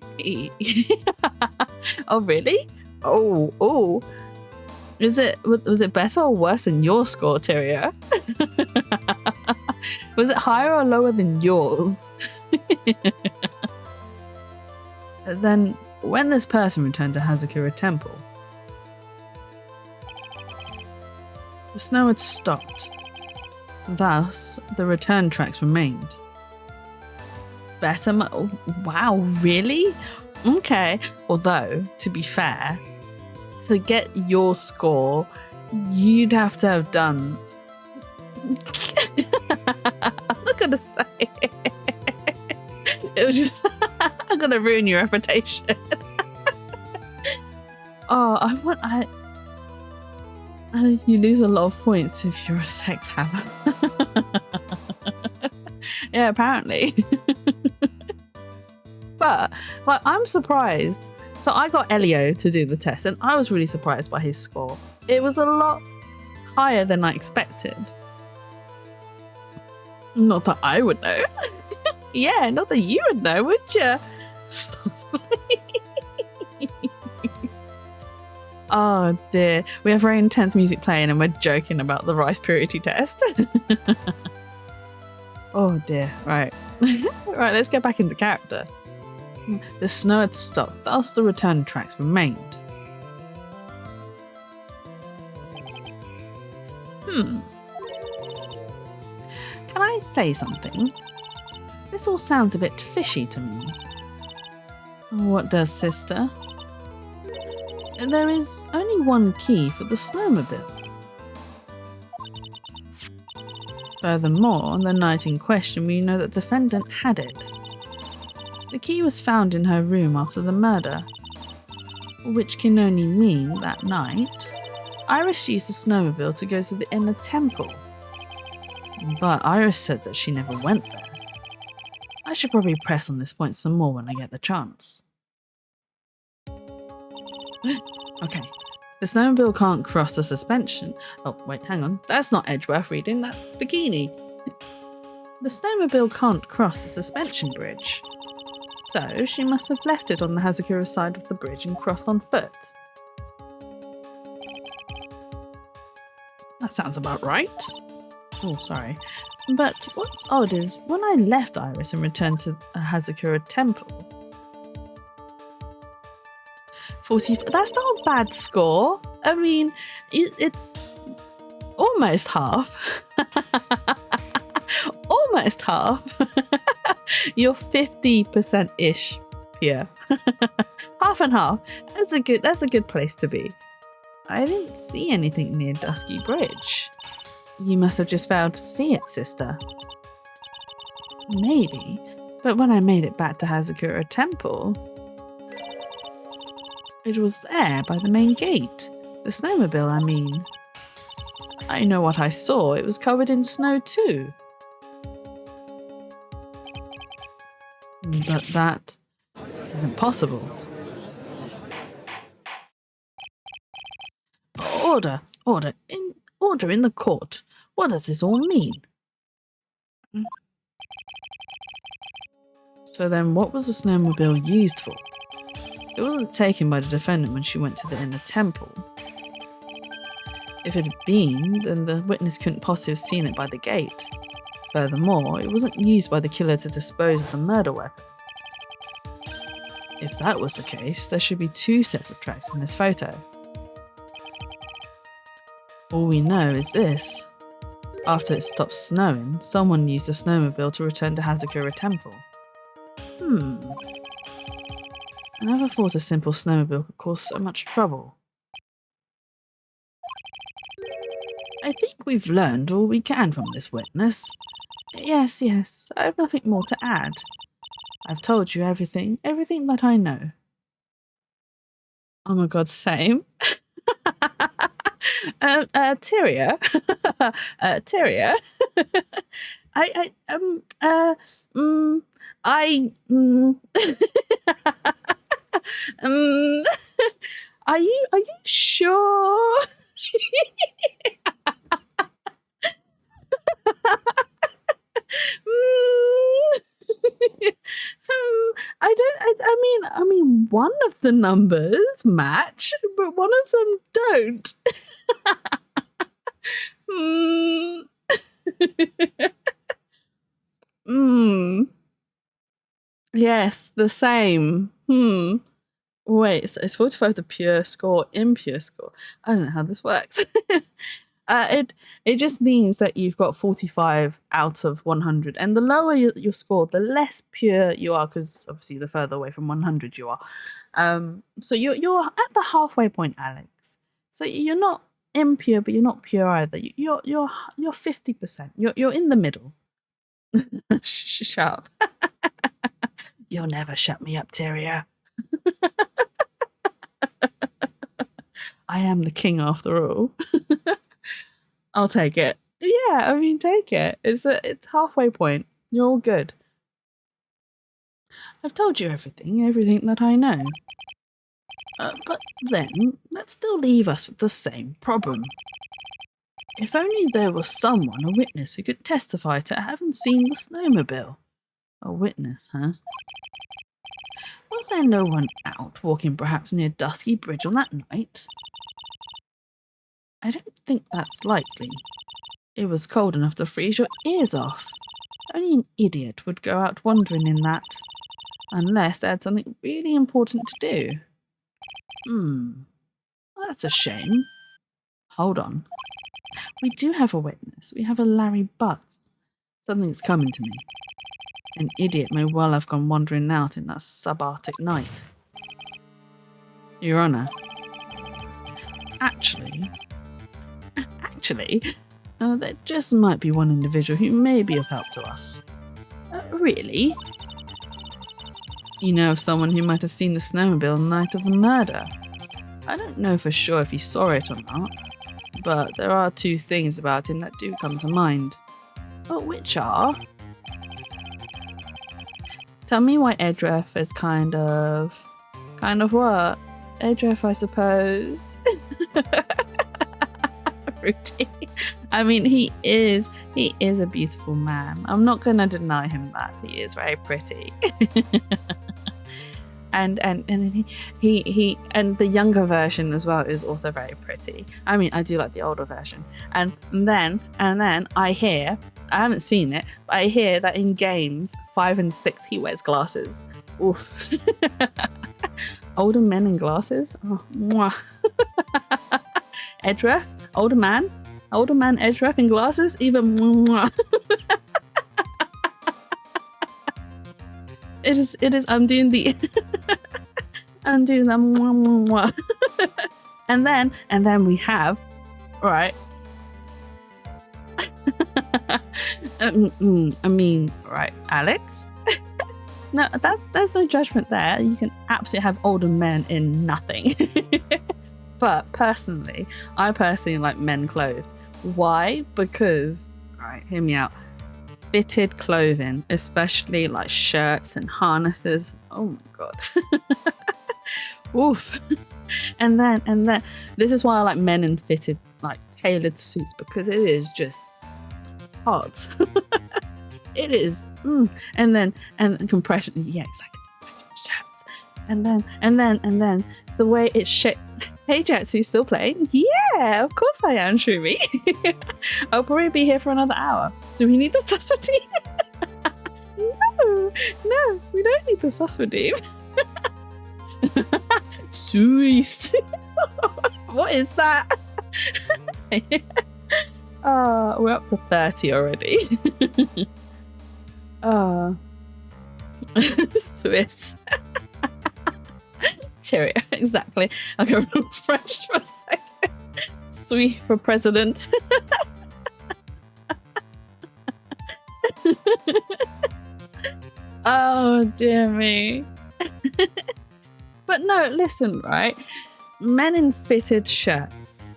S1: Oh, really? Oh. Was it better or worse than your score, Tyria? Was it higher or lower than yours? Then, when this person returned to Hazakura Temple, the snow had stopped. Thus, the return tracks remained. Better? Wow, really? Okay. Although, to be fair, to get your score, you'd have to have done... I'm not going to say it. It was just... I'm going to ruin your reputation. You lose a lot of points if you're a sex hammer. Yeah, apparently. But, like, I'm surprised. So I got Elio to do the test, and I was really surprised by his score. It was a lot higher than I expected. Not that I would know. Yeah, not that you would know, would you? Oh dear. We have very intense music playing and we're joking about the rice purity test. Oh dear. Right. Right, let's get back into character. The snow had stopped, thus the return tracks remained. Can I say something? This all sounds a bit fishy to me. What does, sister? There is only one key for the snowmobile. Furthermore, on the night in question, we know that the defendant had it. The key was found in her room after the murder, which can only mean that night, Iris used the snowmobile to go to the inner temple. But Iris said that she never went there. I should probably press on this point some more when I get the chance. Okay, the snowmobile can't cross the suspension. Oh, wait, hang on. That's not Edgeworth reading, that's Bikini. The snowmobile can't cross the suspension bridge. So she must have left it on the Hazakura side of the bridge and crossed on foot. That sounds about right. Oh, sorry. But what's odd is when I left Iris and returned to Hazakura Temple, 40. That's not a bad score. I mean, it's almost half. Almost half. You're 50%-ish pure. Half and half. That's a good place to be. I didn't see anything near Dusky Bridge. You must have just failed to see it, sister. Maybe, but when I made it back to Hazakura Temple, it was there by the main gate. The snowmobile, I mean. I know what I saw. It was covered in snow too. But that isn't possible. Order in the court. What does this all mean? So then what was the snowmobile used for? It wasn't taken by the defendant when she went to the inner temple. If it had been, then the witness couldn't possibly have seen it by the gate. Furthermore, it wasn't used by the killer to dispose of the murder weapon. If that was the case, there should be 2 sets of tracks in this photo. All we know is this. After it stopped snowing, someone used a snowmobile to return to Hazakura Temple. I never thought a simple snowmobile could cause so much trouble. I think we've learned all we can from this witness. Yes, I have nothing more to add. I've told you everything that I know. Oh my god, same. Tyria. Tyria. Are you sure? I mean, one of the numbers match, but one of them don't. Yes, the same. Wait, so it's 45 the pure score, impure score. I don't know how this works. It just means that you've got 45 out of 100, and the lower your score, the less pure you are, because obviously the further away from 100 you are. So you're at the halfway point, Alex. So you're not impure, but you're not pure either. You're 50%. You're in the middle. Shut up. You'll never shut me up, Tyria. I am the king after all. I'll take it. Yeah, I mean, take it. It's halfway point. You're all good. I've told you everything that I know. But then, that still leave us with the same problem. If only there was someone, a witness, who could testify to having seen the snowmobile. A witness, huh? Was there no one out walking perhaps near Dusky Bridge on that night? I don't think that's likely. It was cold enough to freeze your ears off. Only an idiot would go out wandering in that. Unless they had something really important to do. That's a shame. Hold on. We do have a witness. We have a Larry Butts. Something's coming to me. An idiot may well have gone wandering out in that subarctic night. Your Honour. Actually, there just might be one individual who may be of help to us. Really? You know of someone who might have seen the snowmobile the night of the murder? I don't know for sure if he saw it or not, but there are 2 things about him that do come to mind. But which are? Tell me why Edref is kind of what? Edref, I suppose. Fruity. I mean, he is a beautiful man. I'm not gonna deny him that. He is very pretty. and he and the younger version as well is also very pretty. I mean, I do like the older version. And then I hear, I haven't seen it, but I hear that in games 5 and 6 he wears glasses. Oof. Older men in glasses? Oh, mwah. Edref? Older man Edref in glasses? Even mwah. It is, I'm doing the I'm doing the mwah, mwah, mwah. and then we have, right. I mean, right, Alex? No, there's no judgment there. You can absolutely have older men in nothing. But I personally like men clothed. Why? Because, right, hear me out. Fitted clothing, especially like shirts and harnesses. Oh my god. Oof. And then this is why I like men in fitted, like tailored suits, because it is just hot. It is. And compression. Yeah, exactly. Shirts. And then the way it's shaped. Hey, Jetsu, you still playing? Yeah, of course I am, Shumi. I'll probably be here for another hour. Do we need the plus redeem? No, we don't need the sus redeem. Sweet. What is that? We're up to 30 already. Swiss. Cheerio, exactly. I'll go refresh for a second. Sweet for president. Oh, dear me. But no, listen, right? Men in fitted shirts,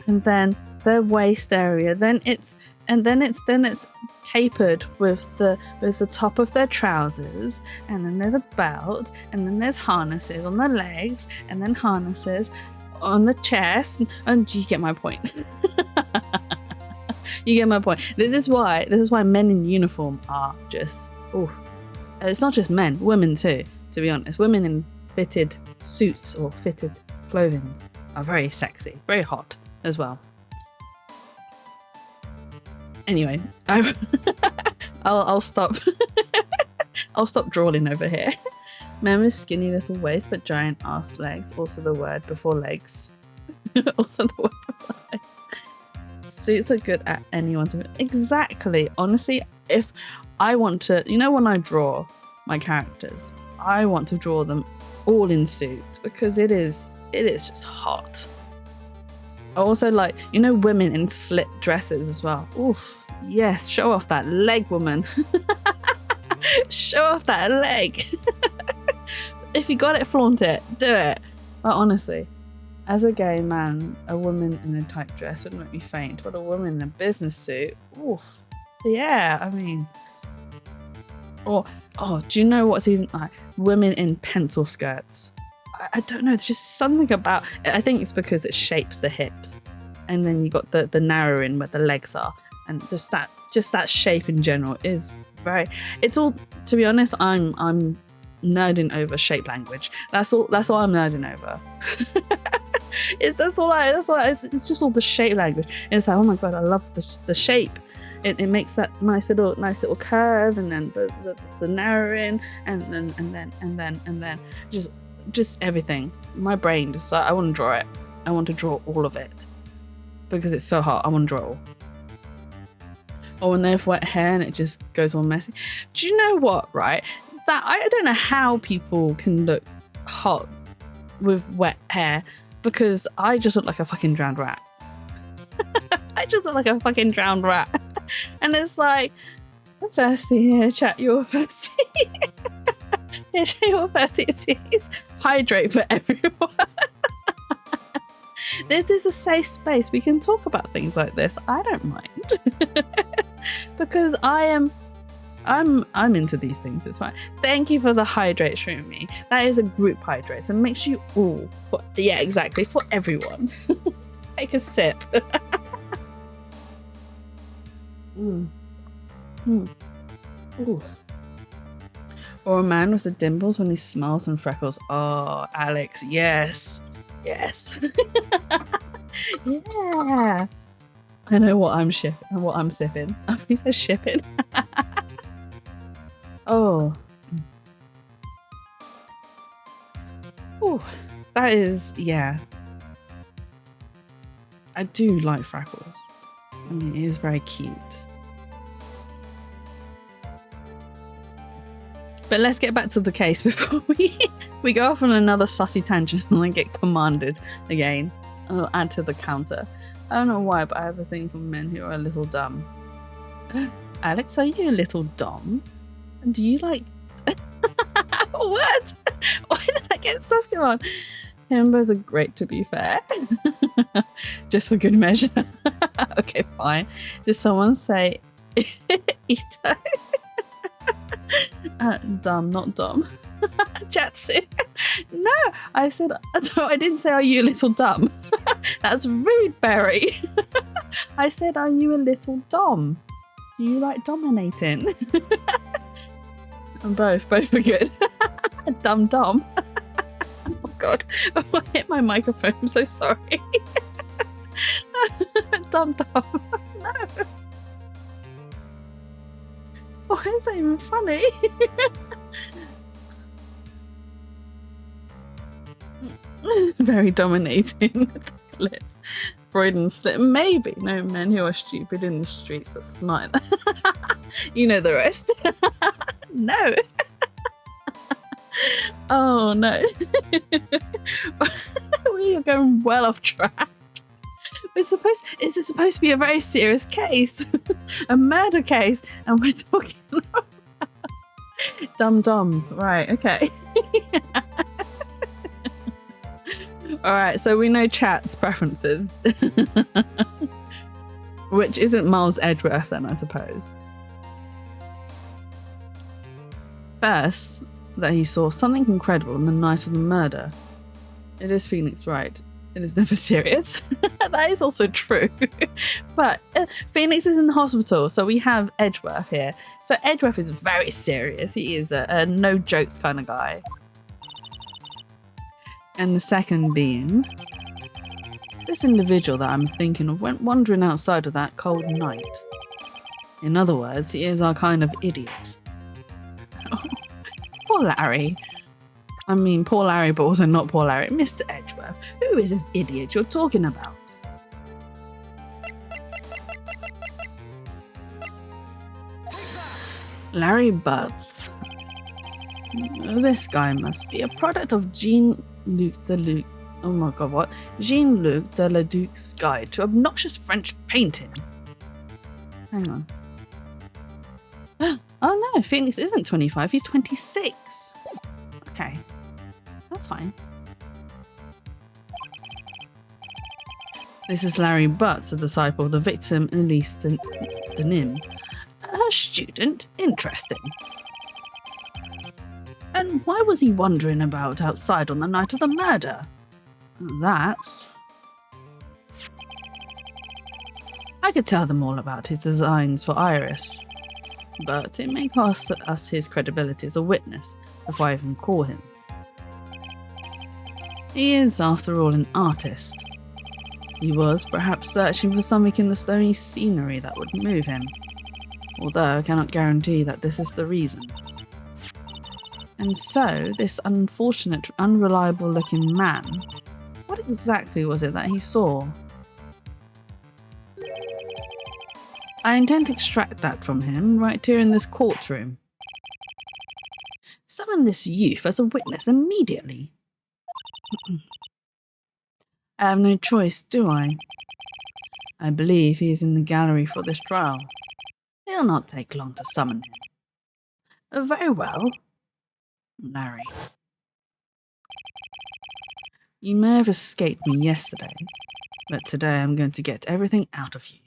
S1: and then their waist area, then it's tapered with the top of their trousers, and then there's a belt, and then there's harnesses on the legs, and then harnesses on the chest, and you get my point. You get my point. This is why men in uniform are just, it's not just men, women too, to be honest. Women in fitted suits or fitted clothing are very sexy, very hot as well. Anyway, I'll stop. I'll stop drawing over here. Men with skinny little waist but giant ass legs. Also the word before legs. Also the word before legs. Suits are good at anyone to. Exactly. Honestly, if I want to, when I draw my characters, I want to draw them all in suits because it is just hot. I also like, women in slit dresses as well. Oof, yes, show off that leg, woman. Show off that leg. If you got it, flaunt it, do it. But honestly, as a gay man, a woman in a tight dress would make me faint, but a woman in a business suit, oof, yeah, I mean. Or, do you know what's even like? Women in pencil skirts. I don't know, there's just something about it. I think it's because it shapes the hips, and then you got the narrowing where the legs are, and just that shape in general is very. It's all, to be honest, I'm nerding over shape language. That's all I'm nerding over. It's just all the shape language. And it's like, oh my god, I love the shape. It makes that nice little curve, and then the narrowing, and then just everything. My brain just like, I want to draw it. I want to draw all of it because it's so hot. I want to draw it all. Or when they have wet hair and it just goes all messy. Do you know what? Right, that I don't know how people can look hot with wet hair, because I just look like a fucking drowned rat. I just look like a fucking drowned rat. And it's like, I'm thirsty here, chat, you're thirsty. Here, chat, you're thirsty. It's hydrate for everyone. This is a safe space. We can talk about things like this. I don't mind. Because I'm into these things. It's fine. Thank you for the hydrate, Shroomy. That is a group hydrate. So make sure you all, yeah, exactly, for everyone. Take a sip. Ooh. Or a man with the dimples when he smiles and freckles. Oh, Alex, yes. Yeah. I know what I'm sipping. He says shipping. Oh. Oh, that is, yeah. I do like freckles. I mean, it is very cute. But let's get back to the case before we go off on another sussy tangent and then get commanded again. I'll add to the counter. I don't know why, but I have a thing for men who are a little dumb. Alex, are you a little dumb? Do you like... What? Why did I get Sasuke on? Himbos are great, to be fair. Just for good measure. Okay, fine. Did someone say Ito? Dumb, not dumb. Jatsu. No, I said, no, I didn't say, are you a little dumb? That's rude, Berry. I said, are you a little dom? Do you like dominating? And both are good. Dumb dom. God. I hit my microphone. I'm so sorry. Dum dum. No. Why is that even funny? Very dominating lips. Freudian slip. Maybe. No, men who are stupid in the streets but smart. You know the rest. No. Oh no. We are going well off track. This is supposed to be a very serious case. A murder case. And we're talking about dum-dums. Right, okay. Alright, so we know chat's preferences. Which isn't Miles Edgeworth then, I suppose. First, that he saw something incredible on the night of the murder. It is Phoenix Wright. It is never serious. That is also true. But Phoenix is in the hospital, so we have Edgeworth here. So Edgeworth is very serious. He is a no jokes kind of guy. And the second being, this individual that I'm thinking of went wandering outside of that cold night. In other words, he is our kind of idiot. Poor Larry. I mean, poor Larry, but also not poor Larry. Mr. Edgeworth, who is this idiot you're talking about? Larry Butts. This guy must be a product of Jean-Luc Deluc. Oh my god, what? Jean-Luc Deluc's Guide to Obnoxious French Painting. Hang on. Oh no, Phoenix isn't 25, he's 26. Okay, that's fine. This is Larry Butts, a disciple of the victim Elise Denim. A student? Interesting. And why was he wandering about outside on the night of the murder? That's... I could tell them all about his designs for Iris, but it may cost us his credibility as a witness before I even call him. He is, after all, an artist. He was perhaps searching for something in the stony scenery that would move him, although I cannot guarantee that this is the reason. And so, this unfortunate, unreliable-looking man, what exactly was it that he saw? I intend to extract that from him right here in this courtroom. Summon this youth as a witness immediately. I have no choice, do I? I believe he is in the gallery for this trial. It'll not take long to summon him. Very well. Larry. You may have escaped me yesterday, but today I'm going to get everything out of you.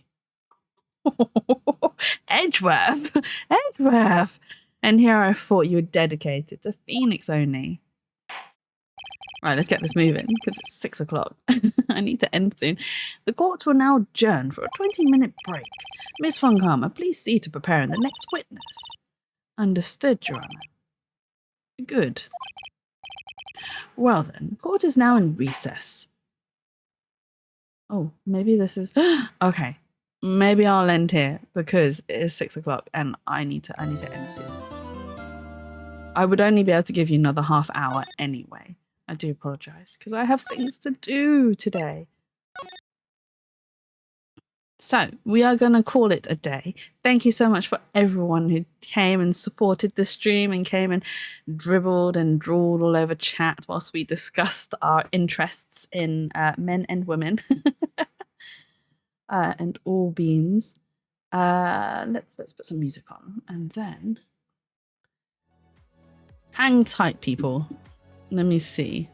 S1: Edgeworth! Edgeworth! And here I thought you were dedicated to Phoenix only. Right, let's get this moving, because it's 6 o'clock. I need to end soon. The court will now adjourn for a 20-minute break. Miss Von Karma, please see to preparing the next witness. Understood, Your Honor. Good. Well then, court is now in recess. Oh, maybe this is... Okay. Maybe I'll end here because it is 6 o'clock and I need to end soon. I would only be able to give you another half hour anyway. I do apologise because I have things to do today. So we are going to call it a day. Thank you so much for everyone who came and supported the stream and came and dribbled and drawled all over chat whilst we discussed our interests in men and women. And all beings. Let's put some music on and then hang tight, people. Let me see.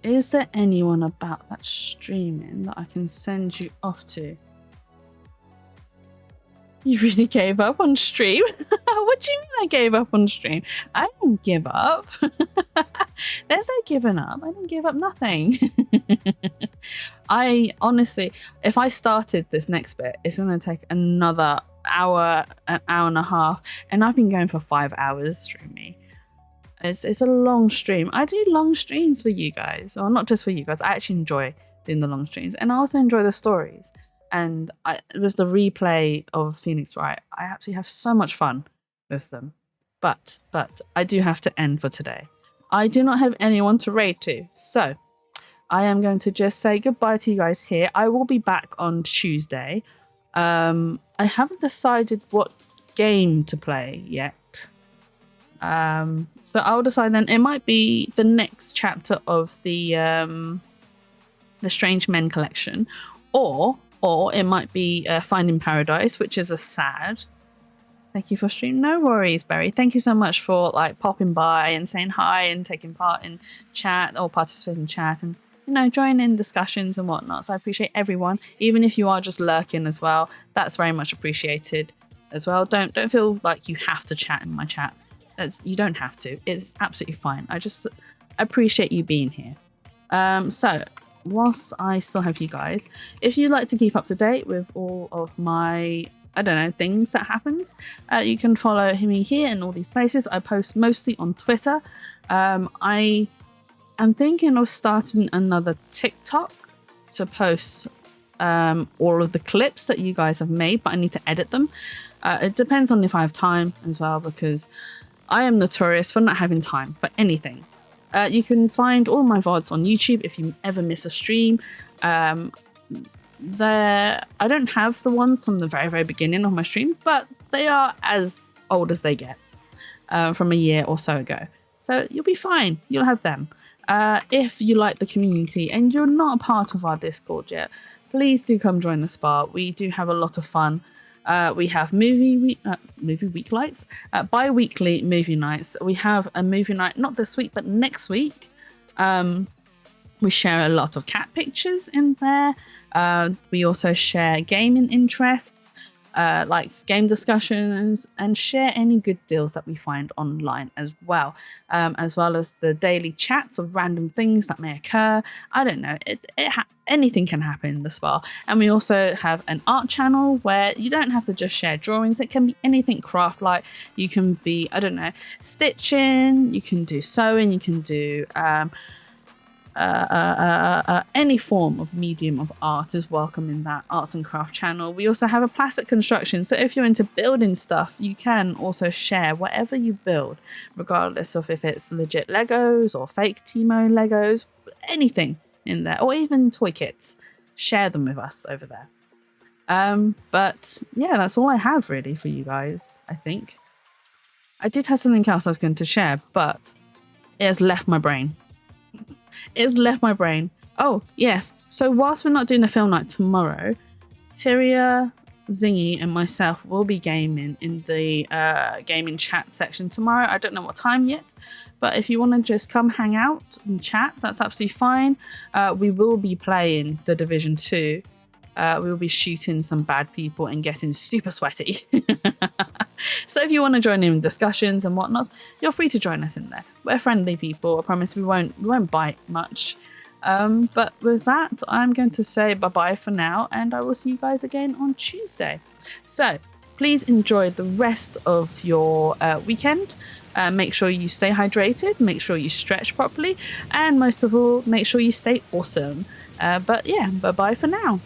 S1: Is there anyone about that streaming that I can send you off to? You really gave up on stream? What do you mean I gave up on stream? I didn't give up. There's no giving up. I didn't give up nothing. I honestly, if I started this next bit, it's going to take another hour, an hour and a half. And I've been going for 5 hours streaming. It's a long stream. I do long streams for you guys, or not just for you guys. I actually enjoy doing the long streams, and I also enjoy the stories. And with the replay of Phoenix Wright, I actually have so much fun with them. But I do have to end for today. I do not have anyone to raid to, so I am going to just say goodbye to you guys here. I will be back on Tuesday. I haven't decided what game to play yet. So I'll decide then. It might be the next chapter of the Strange Men collection, or it might be Finding Paradise, which is a sad. Thank you for streaming. No worries, Barry. Thank you so much for like popping by and saying hi and taking part in chat or participating in chat and join in discussions and whatnot. So I appreciate everyone, even if you are just lurking as well. That's very much appreciated as well. Don't feel like you have to chat in my chat. You don't have to. It's absolutely fine. I just appreciate you being here. So whilst I still have you guys, if you'd like to keep up to date with all of my, things that happens, you can follow me here in all these places. I post mostly on Twitter. I am thinking of starting another TikTok to post all of the clips that you guys have made, but I need to edit them. It depends on if I have time as well, because I am notorious for not having time for anything. You can find all my VODs on YouTube if you ever miss a stream. I don't have the ones from the very, very beginning of my stream, but they are as old as they get, from a year or so ago. So you'll be fine. You'll have them. If you like the community and you're not a part of our Discord yet, please do come join the spa. We do have a lot of fun. We have movie week lights, bi-weekly movie nights. We have a movie night, not this week, but next week. We share a lot of cat pictures in there. We also share gaming interests, like game discussions, and share any good deals that we find online as well as the daily chats of random things that may occur. I don't know. Anything can happen in the spa. And we also have an art channel where you don't have to just share drawings. It can be anything craft like. You can be, stitching, you can do sewing, you can do any form of medium of art is welcome in that arts and craft channel. We also have a plastic construction, so if you're into building stuff, you can also share whatever you build, regardless of if it's legit Legos or fake Timo Legos, anything in there, or even toy kits. Share them with us over there. But yeah, that's all I have really for you guys. I think I did have something else I was going to share, but it has left my brain. It's left my brain. Oh, yes. So whilst we're not doing a film night tomorrow, Tyria, Zingy, and myself will be gaming in the gaming chat section tomorrow. I don't know what time yet, but if you want to just come hang out and chat, that's absolutely fine. We will be playing The Division 2. We will be shooting some bad people and getting super sweaty. So if you want to join in discussions and whatnot, you're free to join us in there. We're friendly people. I promise we won't bite much. But with that, I'm going to say bye-bye for now, and I will see you guys again on Tuesday. So please enjoy the rest of your weekend. Make sure you stay hydrated, make sure you stretch properly, and most of all, make sure you stay awesome. But yeah, bye-bye for now.